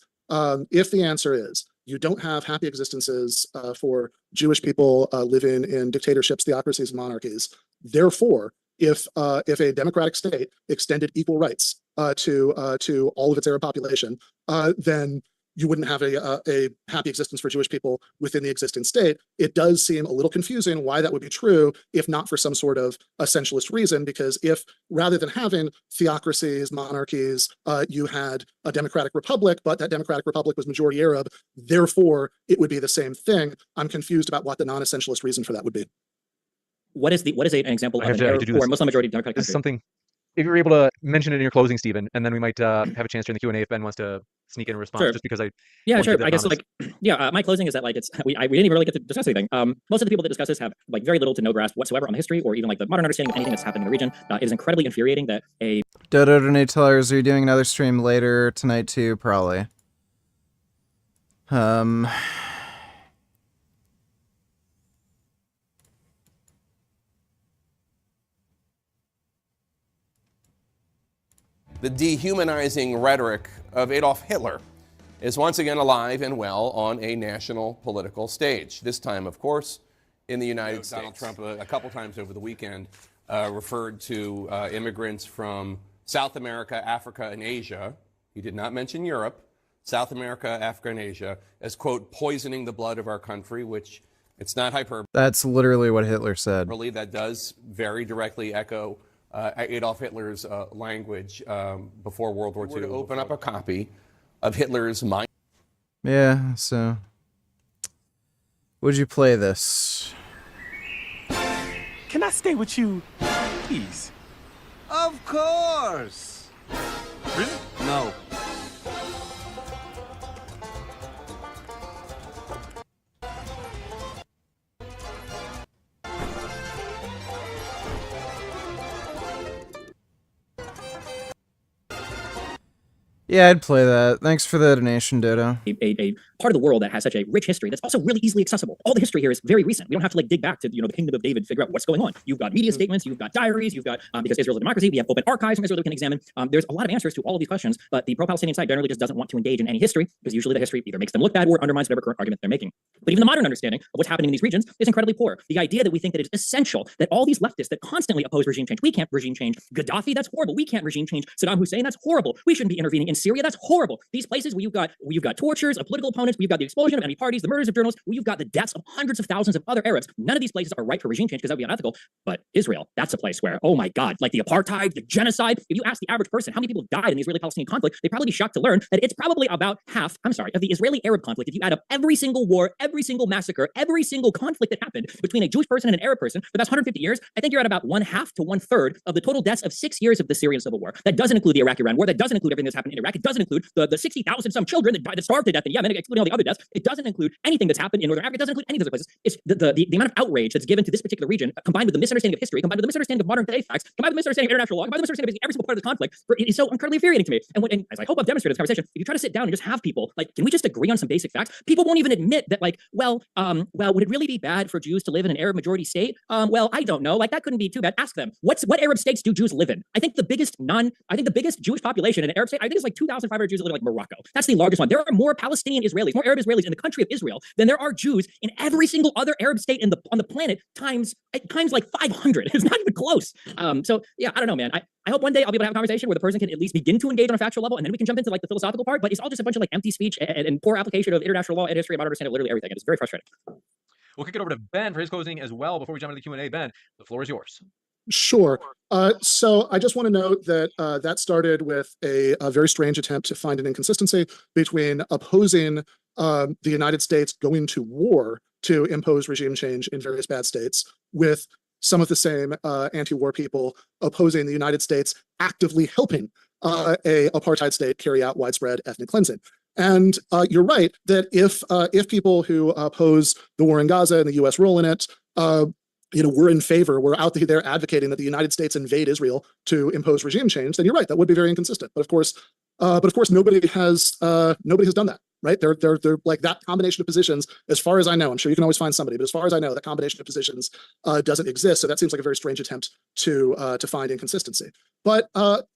if the answer is you don't have happy existences for Jewish people living in dictatorships, theocracies, and monarchies, therefore, if a democratic state extended equal rights to all of its Arab population, then you wouldn't have a happy existence for Jewish people within the existing state. It does seem a little confusing why that would be true, if not for some sort of essentialist reason, because if rather than having theocracies, monarchies, you had a democratic republic, but that democratic republic was majority Arab, therefore it would be the same thing. I'm confused about what the non-essentialist reason for that would be. What is an example of an Arab or Muslim majority democratic This is country? something, if you're able to mention it in your closing, Stephen, and then we might have a chance during the Q&A if Ben wants to sneak in a response, Sure. just because I Yeah, want to sure. keep that I guess anonymous. my closing is that like we didn't even really get to discuss anything. Most of the people that discuss this have like very little to no grasp whatsoever on the history or even like the modern understanding of anything that's happening in the region. It is incredibly infuriating that a Dodo donate tellers, are you doing another stream later tonight too? Probably. The dehumanizing rhetoric of Adolf Hitler is once again alive and well on a national political stage. This time, of course, in the United States. Donald Trump, a couple times over the weekend, referred to immigrants from South America, Africa, and Asia. He did not mention Europe. South America, Africa, and Asia as, quote, poisoning the blood of our country, which it's not hyperbole. That's literally what Hitler said. That does very directly echo Adolf Hitler's language before World War II. To open up a copy of Hitler's mind. Yeah, so would you play this? Can I stay with you, please? Of course. Really? No. Yeah, I'd play that. Thanks for the donation, Dodo. a part of the world that has such a rich history that's also really easily accessible. All the history here is very recent. We don't have to like dig back to the Kingdom of David to figure out what's going on. You've got media statements, you've got diaries, you've got because Israel's a democracy, we have open archives in Israel that we can examine. There's a lot of answers to all of these questions, but the pro-Palestinian side generally just doesn't want to engage in any history because usually the history either makes them look bad or undermines whatever current argument they're making. But even the modern understanding of what's happening in these regions is incredibly poor. The idea that we think that it's essential that all these leftists that constantly oppose regime change, we can't regime change Gaddafi, that's horrible. We can't regime change Saddam Hussein, that's horrible. We shouldn't be intervening in Syria, that's horrible. These places where you've got tortures of political opponents, where you've got the explosion of any parties, the murders of journalists, where you've got the deaths of hundreds of thousands of other Arabs. None of these places are right for regime change because that would be unethical. But Israel, that's a place where, oh my God, like the apartheid, the genocide. If you ask the average person how many people died in the Israeli-Palestinian conflict, they'd probably be shocked to learn that it's probably about half, of the Israeli-Arab conflict. If you add up every single war, every single massacre, every single conflict that happened between a Jewish person and an Arab person for the past 150 years, I think you're at about 1/2 to 1/3 of the total deaths of 6 years of the Syrian civil war. That doesn't include the Iraq-Iran war. That doesn't include everything that's happened in Iraq. It doesn't include the 60,000 some children that starved to death in Yemen, excluding all the other deaths. It doesn't include anything that's happened in Northern Africa. It doesn't include any of those places. It's the amount of outrage that's given to this particular region, combined with the misunderstanding of history, combined with the misunderstanding of modern day facts, combined with the misunderstanding of international law, combined with the misunderstanding of basically every single part of the conflict. It is so incredibly infuriating to me. And as I hope I've demonstrated in this conversation, if you try to sit down and just have people like, can we just agree on some basic facts? People won't even admit that, like, well, would it really be bad for Jews to live in an Arab majority state? Well, I don't know. Like, that couldn't be too bad. Ask them. What Arab states do Jews live in? I think the biggest Jewish population in an Arab state, I think it's like 2,500 Jews that live in like Morocco. That's the largest one. There are more Palestinian Israelis, more Arab Israelis in the country of Israel than there are Jews in every single other Arab state on the planet times like 500. It's not even close. So yeah, I don't know, man. I hope one day I'll be able to have a conversation where the person can at least begin to engage on a factual level, and then we can jump into like the philosophical part. But it's all just a bunch of like empty speech and poor application of international law and history and modern understanding of literally everything. And it's very frustrating. We'll kick it over to Ben for his closing as well before we jump into the Q&A. Ben, the floor is yours. Sure. So I just want to note that that started with a very strange attempt to find an inconsistency between opposing the United States going to war to impose regime change in various bad states with some of the same anti-war people opposing the United States actively helping a apartheid state carry out widespread ethnic cleansing. And you're right that if people who oppose the war in Gaza and the U.S. role in it, we're in favor, we're out there advocating that the United States invade Israel to impose regime change, then you're right, that would be very inconsistent. But of course, nobody has done that, right? They're like that combination of positions, as far as I know. I'm sure you can always find somebody, but as far as I know, that combination of positions doesn't exist. So that seems like a very strange attempt to find inconsistency. But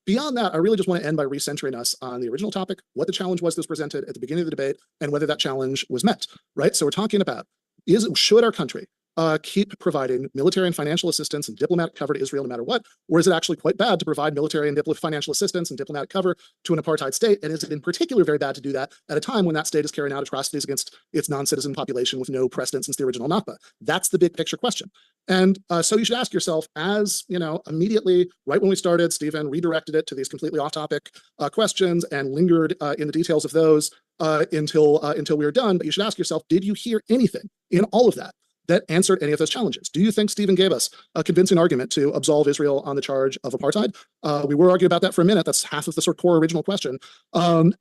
beyond that, I really just want to end by recentering us on the original topic, what the challenge was that was presented at the beginning of the debate, and whether that challenge was met, right? So we're talking about, should our country keep providing military and financial assistance and diplomatic cover to Israel no matter what? Or is it actually quite bad to provide military and financial assistance and diplomatic cover to an apartheid state? And is it in particular very bad to do that at a time when that state is carrying out atrocities against its non-citizen population with no precedent since the original Nakba? That's the big picture question. And so you should ask yourself, as immediately, right when we started, Stephen redirected it to these completely off-topic questions and lingered in the details of those until we were done. But you should ask yourself, did you hear anything in all of that answered any of those challenges? Do you think Stephen gave us a convincing argument to absolve Israel on the charge of apartheid? We were arguing about that for a minute. That's half of the sort of core original question. Then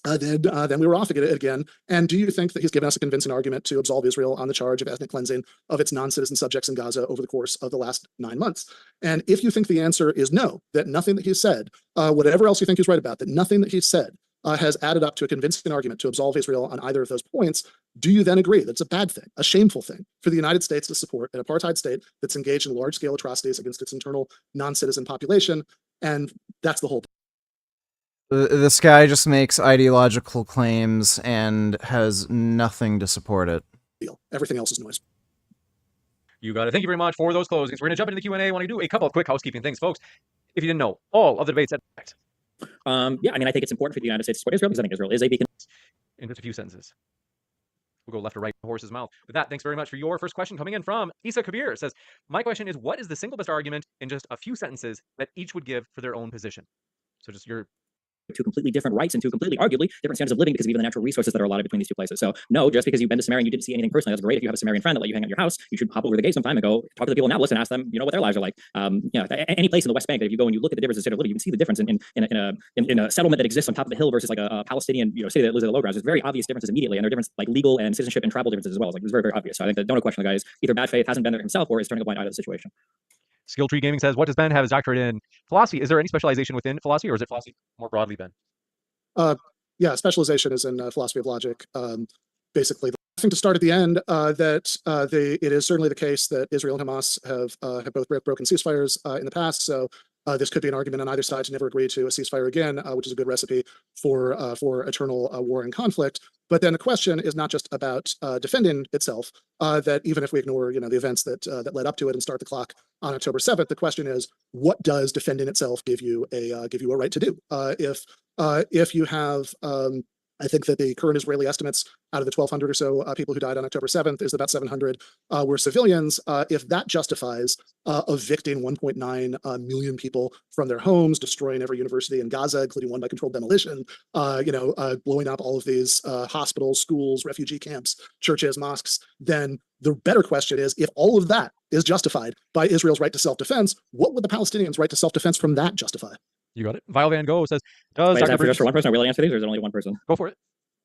we were off again. And do you think that he's given us a convincing argument to absolve Israel on the charge of ethnic cleansing of its non-citizen subjects in Gaza over the course of the last 9 months? And if you think the answer is no, that nothing that he's said, whatever else you think he's right about, that nothing that he's said has added up to a convincing argument to absolve Israel on either of those points, do you then agree that it's a bad thing, a shameful thing for the United States to support an apartheid state that's engaged in large-scale atrocities against its internal non-citizen population? And that's the whole point. This guy just makes ideological claims and has nothing to support it. Everything else is noise. You got it. Thank you very much for those closings. We're going to jump into the Q&A. I want to do a couple of quick housekeeping things, folks. If you didn't know, all of the debates at yeah, I mean, I think it's important for the United States to support Israel because I think Israel is a beacon. In just a few sentences. We'll go left or right, the horse's mouth. With that, thanks very much for your first question coming in from Isa Kabir. It says, my question is, what is the single best argument in just a few sentences that each would give for their own position? So just your two completely different rights and two completely, arguably, different standards of living because of even the natural resources that are allotted between these two places. So no, just because you've been to Samaria and you didn't see anything personally, that's great. If you have a Samaritan friend that let you hang out your house, you should hop over to the gate sometime and go talk to the people in Nablus and ask them, what their lives are like. Any place in the West Bank that if you go and you look at the difference in standard of living, you can see the difference in a settlement that exists on top of a hill versus like a Palestinian city that lives at the low grounds. There's very obvious differences immediately, and there are differences like legal and citizenship and travel differences as well. It's very, very obvious. So I think that don't question the guy is either bad faith, hasn't been there himself, or is turning a blind eye to the situation. Skill Tree Gaming says, what does Ben have his doctorate in? Philosophy. Is there any specialization within philosophy, or is it philosophy more broadly, Ben? Yeah, specialization is in philosophy of logic. Basically, I think to start at the end, it is certainly the case that Israel and Hamas have both broken ceasefires in the past. So this could be an argument on either side to never agree to a ceasefire again, which is a good recipe for eternal war and conflict. But then the question is not just about defending itself. That even if we ignore the events that led up to it and start the clock on October 7th, the question is, what does defending itself give you a right to do? If you have, I think that the current Israeli estimates out of the 1,200 or so people who died on October 7th is about 700 were civilians. If that justifies evicting 1.9 million people from their homes, destroying every university in Gaza, including one by controlled demolition, blowing up all of these hospitals, schools, refugee camps, churches, mosques, then the better question is, if all of that is justified by Israel's right to self-defense, what would the Palestinians' right to self-defense from that justify? You got it. Vile Van Gogh says, does Wait, is Dr. that for just for Bridges... one person? Are we allowed to answer these, or is it only one person? Go for it.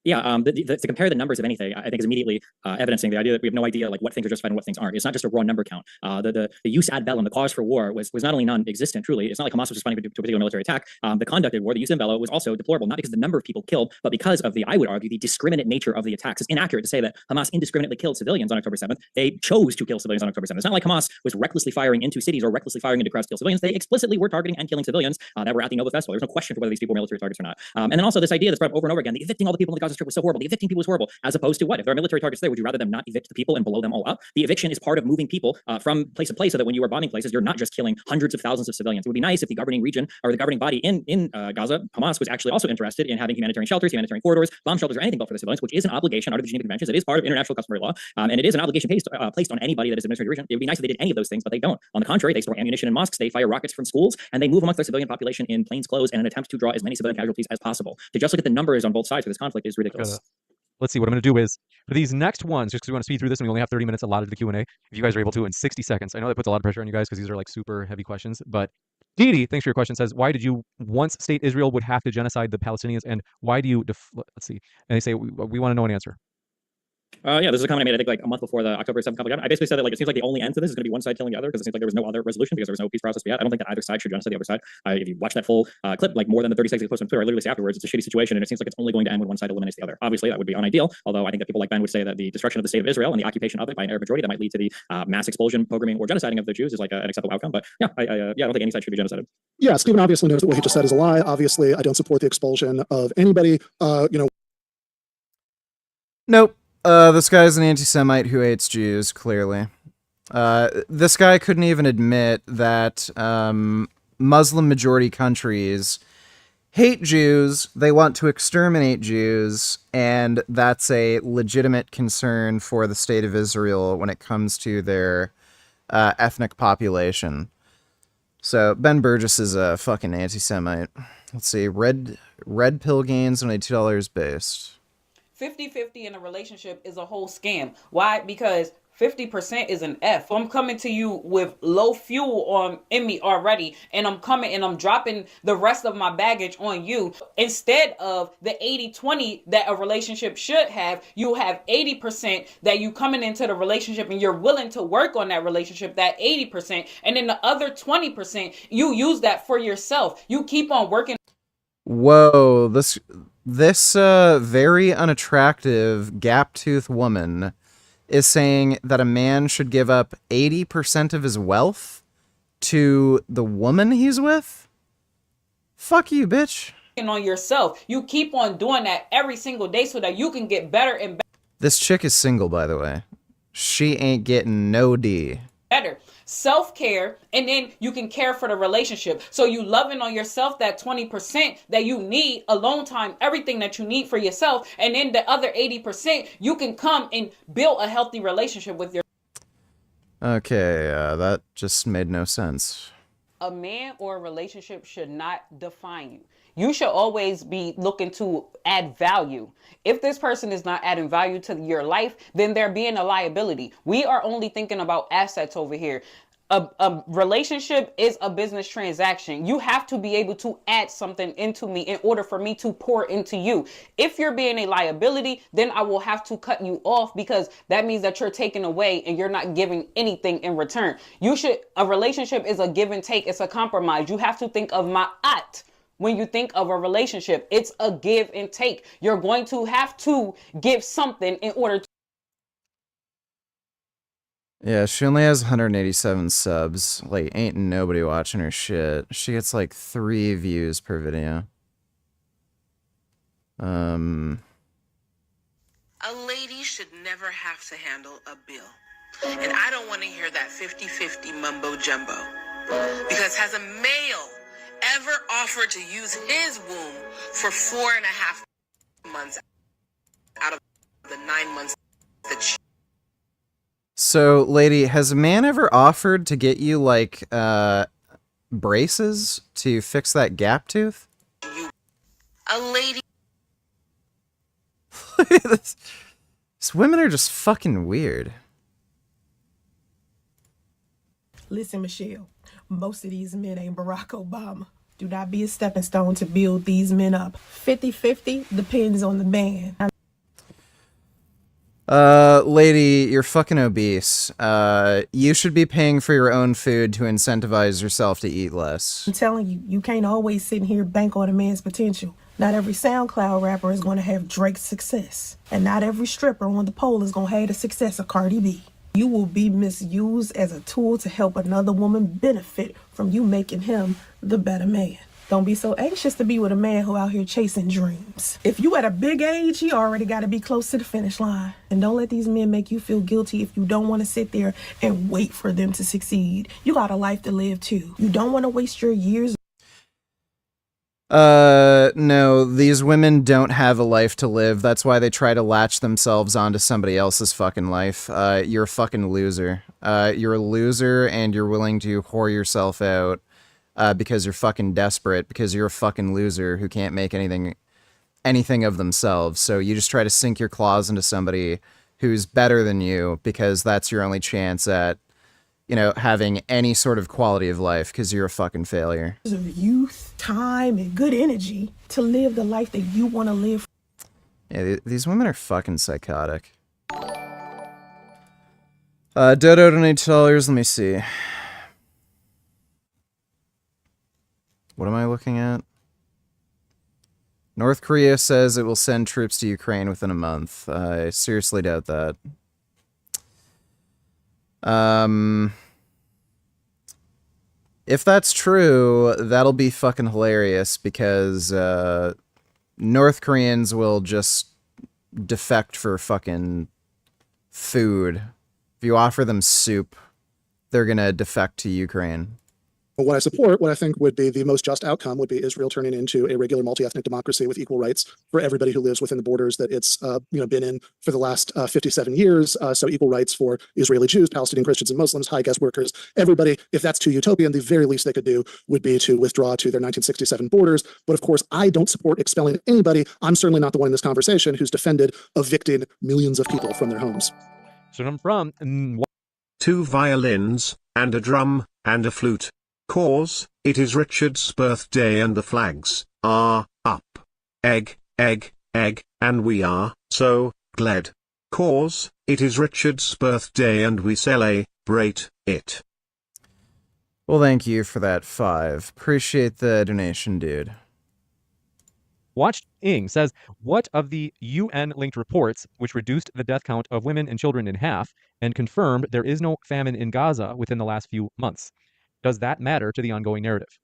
Yeah, to compare the numbers of anything, I think is immediately evidencing the idea that we have no idea like what things are justified and what things aren't. It's not just a raw number count. The use ad bellum, the cause for war, was not only non-existent. Truly, it's not like Hamas was responding to a particular military attack. The conduct of war, the use in bello, was also deplorable, not because of the number of people killed, but because of the, I would argue, the discriminate nature of the attacks. It's inaccurate to say that Hamas indiscriminately killed civilians on October 7th. They chose to kill civilians on October 7th. It's not like Hamas was recklessly firing into cities or recklessly firing into crowds to kill civilians. They explicitly were targeting and killing civilians that were at the Nova Festival. There's no question for whether these people were military targets or not. And then also this idea that's brought up over and over again, the evicting all the people in the Gaza Strip was so horrible. The evicting people was horrible, as opposed to what? If there are military targets there, would you rather them not evict the people and blow them all up? The eviction is part of moving people from place to place so that when you are bombing places, you're not just killing hundreds of thousands of civilians. It would be nice if the governing region or the governing body in Gaza, Hamas, was actually also interested in having humanitarian shelters, humanitarian corridors, bomb shelters, or anything built for the civilians, which is an obligation under the Geneva Conventions. It is part of international customary law, and it is an obligation placed on anybody that is administrating the region. It would be nice if they did any of those things, but they don't. On the contrary, they store ammunition in mosques, they fire rockets from schools, and they move amongst their civilian population in plain clothes in an attempt to draw as many civilian casualties as possible. To just look at the numbers on both sides for this conflict is ridiculous. Let's see, what I'm going to do is, for these next ones, just because we want to speed through this and we only have 30 minutes allotted to the Q&A, if you guys are able to in 60 seconds. I know that puts a lot of pressure on you guys because these are like super heavy questions, but Dee, thanks for your question, says, why did you once state Israel would have to genocide the Palestinians, and why do you, let's see, and they say, we want to know an answer. Yeah, this is a comment I made, I think, like a month before the October 7th conflict. I basically said that like it seems like the only end to this is going to be one side killing the other because it seems like there was no other resolution because there was no peace process yet. I don't think that either side should genocide the other side. If you watch that full clip, like more than the 30 seconds post on Twitter, I literally say afterwards, it's a shitty situation and it seems like it's only going to end when one side eliminates the other. Obviously, that would be unideal, although I think that people like Ben would say that the destruction of the state of Israel and the occupation of it by an Arab majority that might lead to the mass expulsion, pogромing, or genociding of the Jews is like an acceptable outcome. But yeah, I don't think any side should be genocided. Yeah, Stephen obviously knows that what he just said is a lie. Obviously, I don't support the expulsion of anybody. Nope. This guy's an anti-Semite who hates Jews, clearly. This guy couldn't even admit that Muslim-majority countries hate Jews, they want to exterminate Jews, and that's a legitimate concern for the state of Israel when it comes to their ethnic population. So, Ben Burgess is a fucking anti-Semite. Let's see, red pill gains on a $2 based. 50-50 in a relationship is a whole scam. Why? Because 50% is an F. I'm coming to you with low fuel in me already, and I'm coming and I'm dropping the rest of my baggage on you. Instead of the 80-20 that a relationship should have, you have 80% that you coming into the relationship and you're willing to work on that relationship, that 80%, and then the other 20%, you use that for yourself. You keep on working. Whoa, this very unattractive gap-toothed woman is saying that a man should give up 80% of his wealth to the woman he's with? Fuck you, bitch. On yourself. You keep on doing that every single day so that you can get better and This chick is single, by the way. She ain't getting no D. better. Self-care, and then you can care for the relationship. So you loving on yourself, that 20% that you need, alone time, everything that you need for yourself, and then the other 80%, you can come and build a healthy relationship with your. Okay, that just made no sense. A man or a relationship should not define you. You should always be looking to add value. If this person is not adding value to your life, then they're being a liability. We are only thinking about assets over here. A relationship is a business transaction. You have to be able to add something into me in order for me to pour into you. If you're being a liability, then I will have to cut you off because that means that you're taking away and you're not giving anything in return. A relationship is a give and take. It's a compromise. You have to think of ma'at. When you think of a relationship, it's a give and take. You're going to have to give something in order to. Yeah, she only has 187 subs. Like, ain't nobody watching her shit. She gets like 3 views per video. A lady should never have to handle a bill. And I don't want to hear that 50-50 mumbo jumbo. Because has a male ever offered to use his womb for 4.5 months out of the 9 months that she. So, lady, has a man ever offered to get you, like, braces to fix that gap tooth? A lady. These women are just fucking weird. Listen, Michelle, most of these men ain't Barack Obama. Do not be a stepping stone to build these men up. 50-50 depends on the man. Lady, you're fucking obese. You should be paying for your own food to incentivize yourself to eat less. I'm telling you, you can't always sit here and bank on a man's potential. Not every SoundCloud rapper is going to have Drake's success. And not every stripper on the pole is going to have the success of Cardi B. You will be misused as a tool to help another woman benefit from you making him the better man. Don't be so anxious to be with a man who out here chasing dreams. If you at a big age, he already got to be close to the finish line. And don't let these men make you feel guilty if you don't want to sit there and wait for them to succeed. You got a life to live too. You don't want to waste your years. No, these women don't have a life to live. That's why they try to latch themselves onto somebody else's fucking life. You're a fucking loser. You're a loser and you're willing to whore yourself out, because you're fucking desperate, because you're a fucking loser who can't make anything of themselves. So you just try to sink your claws into somebody who's better than you because that's your only chance at, you know, having any sort of quality of life because you're a fucking failure. Of youth, time, and good energy to live the life that you want to live. Yeah, these women are fucking psychotic. Dodo donated $2. Let me see. What am I looking at? North Korea says it will send troops to Ukraine within a month. I seriously doubt that. If that's true, that'll be fucking hilarious because North Koreans will just defect for fucking food. If you offer them soup, they're gonna defect to Ukraine. What I support, what I think would be the most just outcome would be Israel turning into a regular multi-ethnic democracy with equal rights for everybody who lives within the borders that it's been in for the last 57 years. So equal rights for Israeli Jews, Palestinian Christians and Muslims, high guest workers, everybody. If that's too utopian, the very least they could do would be to withdraw to their 1967 borders. But of course, I don't support expelling anybody. I'm certainly not the one in this conversation who's defended evicting millions of people from their homes. So I'm from 2 violins, and a drum, and a flute. Cause, it is Richard's birthday and the flags are up. Egg, egg, egg, and we are so glad. Cause, it is Richard's birthday and we celebrate it. Well, thank you for that 5. Appreciate the donation, dude. Watched Ing says, what of the UN-linked reports which reduced the death count of women and children in half and confirmed there is no famine in Gaza within the last few months? Does that matter to the ongoing narrative?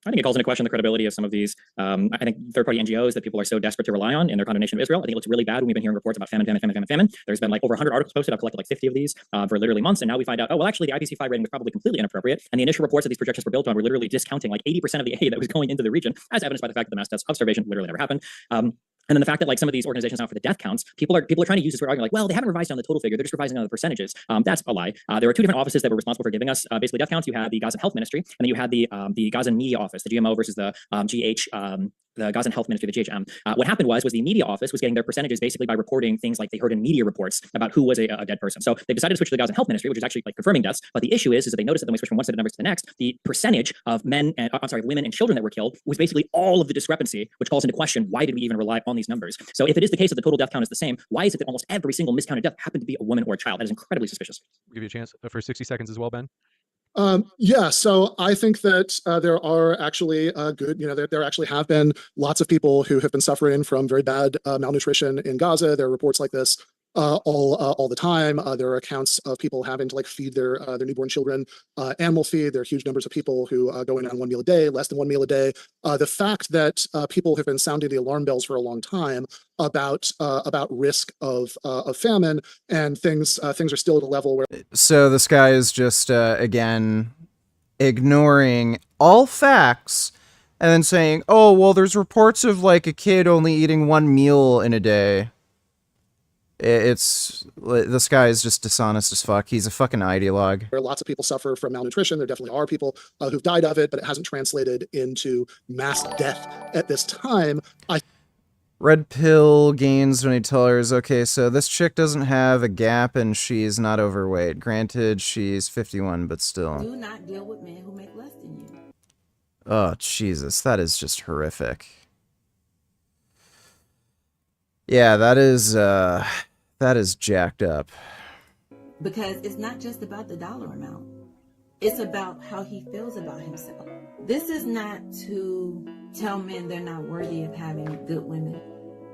I think it calls into question the credibility of some of these, I think, third-party NGOs that people are so desperate to rely on in their condemnation of Israel. I think it looks really bad when we've been hearing reports about famine. There's been like over 100 articles posted. I've collected like 50 of these for literally months, and now we find out, oh, well, actually, the IPC5 rating was probably completely inappropriate, and the initial reports that these projections were built on were literally discounting like 80% of the aid that was going into the region, as evidenced by the fact that the mass deaths of starvation literally never happened. And then the fact that like some of these organizations now for the death counts, people are trying to use this for arguing like, well, they haven't revised down the total figure, they're just revising down the percentages. That's a lie. There were 2 different offices that were responsible for giving us basically death counts. You had the Gaza Health Ministry, and then you had the Gaza Media Office, the GMO versus the the Gaza Health Ministry, the GHM. What happened was the media office was getting their percentages basically by reporting things like they heard in media reports about who was a dead person. So they decided to switch to the Gaza Health Ministry, which is actually like confirming deaths. But the issue is that they noticed that when we switched from one set of numbers to the next, the percentage of women and children that were killed was basically all of the discrepancy, which calls into question why did we even rely on these numbers? So if it is the case that the total death count is the same, why is it that almost every single miscounted death happened to be a woman or a child? That is incredibly suspicious. I'll give you a chance for 60 seconds as well, Ben. Yeah, so I think that there are actually there actually have been lots of people who have been suffering from very bad malnutrition in Gaza. There are reports like this all the time. There are accounts of people having to like feed their newborn children animal feed. There are huge numbers of people who go in on 1 meal a day, less than 1 meal a day. The fact that people have been sounding the alarm bells for a long time about risk of famine and things are still at a level where. So this guy is just again ignoring all facts and then saying, "Oh, well, there's reports of like a kid only eating 1 meal in a day." This guy is just dishonest as fuck. He's a fucking ideologue. Where lots of people suffer from malnutrition. There definitely are people who've died of it, but it hasn't translated into mass death at this time. Red Pill gains $20. Okay, so this chick doesn't have a gap and she's not overweight. Granted, she's 51, but still. Do not deal with men who make less than you. Oh, Jesus, that is just horrific. Yeah, that is jacked up. Because it's not just about the dollar amount. It's about how he feels about himself. This is not to tell men they're not worthy of having good women.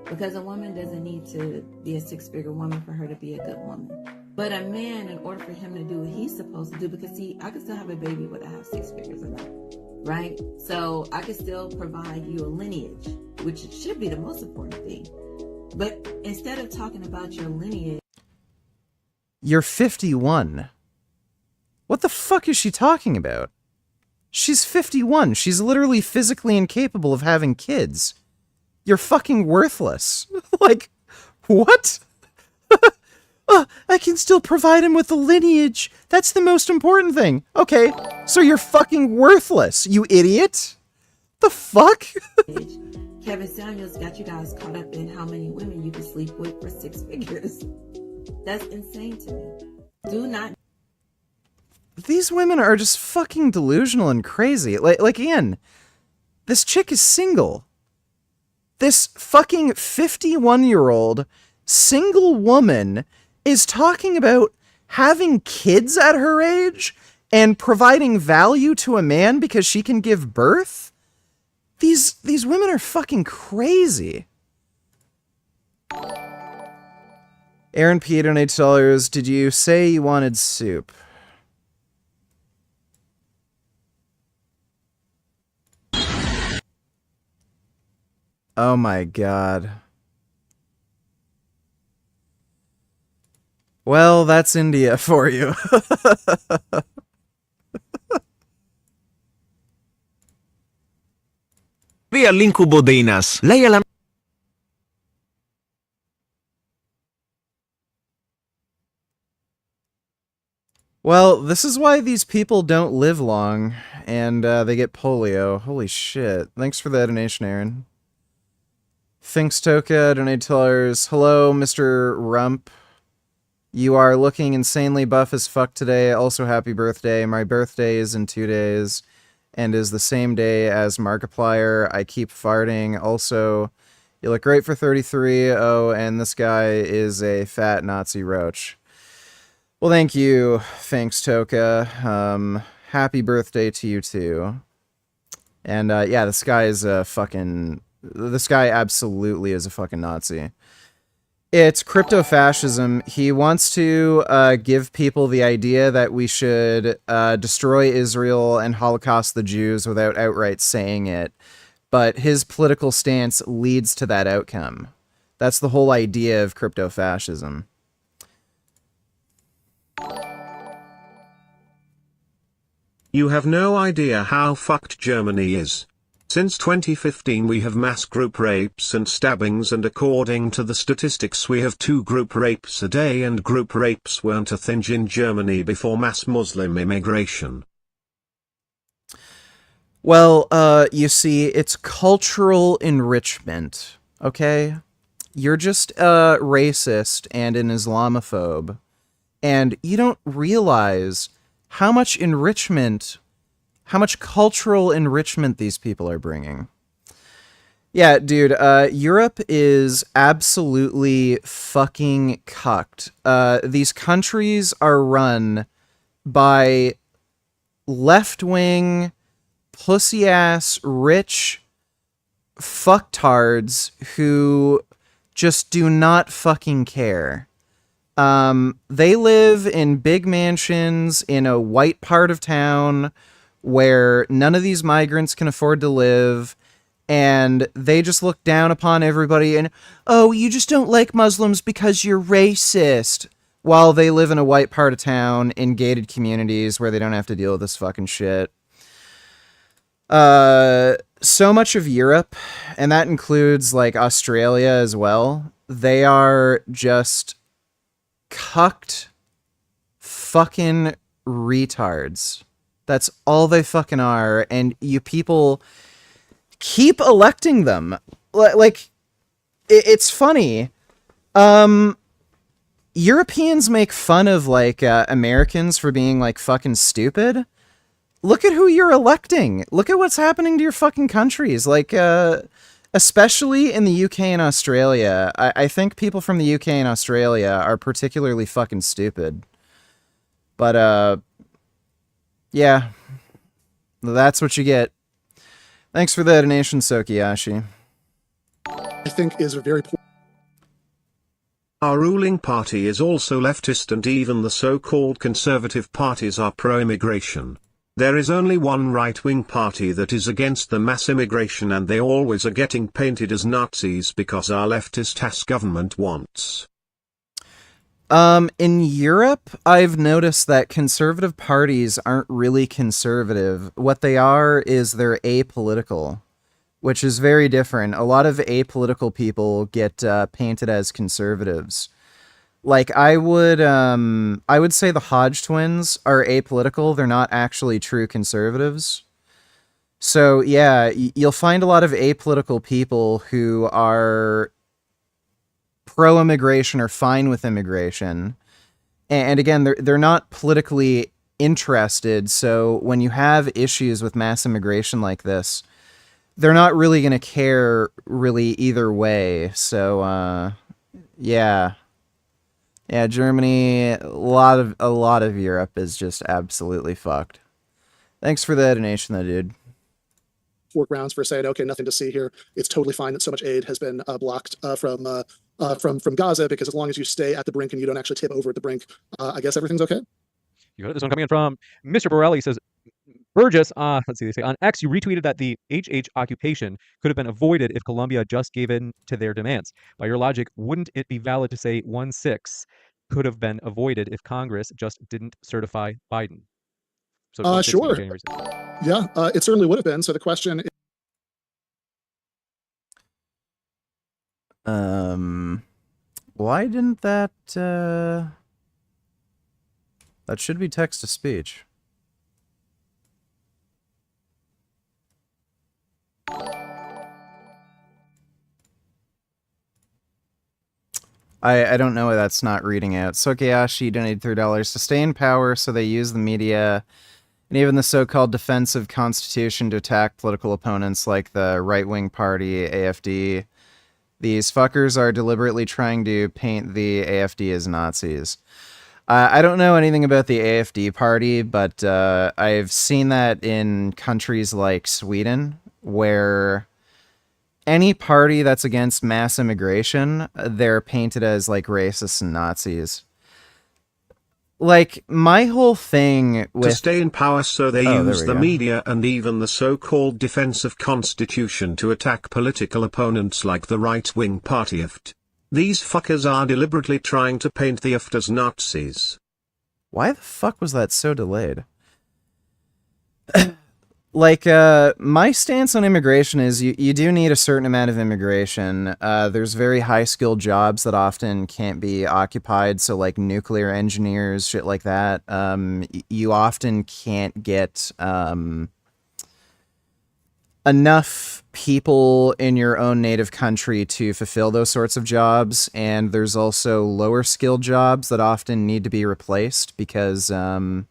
Because a woman doesn't need to be a six-figure woman for her to be a good woman. But a man, in order for him to do what he's supposed to do, because see, I can still have a baby without have six figures or not, right? So I can still provide you a lineage, which should be the most important thing. But instead of talking about your lineage... You're 51. What the fuck is she talking about? She's 51. She's literally physically incapable of having kids. You're fucking worthless. Like, what? I can still provide him with a lineage. That's the most important thing. Okay, so you're fucking worthless, you idiot. The fuck? Kevin Samuels got you guys caught up in how many women you can sleep with for six figures. That's insane to me. Do not... These women are just fucking delusional and crazy. Like again, this chick is single. This fucking 51-year-old single woman is talking about having kids at her age and providing value to a man because she can give birth? These women are fucking crazy. Aaron P. $8. Did you say you wanted soup? Oh my god. Well, that's India for you. Via l'incubo dei nas. Lei è la... Well, this is why these people don't live long, and they get polio. Holy shit. Thanks for the donation, Aaron. Thanks, Toka, $8. Hello, Mr. Rump. You are looking insanely buff as fuck today. Also, happy birthday. My birthday is in 2 days, and is the same day as Markiplier. I keep farting. Also, you look great for 33. Oh, and this guy is a fat Nazi roach. Well, thank you. Thanks, Toka. Happy birthday to you, too. And, yeah, this guy is a fucking... This guy absolutely is a fucking Nazi. It's crypto-fascism. He wants to give people the idea that we should destroy Israel and Holocaust the Jews without outright saying it. But his political stance leads to that outcome. That's the whole idea of crypto-fascism. You have no idea how fucked Germany is. Since 2015 we have mass group rapes and stabbings, and according to the statistics we have 2 group rapes a day, and group rapes weren't a thing in Germany before mass Muslim immigration. Well, you see, it's cultural enrichment, okay? You're just a racist and an Islamophobe, and you don't realize how much enrichment... How much cultural enrichment these people are bringing. Yeah, dude, Europe is absolutely fucking cucked. These countries are run by left-wing, pussy-ass, rich fucktards who just do not fucking care. They live in big mansions in a white part of town where none of these migrants can afford to live, and they just look down upon everybody and, oh, you just don't like Muslims because you're racist, while they live in a white part of town in gated communities where they don't have to deal with this fucking shit. So much of Europe, and that includes, like, Australia as well, they are just cucked fucking retards. That's all they fucking are, and you people keep electing them. Like, it's funny. Europeans make fun of, like, Americans for being, like, fucking stupid. look at who you're electing. Look at what's happening to your fucking countries. Like, especially in the UK and Australia. I think people from the UK and Australia are particularly fucking stupid. But, yeah. That's what you get. Thanks for the donation, Sokiyashi. I think is a very poor. Our ruling party is also leftist, and even the so-called conservative parties are pro-immigration. There is only one right-wing party that is against the mass immigration, and they always are getting painted as Nazis because our leftist ass government wants. In Europe, I've noticed that conservative parties aren't really conservative. What they are is they're apolitical, which is very different. A lot of apolitical people get painted as conservatives. Like, I would say the Hodge twins are apolitical. They're not actually true conservatives. So, yeah, you'll find a lot of apolitical people who are pro-immigration or fine with immigration. And again, they're not politically interested, so when you have issues with mass immigration like this, they're not really going to care really either way. So, yeah. Yeah, Germany, a lot of Europe is just absolutely fucked. Thanks for the donation though, dude. Grounds for saying, okay, nothing to see here. It's totally fine that so much aid has been blocked from Gaza, because as long as you stay at the brink and you don't actually tip over at the brink, I guess everything's okay. You got this one coming in from Mr. Borelli. Says, Burgess, let's see, they say on X, you retweeted that the HH occupation could have been avoided if Colombia just gave in to their demands. By your logic, wouldn't it be valid to say 1/6 could have been avoided if Congress just didn't certify Biden? So 1/6 sure. January 6th. Yeah, it certainly would have been. So the question is, why didn't that that should be text to speech. I don't know why that's not reading out. Sokeyashi donated $3 to stay in power, so they use the media and even the so-called defensive constitution to attack political opponents like the right-wing party, AFD. These fuckers are deliberately trying to paint the AFD as Nazis. I don't know anything about the AFD party, but I've seen that in countries like Sweden, where any party that's against mass immigration, they're painted as like racists and Nazis. Like, my whole thing with... To stay in power, so they use the go. media and even the so-called defensive constitution to attack political opponents like the right-wing party AFD. These fuckers are deliberately trying to paint the AFD as Nazis. Why the fuck was that so delayed? Like, my stance on immigration is you do need a certain amount of immigration. There's very high-skilled jobs that often can't be occupied, so like nuclear engineers, shit like that. You often can't get enough people in your own native country to fulfill those sorts of jobs, and there's also lower-skilled jobs that often need to be replaced because the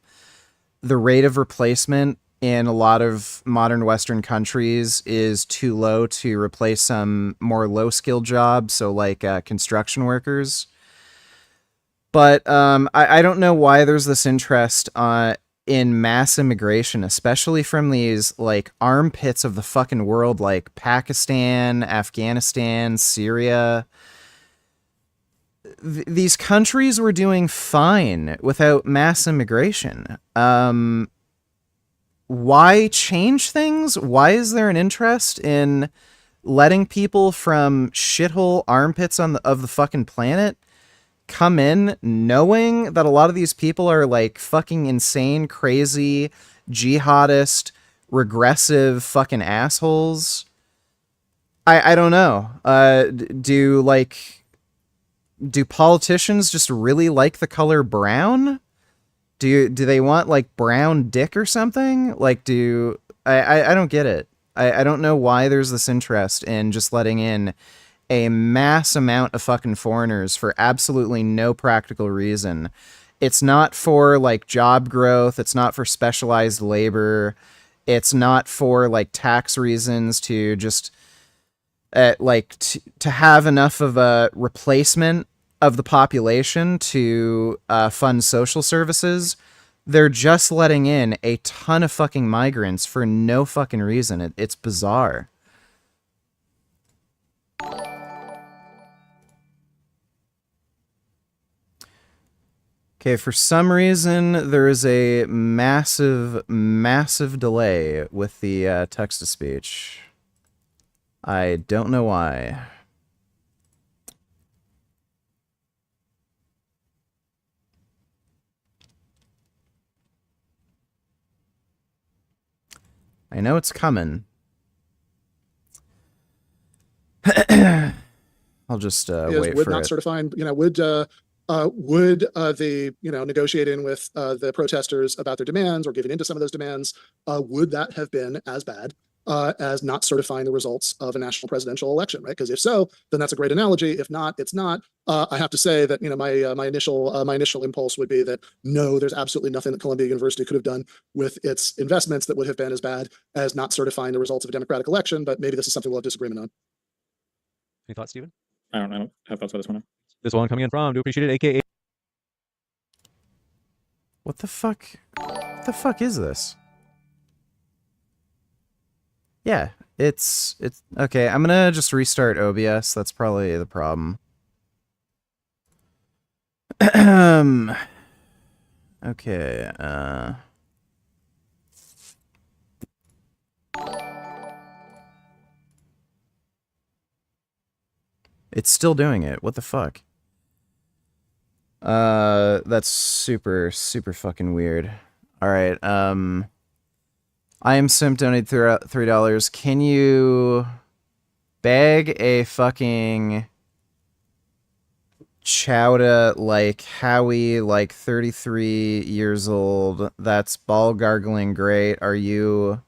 rate of replacement in a lot of modern Western countries is too low to replace some more low-skilled jobs, so like construction workers. But I don't know why there's this interest in mass immigration, especially from these like armpits of the fucking world like Pakistan, Afghanistan, Syria. These countries were doing fine without mass immigration. Why change things? Why is there an interest in letting people from shithole armpits of the fucking planet come in, knowing that a lot of these people are like fucking insane, crazy, jihadist, regressive fucking assholes? I don't know. Do politicians just really like the color brown? Do they want like brown dick or something? Like, I don't get it. I don't know why there's this interest in just letting in a mass amount of fucking foreigners for absolutely no practical reason. It's not for like job growth. It's not for specialized labor. It's not for like tax reasons to just to have enough of a replacement of the population to fund social services. They're just letting in a ton of fucking migrants for no fucking reason. It's bizarre. Okay, for some reason, there is a massive, massive delay with the text-to-speech. I don't know why. I know it's coming. I'll just wait would for not it. certifying, would the negotiating with the protesters about their demands or giving into some of those demands, would that have been as bad as not certifying the results of a national presidential election, right? Because if so, then that's a great analogy. If not, it's not. I have to say that my initial impulse would be that no, there's absolutely nothing that Columbia University could have done with its investments that would have been as bad as not certifying the results of a democratic election. But maybe this is something we'll have disagreement on. Any thoughts, Stephen? I don't have thoughts about this one. This one coming in from, do appreciate it, aka. What the fuck? What the fuck is this? Yeah, it's okay. I'm gonna just restart OBS. That's probably the problem. Okay. It's still doing it. What the fuck? That's super fucking weird. All right. I am Simp donated $3. Can you bag a fucking chowda like Howie, like 33 years old? That's ball gargling great. Are you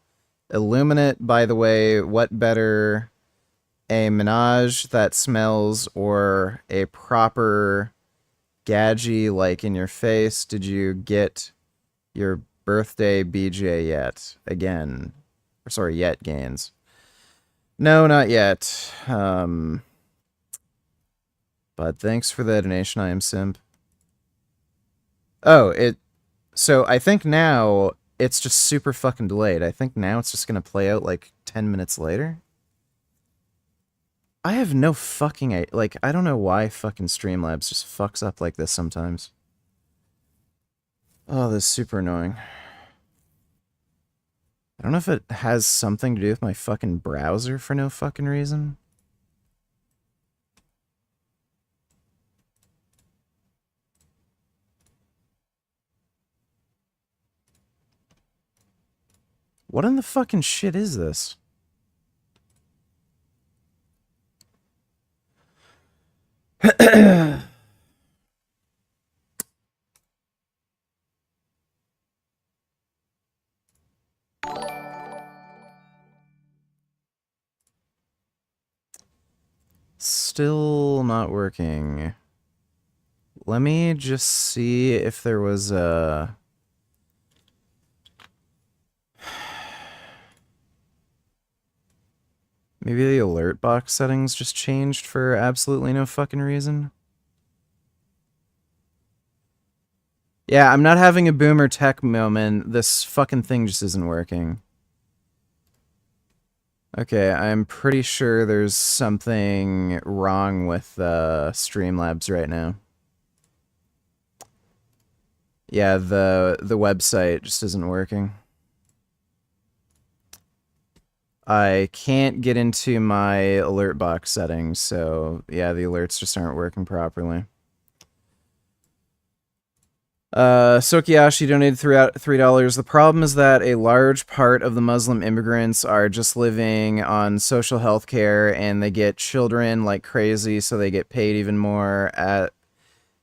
Illuminate, by the way? What better, a Minaj that smells or a proper Gadgy like in your face? Did you get your birthday BJ yet? Again. Or sorry, yet Gains. No, not yet. But thanks for the donation, I am Simp. Oh, so I think now it's just super fucking delayed. I think now it's just gonna play out like 10 minutes later. I have no fucking, like, I don't know why fucking Streamlabs just fucks up like this sometimes. Oh, this is super annoying. I don't know if it has something to do with my fucking browser for no fucking reason. What in the fucking shit is this? Still not working. Let me just see if there was a... Maybe the alert box settings just changed for absolutely no fucking reason. Yeah, I'm not having a boomer tech moment. This fucking thing just isn't working. Okay, I'm pretty sure there's something wrong with Streamlabs right now. Yeah, the website just isn't working. I can't get into my alert box settings, so yeah, the alerts just aren't working properly. Sokiyashi donated $3. The problem is that a large part of the Muslim immigrants are just living on social health care, and they get children like crazy, so they get paid even more.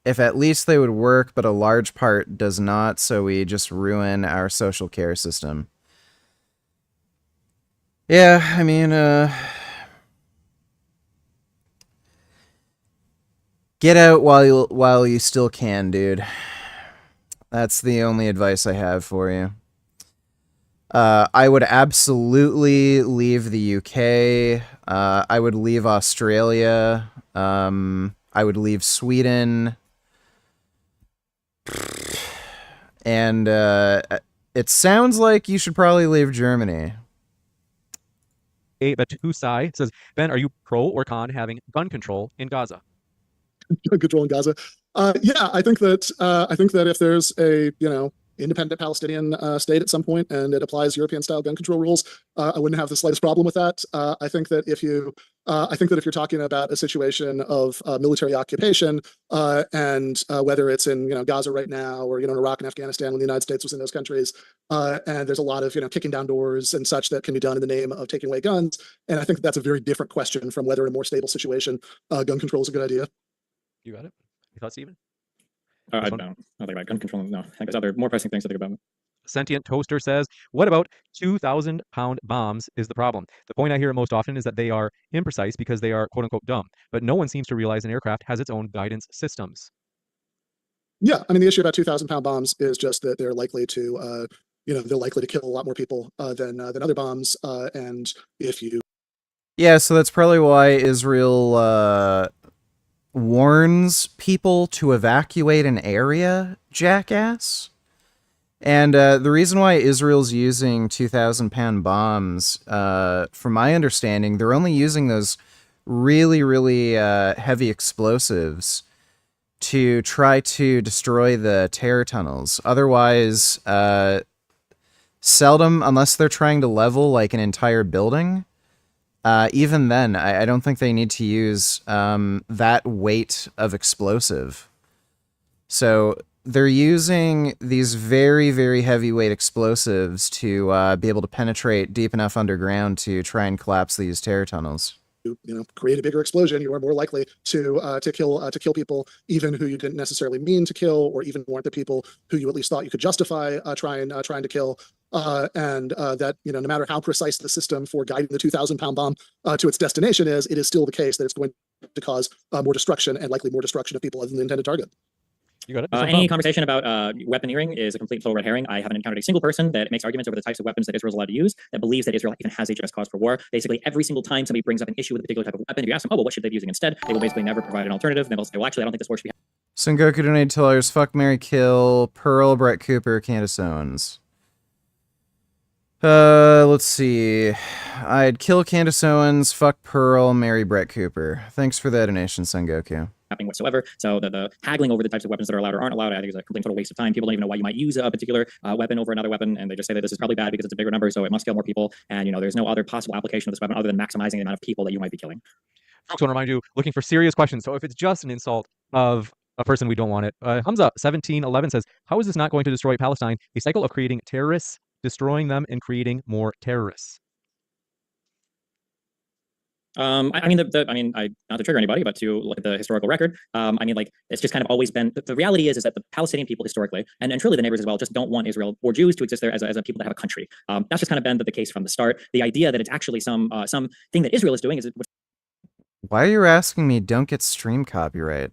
If at least they would work, but a large part does not, so we just ruin our social care system. Yeah, I mean, get out while you still can, dude. That's the only advice I have for you. I would absolutely leave the UK. I would leave Australia. I would leave Sweden. And it sounds like you should probably leave Germany. Batusai says, Ben, are you pro or con having gun control in Gaza? Gun control in Gaza. Yeah, I think that if there's a independent Palestinian state at some point and it applies European style gun control rules, I wouldn't have the slightest problem with that. I think that if you're talking about a situation of military occupation and whether it's in Gaza right now or in Iraq and Afghanistan when the United States was in those countries, and there's a lot of kicking down doors and such that can be done in the name of taking away guns, and I think that's a very different question from whether in a more stable situation gun control is a good idea. You got it. You thought, Steven? I don't think about gun control. No, I think there's other more pressing things to think about. Sentient Toaster says, what about 2,000-pound bombs is the problem? The point I hear most often is that they are imprecise because they are quote-unquote dumb, but no one seems to realize an aircraft has its own guidance systems. Yeah, I mean, the issue about 2,000-pound bombs is just that they're likely to, they're likely to kill a lot more people than other bombs. And if you... Yeah, so that's probably why Israel warns people to evacuate an area, jackass. And the reason why Israel's using 2,000-pound bombs, from my understanding, they're only using those really, really heavy explosives to try to destroy the terror tunnels. Otherwise, seldom, unless they're trying to level like an entire building, even then, I don't think they need to use that weight of explosive. So they're using these very, very heavyweight explosives to be able to penetrate deep enough underground to try and collapse these terror tunnels. Create a bigger explosion, you are more likely to kill people, even who you didn't necessarily mean to kill, or even weren't the people who you at least thought you could justify trying to kill. And that no matter how precise the system for guiding the 2,000-pound bomb to its destination is, it is still the case that it's going to cause more destruction and likely more destruction of people other than the intended target. You got it. Any conversation about weaponeering is a complete total red herring. I haven't encountered a single person that makes arguments over the types of weapons that Israel's allowed to use that believes that Israel even has a just cause for war. Basically, every single time somebody brings up an issue with a particular type of weapon, if you ask them, oh, well, what should they be using instead? They will basically never provide an alternative. Then they'll say, well, actually, I don't think this war should be. Sengoku donated $2. Fuck, Mary, kill, Pearl, Brett Cooper, Candace Owens. Let's see. I'd kill Candace Owens, fuck Pearl, marry Brett Cooper. Thanks for the donation, Sengoku. Happening whatsoever. So the haggling over the types of weapons that are allowed or aren't allowed, I think is a complete total waste of time. People don't even know why you might use a particular weapon over another weapon, and they just say that this is probably bad because it's a bigger number, so it must kill more people. And there's no other possible application of this weapon other than maximizing the amount of people that you might be killing. Folks, want to remind you, looking for serious questions. So if it's just an insult of a person, we don't want it. Hamza 1711 says, how is this not going to destroy Palestine? A cycle of creating terrorists, destroying them, and creating more terrorists. I mean, not to trigger anybody, but to look at the historical record. It's just kind of always been, the reality is that the Palestinian people historically, and truly the neighbors as well, just don't want Israel or Jews to exist there as a people that have a country. That's just kind of been the case from the start. The idea that it's actually some thing that Israel is doing is... Why are you asking me don't get stream copyright?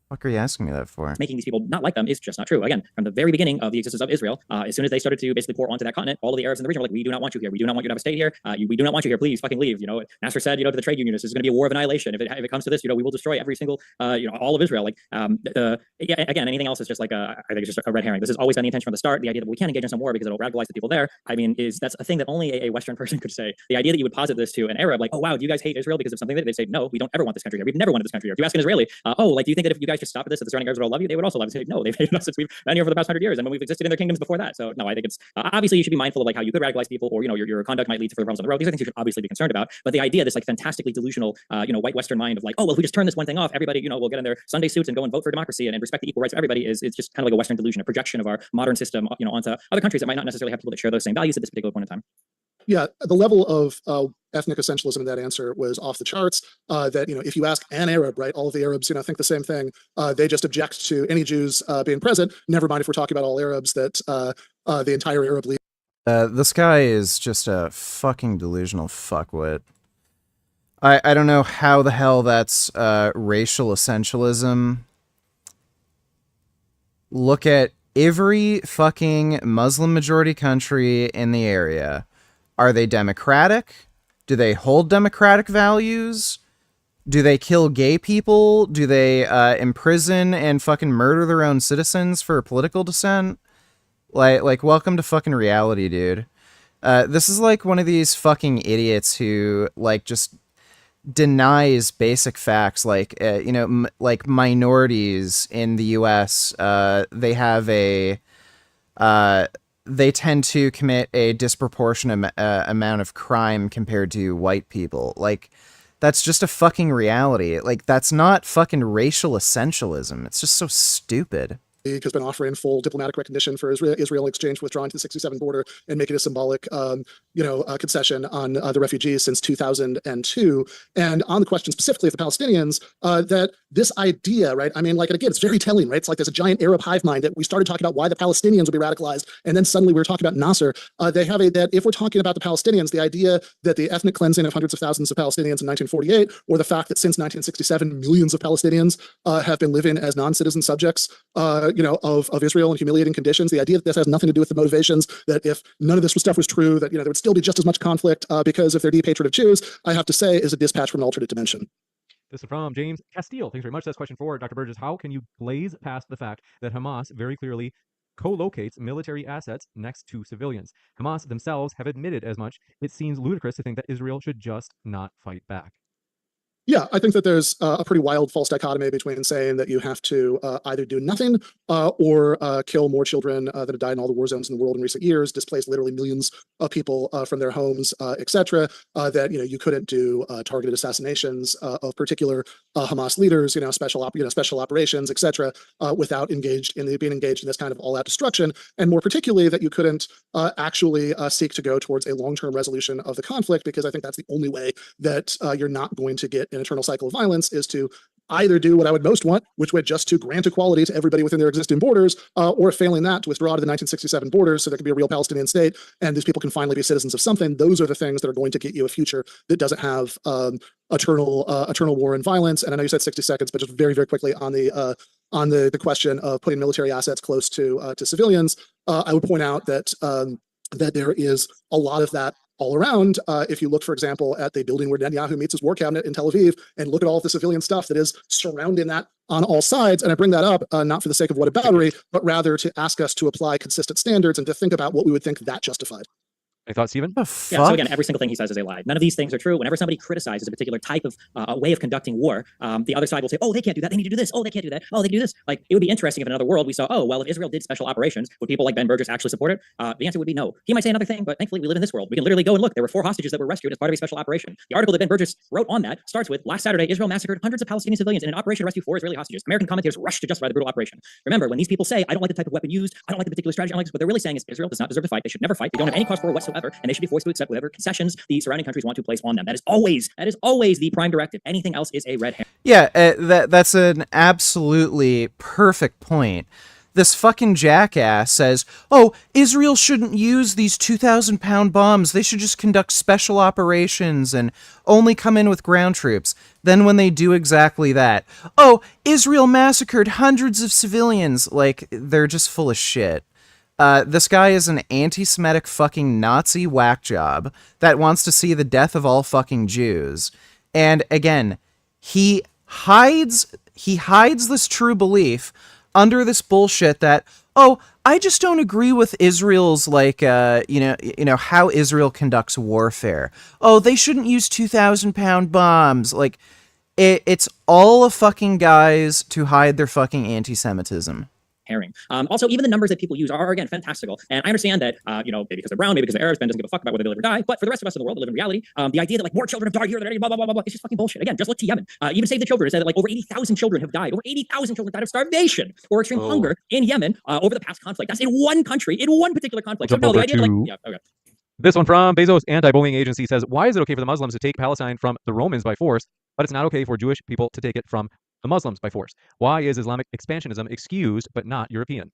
What are you asking me that for? Making these people not like them is just not true. Again, from the very beginning of the existence of Israel, as soon as they started to basically pour onto that continent, all of the Arabs in the region were like, we do not want you here. We do not want you to have a state here. We do not want you here. Please fucking leave. Nasser said, to the trade unionists, this is going to be a war of annihilation. If it comes to this, we will destroy every single, all of Israel. Again, anything else is just I think it's just a red herring. This has always been the intention from the start. The idea that we can't engage in some war because it'll radicalize the people there, that's a thing that only a Western person could say. The idea that you would posit this to an Arab, like, oh wow, do you guys hate Israel because of something that they say, no, we don't ever want this country here. We've never wanted this country here. If you ask an Israeli, do you think that if you guys just stop at this, that the surrounding Arabs would all love you? They would also love to say, no, they've hated us since we've been here for the past 100 years, and when we've existed in their kingdoms before that. So no, I think it's obviously you should be mindful of how you could radicalize people, or your conduct might lead to further problems on the road. These are things you should obviously be concerned about. But the idea, this fantastically delusional, white Western mind of oh well, if we just turn this one thing off, everybody will get in their Sunday suits and go and vote for democracy and respect the equal rights of everybody is just kind of like a Western delusion, a projection of our modern system, onto other countries that might not necessarily have people that share those same values at this particular point in time. Yeah, the level of ethnic essentialism in that answer was off the charts. That if you ask an Arab, right, all of the Arabs think the same thing. They just object to any Jews being present. Never mind if we're talking about all Arabs, that the entire Arab League. This guy is just a fucking delusional fuckwit. I don't know how the hell that's racial essentialism. Look at every fucking Muslim majority country in the area, are they democratic? Do they hold democratic values? Do they kill gay people? Do they imprison and fucking murder their own citizens for political dissent? Like, welcome to fucking reality, dude. This is like one of these fucking idiots who, like, just denies basic facts, like, like minorities in the U.S., they have they tend to commit a disproportionate amount of crime compared to white people. Like, that's just a fucking reality. Like, that's not fucking racial essentialism. It's just so stupid. Has been offering full diplomatic recognition for Israel in exchange for withdrawing to the 67 border and making a symbolic, concession on the refugees since 2002. And on the question specifically of the Palestinians, that this idea, right? I mean, like, again, it's very telling, right? It's like there's a giant Arab hive mind that we started talking about why the Palestinians would be radicalized, and then suddenly we were talking about Nasser. They have that if we're talking about the Palestinians, the idea that the ethnic cleansing of hundreds of thousands of Palestinians in 1948, or the fact that since 1967 millions of Palestinians have been living as non-citizen subjects, of Israel in humiliating conditions. The idea that this has nothing to do with the motivations, that if none of this stuff was true, that, there would still be just as much conflict because of their deep hatred of Jews, I have to say is a dispatch from an alternate dimension. This is from James Castile. Thanks very much. That's question for Dr. Burgess. How can you blaze past the fact that Hamas very clearly co-locates military assets next to civilians? Hamas themselves have admitted as much. It seems ludicrous to think that Israel should just not fight back. Yeah, I think that there's a pretty wild false dichotomy between saying that you have to either do nothing or kill more children that have died in all the war zones in the world in recent years, displace literally millions of people from their homes, etc. That you couldn't do targeted assassinations of particular Hamas leaders, special operations, etc. Without being engaged in this kind of all-out destruction, and more particularly that you couldn't actually seek to go towards a long-term resolution of the conflict, because I think that's the only way that you're not going to get an eternal cycle of violence, is to either do what I would most want, which would just to grant equality to everybody within their existing borders, or failing that, to withdraw to the 1967 borders so there can be a real Palestinian state and these people can finally be citizens of something. Those are the things that are going to get you a future that doesn't have eternal war and violence. And I know you said 60 seconds, but just very, very quickly on the question of putting military assets close to civilians, I would point out that that there is a lot of that all around. If you look, for example, at the building where Netanyahu meets his war cabinet in Tel Aviv, and look at all of the civilian stuff that is surrounding that on all sides. And I bring that up not for the sake of whataboutery, but rather to ask us to apply consistent standards and to think about what we would think that justified. Any thoughts, Stephen? Yeah, so again, every single thing he says is a lie. None of these things are true. Whenever somebody criticizes a particular type of a way of conducting war, the other side will say, oh, they can't do that. They need to do this. Oh, they can't do that. Oh, they can do this. Like, it would be interesting if in another world we saw, oh, well, if Israel did special operations, would people like Ben Burgess actually support it? The answer would be no. He might say another thing, but thankfully we live in this world. We can literally go and look. There were 4 hostages that were rescued as part of a special operation. The article that Ben Burgess wrote on that starts with, last Saturday, Israel massacred hundreds of Palestinian civilians in an operation to rescue 4 Israeli hostages. American commentators rushed to justify the brutal operation. Remember, when these people say, I don't like the type of weapon used, I don't like the particular strategy, I don't like this, what they're really saying is Israel does not deserve to fight. They should never fight. They don't have any cause for it whatsoever, and they should be forced to accept whatever concessions the surrounding countries want to place on them. That is always the prime directive. Anything else is a red herring. Yeah, that's an absolutely perfect point. This fucking jackass says, oh, Israel shouldn't use these 2,000-pound bombs. They should just conduct special operations and only come in with ground troops. Then when they do exactly that, oh, Israel massacred hundreds of civilians. Like, they're just full of shit. This guy is an anti-Semitic fucking Nazi whack job that wants to see the death of all fucking Jews. And again, he hides this true belief under this bullshit that, oh, I just don't agree with Israel's, like, how Israel conducts warfare. Oh, they shouldn't use 2,000-pound bombs. Like, it's all a fucking guise to hide their fucking anti-Semitism. Herring. Also, even the numbers that people use are, again, fantastical. And I understand that, maybe because they're brown, maybe because they're Arabs, Ben doesn't give a fuck about whether they live or die. But for the rest of us in the world that live in reality, the idea that, like, more children have died here than any blah, blah, blah, blah, blah, it's just fucking bullshit. Again, just look to Yemen. Even Save the Children said that, like, over 80,000 children have died. Over 80,000 children died of starvation or extreme hunger in Yemen over the past conflict. That's in one country, in one particular conflict. So, no, the idea, okay. This one from Bezos Anti-Bullying Agency says, why is it okay for the Muslims to take Palestine from the Romans by force, but it's not okay for Jewish people to take it from the Muslims by force? Why is Islamic expansionism excused but not European?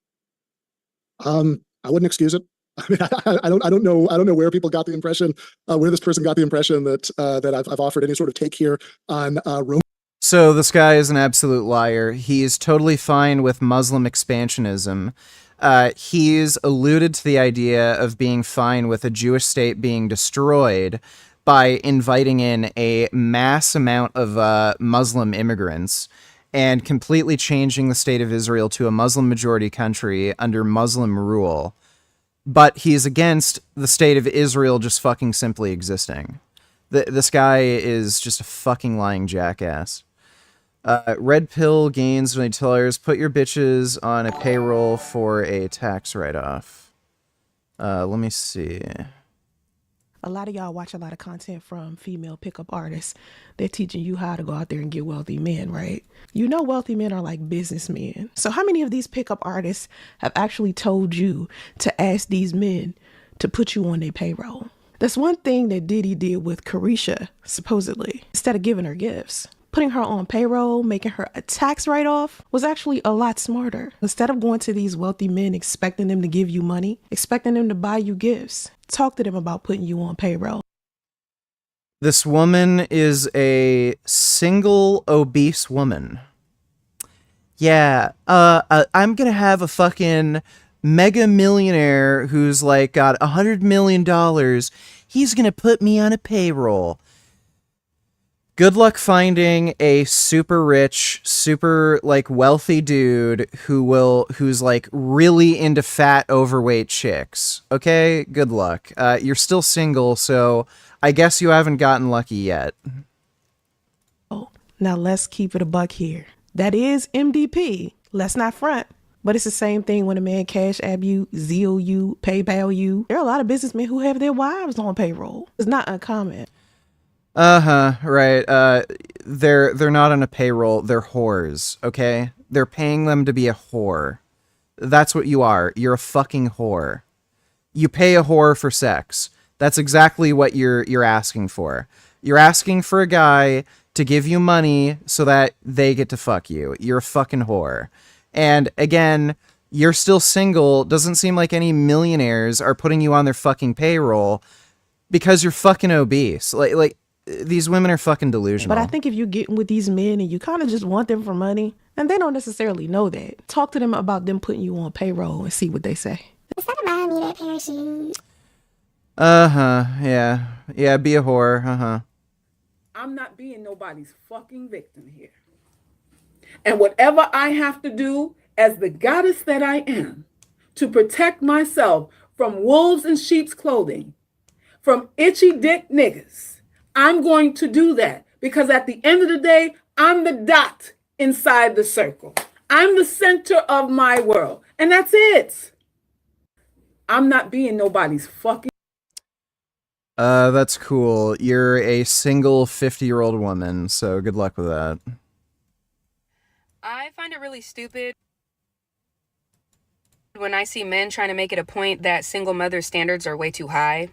I wouldn't excuse it. I mean, I don't know where people got the impression, where this person got the impression that I've offered any sort of take here on Rome. So this guy is an absolute liar. He is totally fine with Muslim expansionism. he's alluded to the idea of being fine with a Jewish state being destroyed by inviting in a mass amount of Muslim immigrants and completely changing the state of Israel to a Muslim majority country under Muslim rule. But he's against the state of Israel just fucking simply existing. This guy is just a fucking lying jackass. Red pill gains when they tell others, put your bitches on a payroll for a tax write-off. Let me see. A lot of y'all watch a lot of content from female pickup artists. They're teaching you how to go out there and get wealthy men, right? You know wealthy men are like businessmen. So how many of these pickup artists have actually told you to ask these men to put you on their payroll? That's one thing that Diddy did with Carisha, supposedly. Instead of giving her gifts, putting her on payroll, making her a tax write-off was actually a lot smarter. Instead of going to these wealthy men expecting them to give you money, expecting them to buy you gifts, talk to them about putting you on payroll. This woman is a single obese woman. Yeah, I'm gonna have a fucking mega millionaire who's like got $100 million. He's gonna put me on a payroll. Good luck finding a super rich, super like wealthy dude who's like really into fat, overweight chicks. Okay, good luck. You're still single, so I guess you haven't gotten lucky yet. Oh, now let's keep it a buck here. That is MDP. Let's not front. But it's the same thing when a man cash app you, Zelle you, PayPal you. There are a lot of businessmen who have their wives on payroll. It's not uncommon. Right. They're not on a payroll. They're whores. Okay, they're paying them to be a whore. That's what you are. You're a fucking whore. You pay a whore for sex. That's exactly what you're asking for. You're asking for a guy to give you money so that they get to fuck you. You're a fucking whore. And again, you're still single. Doesn't seem like any millionaires are putting you on their fucking payroll because you're fucking obese. Like these women are fucking delusional. But I think if you're getting with these men and you kind of just want them for money, and they don't necessarily know that, talk to them about them putting you on payroll and see what they say. Yeah. Yeah, be a whore. I'm not being nobody's fucking victim here. And whatever I have to do as the goddess that I am to protect myself from wolves in sheep's clothing, from itchy dick niggas, I'm going to do that, because at the end of the day, I'm the dot inside the circle. I'm the center of my world, and that's it. I'm not being nobody's fucking. That's cool. You're a single 50-year-old woman, so good luck with that. I find it really stupid when I see men trying to make it a point that single mother standards are way too high.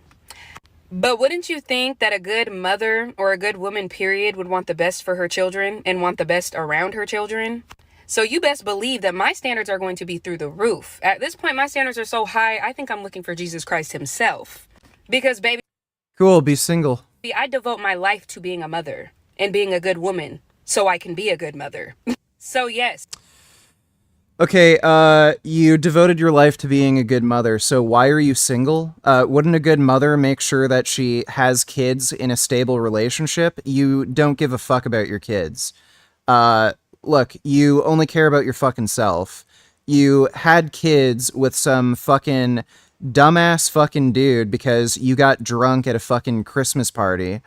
But wouldn't you think that a good mother or a good woman, period, would want the best for her children and want the best around her children? So you best believe that my standards are going to be through the roof. At this point, my standards are so high, I think I'm looking for Jesus Christ himself. Because, baby, Cool, be single. I devote my life to being a mother and being a good woman so I can be a good mother. So, yes. Okay, you devoted your life to being a good mother, so why are you single? Wouldn't a good mother make sure that she has kids in a stable relationship? You don't give a fuck about your kids. Look, you only care about your fucking self. You had kids with some fucking dumbass fucking dude because you got drunk at a fucking Christmas party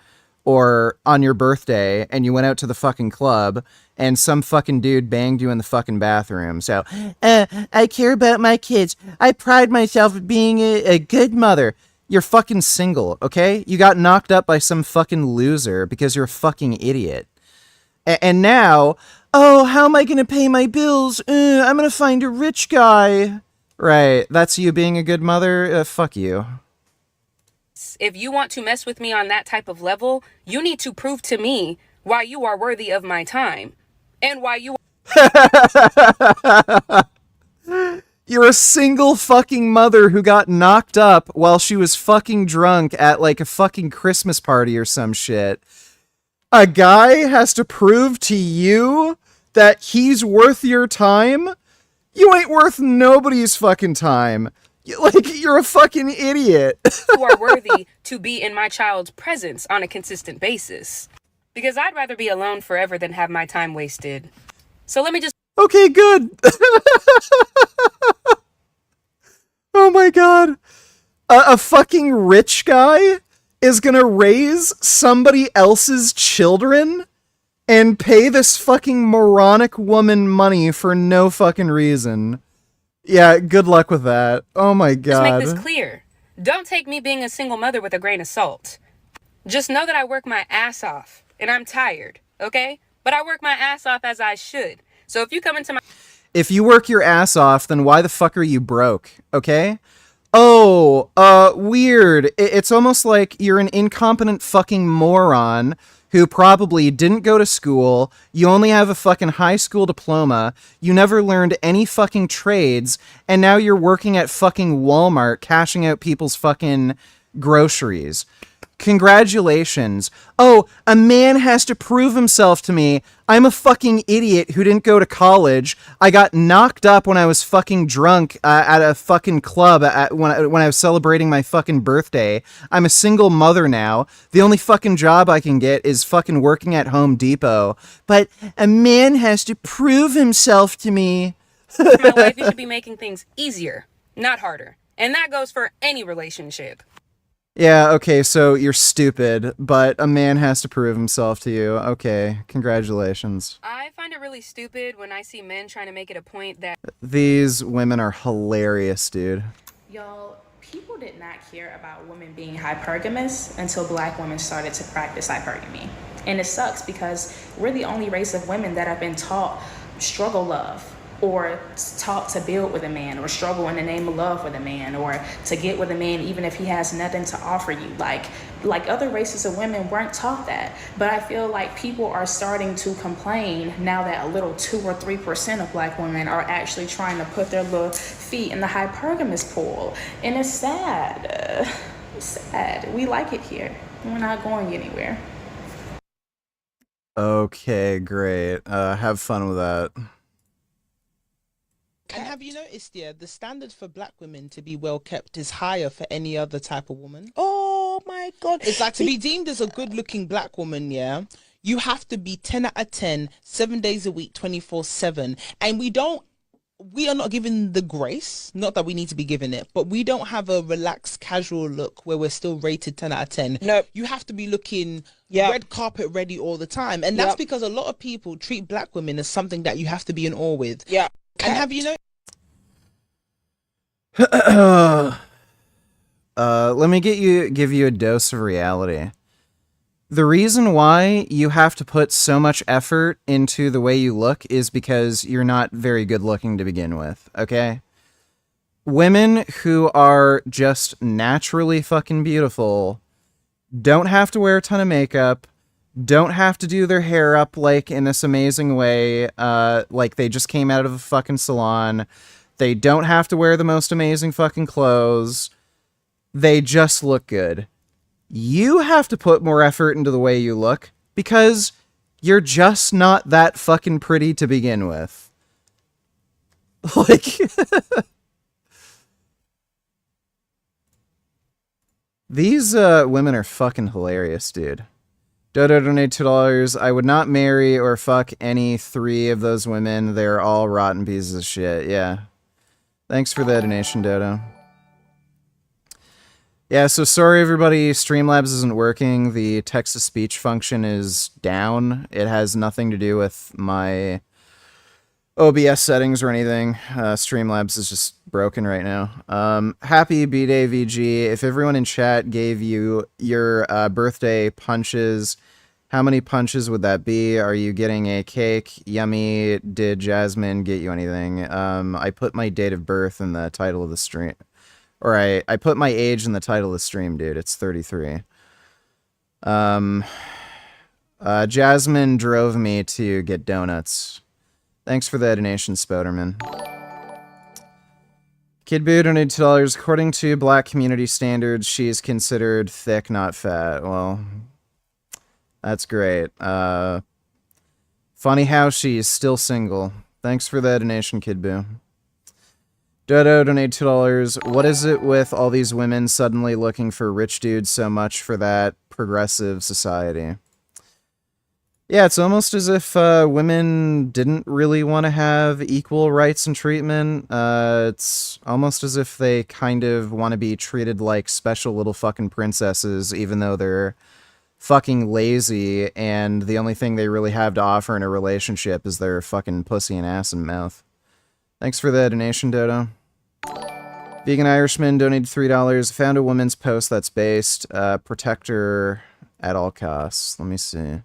or on your birthday and you went out to the fucking club and some fucking dude banged you in the fucking bathroom. So, I care about my kids. I pride myself at being a good mother. You're fucking single, okay? You got knocked up by some fucking loser because you're a fucking idiot. And now, oh, how am I going to pay my bills? I'm going to find a rich guy. Right, that's you being a good mother? Fuck you. If you want to mess with me on that type of level, you need to prove to me why you are worthy of my time. And why you You're a single fucking mother who got knocked up while she was fucking drunk at like a fucking Christmas party or some shit. A guy has to prove to you that he's worth your time? You ain't worth nobody's fucking time. You're a fucking idiot. who are worthy to be in my child's presence on a consistent basis. Because I'd rather be alone forever than have my time wasted. So let me just... Okay, good. Oh my god. A fucking rich guy is gonna raise somebody else's children and pay this fucking moronic woman money for no fucking reason. Yeah, good luck with that. Oh my god. Just make this clear. Don't take me being a single mother with a grain of salt. Just know that I work my ass off, and I'm tired, okay? But I work my ass off as I should. So if you come into my... If you work your ass off, then why the fuck are you broke, okay? Oh, weird. It's almost like you're an incompetent fucking moron who probably didn't go to school, you only have a fucking high school diploma, you never learned any fucking trades, and now you're working at fucking Walmart cashing out people's fucking groceries. Congratulations. Oh, a man has to prove himself to me. I'm a fucking idiot who didn't go to college. I got knocked up when I was fucking drunk at a fucking club when I was celebrating my fucking birthday. I'm a single mother now. The only fucking job I can get is fucking working at Home Depot. But a man has to prove himself to me. my life, you should be making things easier, not harder. And that goes for any relationship. Yeah, okay, so you're stupid, but a man has to prove himself to you. Okay, congratulations. I find it really stupid when I see men trying to make it a point that... These women are hilarious, dude. Y'all, people did not care about women being hypergamous until black women started to practice hypergamy. And it sucks because we're the only race of women that have been taught struggle love, or taught to build with a man, or struggle in the name of love with a man, or to get with a man even if he has nothing to offer you. Like other races of women weren't taught that. But I feel like people are starting to complain now that a little 2 or 3% of black women are actually trying to put their little feet in the hypergamous pool. And it's sad. It's sad. We like it here. We're not going anywhere. Okay, great. Have fun with that. And have you noticed, yeah, the standard for black women to be well kept is higher for any other type of woman? Oh my god. It's like to be deemed as a good looking black woman, yeah, you have to be 10 out of 10, 7 days a week, 24/7. And we are not given the grace, not that we need to be given it, but we don't have a relaxed, casual look where we're still rated 10 out of 10. No. You have to be looking red carpet ready all the time. And that's because a lot of people treat black women as something that you have to be in awe with. Yeah. And have you let me give you a dose of reality. The reason why you have to put so much effort into the way you look is because you're not very good looking to begin with, okay? Women who are just naturally fucking beautiful don't have to wear a ton of makeup, don't have to do their hair up like in this amazing way, like they just came out of a fucking salon. They don't have to wear the most amazing fucking clothes. They just look good. You have to put more effort into the way you look because you're just not that fucking pretty to begin with. Like, these women are fucking hilarious, dude. Dodo donate $2. I would not marry or fuck any 3 of those women. They're all rotten pieces of shit. Yeah. Thanks for the donation, Dodo. Yeah, so sorry everybody, Streamlabs isn't working. The text-to-speech function is down. It has nothing to do with my OBS settings or anything. Streamlabs is just broken right now. Happy B-Day, VG. If everyone in chat gave you your birthday punches, how many punches would that be? Are you getting a cake? Yummy. Did Jasmine get you anything? I put my date of birth in the title of the stream. Or I put my age in the title of the stream, dude. It's 33. Jasmine drove me to get donuts. Thanks for the donation, Spoderman. Kid Boo donated $2. According to black community standards, she is considered thick, not fat. Well, that's great. Funny how she's still single. Thanks for the donation, Kid Boo. Dodo donate $2. What is it with all these women suddenly looking for rich dudes so much for that progressive society? Yeah, it's almost as if women didn't really want to have equal rights and treatment. It's almost as if they kind of want to be treated like special little fucking princesses, even though they're fucking lazy, and the only thing they really have to offer in a relationship is their fucking pussy and ass and mouth. Thanks for the donation, Dodo. Vegan Irishman donated $3. Found a woman's post that's based. Protect her at all costs. Let me see.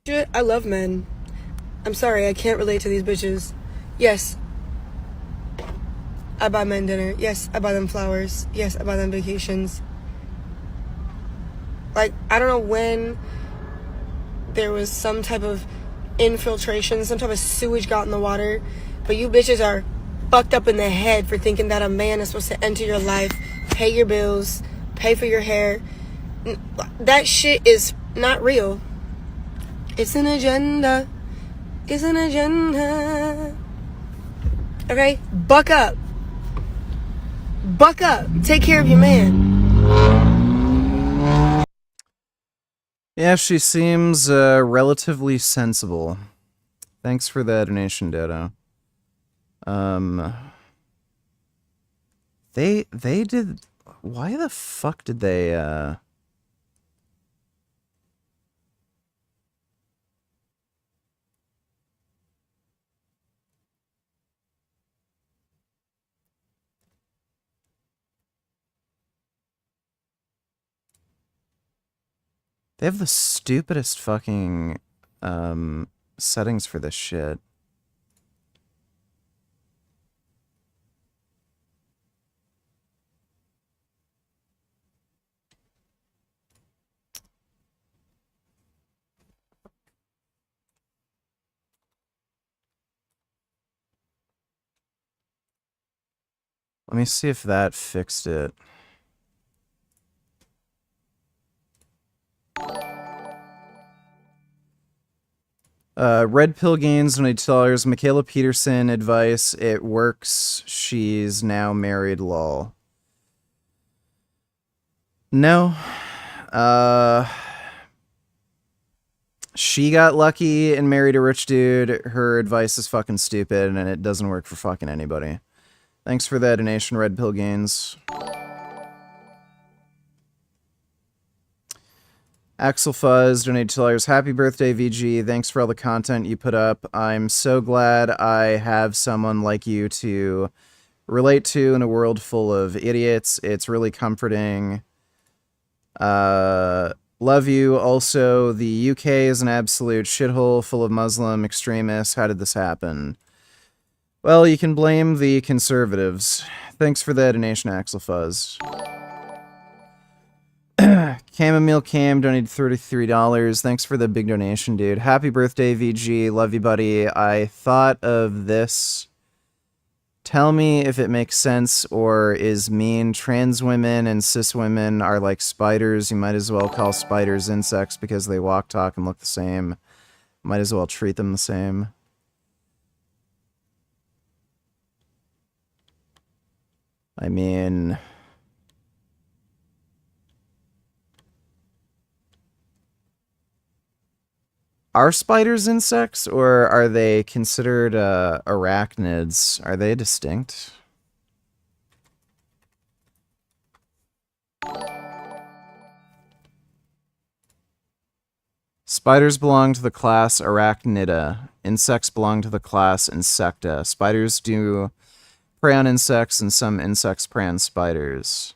Shit, I love men. I'm sorry, I can't relate to these bitches. Yes, I buy men dinner. Yes, I buy them flowers. Yes, I buy them vacations. Like, I don't know when there was some type of infiltration, some type of sewage got in the water, but you bitches are fucked up in the head for thinking that a man is supposed to enter your life, pay your bills, pay for your hair. That shit is not real. It's an agenda. It's an agenda. Okay? Buck up. Buck up. Take care of your man. Yeah, she seems relatively sensible. Thanks for the donation, Dodo. They did... Why the fuck did they, They have the stupidest fucking, settings for this shit. Let me see if that fixed it. Red Pill Gains, $22. Mikhaila Peterson advice. It works. She's now married, lol. No. She got lucky and married a rich dude. Her advice is fucking stupid and it doesn't work for fucking anybody. Thanks for that donation, Red Pill Gains. Axel Fuzz donated $2. Happy birthday, VG. Thanks for all the content you put up. I'm so glad I have someone like you to relate to in a world full of idiots. It's really comforting. Love you. Also, the UK is an absolute shithole full of Muslim extremists. How did this happen? Well, you can blame the conservatives. Thanks for the donation, Axel Fuzz. Chamomile Cam donated $33. Thanks for the big donation, dude. Happy birthday, VG. Love you, buddy. I thought of this. Tell me if it makes sense or is mean. Trans women and cis women are like spiders. You might as well call spiders insects because they walk, talk, and look the same. Might as well treat them the same. I mean... Are spiders insects, or are they considered arachnids? Are they distinct? Spiders belong to the class Arachnida. Insects belong to the class Insecta. Spiders do prey on insects, and some insects prey on spiders.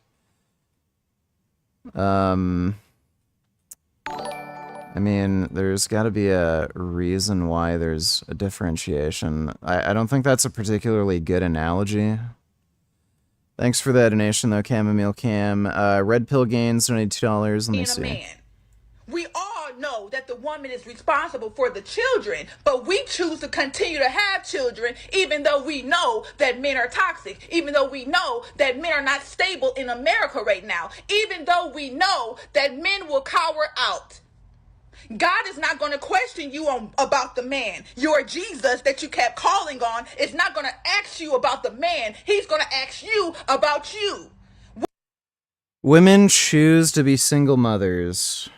I mean, there's got to be a reason why there's a differentiation. I don't think that's a particularly good analogy. Thanks for that donation, though, Chamomile Cam. Red Pill Gains donated $2. Let me see. We all know that the woman is responsible for the children, but we choose to continue to have children even though we know that men are toxic, even though we know that men are not stable in America right now, even though we know that men will cower out. God is not going to question you about the man. Your Jesus that you kept calling on is not going to ask you about the man. He's going to ask you about you. Women choose to be single mothers.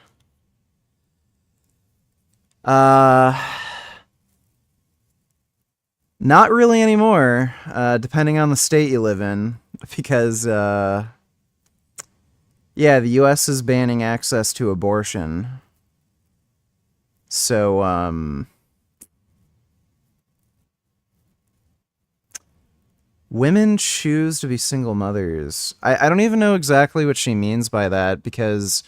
Not really anymore, depending on the state you live in, because, yeah, the U.S. is banning access to abortion. So, women choose to be single mothers. I don't even know exactly what she means by that, because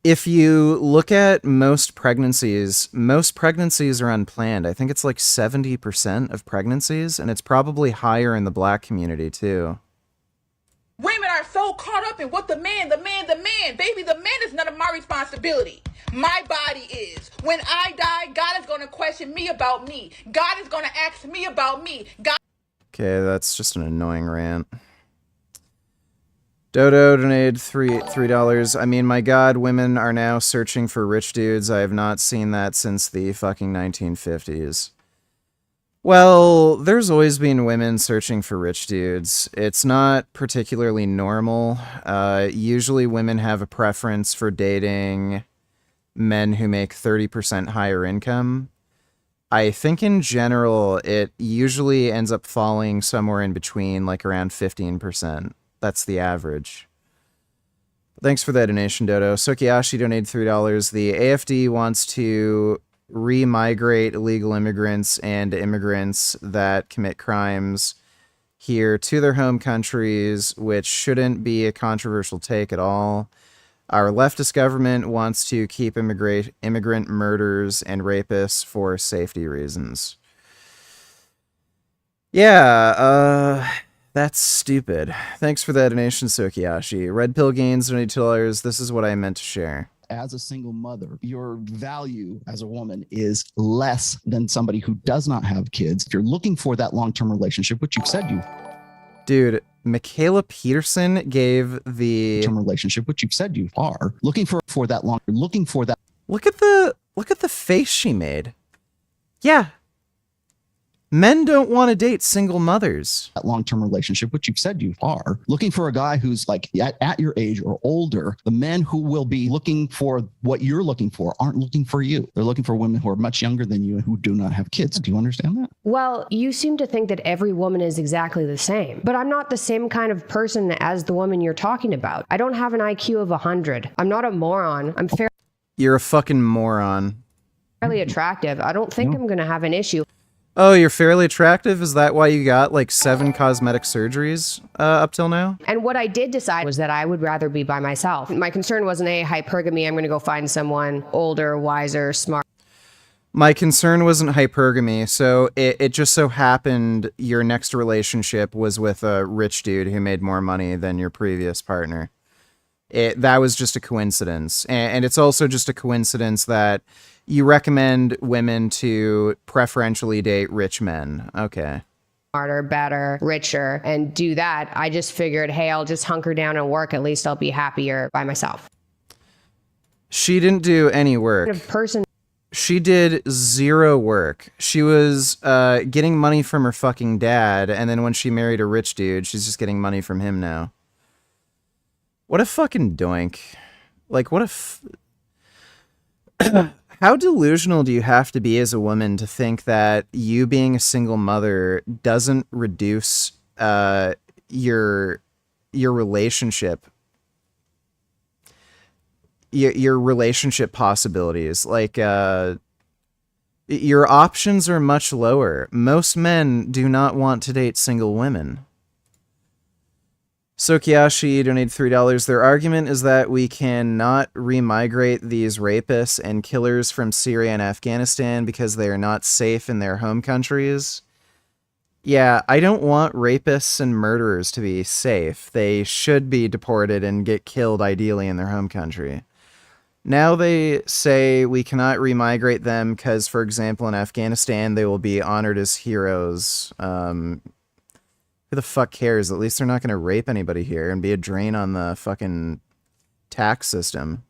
if you look at most pregnancies are unplanned. I think it's like 70% of pregnancies, and it's probably higher in the black community too. Women are so caught up in what the man. Baby, the man is none of my responsibility. My body is. When I die, God is going to question me about me. God is going to ask me about me. God. Okay, that's just an annoying rant. Dodo donated $3. I mean, my God, women are now searching for rich dudes. I have not seen that since the fucking 1950s. Well, there's always been women searching for rich dudes. It's not particularly normal. Usually women have a preference for dating men who make 30% higher income. I think in general, it usually ends up falling somewhere in between, like around 15%. That's the average. Thanks for that donation, Dodo. Sokiashi donated $3. The AFD wants to re-migrate illegal immigrants and immigrants that commit crimes here to their home countries, which shouldn't be a controversial take at all. Our leftist government wants to keep immigrant murders and rapists for safety reasons. Yeah, that's stupid. Thanks for that donation, Sokiashi. Red Pill Gains donated $2. This is what I meant to share. As a single mother, your value as a woman is less than somebody who does not have kids. If you're looking for that long-term relationship, which you've said you... Dude, Mikhaila Peterson gave the... ...term relationship, which you've said you are. Looking for that long... Looking for that... Look at the face she made. Yeah. Men don't want to date single mothers. That long-term relationship, which you've said you are. Looking for a guy who's like at your age or older. The men who will be looking for what you're looking for aren't looking for you. They're looking for women who are much younger than you and who do not have kids. Do you understand that? Well, you seem to think that every woman is exactly the same. But I'm not the same kind of person as the woman you're talking about. I don't have an IQ of 100. I'm not a moron. I'm You're a fucking moron. fairly attractive. I don't think I'm going to have an issue. Oh, you're fairly attractive? Is that why you got like 7 cosmetic surgeries up till now? And what I did decide was that I would rather be by myself. My concern wasn't hypergamy. I'm going to go find someone older, wiser, smart. My concern wasn't hypergamy, so it just so happened your next relationship was with a rich dude who made more money than your previous partner. That was just a coincidence. And it's also just a coincidence that you recommend women to preferentially date rich men. Okay. Smarter, better, richer, and do that. I just figured, hey, I'll just hunker down and work. At least I'll be happier by myself. She didn't do any work. She did 0 work. She was getting money from her fucking dad, and then when she married a rich dude, she's just getting money from him now. What a fucking doink. Like, what a... How delusional do you have to be as a woman to think that you being a single mother doesn't reduce your relationship your relationship possibilities? Like your options are much lower. Most men do not want to date single women. Sokiashi donated $3. Their argument is that we cannot remigrate these rapists and killers from Syria and Afghanistan because they are not safe in their home countries. Yeah, I don't want rapists and murderers to be safe. They should be deported and get killed ideally in their home country. Now they say we cannot remigrate them because, for example, in Afghanistan, they will be honored as heroes. Who the fuck cares? At least they're not going to rape anybody here and be a drain on the fucking tax system.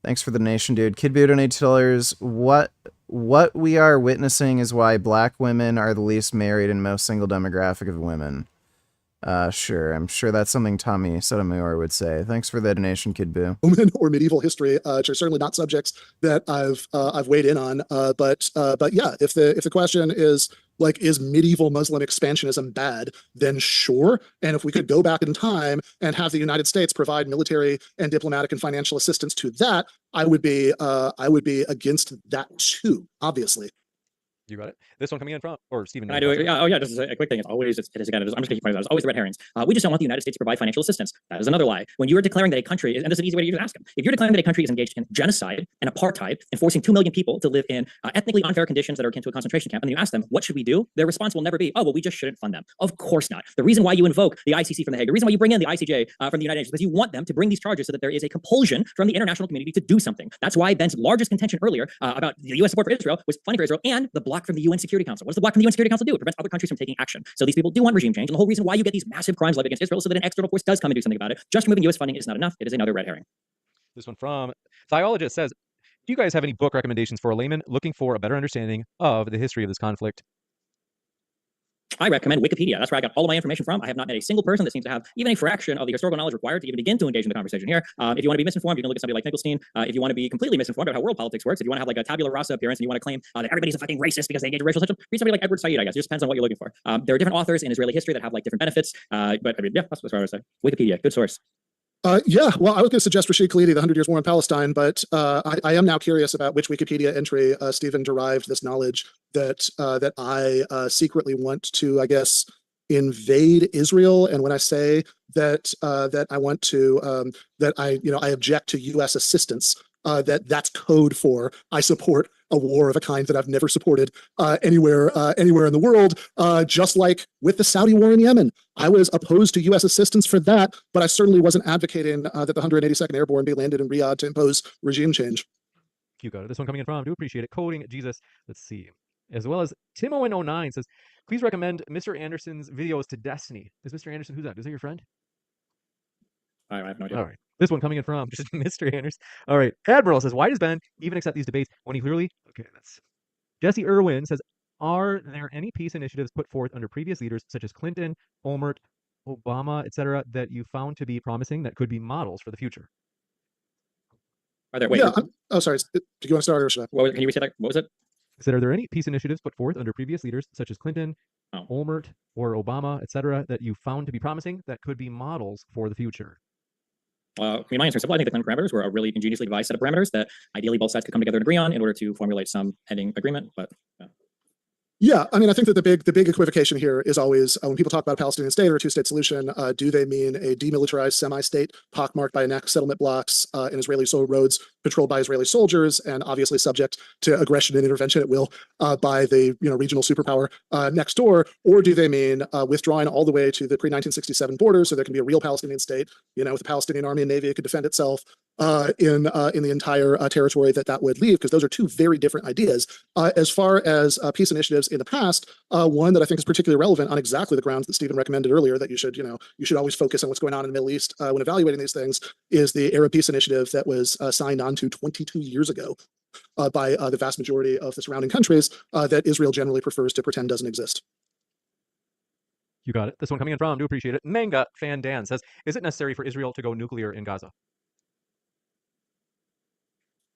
Thanks for the donation, dude. Kid Boo donated $2. What we are witnessing is why black women are the least married and most single demographic of women. Sure. I'm sure that's something Tommy Sotomayor would say. Thanks for the donation, Kid Boo. Roman or medieval history, which are certainly not subjects that I've weighed in on. But yeah, if the question is like, is medieval Muslim expansionism bad? Then sure. And if we could go back in time and have the United States provide military and diplomatic and financial assistance to that, I would be against that too, obviously. You got it. This one coming in from, or Stephen. Can I do it? Yeah. Oh, yeah. Just a quick thing. It's always, it is again, I'm just going to keep pointing out. It's always the red herrings. We just don't want the United States to provide financial assistance. That is another lie. When you are declaring that a country is, and this is an easy way to just ask them, if you're declaring that a country is engaged in genocide and apartheid and forcing 2 million people to live in ethnically unfair conditions that are akin to a concentration camp, and you ask them, what should we do? Their response will never be, oh, well, we just shouldn't fund them. Of course not. The reason why you invoke the ICC from The Hague, the reason why you bring in the ICJ from the United Nations, is because you want them to bring these charges so that there is a compulsion from the international community to do something. That's why Ben's largest contention earlier about the U.S. support for Israel was funding for Israel and the block from the UN Security Council. What does the block from the UN Security Council do? It prevents other countries from taking action. So these people do want regime change, and the whole reason why you get these massive crimes levied against Israel is so that an external force does come and do something about it. Just removing U.S. funding is not enough. It is another red herring. This one from Theologist says, do you guys have any book recommendations for a layman looking for a better understanding of the history of this conflict? I recommend Wikipedia. That's where I got all of my information from. I have not met a single person that seems to have even a fraction of the historical knowledge required to even begin to engage in the conversation here. If you want to be misinformed, you can look at somebody like Finkelstein. If you want to be completely misinformed about how world politics works, if you want to have like a tabula rasa appearance and you want to claim that everybody's a fucking racist because they engage in racial tension, read somebody like Edward Said, I guess. It just depends on what you're looking for. There are different authors in Israeli history that have like different benefits. But I mean, yeah, that's what I would say. Wikipedia, good source. Yeah, well, I was going to suggest Rashid Khalidi, The 100 Years' War in Palestine, but I am now curious about which Wikipedia entry Stephen derived this knowledge that I secretly want to, I guess, invade Israel. And when I say that I want to I object to U.S. assistance, that's code for I support a war of a kind that I've never supported anywhere in the world. Just like with the Saudi war in Yemen, I was opposed to U.S. assistance for that, but I certainly wasn't advocating that the 182nd Airborne be landed in Riyadh to impose regime change. You got it. This one coming in from, do appreciate it. Coding Jesus. Let's see. As well as Timo09 says, please recommend Mr. Anderson's videos to Destiny. Is Mr. Anderson, who's that? Is that your friend? I have no idea. All right. This one coming in from just Mr. Anderson. All right. Admiral says, why does Ben even accept these debates when he clearly... Okay, that's... Jesse Irwin says, are there any peace initiatives put forth under previous leaders such as Clinton, Olmert, Obama, etc., that you found to be promising that could be models for the future? Are there... Wait. Yeah, oh, sorry. Do you want to start or should I? Can you repeat that? What was it? Said, are there any peace initiatives put forth under previous leaders such as Clinton, Olmert, or Obama, etc., that you found to be promising that could be models for the future? I mean, my answer is simple. I think the Clinton parameters were a really ingeniously devised set of parameters that ideally both sides could come together and agree on in order to formulate some ending agreement. But yeah, I mean, I think that the big equivocation here is always when people talk about a Palestinian state or a two-state solution, do they mean a demilitarized semi-state pockmarked by annexed settlement blocks and Israeli roads patrolled by Israeli soldiers and obviously subject to aggression and intervention at will by the regional superpower next door, or do they mean withdrawing all the way to the pre-1967 border so there can be a real Palestinian state, with the Palestinian army and navy, it could defend itself in the entire territory that would leave, because those are two very different ideas. As far as peace initiatives in the past, one that I think is particularly relevant on exactly the grounds that Stephen recommended earlier, that you should always focus on what's going on in the Middle East when evaluating these things, is the Arab Peace Initiative that was signed on to 22 years ago by the vast majority of the surrounding countries that Israel generally prefers to pretend doesn't exist. You got it. This one coming in from, do appreciate it. Manga Fan Dan says, is it necessary for Israel to go nuclear in Gaza?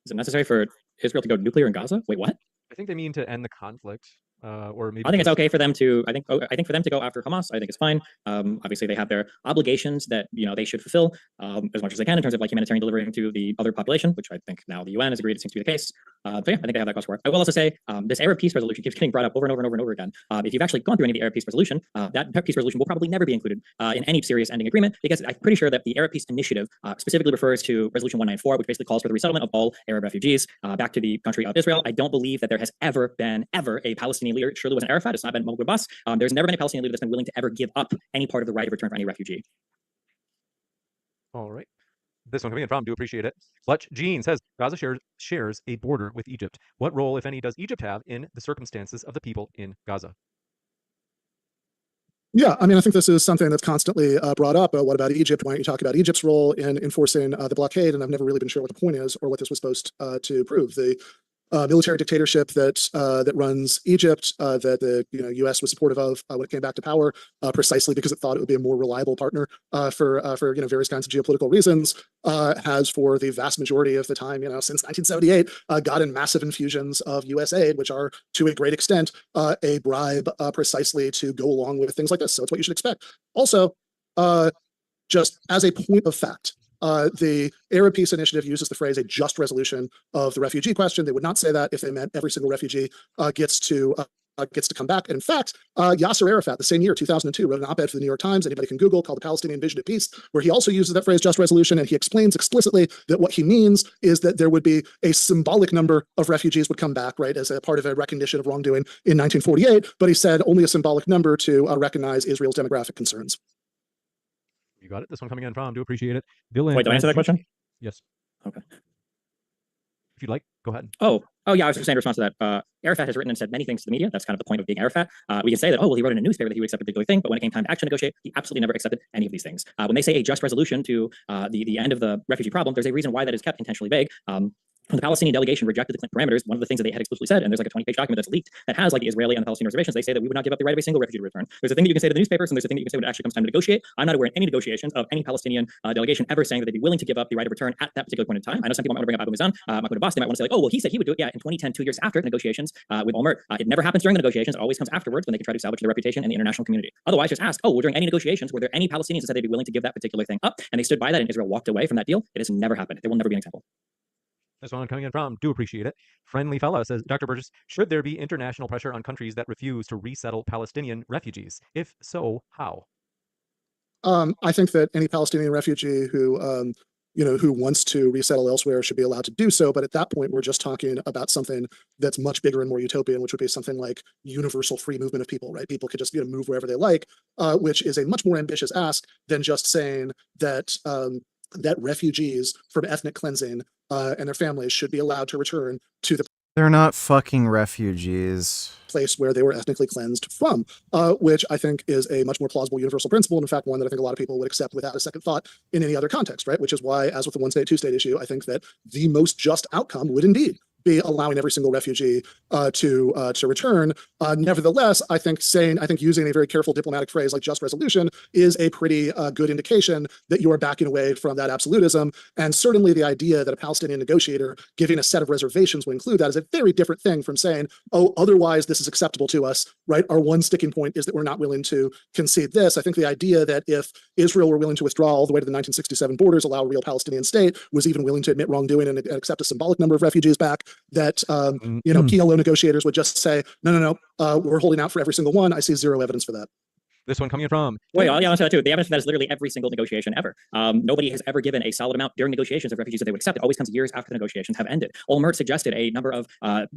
Is it necessary for Israel to go nuclear in Gaza? Wait, what? I think they mean to end the conflict. Or maybe I think it's okay for them to. I think for them to go after Hamas, I think it's fine. Obviously, they have their obligations that they should fulfill as much as they can in terms of like humanitarian delivery to the other population, which I think now the UN has agreed it seems to be the case. So yeah, I think they have that cause for it. I will also say this Arab peace resolution keeps getting brought up over and over and over and over again. If you've actually gone through any of the Arab peace resolution, that peace resolution will probably never be included in any serious ending agreement, because I'm pretty sure that the Arab Peace Initiative specifically refers to Resolution 194, which basically calls for the resettlement of all Arab refugees back to the country of Israel. I don't believe that there has ever been a Palestinian leader. It surely wasn't Arafat. It's not been Mahmoud Abbas. There's never been a Palestinian leader that's been willing to ever give up any part of the right of return for any refugee. All right. This one coming in from, do appreciate it. Fletch Jean says, Gaza shares a border with Egypt. What role, if any, does Egypt have in the circumstances of the people in Gaza? Yeah, I mean, I think this is something that's constantly brought up. What about Egypt? Why don't you talk about Egypt's role in enforcing the blockade? And I've never really been sure what the point is or what this was supposed to prove. The military dictatorship that runs Egypt, that the U.S. was supportive of when it came back to power, precisely because it thought it would be a more reliable partner for various kinds of geopolitical reasons, has for the vast majority of the time, since 1978, gotten massive infusions of U.S. aid, which are to a great extent a bribe precisely to go along with things like this. So it's what you should expect. Also, just as a point of fact, the Arab Peace Initiative uses the phrase "a just resolution of the refugee question." They would not say that if they meant every single refugee gets to come back. And in fact, Yasser Arafat, the same year, 2002, wrote an op-ed for the New York Times, anybody can Google, called "The Palestinian Vision of Peace," where he also uses that phrase "just resolution," and he explains explicitly that what he means is that there would be a symbolic number of refugees would come back, right, as a part of a recognition of wrongdoing in 1948. But he said only a symbolic number to recognize Israel's demographic concerns. You got it. This one coming in from. Do appreciate it. Dylan. Wait, do I answer that question? Yes. Okay. If you'd like, go ahead. Oh, yeah. I was just saying in response to that. Arafat has written and said many things to the media. That's kind of the point of being Arafat. We can say that, he wrote in a newspaper that he would accept a particular thing, but when it came time to actually negotiate, he absolutely never accepted any of these things. When they say a just resolution to the end of the refugee problem, there's a reason why that is kept intentionally vague. When the Palestinian delegation rejected the parameters, one of the things that they had explicitly said, and there's like a 20-page document that's leaked that has like the Israeli and the Palestinian reservations, they say that we would not give up the right of a single refugee to return. There's a thing that you can say to the newspapers, and there's a thing that you can say when it actually comes time to negotiate. I'm not aware in any negotiations of any Palestinian delegation ever saying that they'd be willing to give up the right of return at that particular point in time. I know some people might want to bring up Abu Mazan, Mahmoud Abbas, they might want to say like, he said he would do it. Yeah, in 2010, 2 years after the negotiations with Olmert. It never happens during the negotiations. It always comes afterwards when they can try to salvage their reputation in the international community. Otherwise, just ask, during any negotiations, were there any Palestinians that said they'd be willing to give that particular thing up, and they stood by that, and Israel walked away from that deal? It has never happened. There will never be an example. This one coming in from. Do appreciate it. Friendly Fella says, Dr. Burgess, should there be international pressure on countries that refuse to resettle Palestinian refugees? If so, how? I think that any Palestinian refugee who wants to resettle elsewhere should be allowed to do so. But at that point, we're just talking about something that's much bigger and more utopian, which would be something like universal free movement of people, right? People could just move wherever they like, which is a much more ambitious ask than just saying that that refugees from ethnic cleansing and their families should be allowed to return to the They're not fucking refugees. place where they were ethnically cleansed from, which I think is a much more plausible universal principle, and in fact, one that I think a lot of people would accept without a second thought in any other context, right? Which is why, as with the one-state, two-state issue, I think that the most just outcome would indeed be allowing every single refugee to return. Nevertheless, I think using a very careful diplomatic phrase like just resolution is a pretty good indication that you are backing away from that absolutism. And certainly the idea that a Palestinian negotiator giving a set of reservations will include that is a very different thing from saying, otherwise this is acceptable to us, right? Our one sticking point is that we're not willing to concede this. I think the idea that if Israel were willing to withdraw all the way to the 1967 borders, allow a real Palestinian state, was even willing to admit wrongdoing and accept a symbolic number of refugees back, that PLO negotiators would just say, no, we're holding out for every single one. I see zero evidence for that. This one coming from. Wait, I'll answer that too. The evidence for that is literally every single negotiation ever. Nobody has ever given a solid amount during negotiations of refugees that they would accept. It always comes years after the negotiations have ended. Olmert suggested a number of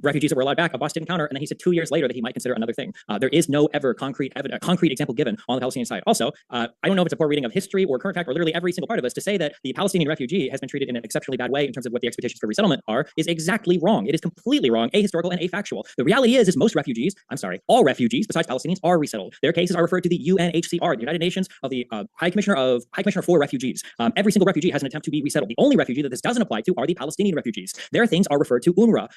refugees that were allowed back. Abbas didn't counter, and then he said 2 years later that he might consider another thing. There is no ever concrete example given on the Palestinian side. Also, I don't know if it's a poor reading of history or current fact or literally every single part of this to say that the Palestinian refugee has been treated in an exceptionally bad way in terms of what the expectations for resettlement are is exactly wrong. It is completely wrong, ahistorical, and afactual. The reality is most refugees, all refugees besides Palestinians are resettled. Their cases are referred to the UNHCR, the United Nations of the High Commissioner for Refugees. Every single refugee has an attempt to be resettled. The only refugee that this doesn't apply to are the Palestinian refugees. Their things are referred to UNRWA.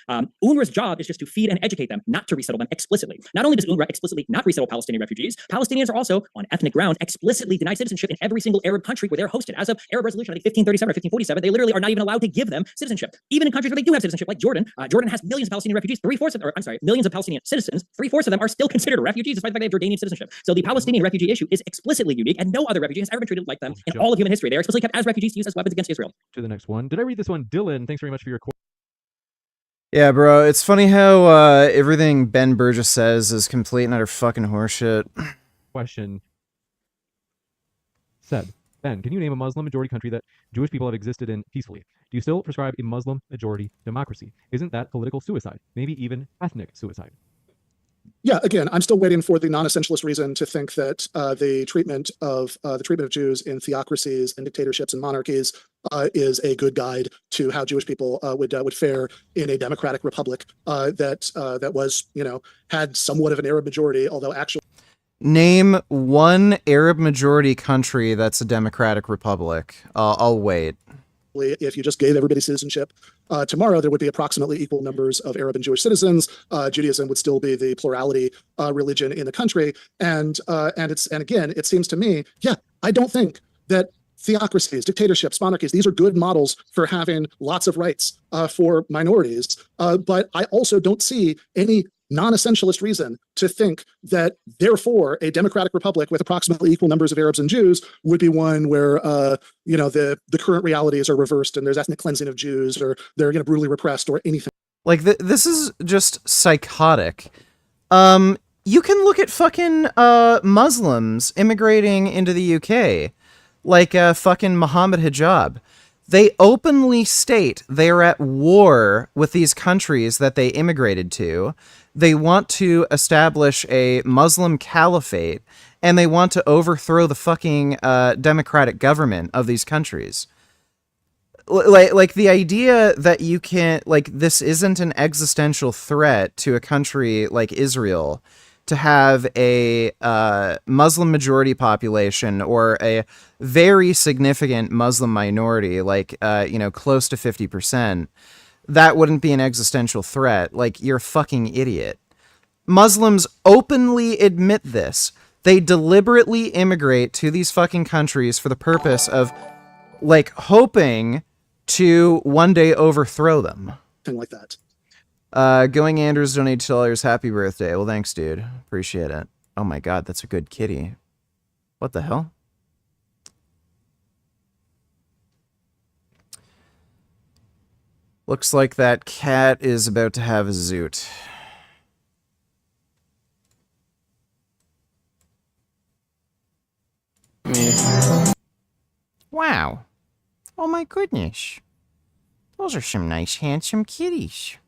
UNRWA's job is just to feed and educate them, not to resettle them explicitly. Not only does UNRWA explicitly not resettle Palestinian refugees, Palestinians are also, on ethnic grounds, explicitly denied citizenship in every single Arab country where they're hosted. As of Arab Resolution, I think 1537 or 1547, they literally are not even allowed to give them citizenship. Even in countries where they do have citizenship, like Jordan. Jordan has millions of Palestinian refugees. Millions of Palestinian citizens. 3/4 of them are still considered refugees despite the fact they have Jordanian citizenship. So the Palestinian refugee issue is explicitly unique, and no other refugee has ever been treated like them in all of human history. They are explicitly kept as refugees to use as weapons against Israel. To the next one. Did I read this one? Dylan, thanks very much for your question. Yeah, bro, it's funny how everything Ben Burgess says is complete and utter fucking horseshit. Question. Said, Ben, can you name a Muslim majority country that Jewish people have existed in peacefully? Do you still prescribe a Muslim majority democracy? Isn't that political suicide? Maybe even ethnic suicide? Yeah, again, I'm still waiting for the non-essentialist reason to think that the treatment of Jews in theocracies and dictatorships and monarchies is a good guide to how Jewish people would fare in a democratic republic that was, had somewhat of an Arab majority, although actually. Name one Arab majority country that's a democratic republic. I'll wait. If you just gave everybody citizenship tomorrow, there would be approximately equal numbers of Arab and Jewish citizens. Judaism would still be the plurality religion in the country. And again, it seems to me, yeah, I don't think that theocracies, dictatorships, monarchies, these are good models for having lots of rights for minorities. But I also don't see any non-essentialist reason to think that therefore a democratic republic with approximately equal numbers of Arabs and Jews would be one where the current realities are reversed and there's ethnic cleansing of Jews or they're brutally repressed or anything. Like this is just psychotic. You can look at fucking Muslims immigrating into the UK, like fucking Muhammad Hijab. They openly state they are at war with these countries that they immigrated to. They want to establish a Muslim caliphate, and they want to overthrow the fucking democratic government of these countries. Like the idea that you can't, like, this isn't an existential threat to a country like Israel to have a Muslim majority population or a very significant Muslim minority, like, close to 50%, that wouldn't be an existential threat. Like, you're a fucking idiot. Muslims openly admit this. They deliberately immigrate to these fucking countries for the purpose of, like, hoping to one day overthrow them. Thing like that. Going Andrews donated $2. Happy birthday. Well, thanks, dude. Appreciate it. Oh my god, that's a good kitty. What the hell? Looks like that cat is about to have a zoot. Wow. Oh my goodness. Those are some nice, handsome kitties.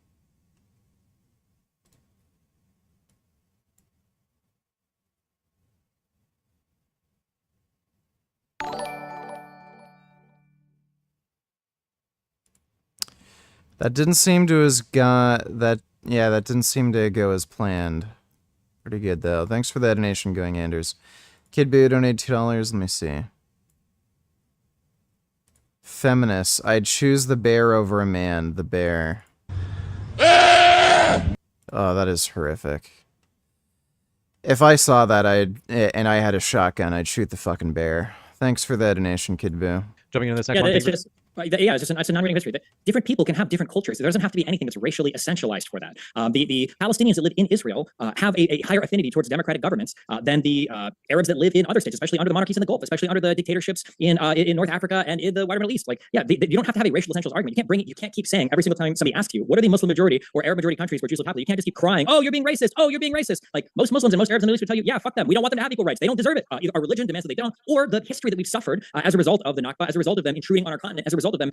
That didn't seem to that didn't seem to go as planned. Pretty good though. Thanks for the donation, Going Anders. Kid Boo donated $2. Let me see. Feminists. I'd choose the bear over a man. The bear. Oh, that is horrific. If I saw that and I had a shotgun, I'd shoot the fucking bear. Thanks for the donation, Kid Boo. Jumping into this next one. It's just a non-reading history. Different people can have different cultures. There doesn't have to be anything that's racially essentialized for that. The Palestinians that live in Israel have a higher affinity towards democratic governments than the Arabs that live in other states, especially under the monarchies in the Gulf, especially under the dictatorships in North Africa and in the wider Middle East. Like, yeah, you don't have to have a racial essentials argument. You can't keep saying every single time somebody asks you, what are the Muslim majority or Arab majority countries where Jews live happily? You can't just keep crying, oh, you're being racist. Oh, you're being racist. Like, most Muslims and most Arabs in the Middle East would tell you, yeah, fuck them. We don't want them to have equal rights. They don't deserve it. Either our religion demands that they don't, or the history that we've suffered as a result of the Nakba, as a result of them intruding on our continent, as a result of them,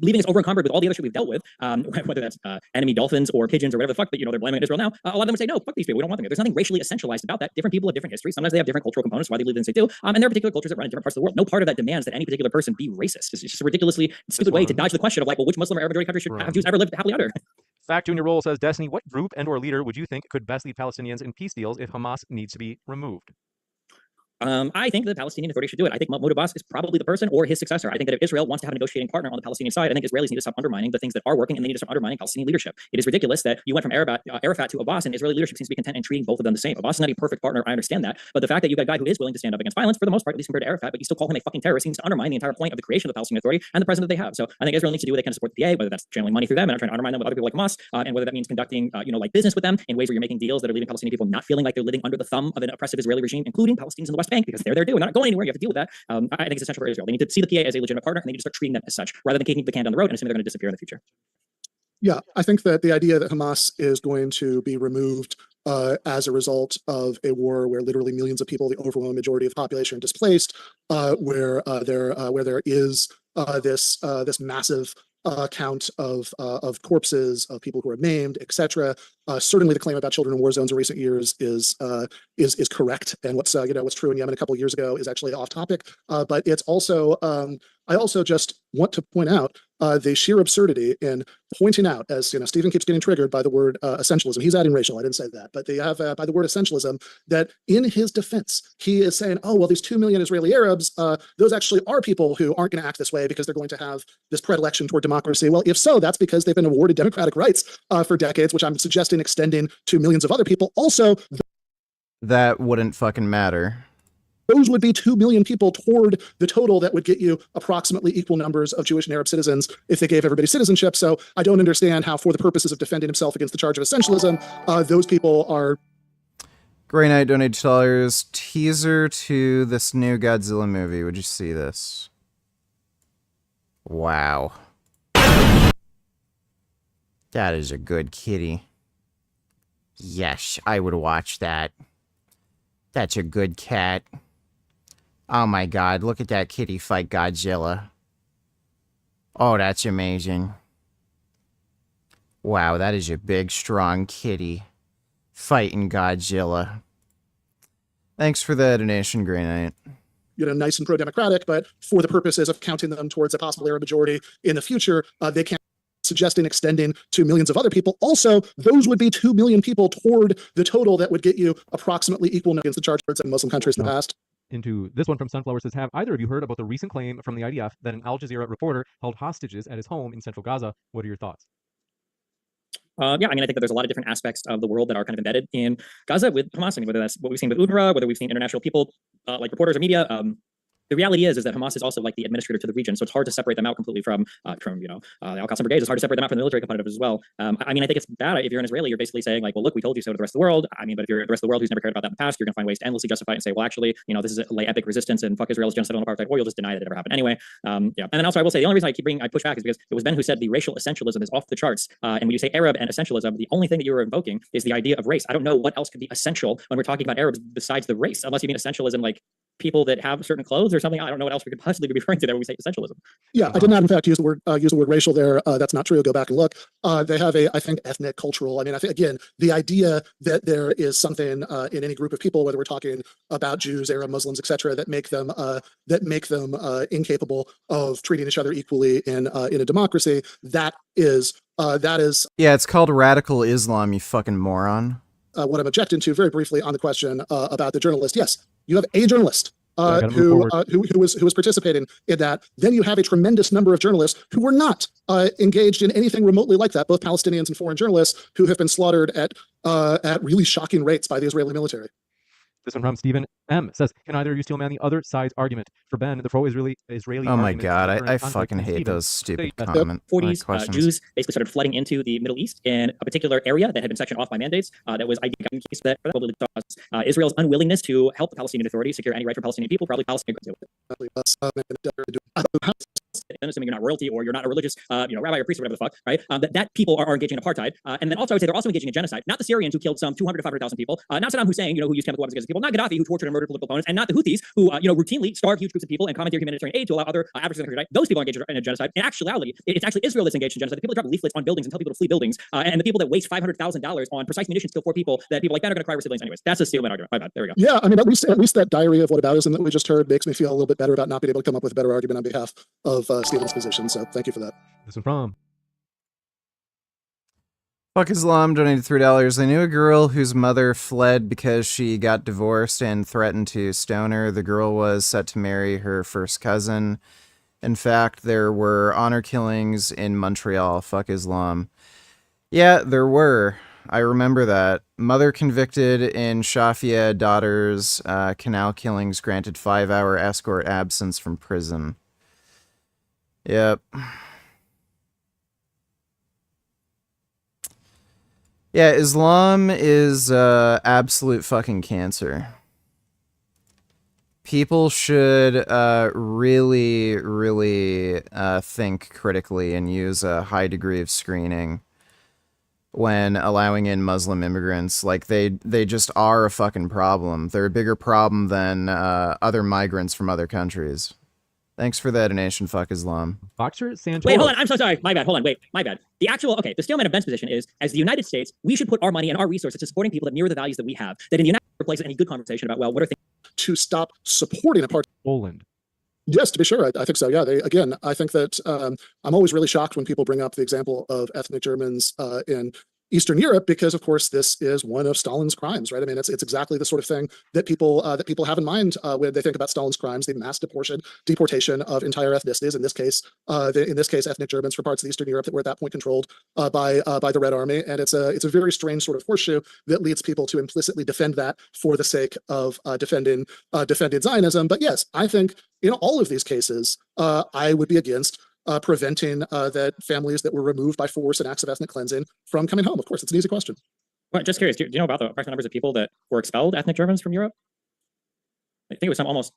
leaving us over encumbered with all the other shit we've dealt with, whether that's enemy dolphins or pigeons or whatever the fuck, but they're blaming Israel now. A lot of them would say, no, fuck these people, we don't want them here. There's nothing racially essentialized about that. Different people have different histories. Sometimes they have different cultural components why they live in the state too, and there are particular cultures that run in different parts of the world. No part of that demands that any particular person be racist. It's just a ridiculously stupid way to dodge the question of, like, well, which Muslim or Arab majority country should have Jews ever lived happily under? Fact Junior Roll says, Destiny, what group and or leader would you think could best lead Palestinians in peace deals if Hamas needs to be removed? I think the Palestinian Authority should do it. I think Mahmoud Abbas is probably the person or his successor. I think that if Israel wants to have a negotiating partner on the Palestinian side, I think Israelis need to stop undermining the things that are working, and they need to stop undermining Palestinian leadership. It is ridiculous that you went from Arafat to Abbas, and Israeli leadership seems to be content in treating both of them the same. Abbas is not a perfect partner. I understand that. But the fact that you've got a guy who is willing to stand up against violence, for the most part, at least compared to Arafat, but you still call him a fucking terrorist, seems to undermine the entire point of the creation of the Palestinian Authority and the president that they have. So I think Israel needs to do what they can to support the PA, whether that's channeling money through them and not trying to undermine them with other people like Hamas, and whether that means conducting, like business with them in ways where you're making deals that are leaving Palestinian people not feeling like they're living under the thumb of an oppressive Israeli regime, including Palestinians in the West Bank, because they're there too. They're not going anywhere. You have to deal with that. I think it's essential for Israel. They need to see the PA as a legitimate partner, and they need to start treating them as such, rather than kicking the can down the road and assuming they're going to disappear in the future. Yeah, I think that the idea that Hamas is going to be removed as a result of a war where literally millions of people, the overwhelming majority of the population, are displaced, where there is this massive count of corpses, of people who are maimed, etc. Certainly, the claim about children in war zones in recent years is correct, and what's true in Yemen a couple of years ago is actually off topic. But it's also I also just want to point out the sheer absurdity in pointing out, as Stephen keeps getting triggered by the word essentialism. He's adding racial. I didn't say that, but they have by the word essentialism, that in his defense, he is saying, oh, well, these 2 million Israeli Arabs, those actually are people who aren't going to act this way because they're going to have this predilection toward democracy. Well, if so, that's because they've been awarded democratic rights for decades, which I'm suggesting extending to millions of other people. Also, that wouldn't fucking matter. Those would be 2 million people toward the total that would get you approximately equal numbers of Jewish and Arab citizens if they gave everybody citizenship. So I don't understand how, for the purposes of defending himself against the charge of essentialism, those people are... Grey Knight donated $2. Teaser to this new Godzilla movie. Would you see this? Wow. That is a good kitty. Yes, I would watch that. That's a good cat. Oh my god, look at that kitty fight Godzilla. Oh, that's amazing. Wow, that is a big, strong kitty fighting Godzilla. Thanks for the donation, Grey Knight. Nice and pro-democratic, but for the purposes of counting them towards a possible Arab majority in the future, they can't, suggesting extending to millions of other people. Also, those would be 2 million people toward the total that would get you approximately equal against the charge in Muslim countries in the past. Into this one from Sunflower says, have either of you heard about the recent claim from the IDF that an Al Jazeera reporter held hostages at his home in central Gaza? What are your thoughts? Yeah, I mean, I think that there's a lot of different aspects of the world that are kind of embedded in Gaza with Hamas. I mean, whether that's what we've seen with UNRWA, whether we've seen international people like reporters or media. The reality is that Hamas is also like the administrator to the region, so it's hard to separate them out completely from the Al-Qassam brigades. It's hard to separate them out from the military component as well. I mean, I think it's bad if you're an Israeli, you're basically saying like, well, look, we told you so to the rest of the world. I mean, but if you're the rest of the world who's never cared about that in the past, you're gonna find ways to endlessly justify it and say, well, actually, this is a epic resistance and fuck Israel's genocidal and apartheid, or you'll just deny that it ever happened anyway. And then also I will say the only reason I push back is because it was Ben who said the racial essentialism is off the charts. And when you say Arab and essentialism, the only thing that you were invoking is the idea of race. I don't know what else could be essential when we're talking about Arabs besides the race, unless you mean essentialism like people that have certain clothes or something. I don't know what else we could possibly be referring to there when we say essentialism. Yeah, I did not, in fact, use the word racial there. That's not true. Go back and look. They have I think, ethnic, cultural. I mean, I think, again, the idea that there is something in any group of people, whether we're talking about Jews, Arab, Muslims, etc., that make them incapable of treating each other equally in a democracy. That is. Yeah, it's called radical Islam, you fucking moron. What I'm objecting to very briefly on the question about the journalist. Yes, you have a journalist who was participating in that. Then you have a tremendous number of journalists who were not engaged in anything remotely like that, both Palestinians and foreign journalists who have been slaughtered at really shocking rates by the Israeli military. This one from Stephen M. says, can either of you steel man the other side's argument? For Ben, the pro-Israeli Oh my god, I fucking hate those stupid comments. 40s, Jews basically started flooding into the Middle East in a particular area that had been sectioned off by mandates. That was that probably Israel's unwillingness to help the Palestinian Authority secure any right for Palestinian people. Probably Palestinian. Assuming you're not royalty or you're not a religious, rabbi or priest or whatever the fuck, right? That people are engaging in apartheid, and then also I would say they're also engaging in genocide. Not the Syrians who killed some 200 to 500,000 people, not Saddam Hussein, who used chemical weapons against people, not Gaddafi who tortured and murdered political opponents, and not the Houthis who, routinely starve huge groups of people and commandeer humanitarian aid to allow other adversaries to die. Those people are engaged in a genocide. In actuality, it's actually Israel that's engaged in genocide. The people that drop leaflets on buildings and tell people to flee buildings, and the people that waste $500,000 on precise munitions to kill 4 people, that people like that are going to cry over civilians anyways. That's a steelman argument. My bad. There we go. Yeah, I mean, at least that diary of whataboutism that we just heard makes me feel a little bit better about not being able to come up with a better argument on behalf of Stephen's position. So thank you for that. This one from Fuck Islam donated $3. I knew a girl whose mother fled because she got divorced and threatened to stone her. The girl was set to marry her first cousin. In fact, there were honor killings in Montreal. Fuck Islam. Yeah, there were. I remember that. Mother convicted in Shafia, daughter's canal killings, granted 5-hour escort absence from prison. Yep. Yeah, Islam is absolute fucking cancer. People should really, really think critically and use a high degree of screening when allowing in Muslim immigrants. Like, they just are a fucking problem. They're a bigger problem than other migrants from other countries. Thanks for that donation, fuck Islam. Boxer Santos. Wait, hold on. I'm so sorry. My bad. Hold on. Wait, my bad. The steelman of Ben's position is, as the United States, we should put our money and our resources to supporting people that mirror the values that we have. That in the United States replaces any good conversation about, well, what are things to stop supporting apartheid. Poland. Yes, to be sure. I think so. Yeah. Again, I think that I'm always really shocked when people bring up the example of ethnic Germans in Eastern Europe, because of course this is one of Stalin's crimes, right? I mean, it's exactly the sort of thing that people have in mind when they think about Stalin's crimes, the mass deportation of entire ethnicities. In this case, ethnic Germans for parts of Eastern Europe that were at that point controlled by the Red Army, and it's a very strange sort of horseshoe that leads people to implicitly defend that for the sake of defending Zionism. But yes, I think in all of these cases, I would be against preventing that families that were removed by force and acts of ethnic cleansing from coming home. Of course, it's an easy question. Well, just curious, do you know about the approximate numbers of people that were expelled, ethnic Germans from Europe? I think it was some almost.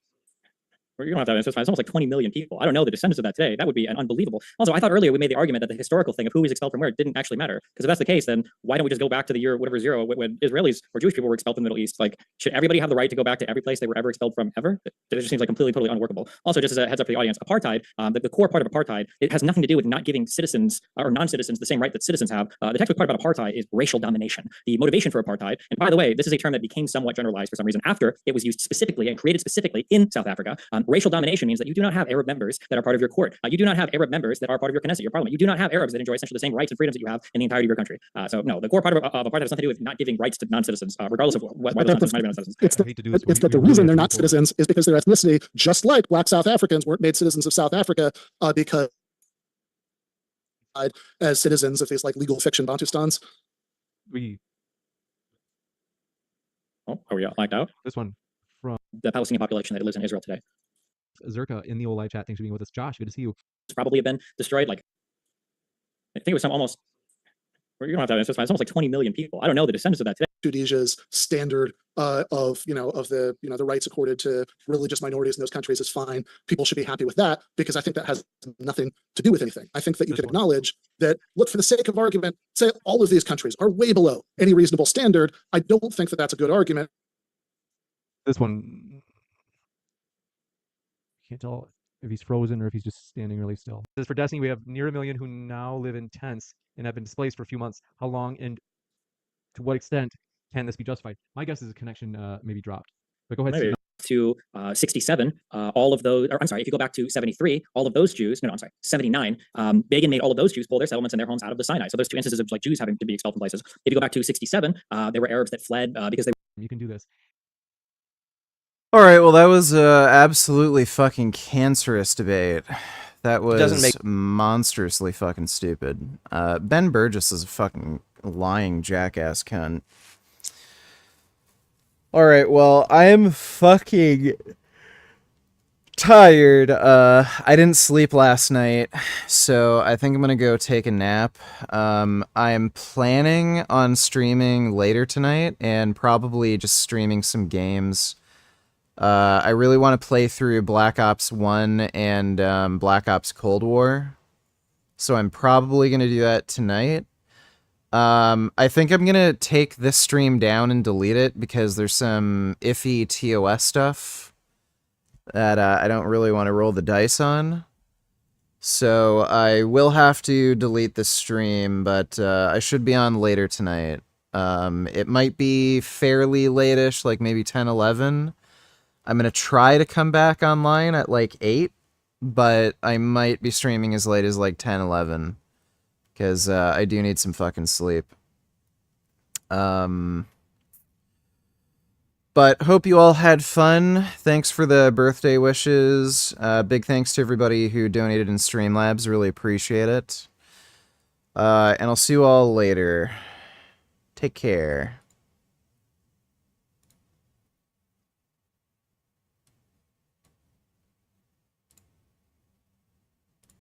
You don't have to have, it's almost like 20 million people. I don't know the descendants of that today. That would be unbelievable. Also, I thought earlier we made the argument that the historical thing of who was expelled from where didn't actually matter. Because if that's the case, then why don't we just go back to the year whatever zero when Israelis or Jewish people were expelled from the Middle East? Like, should everybody have the right to go back to every place they were ever expelled from ever? It just seems like completely, totally unworkable. Also, just as a heads up for the audience, apartheid, the core part of apartheid, it has nothing to do with not giving citizens or non-citizens the same right that citizens have. The textbook part about apartheid is racial domination. The motivation for apartheid, and by the way, this is a term that became somewhat generalized for some reason after it was used specifically and created specifically in South Africa. Racial domination means that you do not have Arab members that are part of your court. You do not have Arab members that are part of your Knesset, your parliament. You do not have Arabs that enjoy essentially the same rights and freedoms that you have in the entirety of your country. So no, the core part of apartheid has nothing to do with not giving rights to non-citizens, regardless of what those non-citizens might be non-citizens. It's that the reason they're not citizens is because their ethnicity, just like Black South Africans weren't made citizens of South Africa because as citizens of these like legal fiction Bantustans. Are we blacked out? This one from the Palestinian population that lives in Israel today. Zerka in the old live chat. Thanks for being with us. Josh, good to see you. It's probably have been destroyed. Like, I think it was some almost. You don't have to have it's almost like 20 million people. I don't know the descendants of that today. Tunisia's standard of the rights accorded to religious minorities in those countries is fine. People should be happy with that, because I think that has nothing to do with anything. I think that you can acknowledge that, look, for the sake of argument, say all of these countries are way below any reasonable standard. I don't think that that's a good argument. This one, can't tell if he's frozen or if he's just standing really still. This is for Destiny. We have near 1 million who now live in tents and have been displaced for a few months. How long and to what extent can this be justified? My guess is a connection maybe dropped. But go ahead. Maybe. To 67, all of those, or I'm sorry, if you go back to 73, all of those Jews, no, I'm sorry, 79, Begin made all of those Jews pull their settlements and their homes out of the Sinai. So there's two instances of like Jews having to be expelled from places. If you go back to 67, there were Arabs that fled because they. You can do this. All right, well, that was absolutely fucking cancerous debate. That was monstrously fucking stupid. Ben Burgess is a fucking lying jackass cunt. All right, well, I am fucking tired. I didn't sleep last night, so I think I'm gonna go take a nap. I am planning on streaming later tonight and probably just streaming some games. I really want to play through Black Ops 1 and Black Ops Cold War, so I'm probably going to do that tonight. I think I'm going to take this stream down and delete it because there's some iffy TOS stuff that I don't really want to roll the dice on. So I will have to delete the stream, but I should be on later tonight. It might be fairly late-ish, like maybe 10, 11. I'm going to try to come back online at like 8, but I might be streaming as late as like 10, 11. Because I do need some fucking sleep. But hope you all had fun. Thanks for the birthday wishes. Big thanks to everybody who donated in Streamlabs. Really appreciate it. And I'll see you all later. Take care.